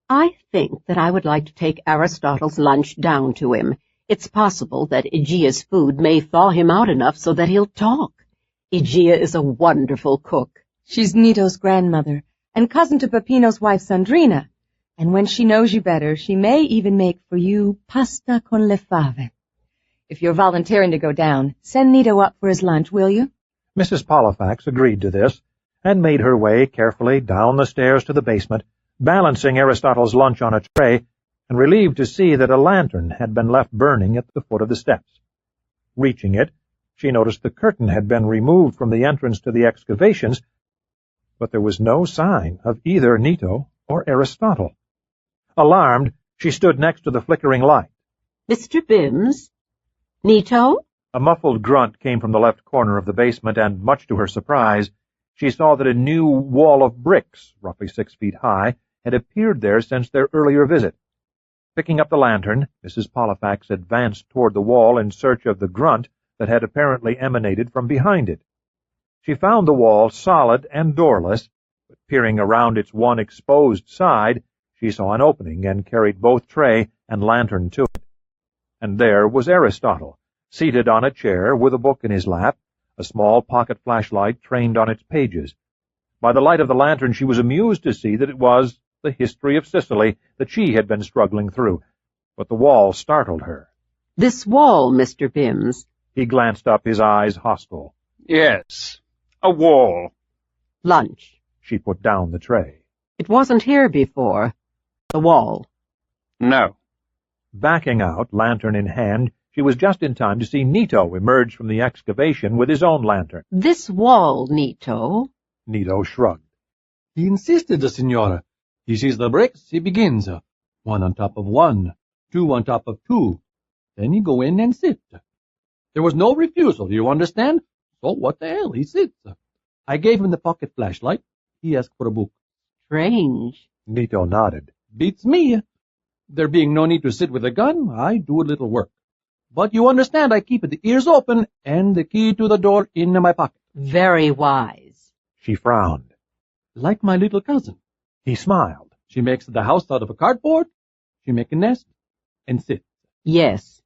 I think that I would like to take Aristotle's lunch down to him. It's possible that Aegea's food may thaw him out enough so that he'll talk. Aegea is a wonderful cook. She's Nito's grandmother, and cousin to Peppino's wife Sandrina. And when she knows you better, she may even make for you pasta con le fave. If you're volunteering to go down, send Nito up for his lunch, will you? Mrs. Pollifax agreed to this, and made her way carefully down the stairs to the basement, balancing Aristotle's lunch on a tray, and relieved to see that a lantern had been left burning at the foot of the steps. Reaching it, she noticed the curtain had been removed from the entrance to the excavations, but there was no sign of either Nito or Aristotle. Alarmed, she stood next to the flickering light. Mr. Bims? Nito? A muffled grunt came from the left corner of the basement, and, much to her surprise, she saw that a new wall of bricks, roughly 6 feet high, had appeared there since their earlier visit. Picking up the lantern, Mrs. Pollifax advanced toward the wall in search of the grunt that had apparently emanated from behind it. She found the wall solid and doorless, but peering around its one exposed side, she saw an opening and carried both tray and lantern to it. And there was Aristotle, seated on a chair with a book in his lap, a small pocket flashlight trained on its pages. By the light of the lantern she was amused to see that it was, the history of Sicily that she had been struggling through, but the wall startled her. This wall, Mr. Bims. He glanced up, his eyes hostile. Yes, a wall. Lunch. She put down the tray. It wasn't here before. The wall. No. Backing out, lantern in hand, she was just in time to see Nito emerge from the excavation with his own lantern. This wall, Nito. Nito shrugged. He insisted, Signora. He sees the bricks, he begins. 1 on top of 1, 2 on top of 2. Then he go in and sit. There was no refusal, you understand? So what the hell, he sits. I gave him the pocket flashlight. He asked for a book. Strange. Nito nodded. Beats me. There being no need to sit with a gun, I do a little work. But you understand I keep the ears open and the key to the door in my pocket. Very wise. She frowned. Like my little cousin. He smiled. She makes the house out of a cardboard. She make a nest and sits. Yes.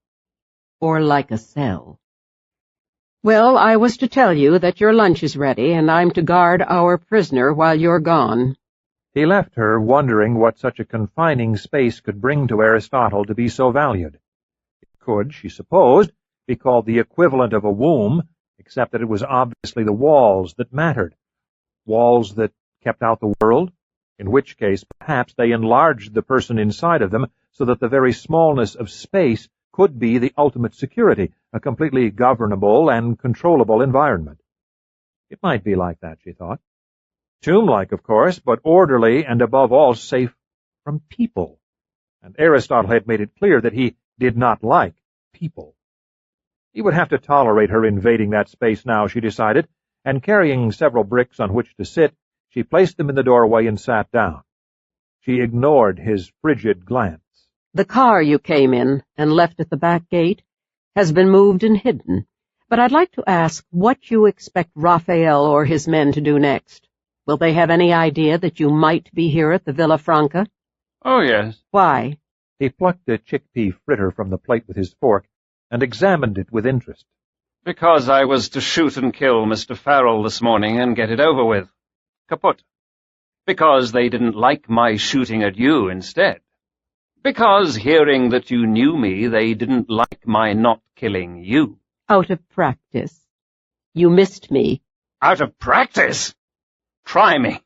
Or like a cell. Well, I was to tell you that your lunch is ready, and I'm to guard our prisoner while you're gone. He left her, wondering what such a confining space could bring to Aristotle to be so valued. It could, she supposed, be called the equivalent of a womb, except that it was obviously the walls that mattered. Walls that kept out the world, in which case perhaps they enlarged the person inside of them so that the very smallness of space could be the ultimate security, a completely governable and controllable environment. It might be like that, she thought. Tomb-like, of course, but orderly and above all safe from people. And Aristotle had made it clear that he did not like people. He would have to tolerate her invading that space now, she decided, and carrying several bricks on which to sit, she placed them in the doorway and sat down. She ignored his frigid glance. The car you came in and left at the back gate has been moved and hidden, but I'd like to ask what you expect Raphael or his men to do next. Will they have any idea that you might be here at the Villa Franca? Oh, yes. Why? He plucked a chickpea fritter from the plate with his fork and examined it with interest. Because I was to shoot and kill Mr. Farrell this morning and get it over with. Kaput. Because they didn't like my shooting at you instead. Because, hearing that you knew me, they didn't like my not killing you. Out of practice. You missed me. Out of practice? Try me.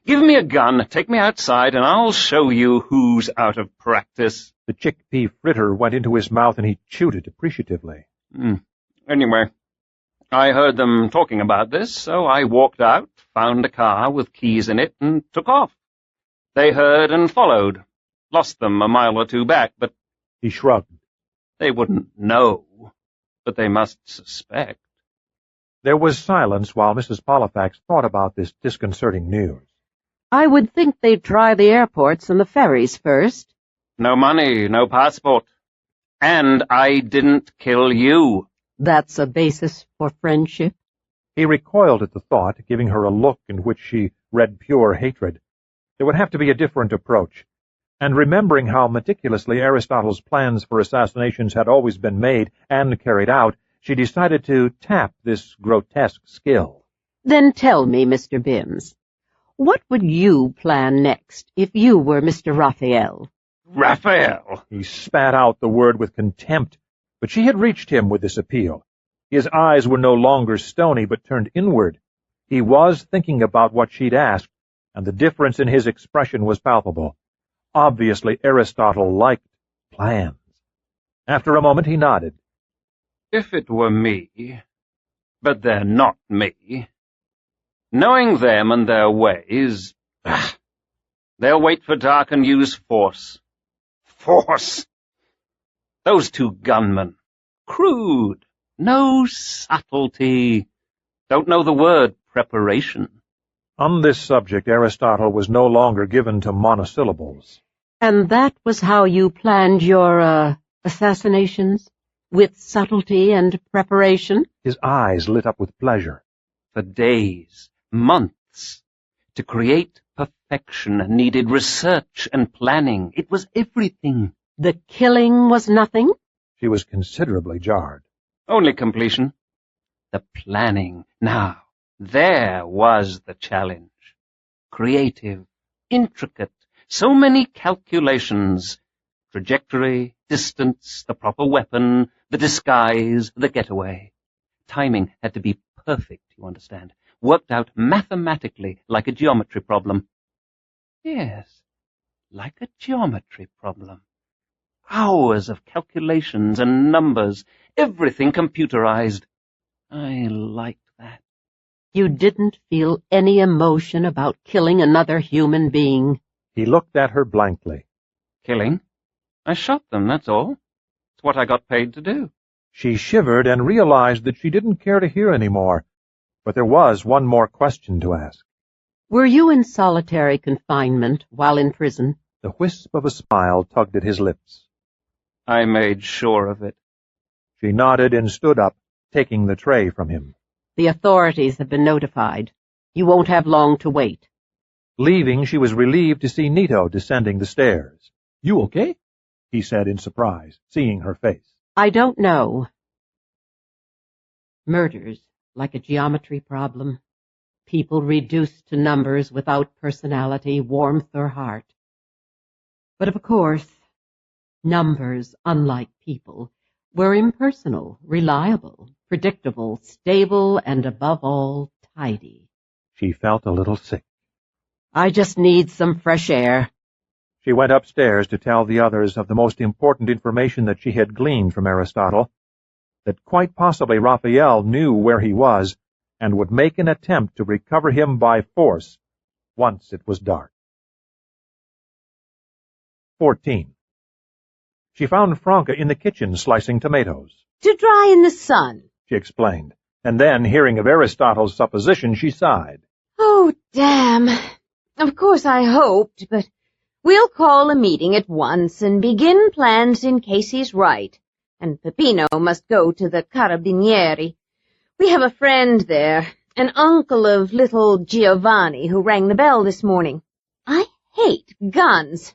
Give me a gun, take me outside, and I'll show you who's out of practice. The chickpea fritter went into his mouth and he chewed it appreciatively. Anyway, I heard them talking about this, so I walked out, found a car with keys in it, and took off. They heard and followed. Lost them a mile or two back, but... He shrugged. They wouldn't know, but they must suspect. There was silence while Mrs. Pollifax thought about this disconcerting news. I would think they'd try the airports and the ferries first. No money, no passport. And I didn't kill you. That's a basis for friendship. He recoiled at the thought, giving her a look in which she read pure hatred. There would have to be a different approach. And remembering how meticulously Aristotle's plans for assassinations had always been made and carried out, she decided to tap this grotesque skill. Then tell me, Mr. Bims, what would you plan next if you were Mr. Raphael? Raphael! He spat out the word with contempt, but she had reached him with this appeal. His eyes were no longer stony, but turned inward. He was thinking about what she'd asked, and the difference in his expression was palpable. Obviously, Aristotle liked plans. After a moment, he nodded. If it were me, but they're not me. Knowing them and their ways, they'll wait for dark and use force. Force! Those two gunmen. Crude. No subtlety. Don't know the word preparation. On this subject, Aristotle was no longer given to monosyllables. And that was how you planned your, assassinations? With subtlety and preparation? His eyes lit up with pleasure. For days, months. To create perfection needed research and planning. It was everything. The killing was nothing? She was considerably jarred. Only completion. The planning. Now, there was the challenge. Creative, intricate, So many calculations. Trajectory, distance, the proper weapon, the disguise, the getaway. Timing had to be perfect, you understand. Worked out mathematically like a geometry problem. Yes, like a geometry problem. Hours of calculations and numbers, everything computerized. I liked that. You didn't feel any emotion about killing another human being. He looked at her blankly. Killing? I shot them, that's all. It's what I got paid to do. She shivered and realized that she didn't care to hear any more, but there was one more question to ask. Were you in solitary confinement while in prison? The wisp of a smile tugged at his lips. I made sure of it. She nodded and stood up, taking the tray from him. The authorities have been notified. You won't have long to wait. Leaving, she was relieved to see Nito descending the stairs. You okay? He said in surprise, seeing her face. I don't know. Murders, like a geometry problem. People reduced to numbers without personality, warmth, or heart. But of course, numbers, unlike people, were impersonal, reliable, predictable, stable, and above all, tidy. She felt a little sick. I just need some fresh air. She went upstairs to tell the others of the most important information that she had gleaned from Aristotle, that quite possibly Raphael knew where he was and would make an attempt to recover him by force once it was dark. 14. She found Franca in the kitchen slicing tomatoes. To dry in the sun, She explained, and then, hearing of Aristotle's supposition, she sighed. Oh, damn. Of course I hoped, but we'll call a meeting at once and begin plans in case he's right. And Peppino must go to the Carabinieri. We have a friend there, an uncle of little Giovanni who rang the bell this morning. I hate guns.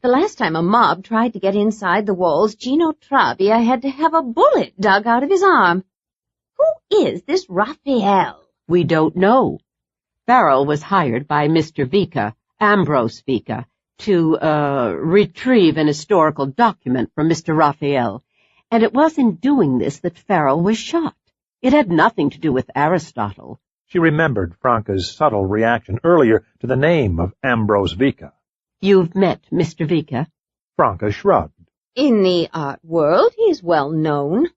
The last time a mob tried to get inside the walls, Gino Travia had to have a bullet dug out of his arm. Who is this Raphael? We don't know. Frell was hired by Mr. Vika, Ambrose Vika, to, retrieve an historical document from Mr. Raphael, and it was in doing this that Frell was shot. It had nothing to do with Aristotle. She remembered Franca's subtle reaction earlier to the name of Ambrose Vika. You've met Mr. Vika? Franca shrugged. In the art world, he's well known.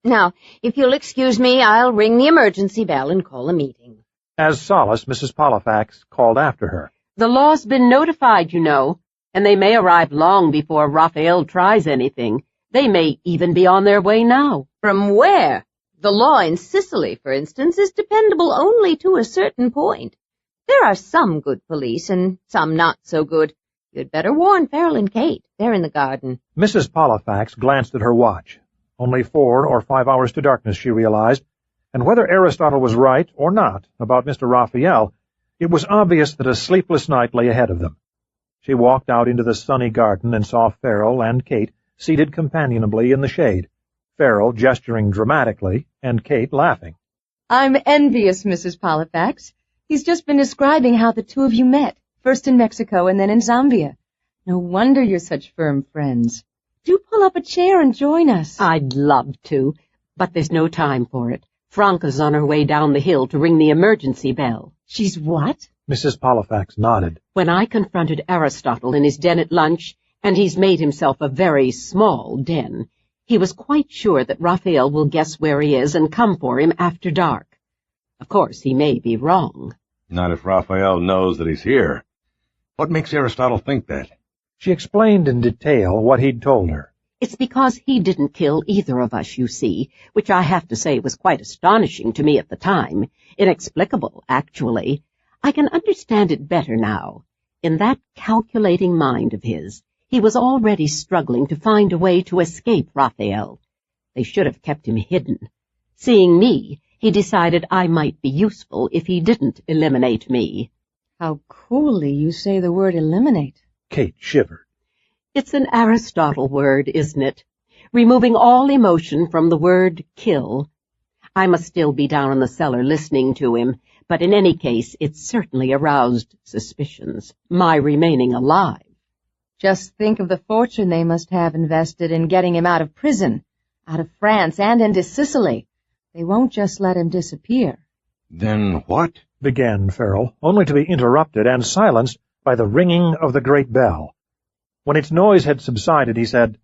Now, if you'll excuse me, I'll ring the emergency bell and call a meeting. As solace, Mrs. Pollifax called after her. The law's been notified, you know, and they may arrive long before Raphael tries anything. They may even be on their way now. From where? The law in Sicily, for instance, is dependable only to a certain point. There are some good police and some not so good. You'd better warn Frell and Kate. They're in the garden. Mrs. Pollifax glanced at her watch. Only 4 or 5 hours to darkness, she realized, and whether Aristotle was right or not about Mr. Raphael, it was obvious that a sleepless night lay ahead of them. She walked out into the sunny garden and saw Frell and Kate seated companionably in the shade, Frell gesturing dramatically and Kate laughing. I'm envious, Mrs. Pollifax. He's just been describing how the two of you met, first in Mexico and then in Zambia. No wonder you're such firm friends. Do pull up a chair and join us. I'd love to, but there's no time for it. Franca's on her way down the hill to ring the emergency bell. She's what? Mrs. Pollifax nodded. When I confronted Aristotle in his den at lunch, and he's made himself a very small den, he was quite sure that Raphael will guess where he is and come for him after dark. Of course, he may be wrong. Not if Raphael knows that he's here. What makes Aristotle think that? She explained in detail what he'd told her. It's because he didn't kill either of us, you see, which I have to say was quite astonishing to me at the time. Inexplicable, actually. I can understand it better now. In that calculating mind of his, he was already struggling to find a way to escape Raphael. They should have kept him hidden. Seeing me, he decided I might be useful if he didn't eliminate me. How coolly you say the word eliminate. Kate shivered. It's an Aristotle word, isn't it? Removing all emotion from the word kill. I must still be down in the cellar listening to him, but in any case it certainly aroused suspicions, my remaining alive. Just think of the fortune they must have invested in getting him out of prison, out of France, and into Sicily. They won't just let him disappear. Then what? Began Frell, only to be interrupted and silenced by the ringing of the great bell. When its noise had subsided, he said,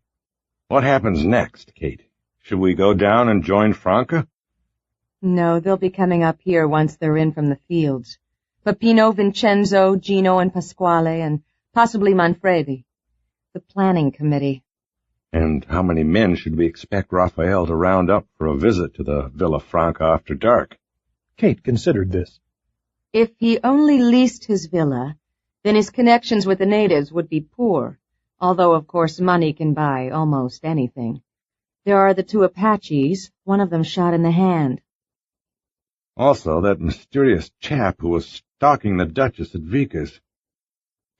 What happens next, Kate? Should we go down and join Franca? No, they'll be coming up here once they're in from the fields. Peppino, Vincenzo, Gino, and Pasquale, and possibly Manfredi. The planning committee. And how many men should we expect Raphael to round up for a visit to the Villa Franca after dark? Kate considered this. If he only leased his villa, then his connections with the natives would be poor, although, of course, money can buy almost anything. There are the 2 Apaches, one of them shot in the hand. Also, that mysterious chap who was stalking the Duchess at Vika's.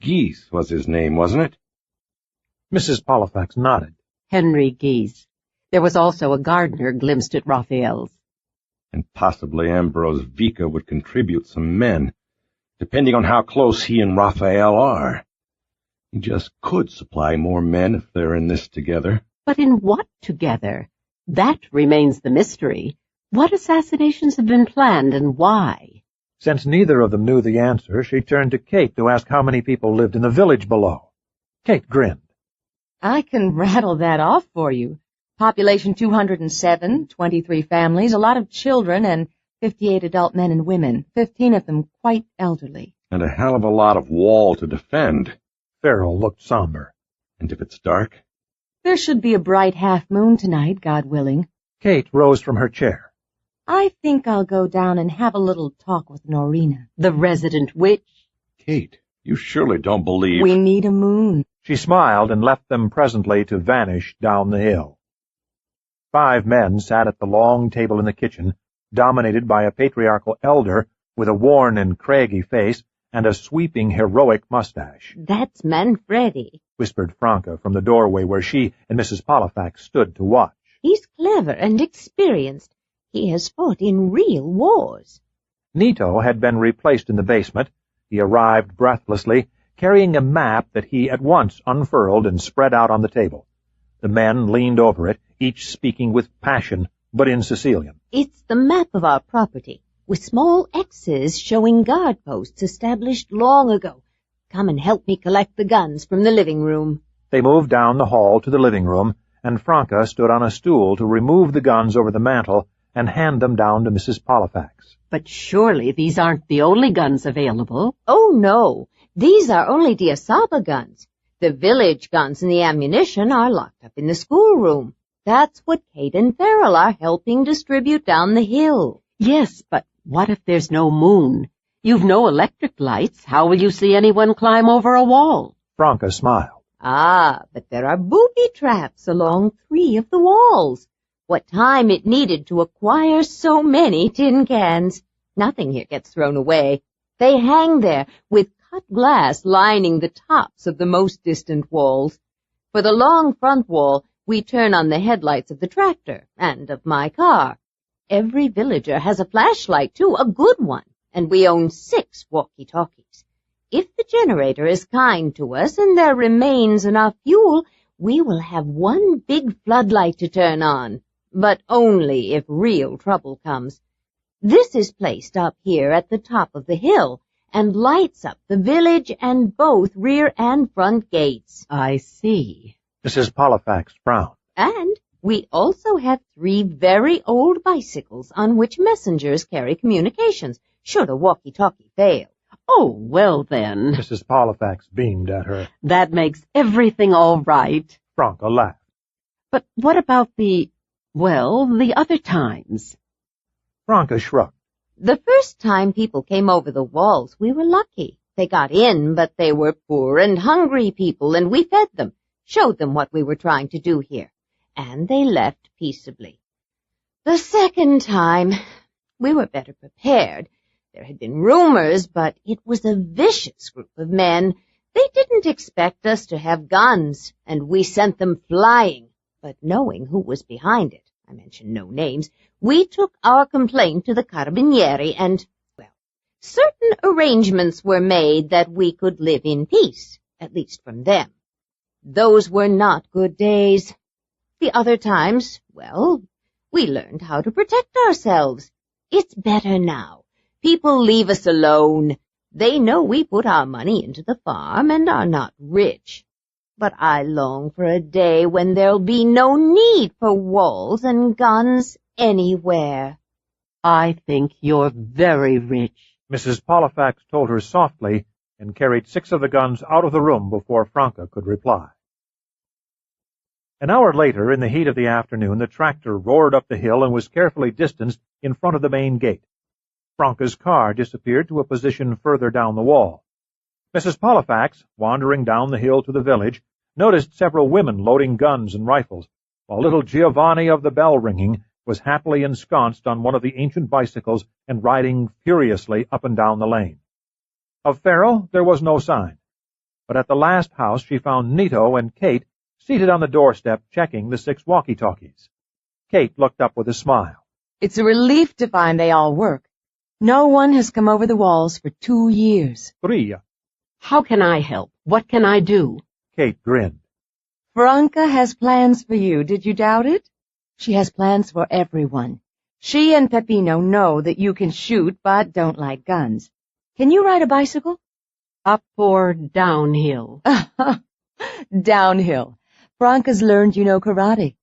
Geese was his name, wasn't it? Mrs. Pollifax nodded. Henry Geese. There was also a gardener glimpsed at Raphael's. And possibly Ambrose Vika would contribute some men, depending on how close he and Raphael are. He just could supply more men if they're in this together. But in what together? That remains the mystery. What assassinations have been planned and why? Since neither of them knew the answer, she turned to Kate to ask how many people lived in the village below. Kate grinned. I can rattle that off for you. Population 207, 23 families, a lot of children, and 58 adult men and women, 15 of them quite elderly. And a hell of a lot of wall to defend. Frell looked somber. And if it's dark? There should be a bright half-moon tonight, God willing. Kate rose from her chair. I think I'll go down and have a little talk with Norina. The resident witch? Kate, you surely don't believe— We need a moon. She smiled and left them presently to vanish down the hill. 5 men sat at the long table in the kitchen, dominated by a patriarchal elder with a worn and craggy face and a sweeping heroic mustache. That's Manfredi, whispered Franca from the doorway where she and Mrs. Pollifax stood to watch. He's clever and experienced. He has fought in real wars. Nito had been replaced in the basement. He arrived breathlessly, carrying a map that he at once unfurled and spread out on the table. The men leaned over it, each speaking with passion, but in Sicilian. It's the map of our property, with small X's showing guard posts established long ago. Come and help me collect the guns from the living room. They moved down the hall to the living room, and Franca stood on a stool to remove the guns over the mantel and hand them down to Mrs. Pollifax. But surely these aren't the only guns available. Oh, no. These are only Diasaba guns. The village guns and the ammunition are locked up in the schoolroom. That's what Kate and Farrell are helping distribute down the hill. Yes, but what if there's no moon? You've no electric lights. How will you see anyone climb over a wall? Franca smiled. Ah, but there are booby traps along 3 of the walls. What time it needed to acquire so many tin cans. Nothing here gets thrown away. They hang there with cut glass lining the tops of the most distant walls. For the long front wall, we turn on the headlights of the tractor and of my car. Every villager has a flashlight, too, a good one, and we own 6 walkie-talkies. If the generator is kind to us and there remains enough fuel, we will have one big floodlight to turn on, but only if real trouble comes. This is placed up here at the top of the hill and lights up the village and both rear and front gates. I see. Mrs. Pollifax frowned. And we also have 3 very old bicycles on which messengers carry communications, should a walkie-talkie fail. Oh, well then. Mrs. Pollifax beamed at her. That makes everything all right. Franca laughed. But what about the other times? Franca shrugged. The first time people came over the walls, we were lucky. They got in, but they were poor and hungry people, and we fed them, showed them what we were trying to do here, and they left peaceably. The second time, we were better prepared. There had been rumors, but it was a vicious group of men. They didn't expect us to have guns, and we sent them flying. But knowing who was behind it, I mention no names, we took our complaint to the Carabinieri and, certain arrangements were made that we could live in peace, at least from them. Those were not good days. The other times, well, we learned how to protect ourselves. It's better now. People leave us alone. They know we put our money into the farm and are not rich. But I long for a day when there'll be no need for walls and guns anywhere. I think you're very rich, Mrs. Pollifax told her softly, and carried 6 of the guns out of the room before Franca could reply. An hour later, in the heat of the afternoon, the tractor roared up the hill and was carefully distanced in front of the main gate. Franca's car disappeared to a position further down the wall. Mrs. Pollifax, wandering down the hill to the village, noticed several women loading guns and rifles, while little Giovanni of the bell-ringing was happily ensconced on one of the ancient bicycles and riding furiously up and down the lane. Of Frell there was no sign, but at the last house she found Nito and Kate seated on the doorstep checking the 6 walkie-talkies. Kate looked up with a smile. It's a relief to find they all work. No one has come over the walls for 2 years. 3. How can I help? What can I do? Kate grinned. Franca has plans for you. Did you doubt it? She has plans for everyone. She and Peppino know that you can shoot but don't like guns. Can you ride a bicycle? Up or downhill? Downhill. Franca's learned you know karate.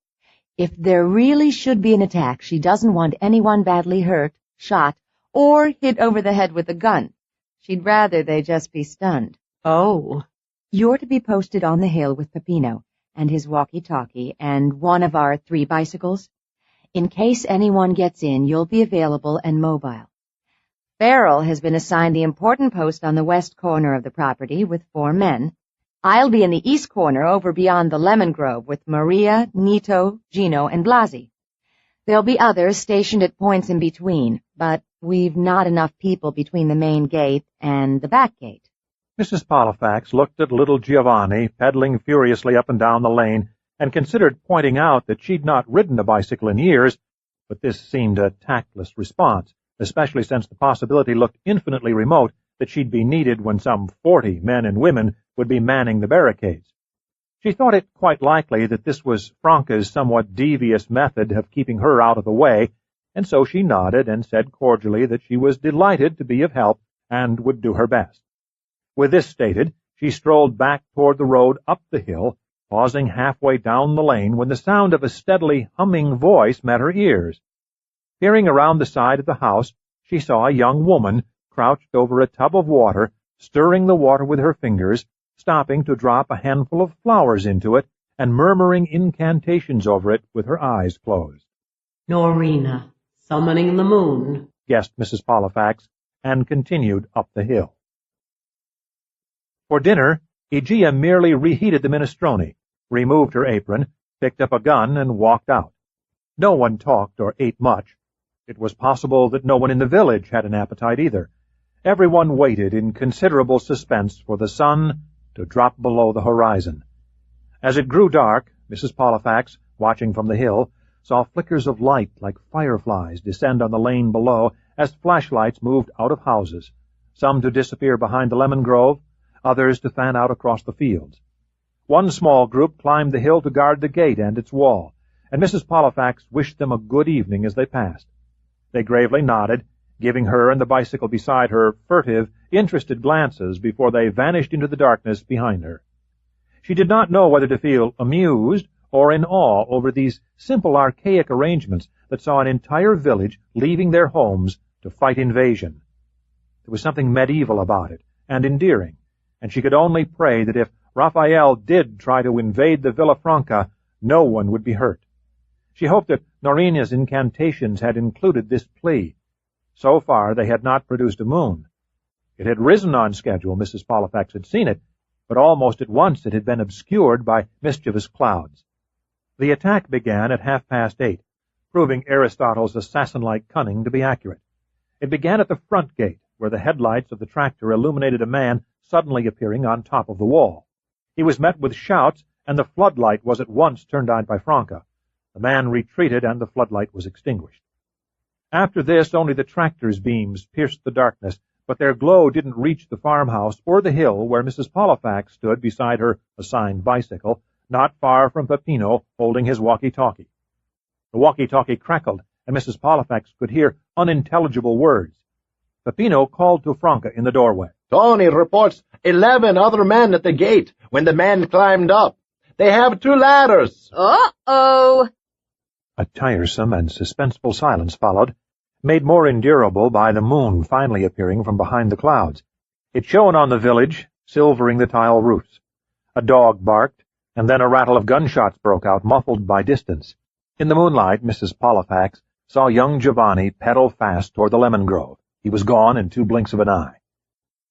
If there really should be an attack, she doesn't want anyone badly hurt, shot, or hit over the head with a gun. She'd rather they just be stunned. Oh. You're to be posted on the hill with Peppino and his walkie-talkie and one of our 3 bicycles. In case anyone gets in, you'll be available and mobile. Frell has been assigned the important post on the west corner of the property with 4 men. I'll be in the east corner over beyond the lemon grove with Maria, Nito, Gino, and Blasi. There'll be others stationed at points in between, but we've not enough people between the main gate and the back gate. Mrs. Pollifax looked at little Giovanni pedaling furiously up and down the lane and considered pointing out that she'd not ridden a bicycle in years, but this seemed a tactless response, especially since the possibility looked infinitely remote that she'd be needed when some 40 men and women would be manning the barricades. She thought it quite likely that this was Franca's somewhat devious method of keeping her out of the way, and so she nodded and said cordially that she was delighted to be of help and would do her best. With this stated, she strolled back toward the road up the hill, pausing halfway down the lane when the sound of a steadily humming voice met her ears. Peering around the side of the house, she saw a young woman crouched over a tub of water, stirring the water with her fingers, stopping to drop a handful of flowers into it, and murmuring incantations over it with her eyes closed. Norina, summoning the moon, guessed Mrs. Pollifax, and continued up the hill. For dinner, Aegea merely reheated the minestrone, removed her apron, picked up a gun, and walked out. No one talked or ate much. It was possible that no one in the village had an appetite either. Everyone waited in considerable suspense for the sun to drop below the horizon. As it grew dark, Mrs. Pollifax, watching from the hill, saw flickers of light like fireflies descend on the lane below as flashlights moved out of houses, some to disappear behind the lemon grove, others to fan out across the fields. One small group climbed the hill to guard the gate and its wall, and Mrs. Pollifax wished them a good evening as they passed. They gravely nodded, giving her and the bicycle beside her furtive, interested glances before they vanished into the darkness behind her. She did not know whether to feel amused or in awe over these simple archaic arrangements that saw an entire village leaving their homes to fight invasion. There was something medieval about it, and endearing, and she could only pray that if Raphael did try to invade the Villa Franca, no one would be hurt. She hoped that Norina's incantations had included this plea. So far they had not produced a moon. It had risen on schedule, Mrs. Pollifax had seen it, but almost at once it had been obscured by mischievous clouds. The attack began at 8:30, proving Aristotle's assassin-like cunning to be accurate. It began at the front gate, where the headlights of the tractor illuminated a man suddenly appearing on top of the wall. He was met with shouts, and the floodlight was at once turned on by Franca. The man retreated, and the floodlight was extinguished. After this, only the tractor's beams pierced the darkness, but their glow didn't reach the farmhouse or the hill where Mrs. Pollifax stood beside her assigned bicycle, not far from Peppino holding his walkie-talkie. The walkie-talkie crackled, and Mrs. Pollifax could hear unintelligible words. Peppino called to Franca in the doorway. Tony reports 11 other men at the gate when the men climbed up. They have 2 ladders. Uh-oh. A tiresome and suspenseful silence followed, made more endurable by the moon finally appearing from behind the clouds. It shone on the village, silvering the tile roofs. A dog barked, and then a rattle of gunshots broke out, muffled by distance. In the moonlight, Mrs. Pollifax saw young Giovanni pedal fast toward the lemon grove. He was gone in 2 blinks of an eye.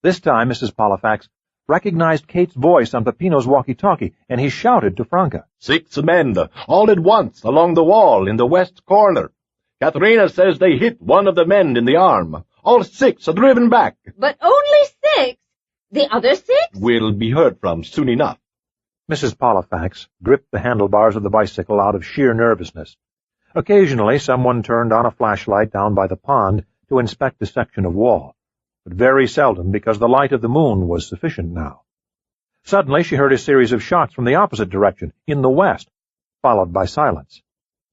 This time Mrs. Pollifax recognized Kate's voice on Peppino's walkie-talkie, and he shouted to Franca. 6 men, all at once, along the wall in the west corner. Katharina says they hit one of the men in the arm. All 6 are driven back. But only 6? The other 6? Will be heard from soon enough. Mrs. Pollifax gripped the handlebars of the bicycle out of sheer nervousness. Occasionally someone turned on a flashlight down by the pond to inspect a section of wall, but very seldom because the light of the moon was sufficient now. Suddenly she heard a series of shots from the opposite direction, in the west, followed by silence.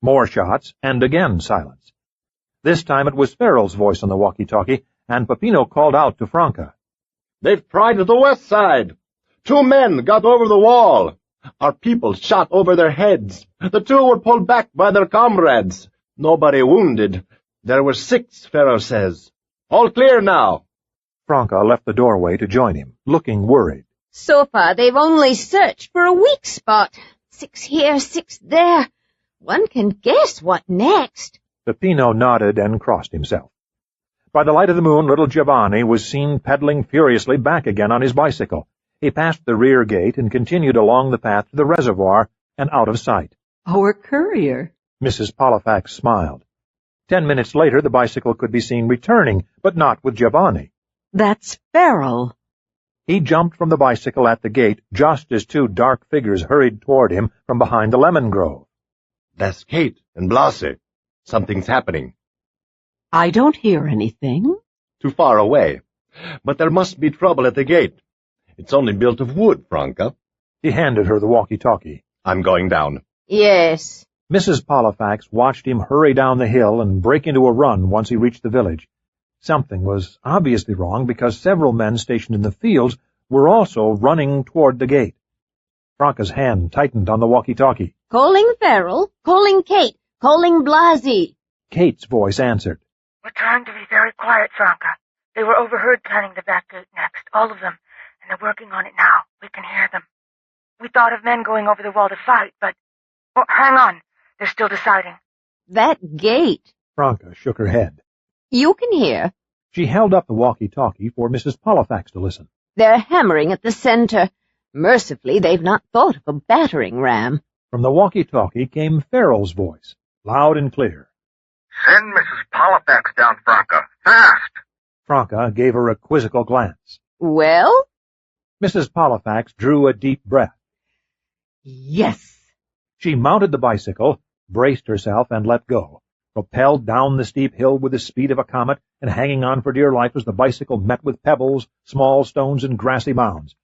More shots, and again silence. This time it was Frell's voice on the walkie-talkie, and Peppino called out to Franca. They've tried to the west side. 2 men got over the wall. Our people shot over their heads. The 2 were pulled back by their comrades. Nobody wounded. There were 6, Frell says. All clear now. Franca left the doorway to join him, looking worried. So far they've only searched for a weak spot. 6 here, 6 there. One can guess what next. Peppino nodded and crossed himself. By the light of the moon, little Giovanni was seen pedaling furiously back again on his bicycle. He passed the rear gate and continued along the path to the reservoir and out of sight. Our courier. Mrs. Pollifax smiled. 10 minutes later, the bicycle could be seen returning, but not with Giovanni. That's Frell. He jumped from the bicycle at the gate just as 2 dark figures hurried toward him from behind the lemon grove. That's Kate and Blase. Something's happening. I don't hear anything. Too far away. But there must be trouble at the gate. It's only built of wood, Franca. He handed her the walkie-talkie. I'm going down. Yes. Mrs. Pollifax watched him hurry down the hill and break into a run once he reached the village. Something was obviously wrong because several men stationed in the fields were also running toward the gate. Franca's hand tightened on the walkie-talkie. Calling Frell, calling Kate, calling Blasi. Kate's voice answered. We're trying to be very quiet, Franca. They were overheard planning the back gate next, all of them, and they're working on it now. We can hear them. We thought of men going over the wall to fight, but... Oh, hang on. They're still deciding. That gate. Franca shook her head. You can hear. She held up the walkie-talkie for Mrs. Pollifax to listen. They're hammering at the center. Mercifully, they've not thought of a battering ram. From the walkie-talkie came Frell's voice, loud and clear. Send Mrs. Pollifax down, Franca. Fast! Franca gave her a quizzical glance. Well? Mrs. Pollifax drew a deep breath. Yes. She mounted the bicycle, braced herself, and let go, propelled down the steep hill with the speed of a comet, and hanging on for dear life as the bicycle met with pebbles, small stones, and grassy mounds.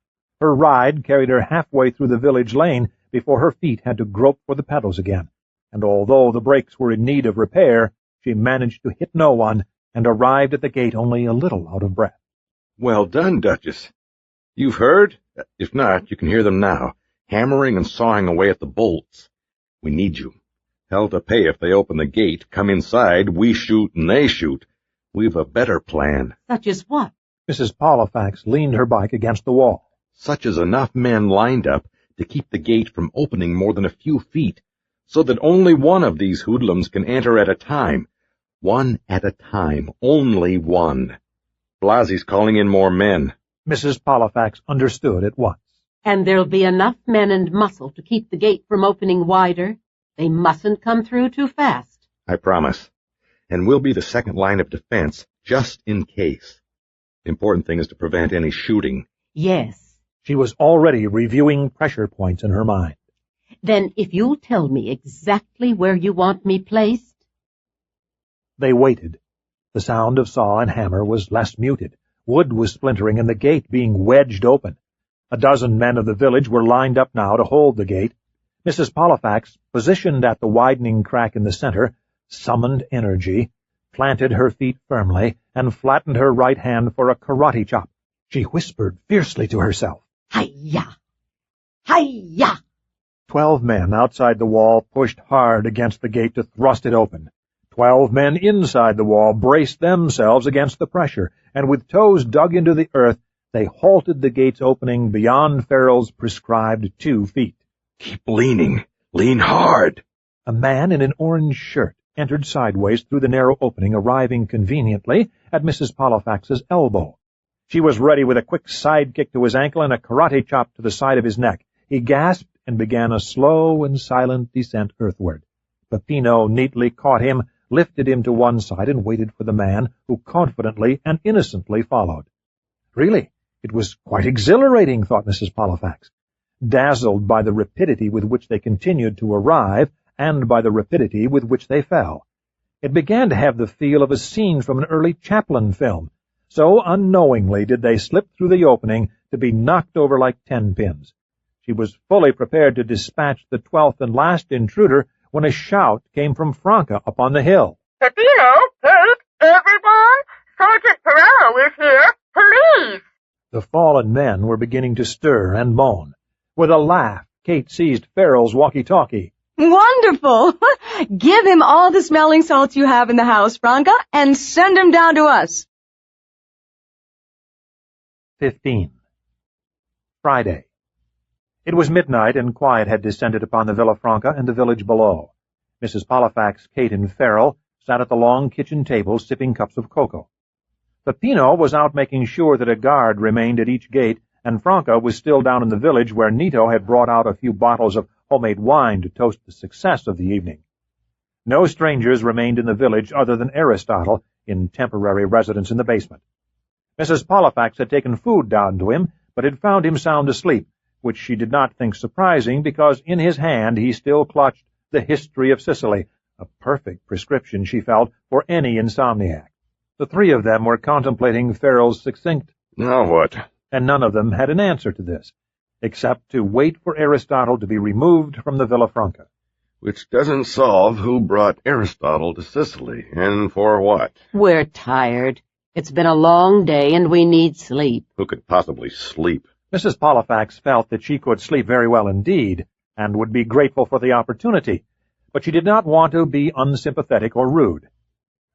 Her ride carried her halfway through the village lane before her feet had to grope for the pedals again, and although the brakes were in need of repair, she managed to hit no one and arrived at the gate only a little out of breath. Well done, Duchess. You've heard? If not, you can hear them now, hammering and sawing away at the bolts. We need you. Hell to pay if they open the gate, come inside, we shoot and they shoot. We've a better plan. Such as what? Mrs. Pollifax leaned her bike against the wall. Such as enough men lined up to keep the gate from opening more than a few feet, so that only one of these hoodlums can enter at a time. One at a time, only one. Blasi's calling in more men. Mrs. Pollifax understood at once. And there'll be enough men and muscle to keep the gate from opening wider. They mustn't come through too fast. I promise. And we'll be the second line of defense, just in case. The important thing is to prevent any shooting. Yes. She was already reviewing pressure points in her mind. Then if you'll tell me exactly where you want me placed. They waited. The sound of saw and hammer was less muted. Wood was splintering and the gate being wedged open. A dozen men of the village were lined up now to hold the gate. Mrs. Pollifax, positioned at the widening crack in the center, summoned energy, planted her feet firmly, and flattened her right hand for a karate chop. She whispered fiercely to herself, "Hi-ya! Hi-ya!" 12 men outside the wall pushed hard against the gate to thrust it open. 12 men inside the wall braced themselves against the pressure, and with toes dug into the earth, they halted the gate's opening beyond Farrell's prescribed 2 feet. Keep leaning. Lean hard. A man in an orange shirt entered sideways through the narrow opening, arriving conveniently at Mrs. Pollifax's elbow. She was ready with a quick side kick to his ankle and a karate chop to the side of his neck. He gasped and began a slow and silent descent earthward. Peppino neatly caught him, lifted him to one side, and waited for the man, who confidently and innocently followed. Really, it was quite exhilarating, thought Mrs. Pollifax, dazzled by the rapidity with which they continued to arrive and by the rapidity with which they fell. It began to have the feel of a scene from an early Chaplin film. So unknowingly did they slip through the opening to be knocked over like 10 pins. She was fully prepared to dispatch the 12th and last intruder when a shout came from Franca up on the hill. Peppino, Kate, everyone, Sergeant Perello is here. Police! The fallen men were beginning to stir and moan. With a laugh, Kate seized Farrell's walkie-talkie. Wonderful! Give him all the smelling salts you have in the house, Franca, and send him down to us. 15. Friday. It was midnight, and quiet had descended upon the Villa Franca and the village below. Mrs. Pollifax, Kate, and Farrell sat at the long kitchen table sipping cups of cocoa. Peppino was out making sure that a guard remained at each gate, and Franca was still down in the village where Nito had brought out a few bottles of homemade wine to toast the success of the evening. No strangers remained in the village other than Aristotle, in temporary residence in the basement. Mrs. Pollifax had taken food down to him, but had found him sound asleep, which she did not think surprising because in his hand he still clutched the History of Sicily, a perfect prescription, she felt, for any insomniac. The 3 of them were contemplating Farrell's succinct, "Now what?" and none of them had an answer to this, except to wait for Aristotle to be removed from the Villa Franca. Which doesn't solve who brought Aristotle to Sicily, and for what. We're tired. It's been a long day, and we need sleep. Who could possibly sleep? Mrs. Pollifax felt that she could sleep very well indeed, and would be grateful for the opportunity, but she did not want to be unsympathetic or rude.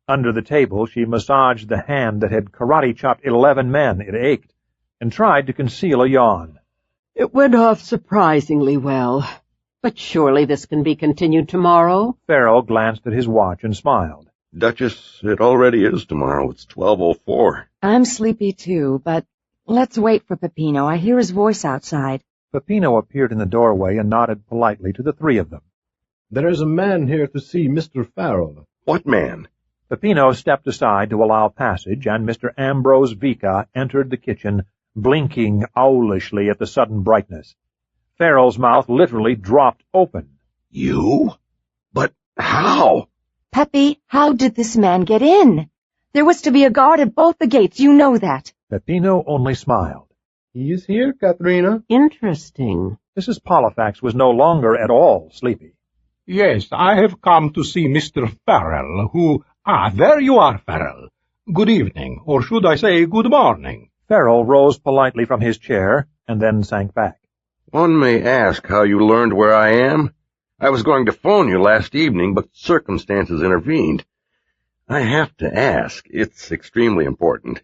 Under the table she massaged the hand that had karate-chopped 11 men. It ached, and tried to conceal a yawn. It went off surprisingly well. But surely this can be continued tomorrow? Farrell glanced at his watch and smiled. Duchess, it already is tomorrow. It's 12:04. I'm sleepy too, but let's wait for Peppino. I hear his voice outside. Peppino appeared in the doorway and nodded politely to the 3 of them. "There is a man here to see Mr. Farrell." "What man?" Peppino stepped aside to allow passage, and Mr. Ambrose Vika entered the kitchen, blinking owlishly at the sudden brightness. Farrell's mouth literally dropped open. "You? But how?" Peppy, how did this man get in? There was to be a guard at both the gates, you know that. Peppino only smiled. "He is here, Katerina." Interesting. Mrs. Pollifax was no longer at all sleepy. "Yes, I have come to see Mr. Farrell, who— there you are, Farrell. Good evening, or should I say good morning?" Farrell rose politely from his chair, and then sank back. "One may ask how you learned where I am. I was going to phone you last evening, but circumstances intervened. I have to ask. It's extremely important.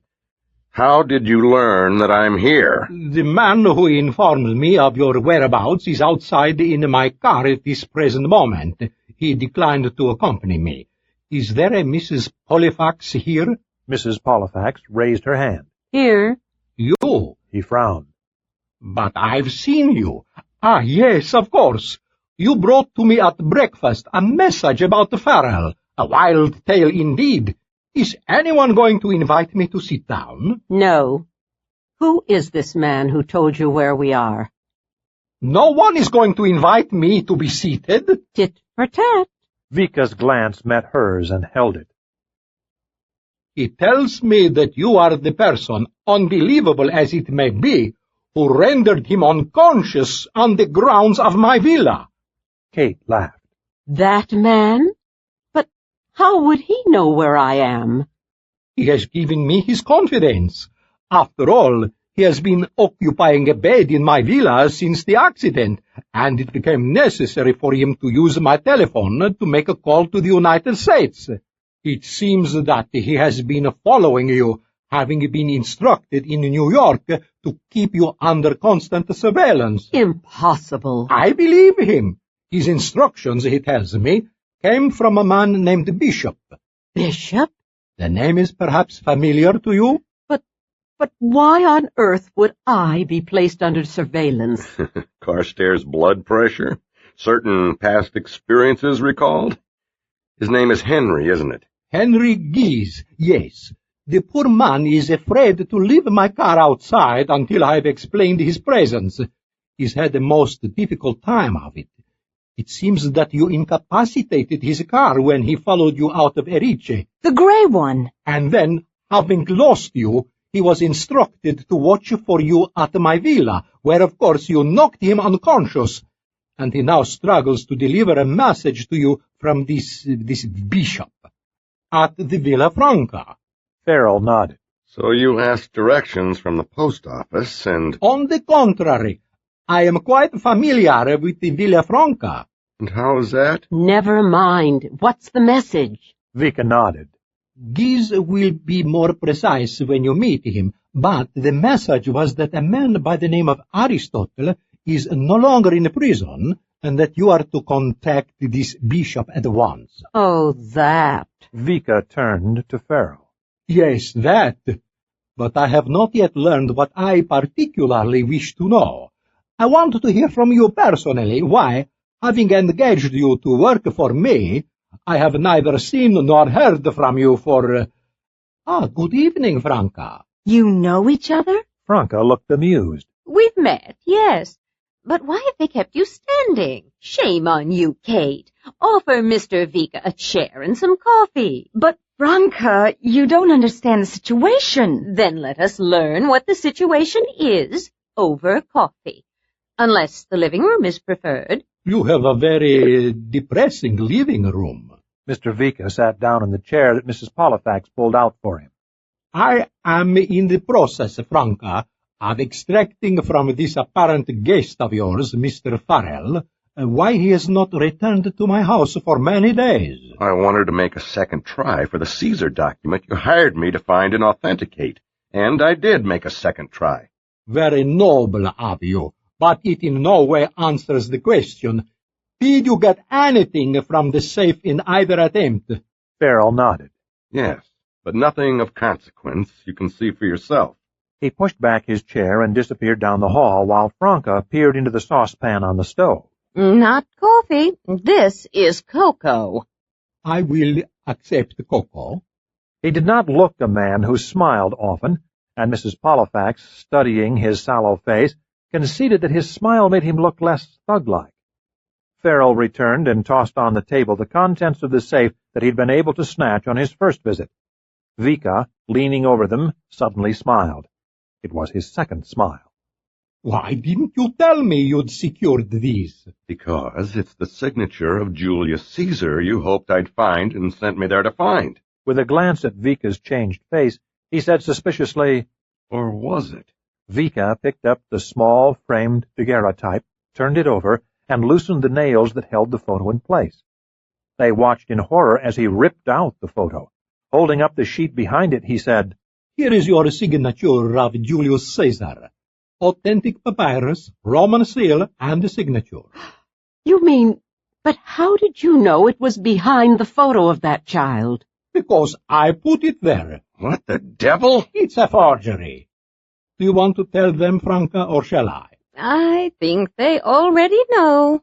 How did you learn that I'm here?" "The man who informed me of your whereabouts is outside in my car at this present moment. He declined to accompany me. Is there a Mrs. Pollifax here?" Mrs. Pollifax raised her hand. Here. "You?" He frowned. "But I've seen you. Yes, of course. You brought to me at breakfast a message about Farrell. A wild tale indeed. Is anyone going to invite me to sit down?" No. Who is this man who told you where we are? "No one is going to invite me to be seated." Tit for tat. Vika's glance met hers and held it. He tells me that you are the person, unbelievable as it may be, who rendered him unconscious on the grounds of my villa. Kate laughed. That man? But how would he know where I am? He has given me his confidence. After all, he has been occupying a bed in my villa since the accident, and it became necessary for him to use my telephone to make a call to the United States. It seems that he has been following you, having been instructed in New York to keep you under constant surveillance. Impossible. I believe him. His instructions, he tells me, came from a man named Bishop. Bishop? The name is perhaps familiar to you? But why on earth would I be placed under surveillance? Carstairs' blood pressure? Certain past experiences recalled? His name is Henry, isn't it? Henry Geese, yes. The poor man is afraid to leave my car outside until I have explained his presence. He's had the most difficult time of it. It seems that you incapacitated his car when he followed you out of Erice. The grey one. And then, having lost you, he was instructed to watch for you at my villa, where of course you knocked him unconscious, and he now struggles to deliver a message to you from this bishop at the Villa Franca. Farrell nodded. So you asked directions from the post office and— On the contrary, I am quite familiar with the Villa Franca. And how is that? Never mind. What's the message? Vika nodded. Geese will be more precise when you meet him, but the message was that a man by the name of Aristotle is no longer in prison, and that you are to contact this bishop at once. Oh, that. Vika turned to Farrell. Yes, that. But I have not yet learned what I particularly wish to know. I want to hear from you personally why, having engaged you to work for me, I have neither seen nor heard from you for— good evening, Franca. You know each other? Franca looked amused. We've met, yes. But why have they kept you standing? Shame on you, Kate. Offer Mr. Vika a chair and some coffee. But, Franca, you don't understand the situation. Then let us learn what the situation is over coffee. Unless the living room is preferred. You have a very depressing living room. Mr. Vika sat down in the chair that Mrs. Pollifax pulled out for him. I am in the process, Franca, of extracting from this apparent guest of yours, Mr. Frell, why he has not returned to my house for many days. I wanted to make a second try for the Caesar document you hired me to find and authenticate, and I did make a second try. Very noble of you, but it in no way answers the question. Did you get anything from the safe in either attempt? Farrell nodded. Yes, but nothing of consequence. You can see for yourself. He pushed back his chair and disappeared down the hall while Franca peered into the saucepan on the stove. Not coffee. This is cocoa. I will accept cocoa. He did not look a man who smiled often, and Mrs. Pollifax, studying his sallow face, conceded that his smile made him look less thug-like. Farrell returned and tossed on the table the contents of the safe that he'd been able to snatch on his first visit. Vika, leaning over them, suddenly smiled. It was his second smile. Why didn't you tell me you'd secured these? Because it's the signature of Julius Caesar you hoped I'd find and sent me there to find. With a glance at Vika's changed face, he said suspiciously, Or was it? Vika picked up the small, framed daguerreotype, turned it over, and loosened the nails that held the photo in place. They watched in horror as he ripped out the photo. Holding up the sheet behind it, he said, Here is your signature of Julius Caesar. Authentic papyrus, Roman seal, and signature. You mean, but how did you know it was behind the photo of that child? Because I put it there. What the devil? It's a forgery. Do you want to tell them, Franca, or shall I? I think they already know.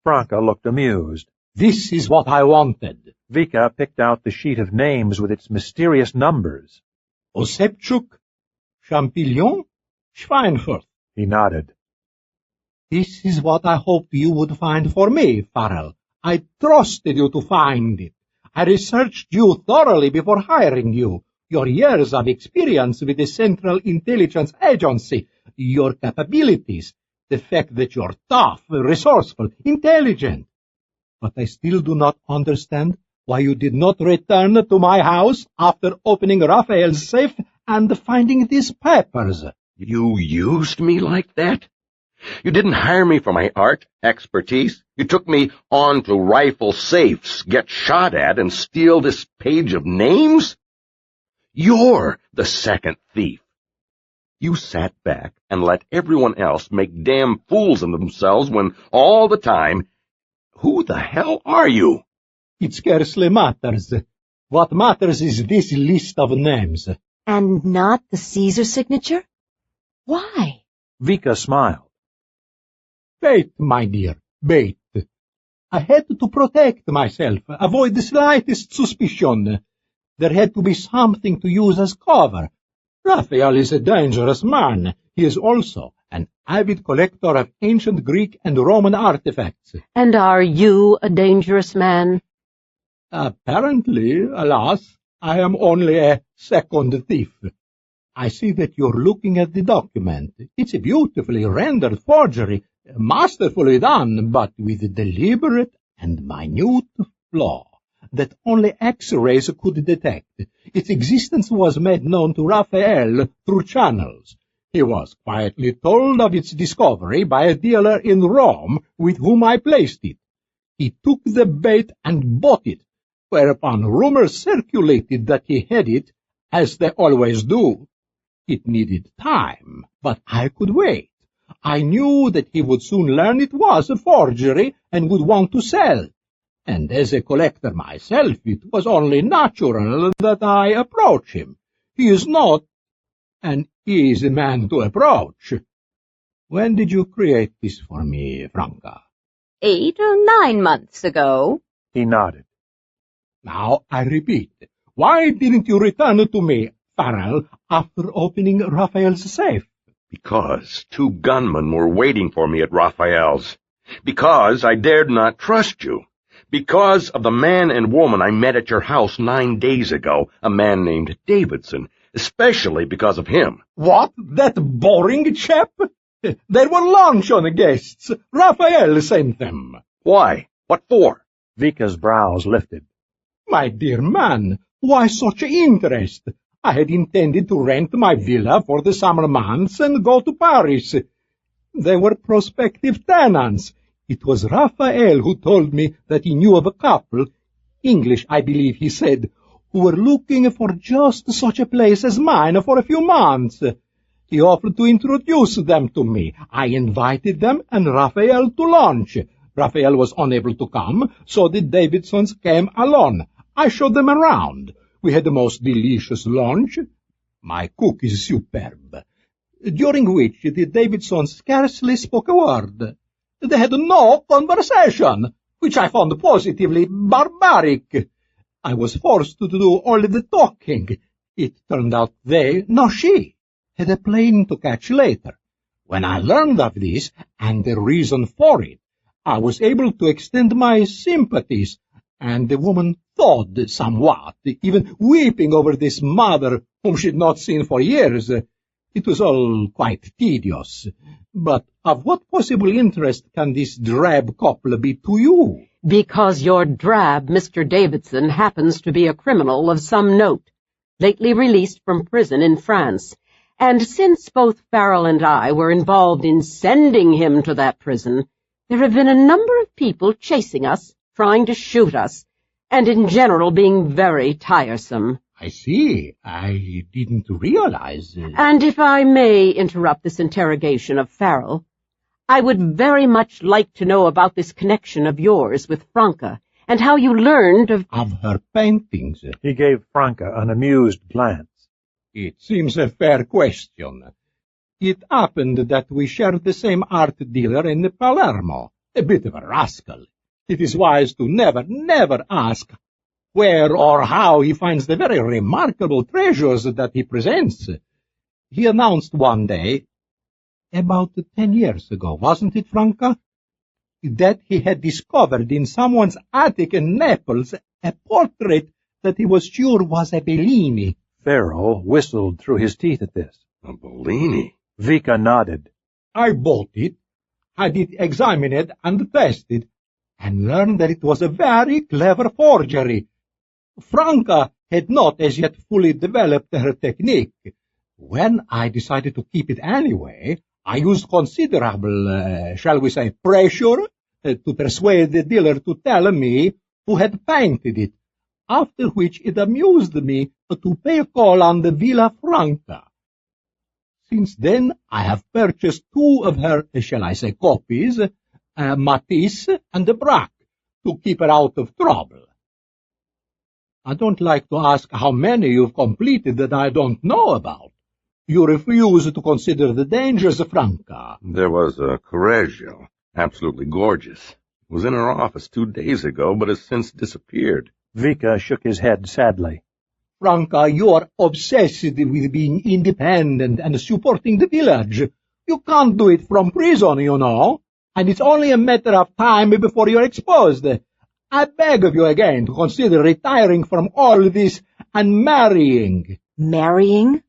Franca looked amused. This is what I wanted. Vika picked out the sheet of names with its mysterious numbers. Osepchuk, Champignon, Schweinfurt. He nodded. This is what I hoped you would find for me, Farrell. I trusted you to find it. I researched you thoroughly before hiring you. Your years of experience with the Central Intelligence Agency, your capabilities, the fact that you're tough, resourceful, intelligent. But I still do not understand why you did not return to my house after opening Raphael's safe and finding these papers. You used me like that? You didn't hire me for my art expertise. You took me on to rifle safes, get shot at, and steal this page of names? You're the second thief. You sat back and let everyone else make damn fools of themselves when all the time... Who the hell are you? It scarcely matters. What matters is this list of names. And not the Caesar signature? Why? Vika smiled. Bait, my dear, bait. I had to protect myself, avoid the slightest suspicion. There had to be something to use as cover. Raphael is a dangerous man. He is also an avid collector of ancient Greek and Roman artifacts. And are you a dangerous man? Apparently, alas, I am only a second thief. I see that you're looking at the document. It's a beautifully rendered forgery, masterfully done, but with a deliberate and minute flaw that only X-rays could detect. Its existence was made known to Raphael through channels. He was quietly told of its discovery by a dealer in Rome with whom I placed it. He took the bait and bought it, whereupon rumors circulated that he had it, as they always do. It needed time, but I could wait. I knew that he would soon learn it was a forgery and would want to sell. And as a collector myself, it was only natural that I approach him. He is not an easy man to approach. When did you create this for me, Franca? 8 or 9 months ago. He nodded. Now I repeat, why didn't you return to me, Frell, after opening Raphael's safe? Because 2 gunmen were waiting for me at Raphael's. Because I dared not trust you. Because of the man and woman I met at your house 9 days ago, a man named Davidson, especially because of him. What? That boring chap? There were luncheon guests. Raphael sent them. Why? What for? Vika's brows lifted. My dear man, why such interest? I had intended to rent my villa for the summer months and go to Paris. They were prospective tenants. It was Raphael who told me that he knew of a couple, English I believe he said, who were looking for just such a place as mine for a few months. He offered to introduce them to me. I invited them and Raphael to lunch. Raphael was unable to come, so the Davidsons came alone. I showed them around. We had the most delicious lunch. My cook is superb. During which the Davidsons scarcely spoke a word. They had no conversation, which I found positively barbaric. I was forced to do all the talking. It turned out they, no she, had a plane to catch later. When I learned of this, and the reason for it, I was able to extend my sympathies, and the woman thawed somewhat, even weeping over this mother whom she'd not seen for years. It was all quite tedious. But of what possible interest can this drab couple be to you? Because your drab Mr. Davidson happens to be a criminal of some note, lately released from prison in France. And since both Farrell and I were involved in sending him to that prison, there have been a number of people chasing us, trying to shoot us, and in general being very tiresome. I see. I didn't realize. And if I may interrupt this interrogation of Farrell, I would very much like to know about this connection of yours with Franca, and how you learned of her paintings. He gave Franca an amused glance. It seems a fair question. It happened that we shared the same art dealer in Palermo, a bit of a rascal. It is wise to never ask where or how he finds the very remarkable treasures that he presents. He announced one day, about 10 years ago, wasn't it, Franca, that he had discovered in someone's attic in Naples a portrait that he was sure was a Bellini, Farrell whistled through his teeth at this. A Bellini? Vika nodded. I bought it. I did examine it and test it, and learned that it was a very clever forgery. Franca had not as yet fully developed her technique. When I decided to keep it anyway, I used considerable, shall we say, pressure to persuade the dealer to tell me who had painted it, after which it amused me to pay a call on the Villa Franca. Since then, I have purchased 2 of her, shall I say, copies, Matisse and Braque, to keep her out of trouble. I don't like to ask how many you've completed that I don't know about. You refuse to consider the dangers, Franca. There was a Correggio, absolutely gorgeous. It was in her office 2 days ago, but has since disappeared. Vika shook his head sadly. Franca, you are obsessed with being independent and supporting the village. You can't do it from prison, you know, and it's only a matter of time before you're exposed. I beg of you again to consider retiring from all this and marrying. Marrying?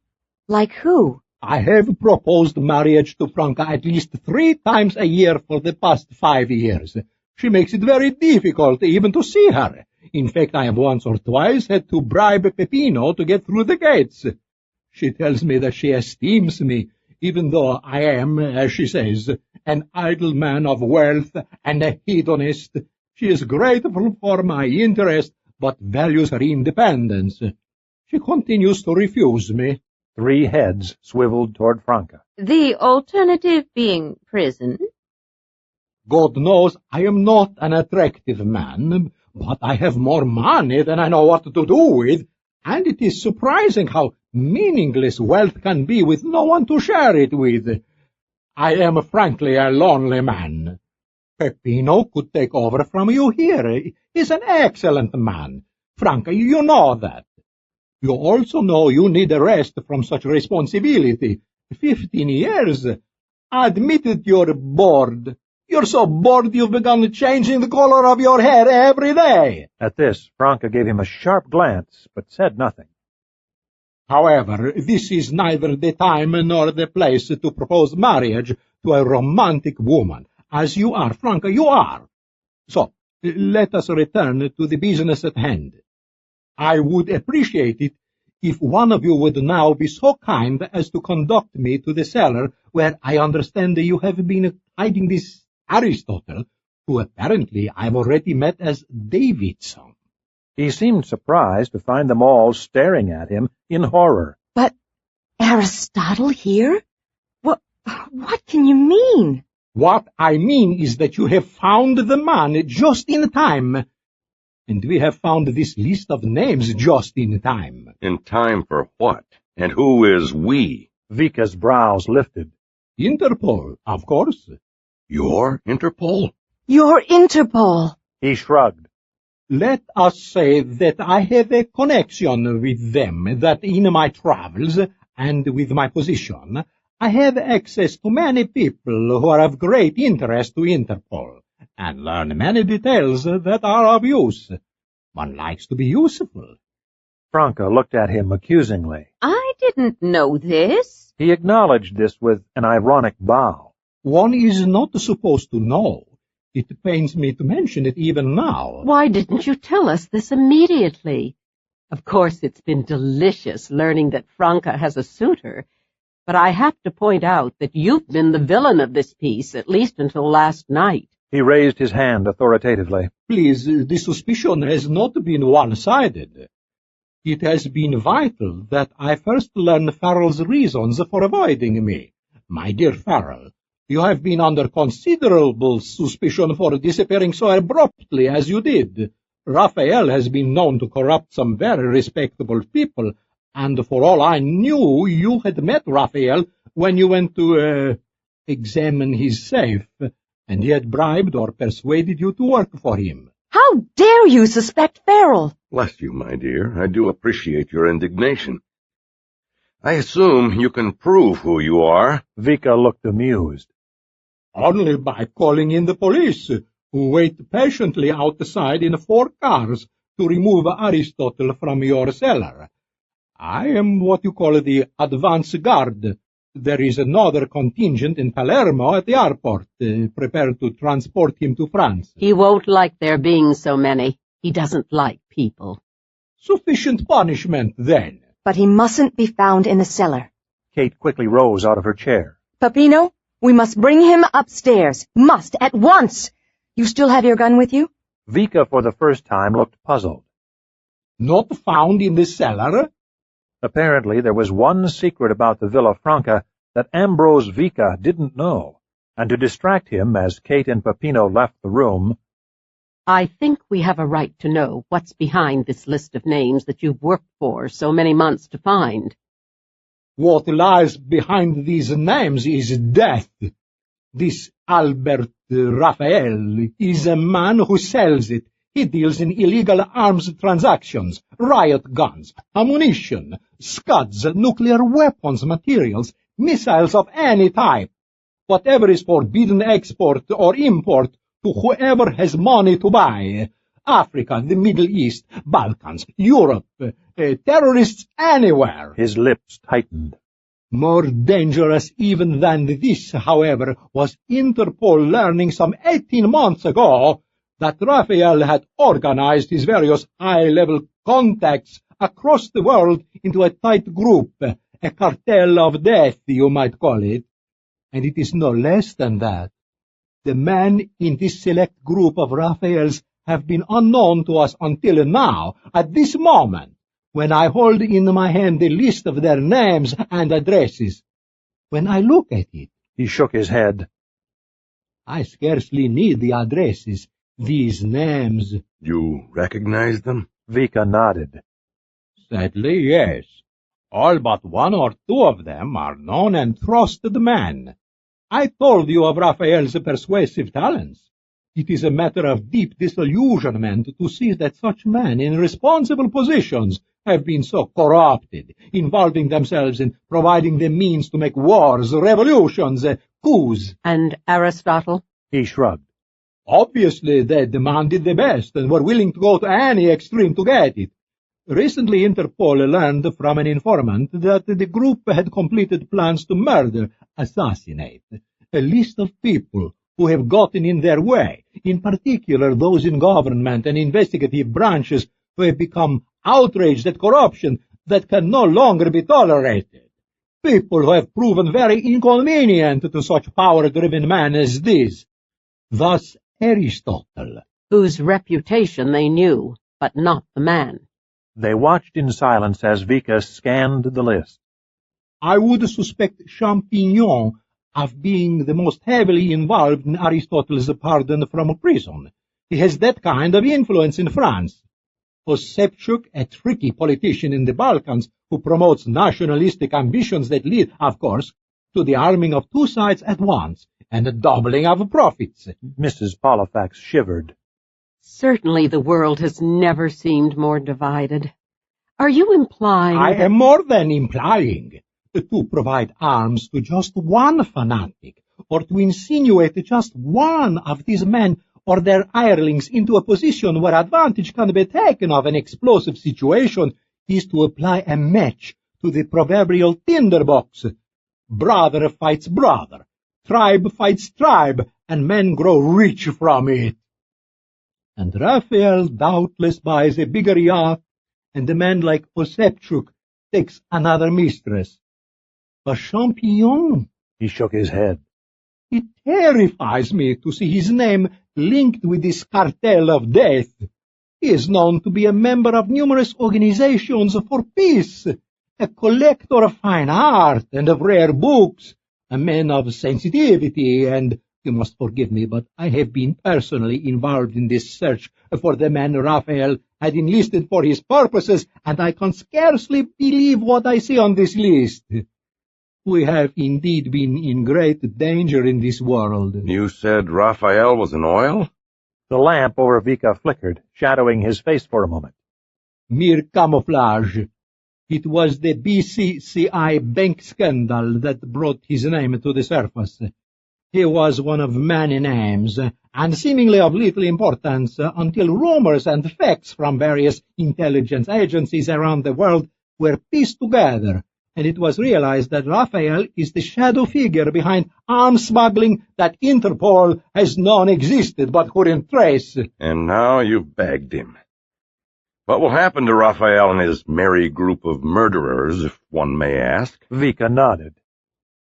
Like who? I have proposed marriage to Franca at least 3 times a year for the past 5 years. She makes it very difficult even to see her. In fact, I have once or twice had to bribe Peppino to get through the gates. She tells me that she esteems me, even though I am, as she says, an idle man of wealth and a hedonist. She is grateful for my interest, but values her independence. She continues to refuse me. 3 heads swiveled toward Franca. The alternative being prison? God knows I am not an attractive man, but I have more money than I know what to do with, and it is surprising how meaningless wealth can be with no one to share it with. I am frankly a lonely man. Peppino could take over from you here. He's an excellent man. Franca, you know that. You also know you need a rest from such responsibility. 15 years. Admit that you're bored. You're so bored you've begun changing the color of your hair every day. At this, Franca gave him a sharp glance, but said nothing. However, this is neither the time nor the place to propose marriage to a romantic woman. As you are, Franca, you are. So, let us return to the business at hand. I would appreciate it if one of you would now be so kind as to conduct me to the cellar where I understand you have been hiding this Aristotle, who apparently I've already met as Davidson. He seemed surprised to find them all staring at him in horror. But Aristotle here? What can you mean? What I mean is that you have found the man just in time. And we have found this list of names just in time. In time for what? And who is we? Vika's brows lifted. Interpol, of course. Your Interpol? Your Interpol. He shrugged. Let us say that I have a connection with them, that in my travels and with my position, I have access to many people who are of great interest to Interpol, and learn many details that are of use. One likes to be useful. Franca looked at him accusingly. I didn't know this. He acknowledged this with an ironic bow. One is not supposed to know. It pains me to mention it even now. Why didn't you tell us this immediately? Of course, it's been delicious learning that Franca has a suitor, but I have to point out that you've been the villain of this piece, at least until last night. He raised his hand authoritatively. Please, the suspicion has not been one-sided. It has been vital that I first learn Farrell's reasons for avoiding me. My dear Farrell, you have been under considerable suspicion for disappearing so abruptly as you did. Raphael has been known to corrupt some very respectable people, and for all I knew, you had met Raphael when you went to, examine his safe, and he had bribed or persuaded you to work for him. How dare you suspect Farrell? Bless you, my dear. I do appreciate your indignation. I assume you can prove who you are. Vika looked amused. Only by calling in the police, who wait patiently outside in 4 cars to remove Aristotle from your cellar. I am what you call the advance guard. There is another contingent in Palermo at the airport, prepared to transport him to France. He won't like there being so many. He doesn't like people. Sufficient punishment, then. But he mustn't be found in the cellar. Kate quickly rose out of her chair. Peppino, we must bring him upstairs. Must, at once. You still have your gun with you? Vika, for the first time, looked puzzled. Not found in the cellar? Apparently, there was one secret about the Villa Franca that Ambrose Vika didn't know, and to distract him as Kate and Peppino left the room, I think we have a right to know what's behind this list of names that you've worked for so many months to find. What lies behind these names is death. This Albert Raphael is a man who sells it. He deals in illegal arms transactions, riot guns, ammunition, scuds, nuclear weapons, materials, missiles of any type. Whatever is forbidden export or import to whoever has money to buy. Africa, the Middle East, Balkans, Europe, terrorists anywhere. His lips tightened. More dangerous even than this, however, was Interpol learning some 18 months ago that Raphael had organized his various high-level contacts across the world into a tight group, a cartel of death, you might call it. And it is no less than that. The men in this select group of Raphaels have been unknown to us until now, at this moment, when I hold in my hand the list of their names and addresses. When I look at it, he shook his head. I scarcely need the addresses. These names. You recognize them? Vika nodded. Sadly, yes. All but one or two of them are known and trusted men. I told you of Raphael's persuasive talents. It is a matter of deep disillusionment to see that such men in responsible positions have been so corrupted, involving themselves in providing the means to make wars, revolutions, coups. And Aristotle? He shrugged. Obviously, they demanded the best and were willing to go to any extreme to get it. Recently, Interpol learned from an informant that the group had completed plans to murder, assassinate, a list of people who have gotten in their way, in particular those in government and investigative branches who have become outraged at corruption that can no longer be tolerated. People who have proven very inconvenient to such power-driven men as this. Thus, Aristotle, whose reputation they knew, but not the man. They watched in silence as Vika scanned the list. I would suspect Champignon of being the most heavily involved in Aristotle's pardon from prison. He has that kind of influence in France. Osepchuk, a tricky politician in the Balkans who promotes nationalistic ambitions that lead, of course, to the arming of two sides at once and the doubling of profits. Mrs. Pollifax shivered. Certainly the world has never seemed more divided. Are you implying... I am more than implying. To provide arms to just one fanatic, or to insinuate just one of these men or their hirelings into a position where advantage can be taken of an explosive situation, is to apply a match to the proverbial tinderbox. Brother fights brother, tribe fights tribe, and men grow rich from it. And Raphael doubtless buys a bigger yacht, and a man like Osepchuk takes another mistress. But Champignon, he shook his head. It terrifies me to see his name linked with this cartel of death. He is known to be a member of numerous organizations for peace, a collector of fine art and of rare books, a man of sensitivity, and you must forgive me, but I have been personally involved in this search for the man Raphael had enlisted for his purposes, and I can scarcely believe what I see on this list. We have indeed been in great danger in this world. You said Raphael was an oil? The lamp over Vika flickered, shadowing his face for a moment. Mere camouflage. It was the BCCI bank scandal that brought his name to the surface. He was one of many names, and seemingly of little importance until rumors and facts from various intelligence agencies around the world were pieced together, and it was realized that Raphael is the shadow figure behind arms smuggling that Interpol has known existed but couldn't trace. And now you've bagged him. What will happen to Raphael and his merry group of murderers, if one may ask? Vika nodded.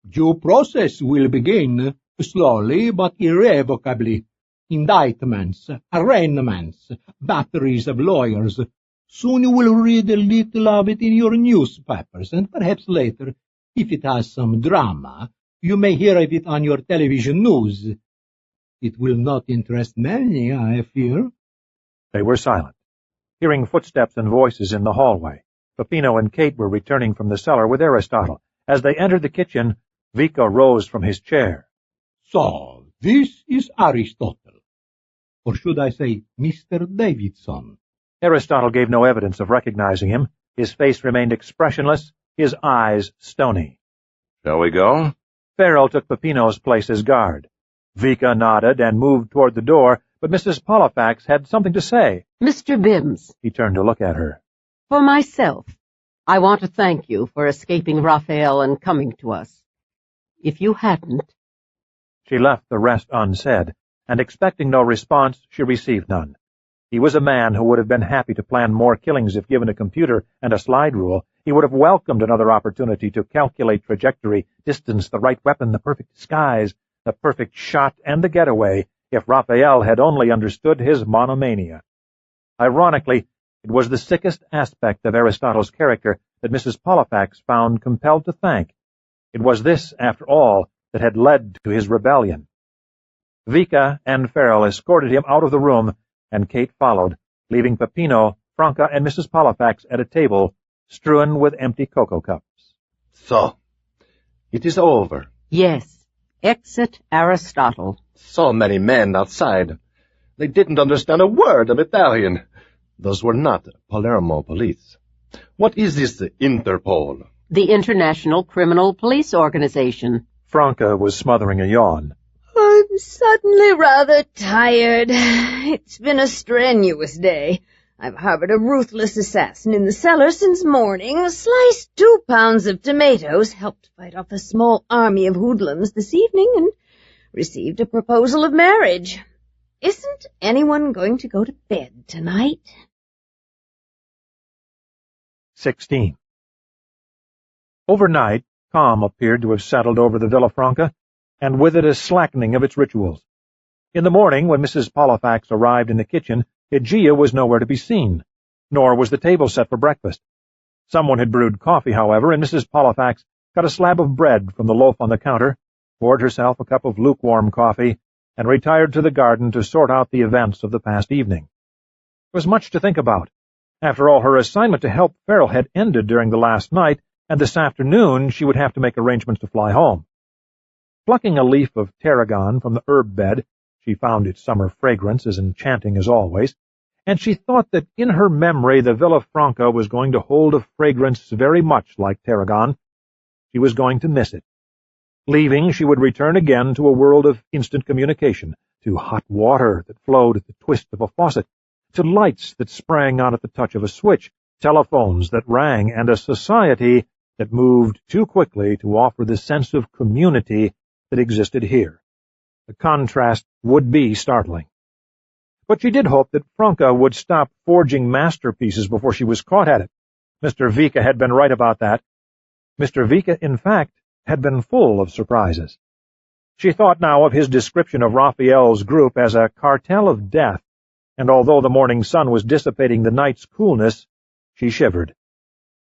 Due process will begin, slowly but irrevocably. Indictments, arraignments, batteries of lawyers. Soon you will read a little of it in your newspapers, and perhaps later, if it has some drama, you may hear of it on your television news. It will not interest many, I fear. They were silent, hearing footsteps and voices in the hallway. Peppino and Kate were returning from the cellar with Aristotle. As they entered the kitchen, Vika rose from his chair. So, this is Aristotle. Or should I say, Mr. Davidson? Aristotle gave no evidence of recognizing him. His face remained expressionless, his eyes stony. Shall we go? Frell took Peppino's place as guard. Vika nodded and moved toward the door, but Mrs. Pollifax had something to say. Mr. Bims. He turned to look at her. For myself, I want to thank you for escaping Raphael and coming to us. If you hadn't... She left the rest unsaid, and expecting no response, she received none. He was a man who would have been happy to plan more killings if given a computer and a slide rule. He would have welcomed another opportunity to calculate trajectory, distance, the right weapon, the perfect disguise, the perfect shot, and the getaway, if Raphael had only understood his monomania. Ironically, it was the sickest aspect of Aristotle's character that Mrs. Pollifax found compelled to thank. It was this, after all, that had led to his rebellion. Vika and Frell escorted him out of the room, and Kate followed, leaving Peppino, Franca, and Mrs. Pollifax at a table strewn with empty cocoa cups. So, it is over. Yes. Exit Aristotle. So many men outside. They didn't understand a word of Italian. Those were not Palermo police. What is this Interpol? The International Criminal Police Organization. Franca was smothering a yawn. I'm suddenly rather tired. It's been a strenuous day. I've harbored a ruthless assassin in the cellar since morning, sliced 2 pounds of tomatoes, helped fight off a small army of hoodlums this evening, and received a proposal of marriage. Isn't anyone going to go to bed tonight? 16. Overnight, calm appeared to have settled over the Villa Franca, and with it a slackening of its rituals. In the morning, when Mrs. Pollifax arrived in the kitchen, Aegea was nowhere to be seen, nor was the table set for breakfast. Someone had brewed coffee, however, and Mrs. Pollifax cut a slab of bread from the loaf on the counter, poured herself a cup of lukewarm coffee, and retired to the garden to sort out the events of the past evening. There was much to think about. After all, her assignment to help Frell had ended during the last night, and this afternoon she would have to make arrangements to fly home. Plucking a leaf of tarragon from the herb bed, she found its summer fragrance as enchanting as always, and she thought that in her memory the Villa Franca was going to hold a fragrance very much like tarragon. She was going to miss it. Leaving, she would return again to a world of instant communication, to hot water that flowed at the twist of a faucet, to lights that sprang on at the touch of a switch, telephones that rang, and a society that moved too quickly to offer the sense of community that existed here. The contrast would be startling. But she did hope that Franca would stop forging masterpieces before she was caught at it. Mr. Vika had been right about that. Mr. Vika, in fact, had been full of surprises. She thought now of his description of Raphael's group as a cartel of death, and although the morning sun was dissipating the night's coolness, she shivered.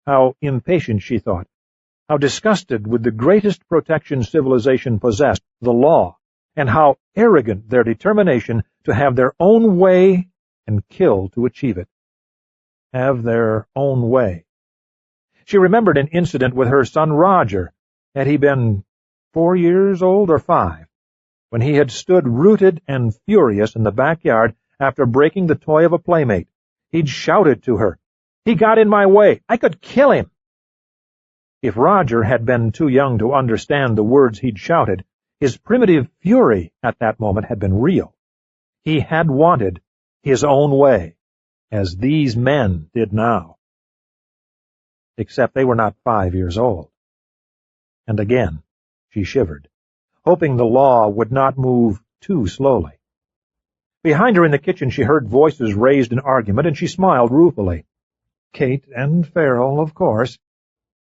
How impatient, she thought. How disgusted with the greatest protection civilization possessed, the law, and how arrogant their determination to have their own way and kill to achieve it. Have their own way. She remembered an incident with her son Roger. Had he been 4 years old or 5, when he had stood rooted and furious in the backyard after breaking the toy of a playmate. He'd shouted to her, "He got in my way. I could kill him." If Roger had been too young to understand the words he'd shouted, his primitive fury at that moment had been real. He had wanted his own way, as these men did now. except they were not 5 years old. And again she shivered, hoping the law would not move too slowly. Behind her in the kitchen she heard voices raised in argument, and she smiled ruefully. Kate and Farrell, of course,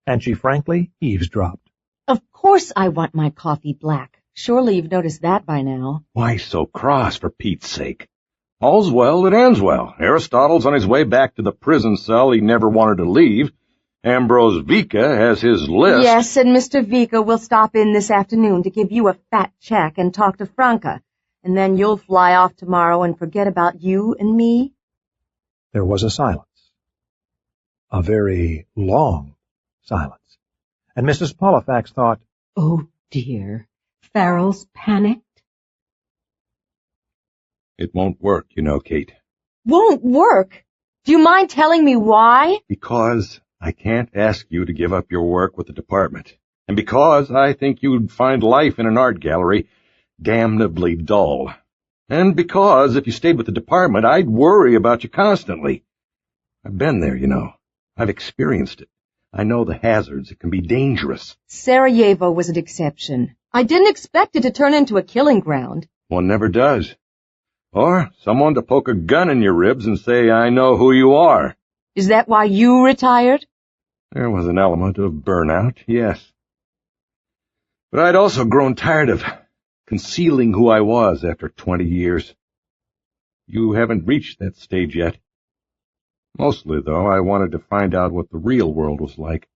and she frankly eavesdropped. Of course I want my coffee black. Surely you've noticed that by now. Why so cross, for Pete's sake? All's well that ends well. Aristotle's on his way back to the prison cell he never wanted to leave. Ambrose Vika has his list. Yes, and Mr. Vika will stop in this afternoon to give you a fat check and talk to Franca, and then you'll fly off tomorrow and forget about you and me. There was a silence. A very long silence. And Mrs. Pollifax thought, "Oh, dear. Farrell's panicked?" It won't work, you know, Kate. Won't work? Do you mind telling me why? Because I can't ask you to give up your work with the department. And because I think you'd find life in an art gallery damnably dull. And because if you stayed with the department, I'd worry about you constantly. I've been there, you know. I've experienced it. I know the hazards. It can be dangerous. Sarajevo was an exception. I didn't expect it to turn into a killing ground. One never does. Or someone to poke a gun in your ribs and say, I know who you are. Is that why you retired? There was an element of burnout, yes. But I'd also grown tired of concealing who I was after 20 years. You haven't reached that stage yet. Mostly, though, I wanted to find out what the real world was like.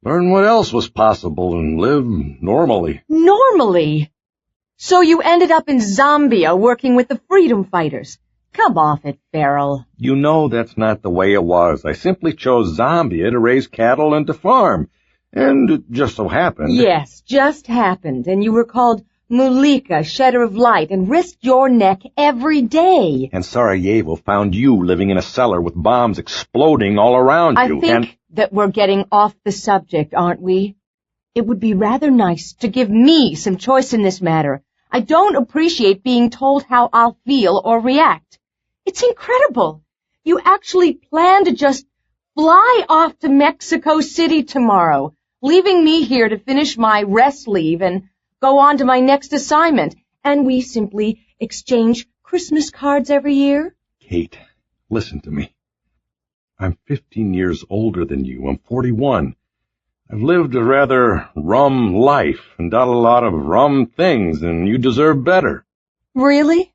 Learn what else was possible and live normally. Normally? So you ended up in Zambia working with the freedom fighters. Come off it, Farrell. You know that's not the way it was. I simply chose Zambia to raise cattle and to farm. And it just so happened. Yes, just happened. And you were called Mulika, Shedder of Light, and risked your neck every day. And Sarajevo found you living in a cellar with bombs exploding all around you. I think that we're getting off the subject, aren't we? It would be rather nice to give me some choice in this matter. I don't appreciate being told how I'll feel or react. It's incredible. You actually plan to just fly off to Mexico City tomorrow, leaving me here to finish my rest leave and go on to my next assignment, and we simply exchange Christmas cards every year? Kate, listen to me. I'm 15 years older than you. I'm 41. I've lived a rather rum life and done a lot of rum things, and you deserve better. Really?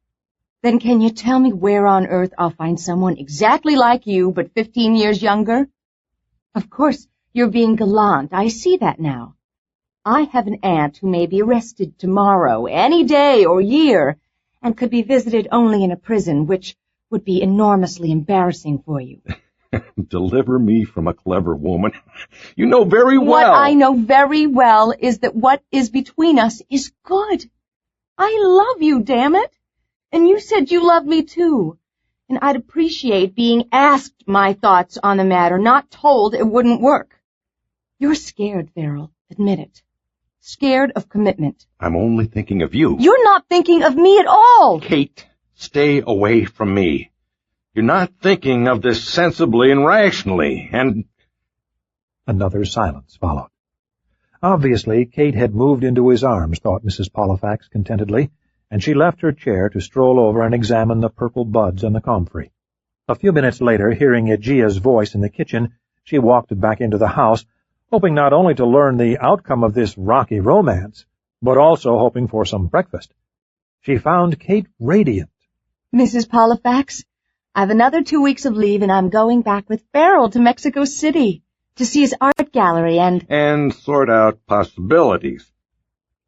Then can you tell me where on earth I'll find someone exactly like you, but 15 years younger? Of course, you're being gallant. I see that now. I have an aunt who may be arrested tomorrow, any day or year, and could be visited only in a prison, which would be enormously embarrassing for you. Deliver me from a clever woman. You know very well. What I know very well is that what is between us is good. I love you, damn it. And you said you love me too. And I'd appreciate being asked my thoughts on the matter, not told it wouldn't work. You're scared, Farrell. Admit it. Scared of commitment. I'm only thinking of you. You're not thinking of me at all. Kate, stay away from me. You're not thinking of this sensibly and rationally, and... Another silence followed. Obviously, Kate had moved into his arms, thought Mrs. Pollifax contentedly, and she left her chair to stroll over and examine the purple buds on the comfrey. A few minutes later, hearing Aegea's voice in the kitchen, she walked back into the house, hoping not only to learn the outcome of this rocky romance, but also hoping for some breakfast. She found Kate radiant. Mrs. Pollifax, I've another 2 weeks of leave, and I'm going back with Farrell to Mexico City to see his art gallery and sort out possibilities.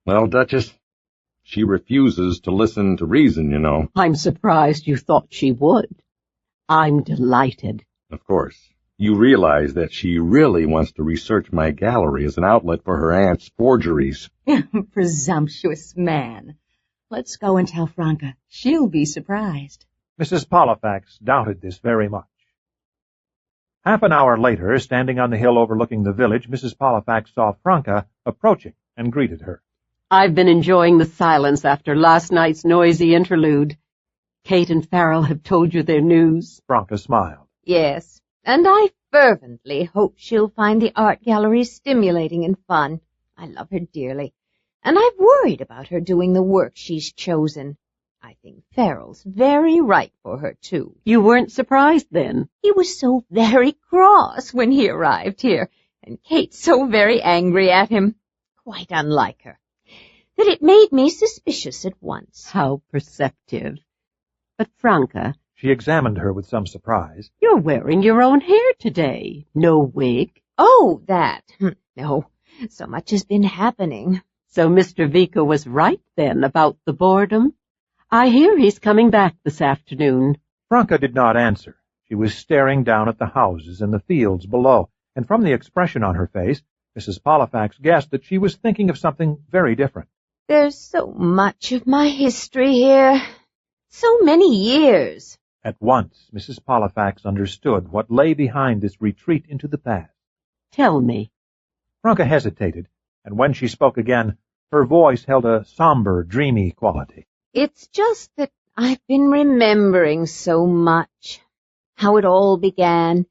Well, Duchess, she refuses to listen to reason, you know. I'm surprised you thought she would. I'm delighted. Of course. You realize that she really wants to research my gallery as an outlet for her aunt's forgeries. Presumptuous man. Let's go and tell Franca. She'll be surprised. Mrs. Pollifax doubted this very much. Half an hour later, standing on the hill overlooking the village, Mrs. Pollifax saw Franca approaching and greeted her. I've been enjoying the silence after last night's noisy interlude. Kate and Farrell have told you their news. Franca smiled. Yes, and I fervently hope she'll find the art gallery stimulating and fun. I love her dearly, and I've worried about her doing the work she's chosen. I think Farrell's very right for her, too. You weren't surprised, then? He was so very cross when he arrived here, and Kate so very angry at him, quite unlike her, that it made me suspicious at once. How perceptive. But, Franca, she examined her with some surprise. You're wearing your own hair today. No wig. Oh, that. No, so much has been happening. So Mr. Vika was right, then, about the boredom? I hear he's coming back this afternoon. Franca did not answer. She was staring down at the houses in the fields below, and from the expression on her face, Mrs. Pollifax guessed that she was thinking of something very different. There's so much of my history here. So many years. At once, Mrs. Pollifax understood what lay behind this retreat into the past. Tell me. Franca hesitated, and when she spoke again, her voice held a somber, dreamy quality. It's just that I've been remembering so much. How it all began,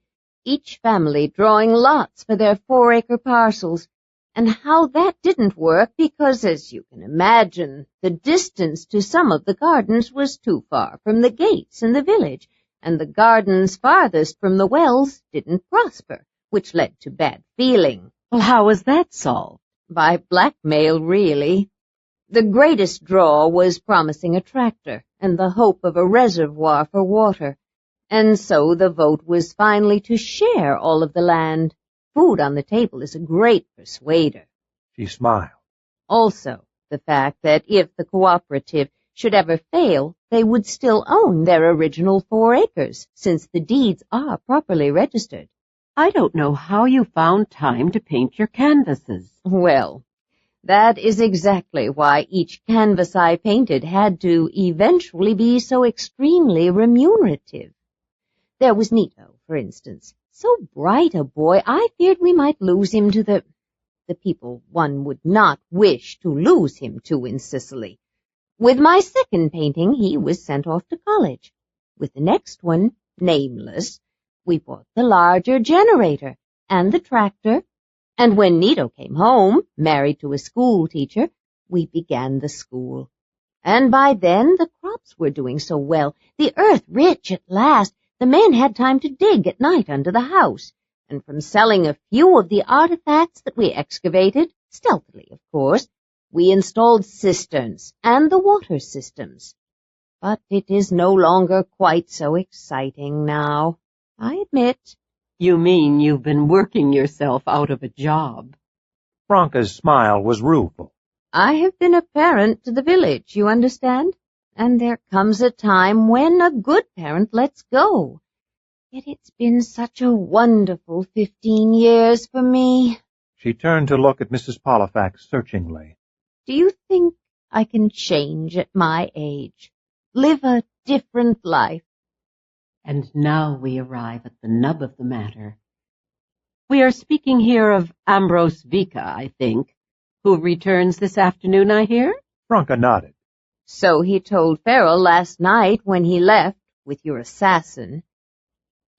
each family drawing lots for their 4-acre parcels, and how that didn't work because, as you can imagine, the distance to some of the gardens was too far from the gates in the village, and the gardens farthest from the wells didn't prosper, which led to bad feeling. Well, how was that solved? By blackmail, really. The greatest draw was promising a tractor and the hope of a reservoir for water, and so the vote was finally to share all of the land. Food on the table is a great persuader. She smiled. Also, the fact that if the cooperative should ever fail, they would still own their original 4 acres, since the deeds are properly registered. I don't know how you found time to paint your canvases. Well, that is exactly why each canvas I painted had to eventually be so extremely remunerative. There was Nito, for instance. So bright a boy, I feared we might lose him to the people one would not wish to lose him to in Sicily. With my second painting, he was sent off to college. With the next one, nameless, we bought the larger generator and the tractor, and when Nito came home, married to a school teacher, we began the school. And by then the crops were doing so well, the earth rich at last, the men had time to dig at night under the house, and from selling a few of the artifacts that we excavated, stealthily of course, we installed cisterns and the water systems. But it is no longer quite so exciting now, I admit. You mean you've been working yourself out of a job? Franca's smile was rueful. I have been a parent to the village, you understand? And there comes a time when a good parent lets go. Yet it's been such a wonderful 15 years for me. She turned to look at Mrs. Pollifax searchingly. Do you think I can change at my age? Live a different life? And now we arrive at the nub of the matter. We are speaking here of Ambrose Vika, I think, who returns this afternoon, I hear? Franca nodded. So he told Frell last night when he left with your assassin.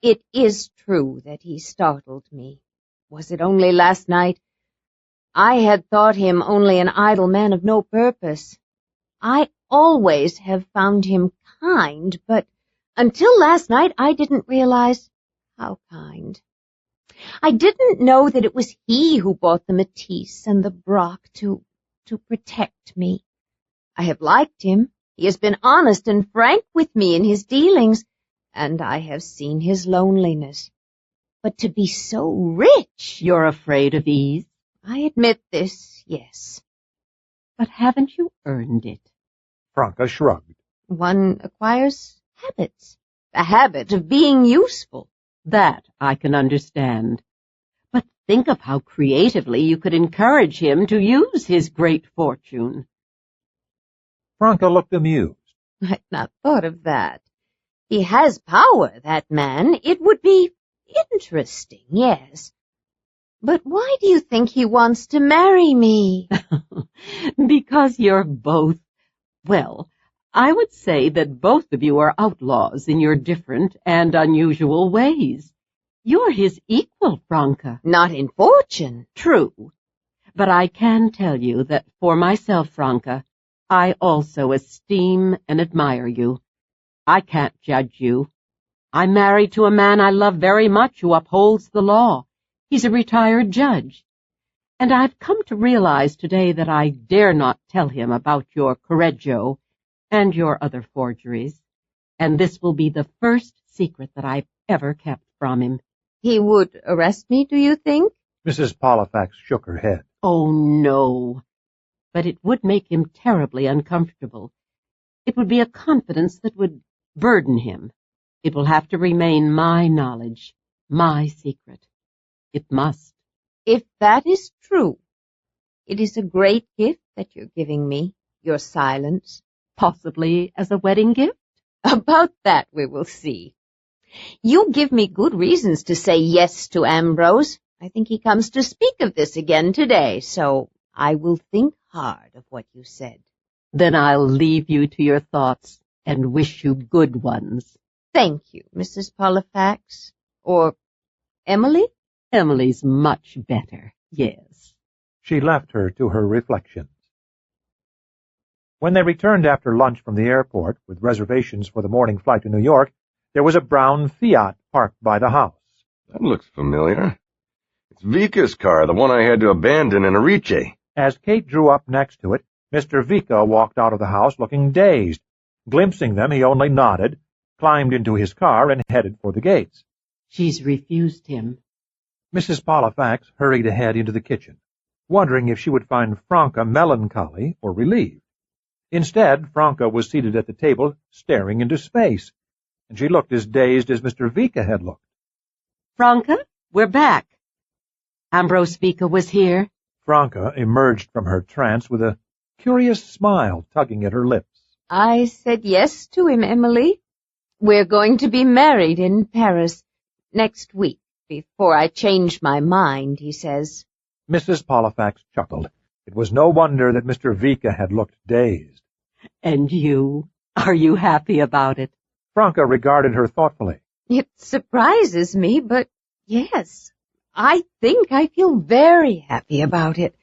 It is true that he startled me. Was it only last night? I had thought him only an idle man of no purpose. I always have found him kind, but until last night I didn't realize how kind. I didn't know that it was he who bought the Matisse and the Brock to protect me. I have liked him. He has been honest and frank with me in his dealings, and I have seen his loneliness. But to be so rich— You're afraid of ease? I admit this, yes. But haven't you earned it? Franca shrugged. One acquires habits. The habit of being useful. That I can understand. But think of how creatively you could encourage him to use his great fortune. Franca looked amused. I'd not thought of that. He has power, that man. It would be interesting, yes. But why do you think he wants to marry me? Because you're both, well, I would say that both of you are outlaws in your different and unusual ways. You're his equal, Franca. Not in fortune. True. But I can tell you that for myself, Franca, I also esteem and admire you. I can't judge you. I'm married to a man I love very much who upholds the law. He's a retired judge. And I've come to realize today that I dare not tell him about your Correggio and your other forgeries, and this will be the first secret that I've ever kept from him. He would arrest me, do you think? Mrs. Pollifax shook her head. Oh, no. But it would make him terribly uncomfortable. It would be a confidence that would burden him. It will have to remain my knowledge, my secret. It must. If that is true, it is a great gift that you're giving me, your silence. Possibly as a wedding gift? About that we will see. You give me good reasons to say yes to Ambrose. I think he comes to speak of this again today, so I will think hard of what you said. Then I'll leave you to your thoughts and wish you good ones. Thank you, Mrs. Pollifax. Or Emily? Emily's much better, yes. She left her to her reflections. When they returned after lunch from the airport, with reservations for the morning flight to New York, there was a brown Fiat parked by the house. That looks familiar. It's Vika's car, the one I had to abandon in Erice. As Kate drew up next to it, Mr. Vika walked out of the house looking dazed. Glimpsing them, he only nodded, climbed into his car, and headed for the gates. She's refused him. Mrs. Pollifax hurried ahead into the kitchen, wondering if she would find Franca melancholy or relieved. Instead, Franca was seated at the table, staring into space, and she looked as dazed as Mr. Vika had looked. Franca, we're back. Ambrose Vika was here. Franca emerged from her trance with a curious smile tugging at her lips. I said yes to him, Emily. We're going to be married in Paris next week, before I change my mind, he says. Mrs. Pollifax chuckled. It was no wonder that Mr. Vika had looked dazed. And you? Are you happy about it? Franca regarded her thoughtfully. It surprises me, but yes, I think I feel very happy about it.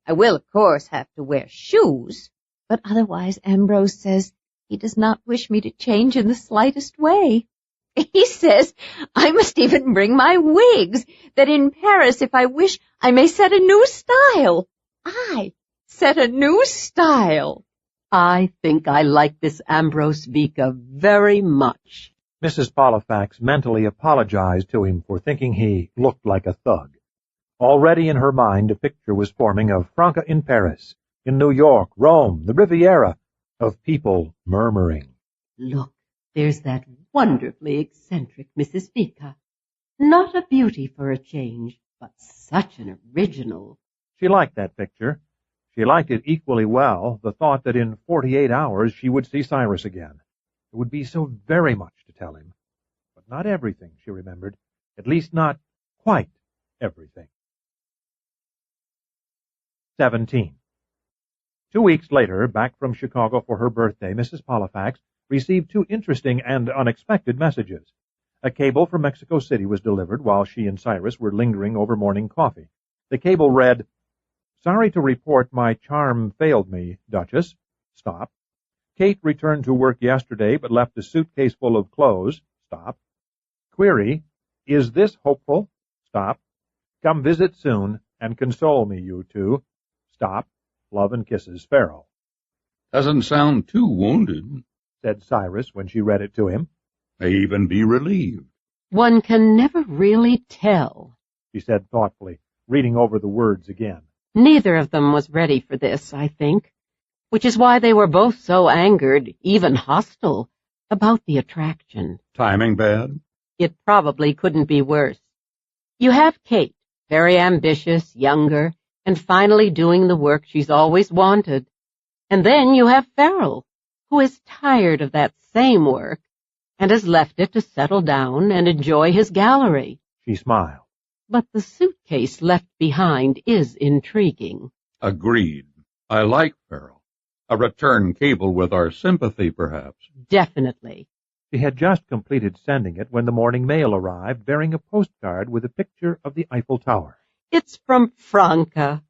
I will, of course, have to wear shoes, but otherwise Ambrose says he does not wish me to change in the slightest way. He says I must even bring my wigs, that in Paris, if I wish, I may set a new style. I set a new style. I think I like this Ambrose Vika very much. Mrs. Pollifax mentally apologized to him for thinking he looked like a thug. Already in her mind a picture was forming of Franca in Paris, in New York, Rome, the Riviera, of people murmuring. Look, there's that wonderfully eccentric Mrs. Vika. Not a beauty for a change, but such an original. She liked that picture. She liked it equally well, the thought that in 48 hours she would see Cyrus again. It would be so very much to tell him. But not everything, she remembered. At least not quite everything. 17. 2 weeks later, back from Chicago for her birthday, Mrs. Pollifax received 2 interesting and unexpected messages. A cable from Mexico City was delivered while she and Cyrus were lingering over morning coffee. The cable read, "Sorry to report my charm failed me, Duchess." Stop. "Kate returned to work yesterday but left a suitcase full of clothes." Stop. "Query, is this hopeful?" Stop. "Come visit soon and console me, you two." Stop. Love and kisses, Farrell. "Doesn't sound too wounded," said Cyrus when she read it to him. "May even be relieved." One can never really tell, she said thoughtfully, reading over the words again. Neither of them was ready for this, I think, which is why they were both so angered, even hostile, about the attraction. Timing bad? It probably couldn't be worse. You have Kate, very ambitious, younger, and finally doing the work she's always wanted. And then you have Farrell, who is tired of that same work and has left it to settle down and enjoy his gallery. She smiled. But the suitcase left behind is intriguing. Agreed. I like Farrell. A return cable with our sympathy, perhaps. Definitely. She had just completed sending it when the morning mail arrived bearing a postcard with a picture of the Eiffel Tower. It's from Franca.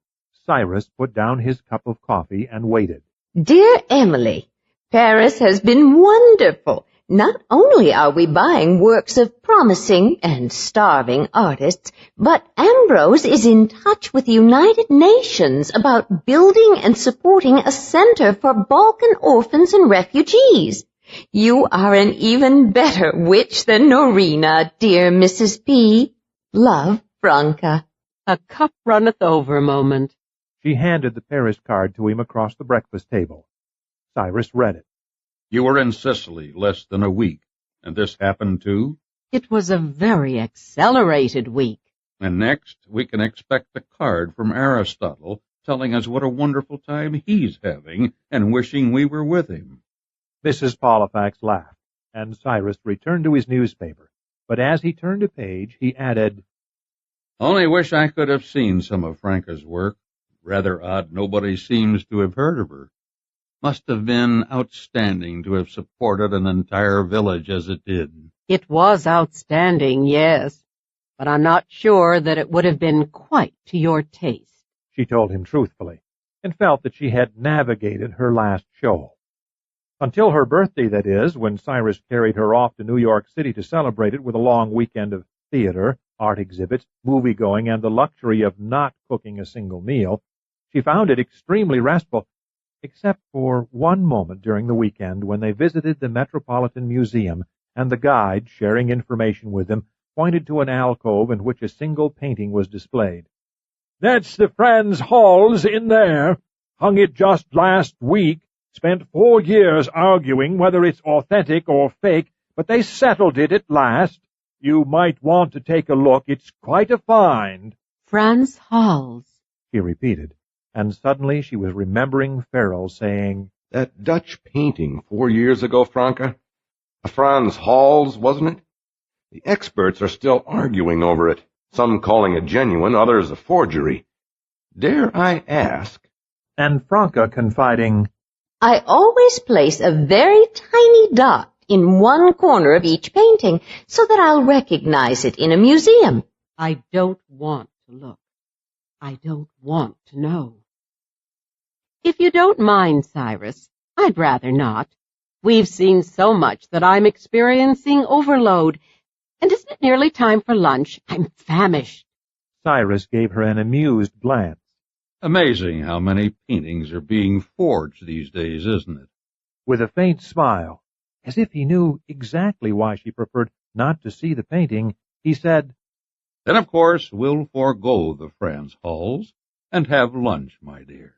Cyrus put down his cup of coffee and waited. Dear Emily, Paris has been wonderful. Not only are we buying works of promising and starving artists, but Ambrose is in touch with the United Nations about building and supporting a center for Balkan orphans and refugees. You are an even better witch than Norina, dear Mrs. P. Love, Franca. A cup runneth over moment. She handed the Paris card to him across the breakfast table. Cyrus read it. You were in Sicily less than a week, and this happened too? It was a very accelerated week. And next, we can expect a card from Aristotle telling us what a wonderful time he's having and wishing we were with him. Mrs. Pollifax laughed, and Cyrus returned to his newspaper. But as he turned a page, he added, Only wish I could have seen some of Franca's work. Rather odd nobody seems to have heard of her. Must have been outstanding to have supported an entire village as it did. It was outstanding, yes, but I'm not sure that it would have been quite to your taste. She told him truthfully, and felt that she had navigated her last show. Until her birthday, that is, when Cyrus carried her off to New York City to celebrate it with a long weekend of theater, art exhibits, movie-going, and the luxury of not cooking a single meal, she found it extremely restful, except for one moment during the weekend when they visited the Metropolitan Museum, and the guide, sharing information with them, pointed to an alcove in which a single painting was displayed. "That's the Franz Hals in there. Hung it just last week. Spent 4 years arguing whether it's authentic or fake, but they settled it at last. You might want to take a look. It's quite a find." Franz Hals, she repeated, and suddenly she was remembering Frell saying, "That Dutch painting 4 years ago, Franca? A Franz Hals, wasn't it? The experts are still arguing over it, some calling it genuine, others a forgery. Dare I ask?" And Franca confiding, I always place a very tiny dot in one corner of each painting so that I'll recognize it in a museum. I don't want to look. I don't want to know. If you don't mind, Cyrus, I'd rather not. We've seen so much that I'm experiencing overload. And isn't it nearly time for lunch? I'm famished. Cyrus gave her an amused glance. Amazing how many paintings are being forged these days, isn't it? With a faint smile, as if he knew exactly why she preferred not to see the painting, he said, Then, of course, we'll forego the Franz Hals and have lunch, my dear.